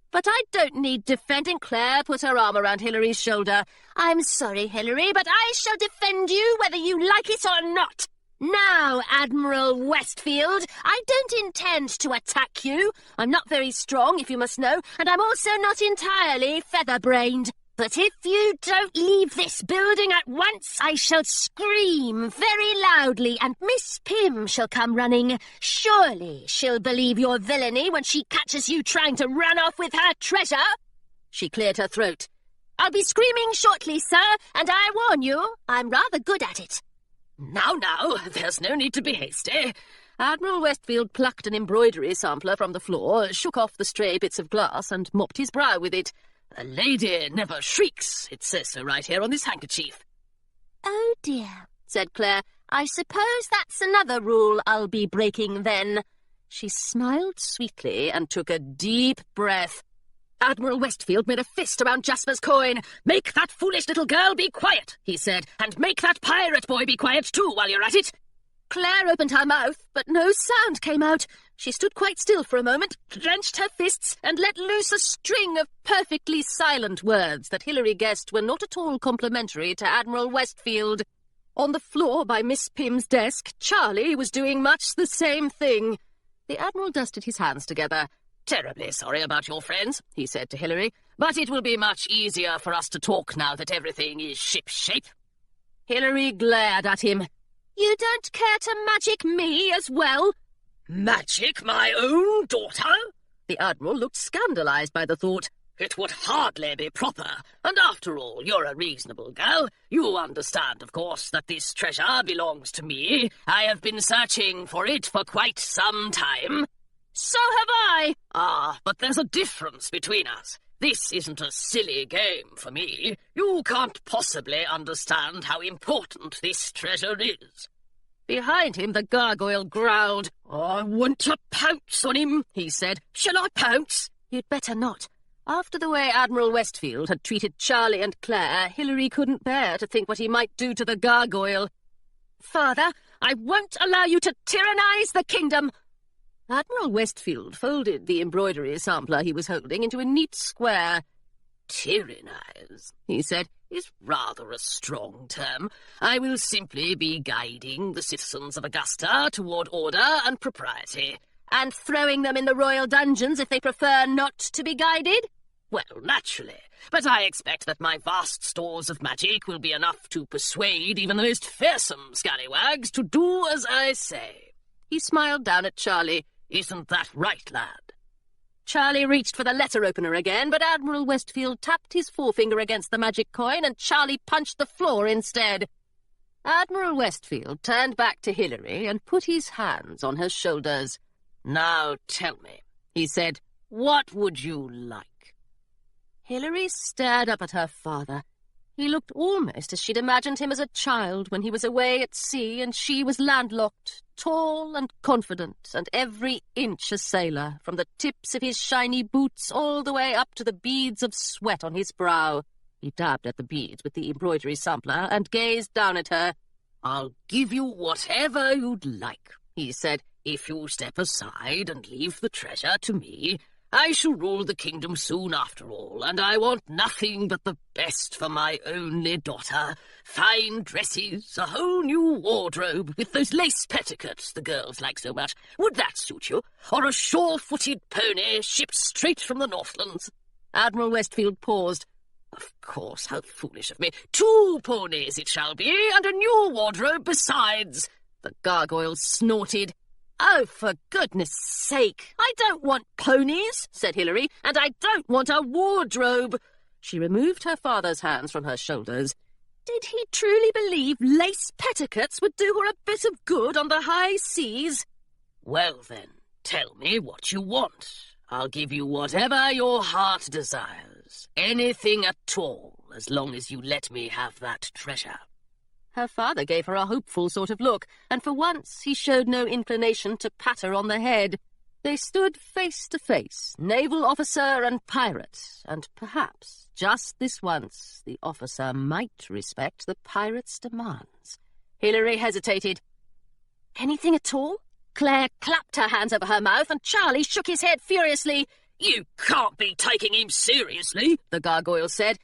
"But I don't need defending." Claire put her arm around Hilary's shoulder. "I'm sorry, Hilary, but I shall defend you whether you like it or not. Now, Admiral Westfield, I don't intend to attack you. I'm not very strong, if you must know, and I'm also not entirely feather-brained. But if you don't leave this building at once, I shall scream very loudly, and Miss Pym shall come running. Surely she'll believe your villainy when she catches you trying to run off with her treasure." She cleared her throat. "I'll be screaming shortly, sir, and I warn you, I'm rather good at it." Now, there's no need to be hasty." Admiral Westfield plucked an embroidery sampler from the floor, shook off the stray bits of glass, and mopped his brow with it. "A lady never shrieks. It says so right here on this handkerchief." "Oh, dear," said Claire. "I suppose that's another rule I'll be breaking, then." She smiled sweetly and took a deep breath. Admiral Westfield made a fist around Jasper's coin. "Make that foolish little girl be quiet," he said, "and make that pirate boy be quiet too while you're at it." Claire opened her mouth, but no sound came out. She stood quite still for a moment, clenched her fists, and let loose a string of perfectly silent words that Hilary guessed were not at all complimentary to Admiral Westfield. On the floor by Miss Pym's desk, Charlie was doing much the same thing. The Admiral dusted his hands together. "Terribly sorry about your friends," he said to Hilary, "but it will be much easier for us to talk now that everything is ship-shape." Hilary glared at him. "You don't care to magic me as well?" "Magic my own daughter?" The Admiral looked scandalized by the thought. "It would hardly be proper, and after all, you're a reasonable girl. You understand, of course, that this treasure belongs to me. I have been searching for it for quite some time." "So have I." "Ah, but there's a difference between us. This isn't a silly game for me. You can't possibly understand how important this treasure is." Behind him, the gargoyle growled. "I want to pounce on him," he said. "Shall I pounce?" "You'd better not." After the way Admiral Westfield had treated Charlie and Claire, Hilary couldn't bear to think what he might do to the gargoyle. "Father, I won't allow you to tyrannize the kingdom." Admiral Westfield folded the embroidery sampler he was holding into a neat square. "Tyrannize," he said. is rather a strong term. I will simply be guiding the citizens of Augusta toward order and propriety. And throwing them in the royal dungeons if they prefer not to be guided? Well, naturally. But I expect that my vast stores of magic will be enough to persuade even the most fearsome scallywags to do as I say. He smiled down at Charlie. Isn't that right, lad? Charlie reached for the letter opener again, but Admiral Westfield tapped his forefinger against the magic coin and Charlie punched the floor instead. Admiral Westfield turned back to Hilary and put his hands on her shoulders. Now tell me, he said, what would you like? Hilary stared up at her father. He looked almost as she'd imagined him as a child when he was away at sea and she was landlocked, tall and confident, and every inch a sailor, from the tips of his shiny boots all the way up to the beads of sweat on his brow. He dabbed at the beads with the embroidery sampler and gazed down at her. I'll give you whatever you'd like, he said, if you step aside and leave the treasure to me. I shall rule the kingdom soon after all, and I want nothing but the best for my only daughter. Fine dresses, a whole new wardrobe, with those lace petticoats the girls like so much. Would that suit you? Or a sure-footed pony shipped straight from the Northlands? Admiral Westfield paused. Of course, how foolish of me. 2 ponies it shall be, and a new wardrobe besides. The gargoyle snorted. "Oh, for goodness sake, I don't want ponies," said Hilary, "and I don't want a wardrobe." She removed her father's hands from her shoulders. Did he truly believe lace petticoats would do her a bit of good on the high seas? Well then, tell me what you want. I'll give you whatever your heart desires. Anything at all, as long as you let me have that treasure. Her father gave her a hopeful sort of look, and for once he showed no inclination to pat her on the head. They stood face to face, naval officer and pirate, and perhaps, just this once, the officer might respect the pirate's demands. Hilary hesitated. "Anything at all?" Claire clapped her hands over her mouth, and Charlie shook his head furiously. You can't be taking him seriously, the gargoyle said.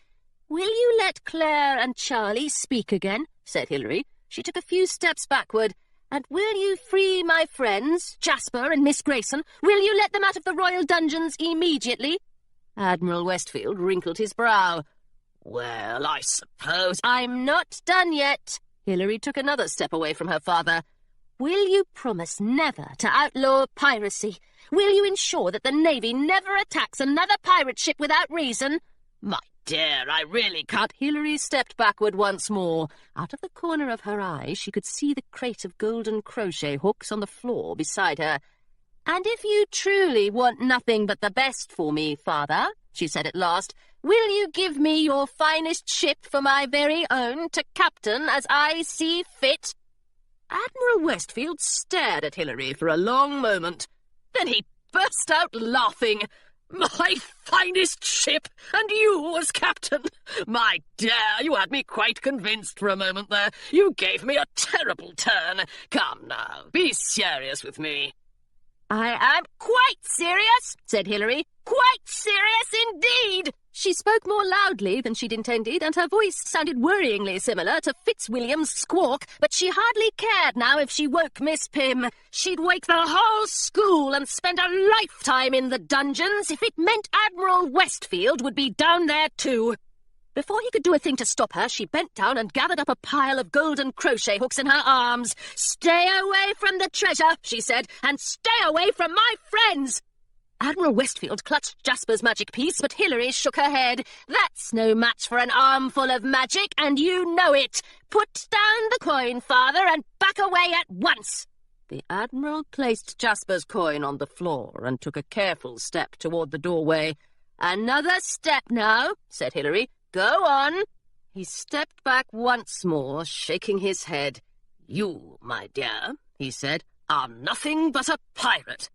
"Will you let Claire and Charlie speak again?" said Hilary. She took a few steps backward. "And will you free my friends, Jasper and Miss Grayson? Will you let them out of the royal dungeons immediately?" Admiral Westfield wrinkled his brow. "Well, I suppose—" "I'm not done yet." Hilary took another step away from her father. "Will you promise never to outlaw piracy? Will you ensure that the Navy never attacks another pirate ship without reason?" "My dear, I really can't—" Hilary stepped backward once more. Out of the corner of her eye she could see the crate of golden crochet hooks on the floor beside her. "And if you truly want nothing but the best for me, father," she said at last, "will you give me your finest ship for my very own to captain as I see fit?" Admiral Westfield stared at Hilary for a long moment. Then he burst out laughing. "My finest ship, and you as captain! My dear, you had me quite convinced for a moment there. You gave me a terrible turn. Come now, be serious with me." "I am quite serious," said Hilary. "Quite serious indeed." She spoke more loudly than she'd intended, and her voice sounded worryingly similar to Fitzwilliam's squawk, but she hardly cared now if she woke Miss Pym. She'd wake the whole school and spend a lifetime in the dungeons if it meant Admiral Westfield would be down there too. Before he could do a thing to stop her, she bent down and gathered up a pile of golden crochet hooks in her arms. "Stay away from the treasure," she said, "and stay away from my friends." Admiral Westfield clutched Jasper's magic piece, but Hilary shook her head. "That's no match for an armful of magic, and you know it. Put down the coin, father, and back away at once." The Admiral placed Jasper's coin on the floor and took a careful step toward the doorway. "Another step now," said Hilary. "Go on." He stepped back once more, shaking his head. "You, my dear," he said, "are nothing but a pirate."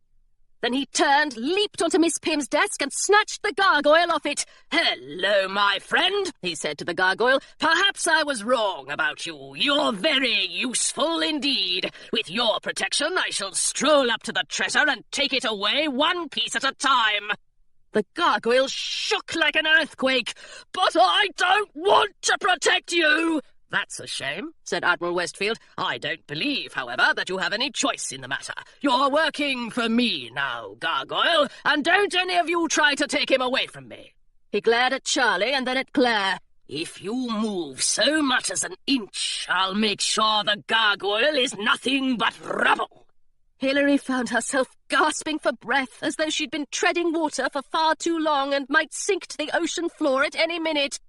Then he turned, leaped onto Miss Pym's desk, and snatched the gargoyle off it. "Hello, my friend," he said to the gargoyle. "Perhaps I was wrong about you. You're very useful indeed. With your protection, I shall stroll up to the treasure and take it away one piece at a time." The gargoyle shook like an earthquake. "But I don't want to protect you!" "That's a shame," said Admiral Westfield. "I don't believe, however, that you have any choice in the matter. You're working for me now, Gargoyle, and don't any of you try to take him away from me." He glared at Charlie and then at Claire. "If you move so much as an inch, I'll make sure the gargoyle is nothing but rubble." Hilary found herself gasping for breath, as though she'd been treading water for far too long and might sink to the ocean floor at any minute.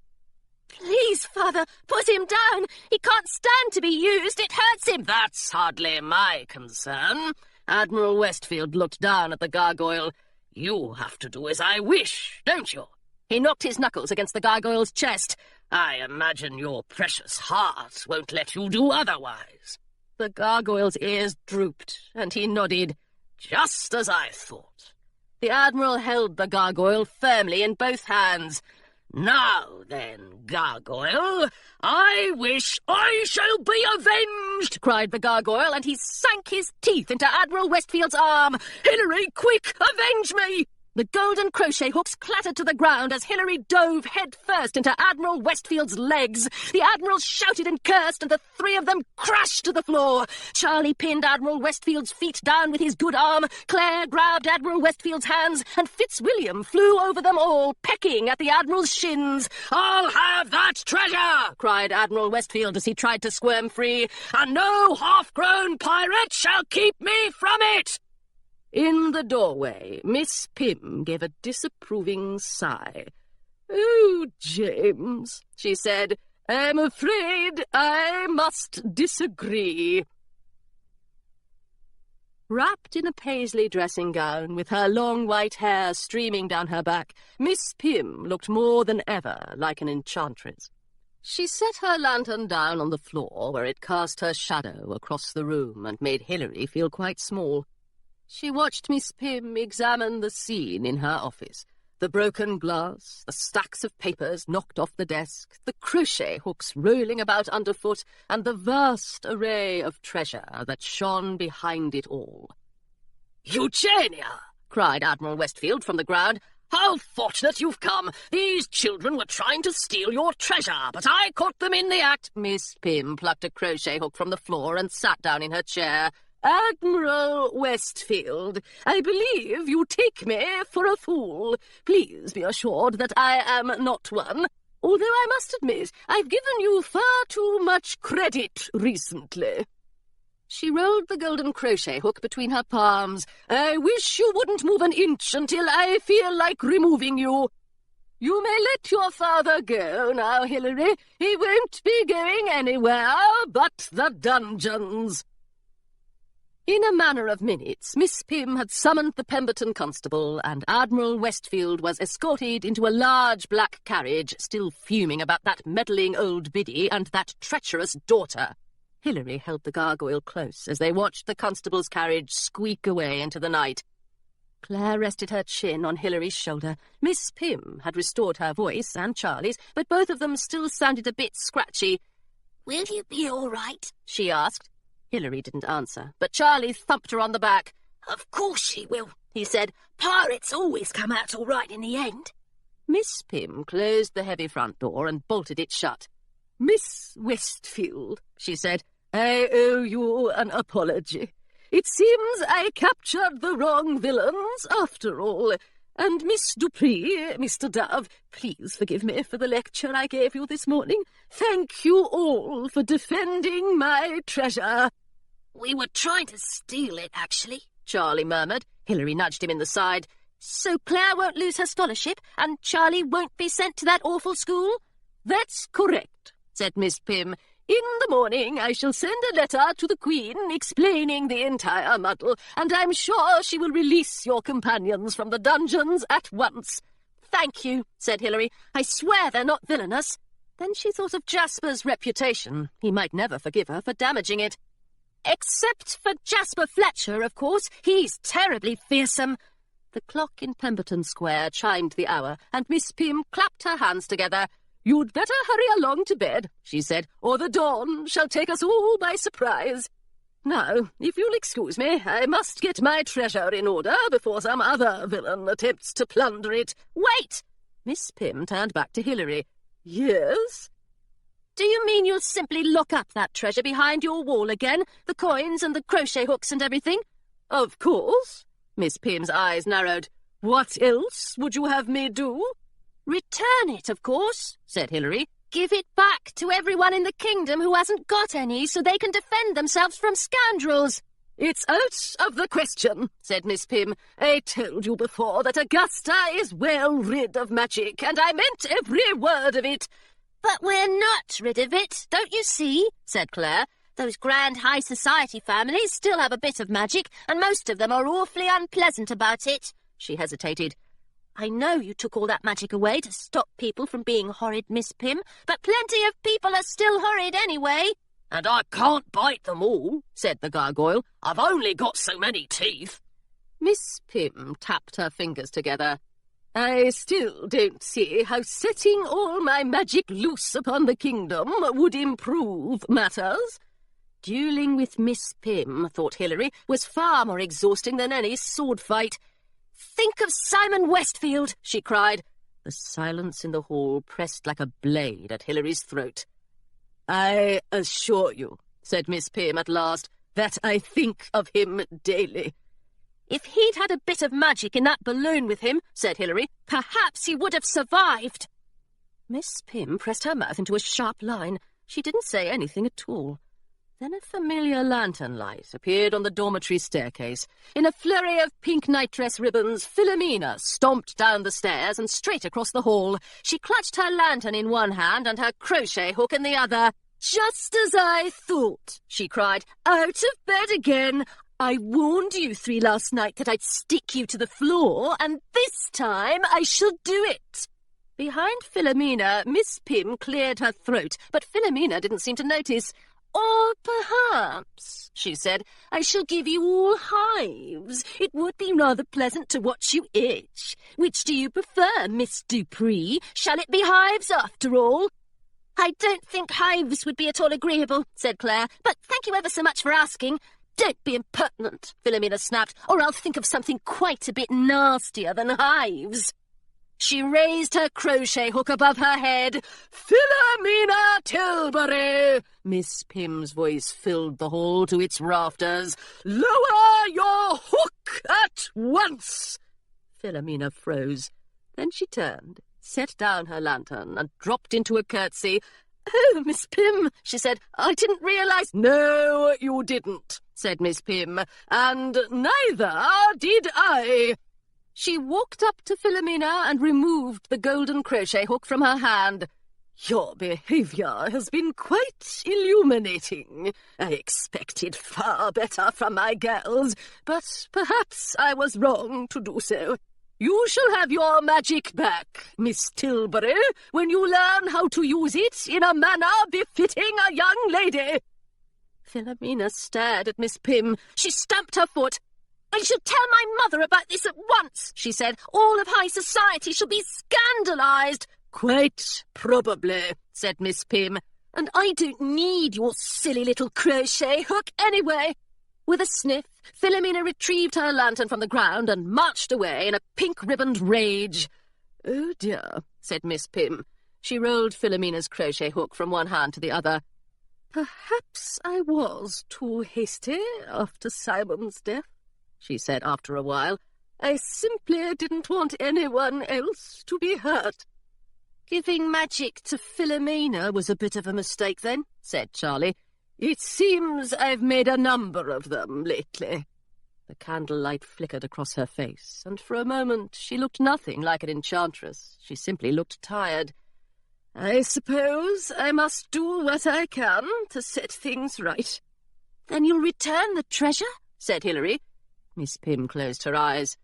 "Please, Father, put him down. He can't stand to be used. It hurts him." "That's hardly my concern." Admiral Westfield looked down at the gargoyle. "You have to do as I wish, don't you?" He knocked his knuckles against the gargoyle's chest. "I imagine your precious heart won't let you do otherwise." The gargoyle's ears drooped, and he nodded. "Just as I thought." The Admiral held the gargoyle firmly in both hands. "Now then, gargoyle, I wish I shall be avenged!" cried the gargoyle, and he sank his teeth into Admiral Westfield's arm. "Hilary, quick, avenge me!" The golden crochet hooks clattered to the ground as Hilary dove head-first into Admiral Westfield's legs. The Admiral shouted and cursed, and the three of them crashed to the floor. Charlie pinned Admiral Westfield's feet down with his good arm, Claire grabbed Admiral Westfield's hands, and Fitzwilliam flew over them all, pecking at the Admiral's shins. "I'll have that treasure!" cried Admiral Westfield as he tried to squirm free, "and no half-grown pirate shall keep me from it!" In the doorway, Miss Pym gave a disapproving sigh. "Oh, James," she said, "I'm afraid I must disagree." Wrapped in a paisley dressing-gown, with her long white hair streaming down her back, Miss Pym looked more than ever like an enchantress. She set her lantern down on the floor, where it cast her shadow across the room and made Hilary feel quite small. She watched Miss Pym examine the scene in her office. The broken glass, the stacks of papers knocked off the desk, the crochet hooks rolling about underfoot, and the vast array of treasure that shone behind it all. "Eugenia!" cried Admiral Westfield from the ground. "How fortunate you've come! These children were trying to steal your treasure, but I caught them in the act." Miss Pym plucked a crochet hook from the floor and sat down in her chair. "Admiral Westfield, I believe you take me for a fool. Please be assured that I am not one, although I must admit I've given you far too much credit recently." She rolled the golden crochet hook between her palms. "I wish you wouldn't move an inch until I feel like removing you. You may let your father go now, Hilary. He won't be going anywhere but the dungeons." In a matter of minutes, Miss Pym had summoned the Pemberton constable, and Admiral Westfield was escorted into a large black carriage, still fuming about that meddling old biddy and that treacherous daughter. Hilary held the gargoyle close as they watched the constable's carriage squeak away into the night. Claire rested her chin on Hilary's shoulder. Miss Pym had restored her voice, and Charlie's, but both of them still sounded a bit scratchy. Will you be all right? She asked. Hilary didn't answer, but Charlie thumped her on the back. Of course she will, he said. Pirates always come out all right in the end. Miss Pym closed the heavy front door and bolted it shut. "Miss Westfield," she said, "I owe you an apology. It seems I captured the wrong villains after all. And Miss Dupree, Mr. Dove, please forgive me for the lecture I gave you this morning. Thank you all for defending my treasure." We were trying to steal it, actually, Charlie murmured. Hilary nudged him in the side. "So Claire won't lose her scholarship, and Charlie won't be sent to that awful school?" "That's correct," said Miss Pym. "In the morning I shall send a letter to the Queen explaining the entire muddle, and I'm sure she will release your companions from the dungeons at once." "Thank you," said Hilary. "I swear they're not villainous." Then she thought of Jasper's reputation. He might never forgive her for damaging it. "Except for Jasper Fletcher, of course. He's terribly fearsome." The clock in Pemberton Square chimed the hour, and Miss Pym clapped her hands together. "You'd better hurry along to bed," she said, "or the dawn shall take us all by surprise." Now, if you'll excuse me, I must get my treasure in order before some other villain attempts to plunder it. Wait! Miss Pym turned back to Hilary. Yes? Do you mean you'll simply lock up that treasure behind your wall again? The coins and the crochet hooks and everything? Of course. Miss Pym's eyes narrowed. What else would you have me do? Return it, of course, said Hilary. Give it back to everyone in the kingdom who hasn't got any so they can defend themselves from scoundrels. It's out of the question, said Miss Pym. I told you before that Augusta is well rid of magic, and I meant every word of it. But we're not rid of it, don't you see, said Claire. Those grand high society families still have a bit of magic, and most of them are awfully unpleasant about it. She hesitated. I know you took all that magic away to stop people from being horrid, Miss Pym, but plenty of people are still horrid anyway. And I can't bite them all, said the gargoyle. I've only got so many teeth. Miss Pym tapped her fingers together. I still don't see how setting all my magic loose upon the kingdom would improve matters. Dueling with Miss Pym, thought Hilary, was far more exhausting than any sword fight. Think of Simon Westfield, she cried. The silence in the hall pressed like a blade at Hilary's throat. I assure you, said Miss Pym at last, that I think of him daily. If he'd had a bit of magic in that balloon with him, said Hilary, perhaps he would have survived. Miss Pym pressed her mouth into a sharp line. She didn't say anything at all. Then a familiar lantern light appeared on the dormitory staircase. In a flurry of pink nightdress ribbons, Philomena stomped down the stairs and straight across the hall. She clutched her lantern in one hand and her crochet hook in the other. "Just as I thought," she cried. "Out of bed again! I warned you three last night that I'd stick you to the floor, and this time I shall do it." Behind Philomena, Miss Pym cleared her throat, but Philomena didn't seem to notice. "Or perhaps," she said, "I shall give you all hives. It would be rather pleasant to watch you itch. Which do you prefer, Miss Dupree? Shall it be hives after all?" "I don't think hives would be at all agreeable," said Claire, "but thank you ever so much for asking." "Don't be impertinent," Philomena snapped, "or I'll think of something quite a bit nastier than hives." She raised her crochet hook above her head. "Philomena Tilbury!" Miss Pym's voice filled the hall to its rafters. "Lower your hook at once!" Philomena froze. Then she turned, set down her lantern, and dropped into a curtsy. "Oh, Miss Pym," she said, "I didn't realise—" "No, you didn't," said Miss Pym, "and neither did I." She walked up to Philomena and removed the golden crochet hook from her hand. "Your behaviour has been quite illuminating. I expected far better from my girls, but perhaps I was wrong to do so. You shall have your magic back, Miss Tilbury, when you learn how to use it in a manner befitting a young lady." Philomena stared at Miss Pym. She stamped her foot. "I shall tell my mother about this at once," she said. "All of high society shall be scandalised." "Quite probably," said Miss Pym. "And I don't need your silly little crochet hook anyway." With a sniff, Philomena retrieved her lantern from the ground and marched away in a pink-ribboned rage. "Oh, dear," said Miss Pym. She rolled Philomena's crochet hook from one hand to the other. "Perhaps I was too hasty after Simon's death," she said after a while. "I simply didn't want anyone else to be hurt." "Giving magic to Philomena was a bit of a mistake, then," said Charlie. "It seems I've made a number of them lately." The candlelight flickered across her face, and for a moment she looked nothing like an enchantress. She simply looked tired. "I suppose I must do what I can to set things right." "Then you'll return the treasure?" said Hilary. Miss Pym closed her eyes.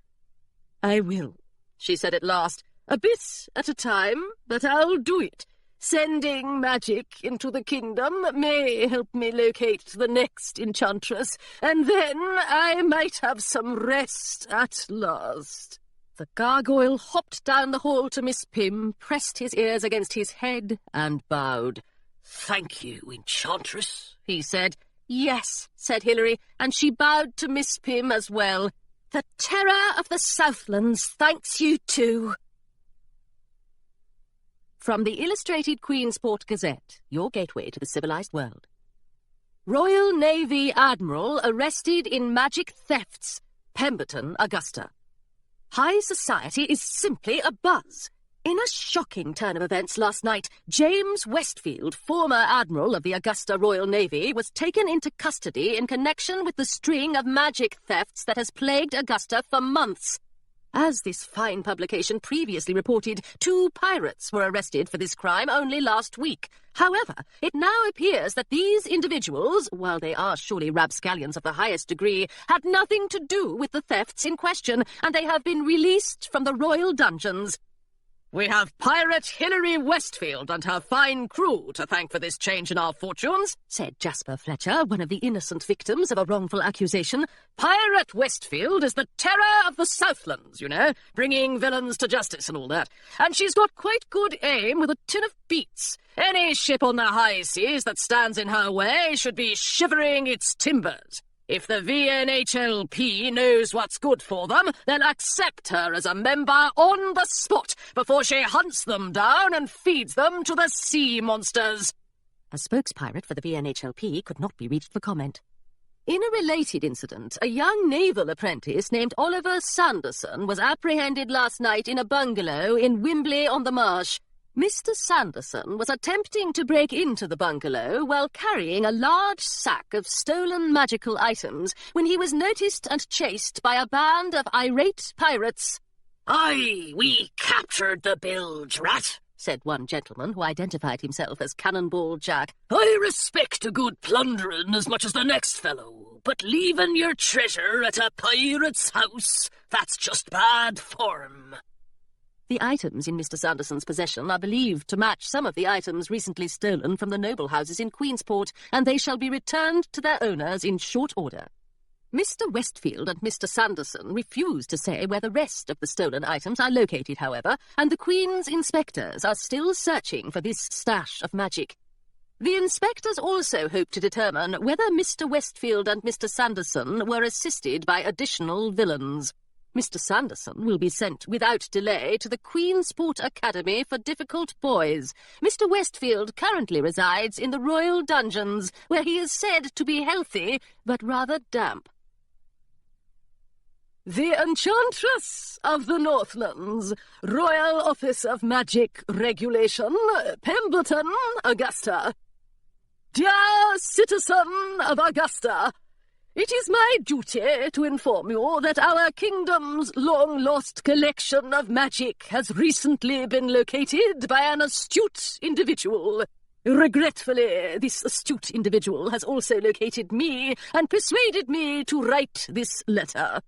"I will," she said at last. "A bit at a time, but I'll do it. Sending magic into the kingdom may help me locate the next enchantress, and then I might have some rest at last." The gargoyle hopped down the hall to Miss Pym, pressed his ears against his head, and bowed. "Thank you, enchantress," he said. Yes, said Hilary, and she bowed to Miss Pym as well. The terror of the Southlands thanks you too. From the Illustrated Queensport Gazette, your gateway to the civilized world. Royal Navy Admiral arrested in magic thefts. Pemberton, Augusta. High society is simply abuzz. In a shocking turn of events last night, James Westfield, former Admiral of the Augusta Royal Navy, was taken into custody in connection with the string of magic thefts that has plagued Augusta for months. As this fine publication previously reported, 2 pirates were arrested for this crime only last week. However, it now appears that these individuals, while they are surely rapscallions of the highest degree, had nothing to do with the thefts in question, and they have been released from the royal dungeons. We have Pirate Hilary Westfield and her fine crew to thank for this change in our fortunes, said Jasper Fletcher, one of the innocent victims of a wrongful accusation. Pirate Westfield is the terror of the Southlands, you know, bringing villains to justice and all that. And she's got quite good aim with a tin of beets. Any ship on the high seas that stands in her way should be shivering its timbers. If the VNHLP knows what's good for them, they'll accept her as a member on the spot before she hunts them down and feeds them to the sea monsters. A spokespirate for the VNHLP could not be reached for comment. In a related incident, a young naval apprentice named Oliver Sanderson was apprehended last night in a bungalow in Wimbley-on-the-Marsh. Mr. Sanderson was attempting to break into the bungalow while carrying a large sack of stolen magical items when he was noticed and chased by a band of irate pirates. Aye, we captured the bilge rat, said one gentleman who identified himself as Cannonball Jack. I respect a good plundering as much as the next fellow, but leaving your treasure at a pirate's house, that's just bad form. The items in Mr. Sanderson's possession are believed to match some of the items recently stolen from the noble houses in Queensport, and they shall be returned to their owners in short order. Mr. Westfield and Mr. Sanderson refuse to say where the rest of the stolen items are located, however, and the Queen's inspectors are still searching for this stash of magic. The inspectors also hope to determine whether Mr. Westfield and Mr. Sanderson were assisted by additional villains. Mr. Sanderson will be sent without delay to the Queensport Academy for Difficult Boys. Mr. Westfield currently resides in the Royal Dungeons, where he is said to be healthy, but rather damp. The Enchantress of the Northlands, Royal Office of Magic Regulation, Pemberton, Augusta. Dear citizen of Augusta, it is my duty to inform you that our kingdom's long-lost collection of magic has recently been located by an astute individual. Regretfully, this astute individual has also located me and persuaded me to write this letter.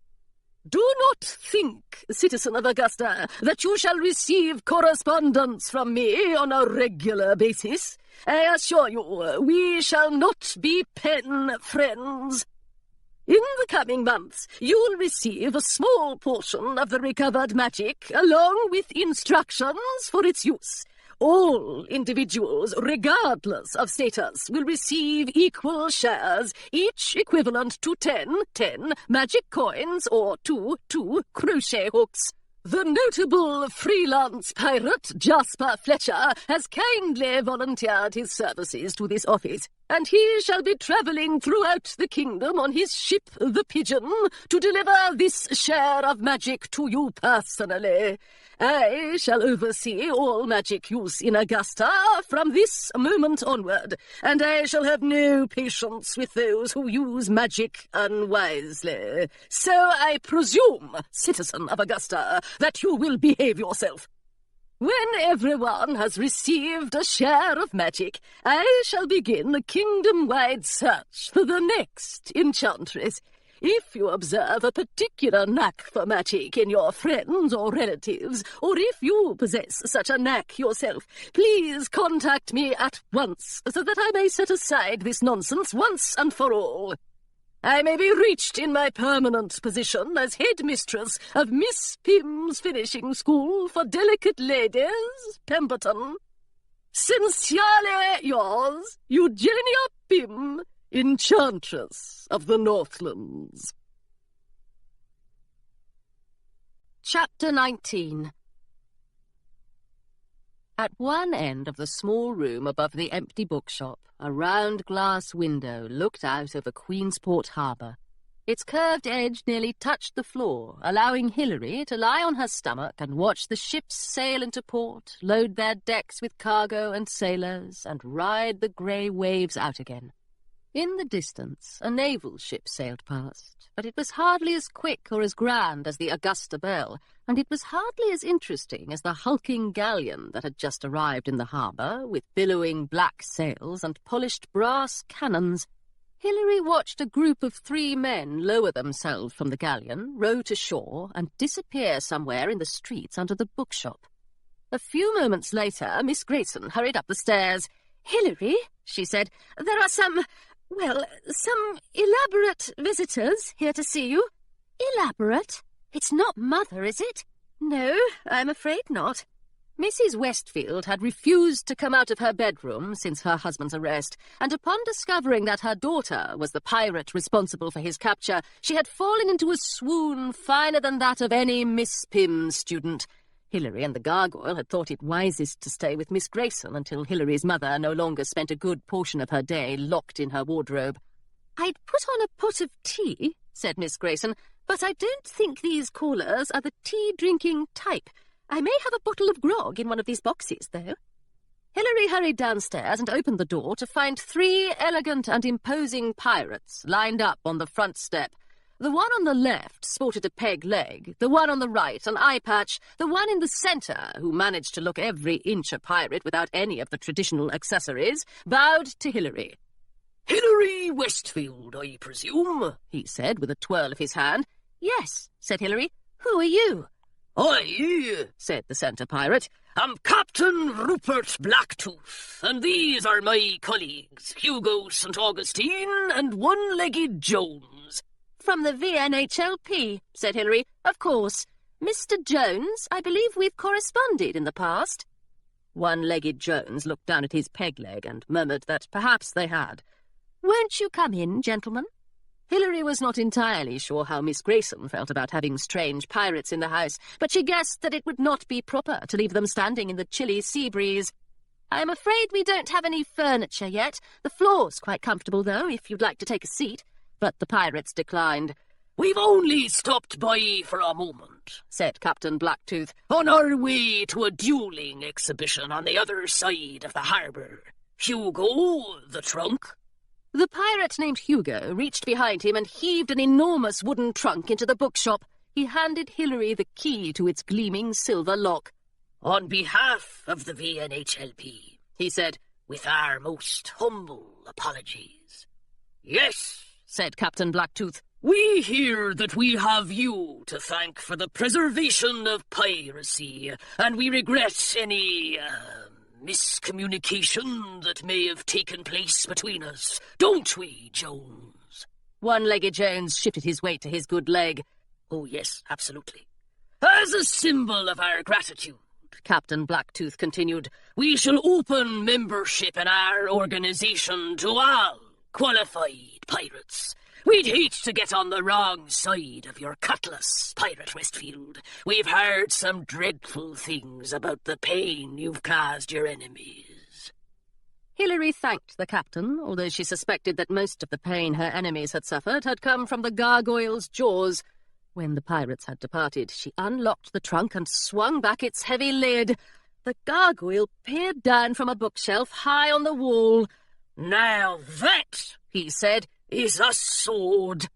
Do not think, citizen of Augusta, that you shall receive correspondence from me on a regular basis. I assure you, we shall not be pen friends. In the coming months, you will receive a small portion of the recovered magic, along with instructions for its use. All individuals, regardless of status, will receive equal shares, each equivalent to 10 magic coins or 2 crochet hooks. The notable freelance pirate Jasper Fletcher has kindly volunteered his services to this office, and he shall be travelling throughout the kingdom on his ship, the Pigeon, to deliver this share of magic to you personally. I shall oversee all magic use in Augusta from this moment onward, and I shall have no patience with those who use magic unwisely. So I presume, citizen of Augusta, that you will behave yourself. When everyone has received a share of magic, I shall begin a kingdom-wide search for the next enchantress. If you observe a particular knack for magic in your friends or relatives, or if you possess such a knack yourself, please contact me at once, so that I may set aside this nonsense once and for all. I may be reached in my permanent position as headmistress of Miss Pym's Finishing School for Delicate Ladies, Pemberton. Sincerely yours, Eugenia Pym, Enchantress of the Northlands. Chapter 19. At one end of the small room above the empty bookshop, a round glass window looked out over Queensport Harbour. Its curved edge nearly touched the floor, allowing Hilary to lie on her stomach and watch the ships sail into port, load their decks with cargo and sailors, and ride the grey waves out again. In the distance, a naval ship sailed past, but it was hardly as quick or as grand as the Augusta Belle, and it was hardly as interesting as the hulking galleon that had just arrived in the harbour, with billowing black sails and polished brass cannons. Hilary watched a group of 3 men lower themselves from the galleon, row to shore, and disappear somewhere in the streets under the bookshop. A few moments later, Miss Grayson hurried up the stairs. Hilary, she said, there are some elaborate visitors here to see you. Elaborate? It's not Mother, is it? No, I'm afraid not. Mrs. Westfield had refused to come out of her bedroom since her husband's arrest, and upon discovering that her daughter was the pirate responsible for his capture, she had fallen into a swoon finer than that of any Miss Pym student. Hilary and the gargoyle had thought it wisest to stay with Miss Grayson until Hilary's mother no longer spent a good portion of her day locked in her wardrobe. I'd put on a pot of tea, said Miss Grayson, but I don't think these callers are the tea-drinking type. I may have a bottle of grog in one of these boxes, though. Hilary hurried downstairs and opened the door to find 3 elegant and imposing pirates lined up on the front step. The one on the left sported a peg leg, the one on the right an eye patch, the one in the centre, who managed to look every inch a pirate without any of the traditional accessories, bowed to Hilary. "Hilary Westfield, I presume?" he said, with a twirl of his hand. "Yes," said Hilary. "Who are you?" "I," said the centre pirate, "am Captain Rupert Blacktooth, and these are my colleagues, Hugo St. Augustine and One-Legged Jones." "From the VNHLP," said Hilary. "Of course. Mr. Jones, I believe we've corresponded in the past." One-Legged Jones looked down at his peg leg and murmured that perhaps they had. "Won't you come in, gentlemen?" Hilary was not entirely sure how Miss Grayson felt about having strange pirates in the house, but she guessed that it would not be proper to leave them standing in the chilly sea breeze. "I'm afraid we don't have any furniture yet. The floor's quite comfortable, though, if you'd like to take a seat." But the pirates declined. "We've only stopped by for a moment," said Captain Blacktooth, "on our way to a dueling exhibition on the other side of the harbour. Hugo, the trunk." The pirate named Hugo reached behind him and heaved an enormous wooden trunk into the bookshop. He handed Hilary the key to its gleaming silver lock. "On behalf of the VNHLP," he said, "with our most humble apologies." "Yes," said Captain Blacktooth, "we hear that we have you to thank for the preservation of piracy, and we regret any miscommunication that may have taken place between us. Don't we, Jones?" One-Legged Jones shifted his weight to his good leg. "Oh, yes, absolutely. As a symbol of our gratitude," Captain Blacktooth continued, "we shall open membership in our organisation to all qualified pirates. We'd hate to get on the wrong side of your cutlass, Pirate Westfield. We've heard some dreadful things about the pain you've caused your enemies." Hilary thanked the captain, although she suspected that most of the pain her enemies had suffered had come from the gargoyle's jaws. When the pirates had departed, she unlocked the trunk and swung back its heavy lid. The gargoyle peered down from a bookshelf high on the wall. "Now that," he said, "is a sword."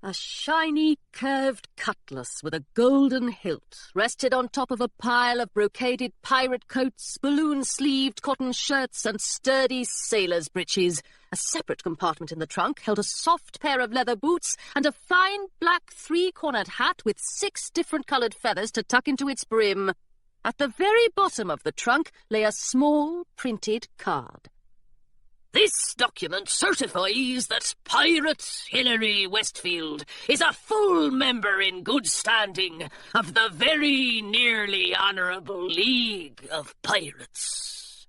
A shiny, curved cutlass with a golden hilt rested on top of a pile of brocaded pirate coats, balloon-sleeved cotton shirts, and sturdy sailor's breeches. A separate compartment in the trunk held a soft pair of leather boots and a fine black 3-cornered hat with 6 different coloured feathers to tuck into its brim. At the very bottom of the trunk lay a small printed card. "This document certifies that Pirate Hilary Westfield is a full member in good standing of the Very Nearly Honourable League of Pirates."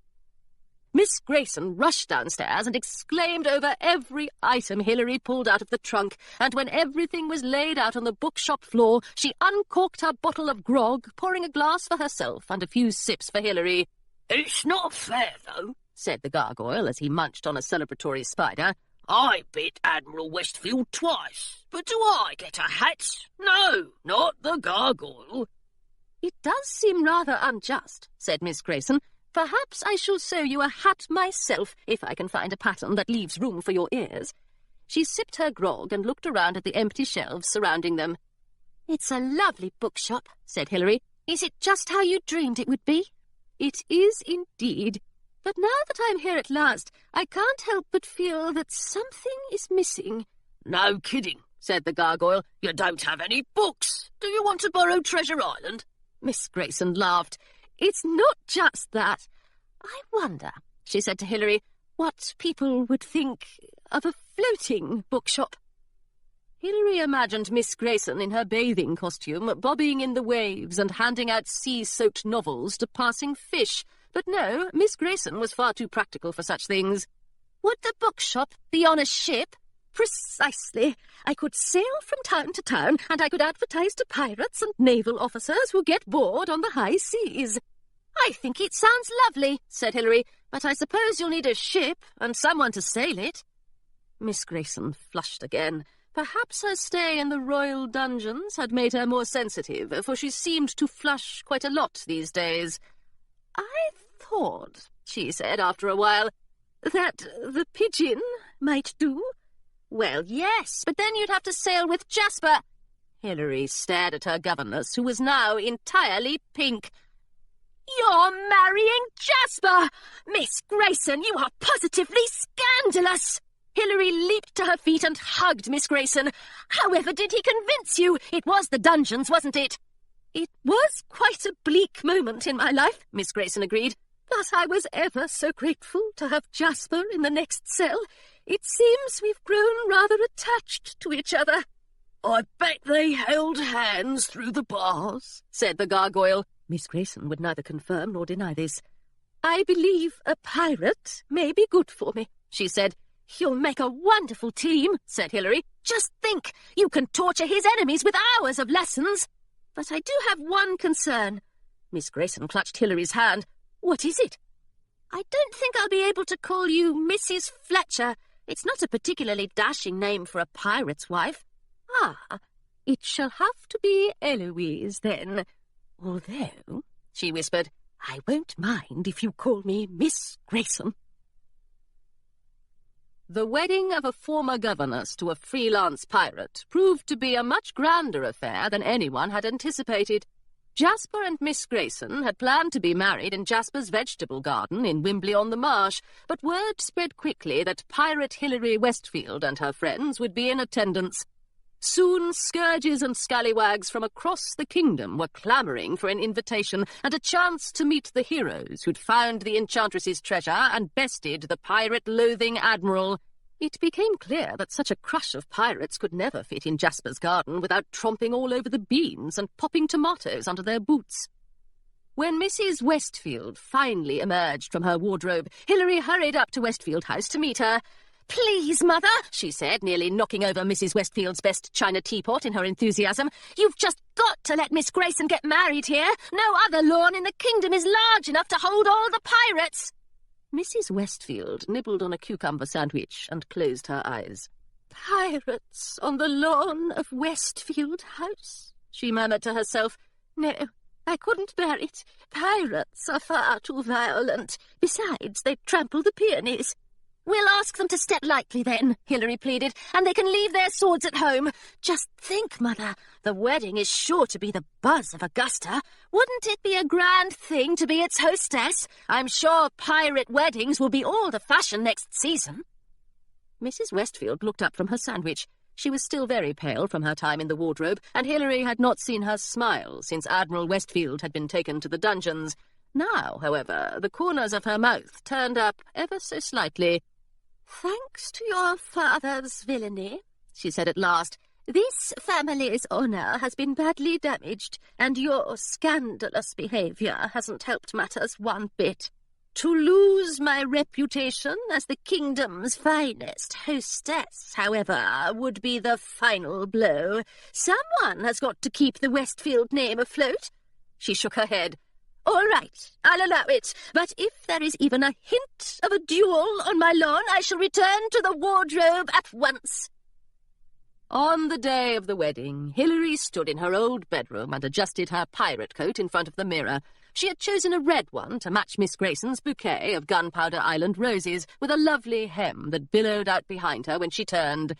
Miss Grayson rushed downstairs and exclaimed over every item Hilary pulled out of the trunk, and when everything was laid out on the bookshop floor, she uncorked her bottle of grog, pouring a glass for herself and a few sips for Hilary. "It's not fair, though," said the gargoyle as he munched on a celebratory spider. "I bit Admiral Westfield twice, but do I get a hat? No, not the gargoyle." "It does seem rather unjust," said Miss Grayson. "Perhaps I shall sew you a hat myself, if I can find a pattern that leaves room for your ears." She sipped her grog and looked around at the empty shelves surrounding them. It's a lovely bookshop, said Hilary. Is it just how you dreamed it would be? "It is indeed. But now that I'm here at last, I can't help but feel that something is missing." "No kidding," said the gargoyle. "You don't have any books. Do you want to borrow Treasure Island?" Miss Grayson laughed. "It's not just that. I wonder," she said to Hilary, "what people would think of a floating bookshop." Hilary imagined Miss Grayson in her bathing costume, bobbing in the waves and handing out sea-soaked novels to passing fish. But no, Miss Grayson was far too practical for such things. "Would the bookshop be on a ship?" "Precisely. I could sail from town to town, and I could advertise to pirates and naval officers who get bored on the high seas." "I think it sounds lovely," said Hilary, "but I suppose you'll need a ship and someone to sail it." Miss Grayson flushed again. Perhaps her stay in the royal dungeons had made her more sensitive, for she seemed to flush quite a lot these days. "I thought," she said after a while, "that the Pigeon might do." "Well, yes, but then you'd have to sail with Jasper." Hilary stared at her governess, who was now entirely pink. "You're marrying Jasper! Miss Grayson, you are positively scandalous!" Hilary leaped to her feet and hugged Miss Grayson. "However did he convince you? It was the dungeons, wasn't it?" "It was quite a bleak moment in my life," Miss Grayson agreed. "But I was ever so grateful to have Jasper in the next cell. It seems we've grown rather attached to each other." "I bet they held hands through the bars," said the gargoyle. Miss Grayson would neither confirm nor deny this. "I believe a pirate may be good for me," she said. "You'll make a wonderful team," said Hilary. "Just think, you can torture his enemies with hours of lessons." "But I do have one concern." Miss Grayson clutched Hilary's hand. "What is it?" "I don't think I'll be able to call you Mrs. Fletcher. It's not a particularly dashing name for a pirate's wife." "Ah, it shall have to be Eloise, then. Although," she whispered, "I won't mind if you call me Miss Grayson." The wedding of a former governess to a freelance pirate proved to be a much grander affair than anyone had anticipated. Jasper and Miss Grayson had planned to be married in Jasper's vegetable garden in Wimbley-on-the-Marsh, but word spread quickly that pirate Hilary Westfield and her friends would be in attendance. Soon scourges and scallywags from across the kingdom were clamouring for an invitation and a chance to meet the heroes who'd found the enchantress's treasure and bested the pirate-loathing admiral. It became clear that such a crush of pirates could never fit in Jasper's garden without tromping all over the beans and popping tomatoes under their boots. When Mrs. Westfield finally emerged from her wardrobe, Hilary hurried up to Westfield House to meet her. "Please, Mother," she said, nearly knocking over Mrs. Westfield's best china teapot in her enthusiasm, "you've just got to let Miss Grayson get married here. No other lawn in the kingdom is large enough to hold all the pirates." Mrs. Westfield nibbled on a cucumber sandwich and closed her eyes. "Pirates on the lawn of Westfield House," she murmured to herself. "No, I couldn't bear it. Pirates are far too violent. Besides, they trample the peonies." "We'll ask them to step lightly then," Hilary pleaded, "and they can leave their swords at home. Just think, Mother, the wedding is sure to be the buzz of Augusta. Wouldn't it be a grand thing to be its hostess? I'm sure pirate weddings will be all the fashion next season." Mrs. Westfield looked up from her sandwich. She was still very pale from her time in the wardrobe, and Hilary had not seen her smile since Admiral Westfield had been taken to the dungeons. Now, however, the corners of her mouth turned up ever so slightly. "Thanks to your father's villainy," she said at last, "this family's honour has been badly damaged, and your scandalous behaviour hasn't helped matters one bit." To lose my reputation as the kingdom's finest hostess, however, would be the final blow. Someone has got to keep the Westfield name afloat. She shook her head. All right, I'll allow it, but if there is even a hint of a duel on my lawn, I shall return to the wardrobe at once. On the day of the wedding, Hilary stood in her old bedroom and adjusted her pirate coat in front of the mirror. She had chosen a red one to match Miss Grayson's bouquet of Gunpowder Island roses, with a lovely hem that billowed out behind her when she turned.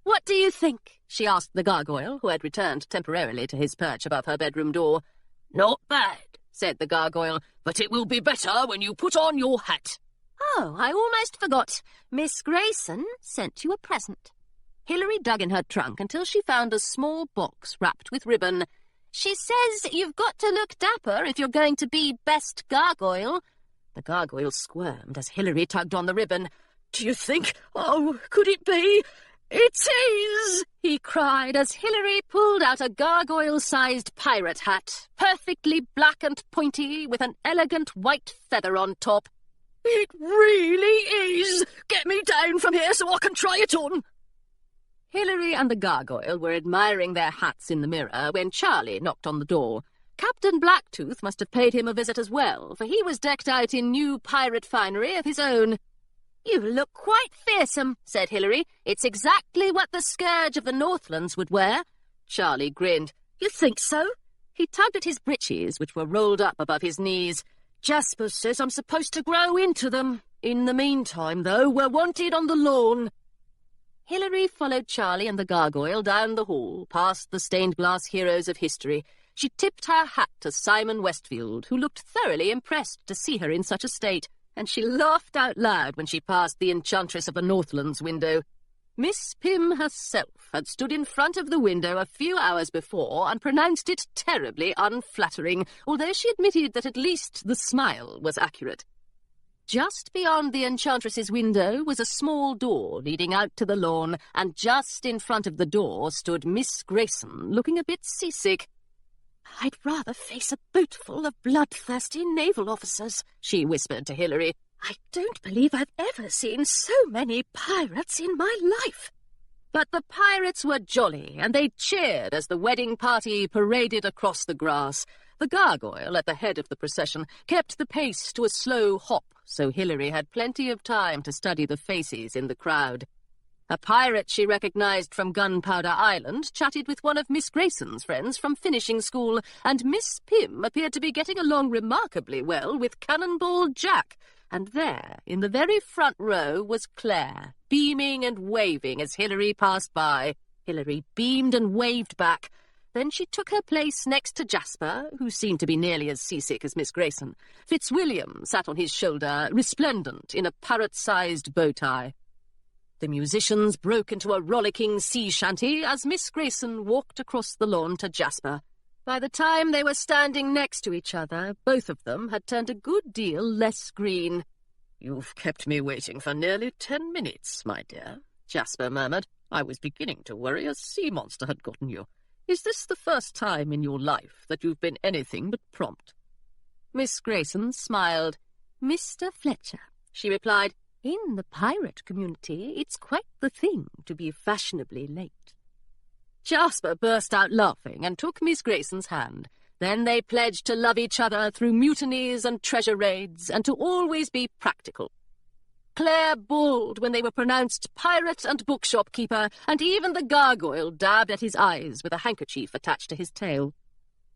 "What do you think?" she asked the gargoyle, who had returned temporarily to his perch above her bedroom door. "Not bad," said the gargoyle, "but it will be better when you put on your hat." Oh, I almost forgot. Miss Grayson sent you a present. Hilary dug in her trunk until she found a small box wrapped with ribbon. She says you've got to look dapper if you're going to be best gargoyle. The gargoyle squirmed as Hilary tugged on the ribbon. "Do you think? Oh, could it be? It is!" he cried as Hilary pulled out a gargoyle-sized pirate hat, perfectly black and pointy, with an elegant white feather on top. "It really is! Get me down from here so I can try it on!" Hilary and the gargoyle were admiring their hats in the mirror when Charlie knocked on the door. Captain Blacktooth must have paid him a visit as well, for he was decked out in new pirate finery of his own. "You look quite fearsome," said Hilary. "It's exactly what the Scourge of the Northlands would wear." Charlie grinned. "You think so?" He tugged at his breeches, which were rolled up above his knees. "Jasper says I'm supposed to grow into them. In the meantime, though, we're wanted on the lawn." Hilary followed Charlie and the gargoyle down the hall, past the stained-glass heroes of history. She tipped her hat to Simon Westfield, who looked thoroughly impressed to see her in such a state, and she laughed out loud when she passed the Enchantress of the Northlands window. Miss Pym herself had stood in front of the window a few hours before and pronounced it terribly unflattering, although she admitted that at least the smile was accurate. Just beyond the Enchantress's window was a small door leading out to the lawn, and just in front of the door stood Miss Grayson, looking a bit seasick. "I'd rather face a boat full of bloodthirsty naval officers," she whispered to Hilary. "I don't believe I've ever seen so many pirates in my life." But the pirates were jolly, and they cheered as the wedding party paraded across the grass. The gargoyle, at the head of the procession, kept the pace to a slow hop, so Hilary had plenty of time to study the faces in the crowd. A pirate she recognized from Gunpowder Island chatted with one of Miss Grayson's friends from finishing school, and Miss Pym appeared to be getting along remarkably well with Cannonball Jack. And there, in the very front row, was Claire, beaming and waving as Hilary passed by. Hilary beamed and waved back. Then she took her place next to Jasper, who seemed to be nearly as seasick as Miss Grayson. Fitzwilliam sat on his shoulder, resplendent in a parrot-sized bow tie. The musicians broke into a rollicking sea shanty as Miss Grayson walked across the lawn to Jasper. By the time they were standing next to each other, both of them had turned a good deal less green. "You've kept me waiting for nearly 10 minutes, my dear," Jasper murmured. "I was beginning to worry a sea monster had gotten you. Is this the first time in your life that you've been anything but prompt?" Miss Grayson smiled. "Mr. Fletcher," she replied, "in the pirate community it's quite the thing to be fashionably late." Jasper burst out laughing and took Miss Grayson's hand. Then they pledged to love each other through mutinies and treasure raids, and to always be practical. Claire bawled when they were pronounced pirate and bookshop keeper, and even the gargoyle dabbed at his eyes with a handkerchief attached to his tail.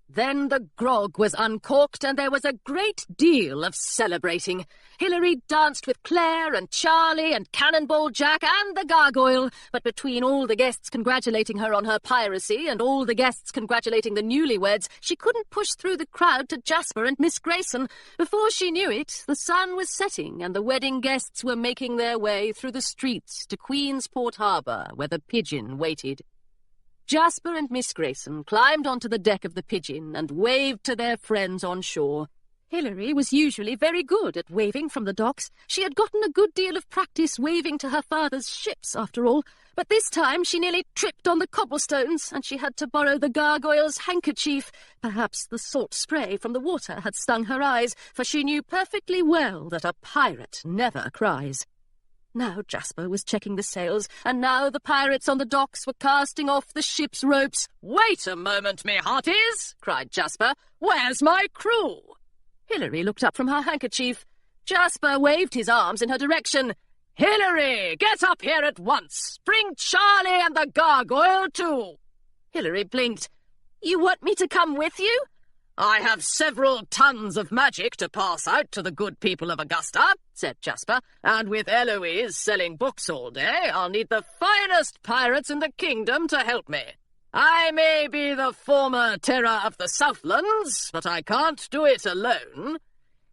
Then the grog was uncorked, and there was a great deal of celebrating. Hilary danced with Claire and Charlie and Cannonball Jack and the gargoyle, but between all the guests congratulating her on her piracy and all the guests congratulating the newlyweds, she couldn't push through the crowd to Jasper and Miss Grayson. Before she knew it, the sun was setting, and the wedding guests were making their way through the streets to Queensport Harbour, where the Pigeon waited. Jasper and Miss Grayson climbed onto the deck of the Pigeon and waved to their friends on shore. Hilary was usually very good at waving from the docks. She had gotten a good deal of practice waving to her father's ships, after all, but this time she nearly tripped on the cobblestones, and she had to borrow the gargoyle's handkerchief. Perhaps the salt spray from the water had stung her eyes, for she knew perfectly well that a pirate never cries. Now Jasper was checking the sails, and now the pirates on the docks were casting off the ship's ropes. Wait a moment, me hearties, cried Jasper. Where's my crew? Hilary looked up from her handkerchief. Jasper waved his arms in her direction. Hilary, get up here at once. Bring Charlie and the gargoyle too. Hilary blinked. You want me to come with you? I have several tons of magic to pass out to the good people of Augusta, said Jasper, and with Eloise selling books all day, I'll need the finest pirates in the kingdom to help me. I may be the former terror of the Southlands, but I can't do it alone.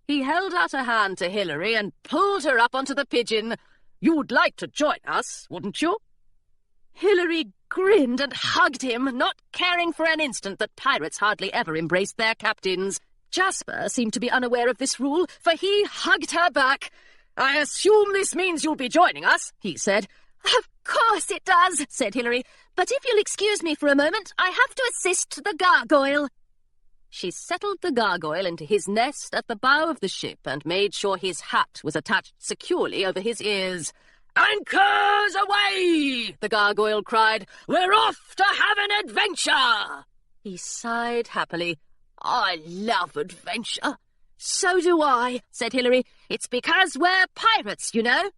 He held out a hand to Hilary and pulled her up onto the pigeon. You'd like to join us, wouldn't you? Hilary grinned and hugged him, not caring for an instant that pirates hardly ever embraced their captains. Jasper seemed to be unaware of this rule, for he hugged her back. I assume this means you'll be joining us, he said. Of course it does, said Hilary. But if you'll excuse me for a moment, I have to assist the gargoyle. She settled the gargoyle into his nest at the bow of the ship and made sure his hat was attached securely over his ears. Anchors away! The gargoyle cried. We're off to have an adventure! He sighed happily. I love adventure. So do I, said Hilary. It's because we're pirates, you know.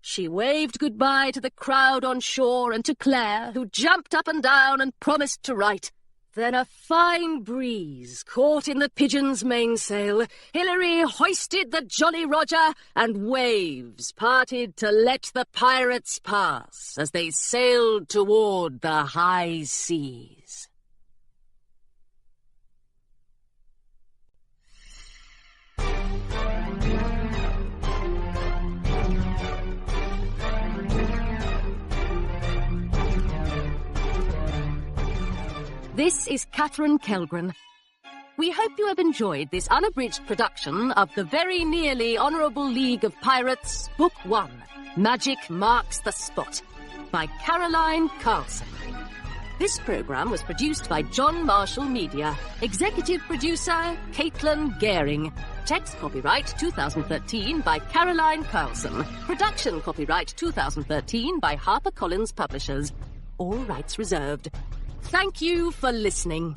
She waved goodbye to the crowd on shore and to Claire, who jumped up and down and promised to write. Then a fine breeze caught in the pigeon's mainsail. Hilary hoisted the Jolly Roger, and waves parted to let the pirates pass as they sailed toward the high seas. This is Catherine Kelgren. We hope you have enjoyed this unabridged production of the Very Nearly Honourable League of Pirates, Book 1, Magic Marks the Spot, by Caroline Carlson. This programme was produced by John Marshall Media. Executive producer, Caitlin Gehring. Text copyright 2013 by Caroline Carlson. Production copyright 2013 by HarperCollins Publishers. All rights reserved. Thank you for listening.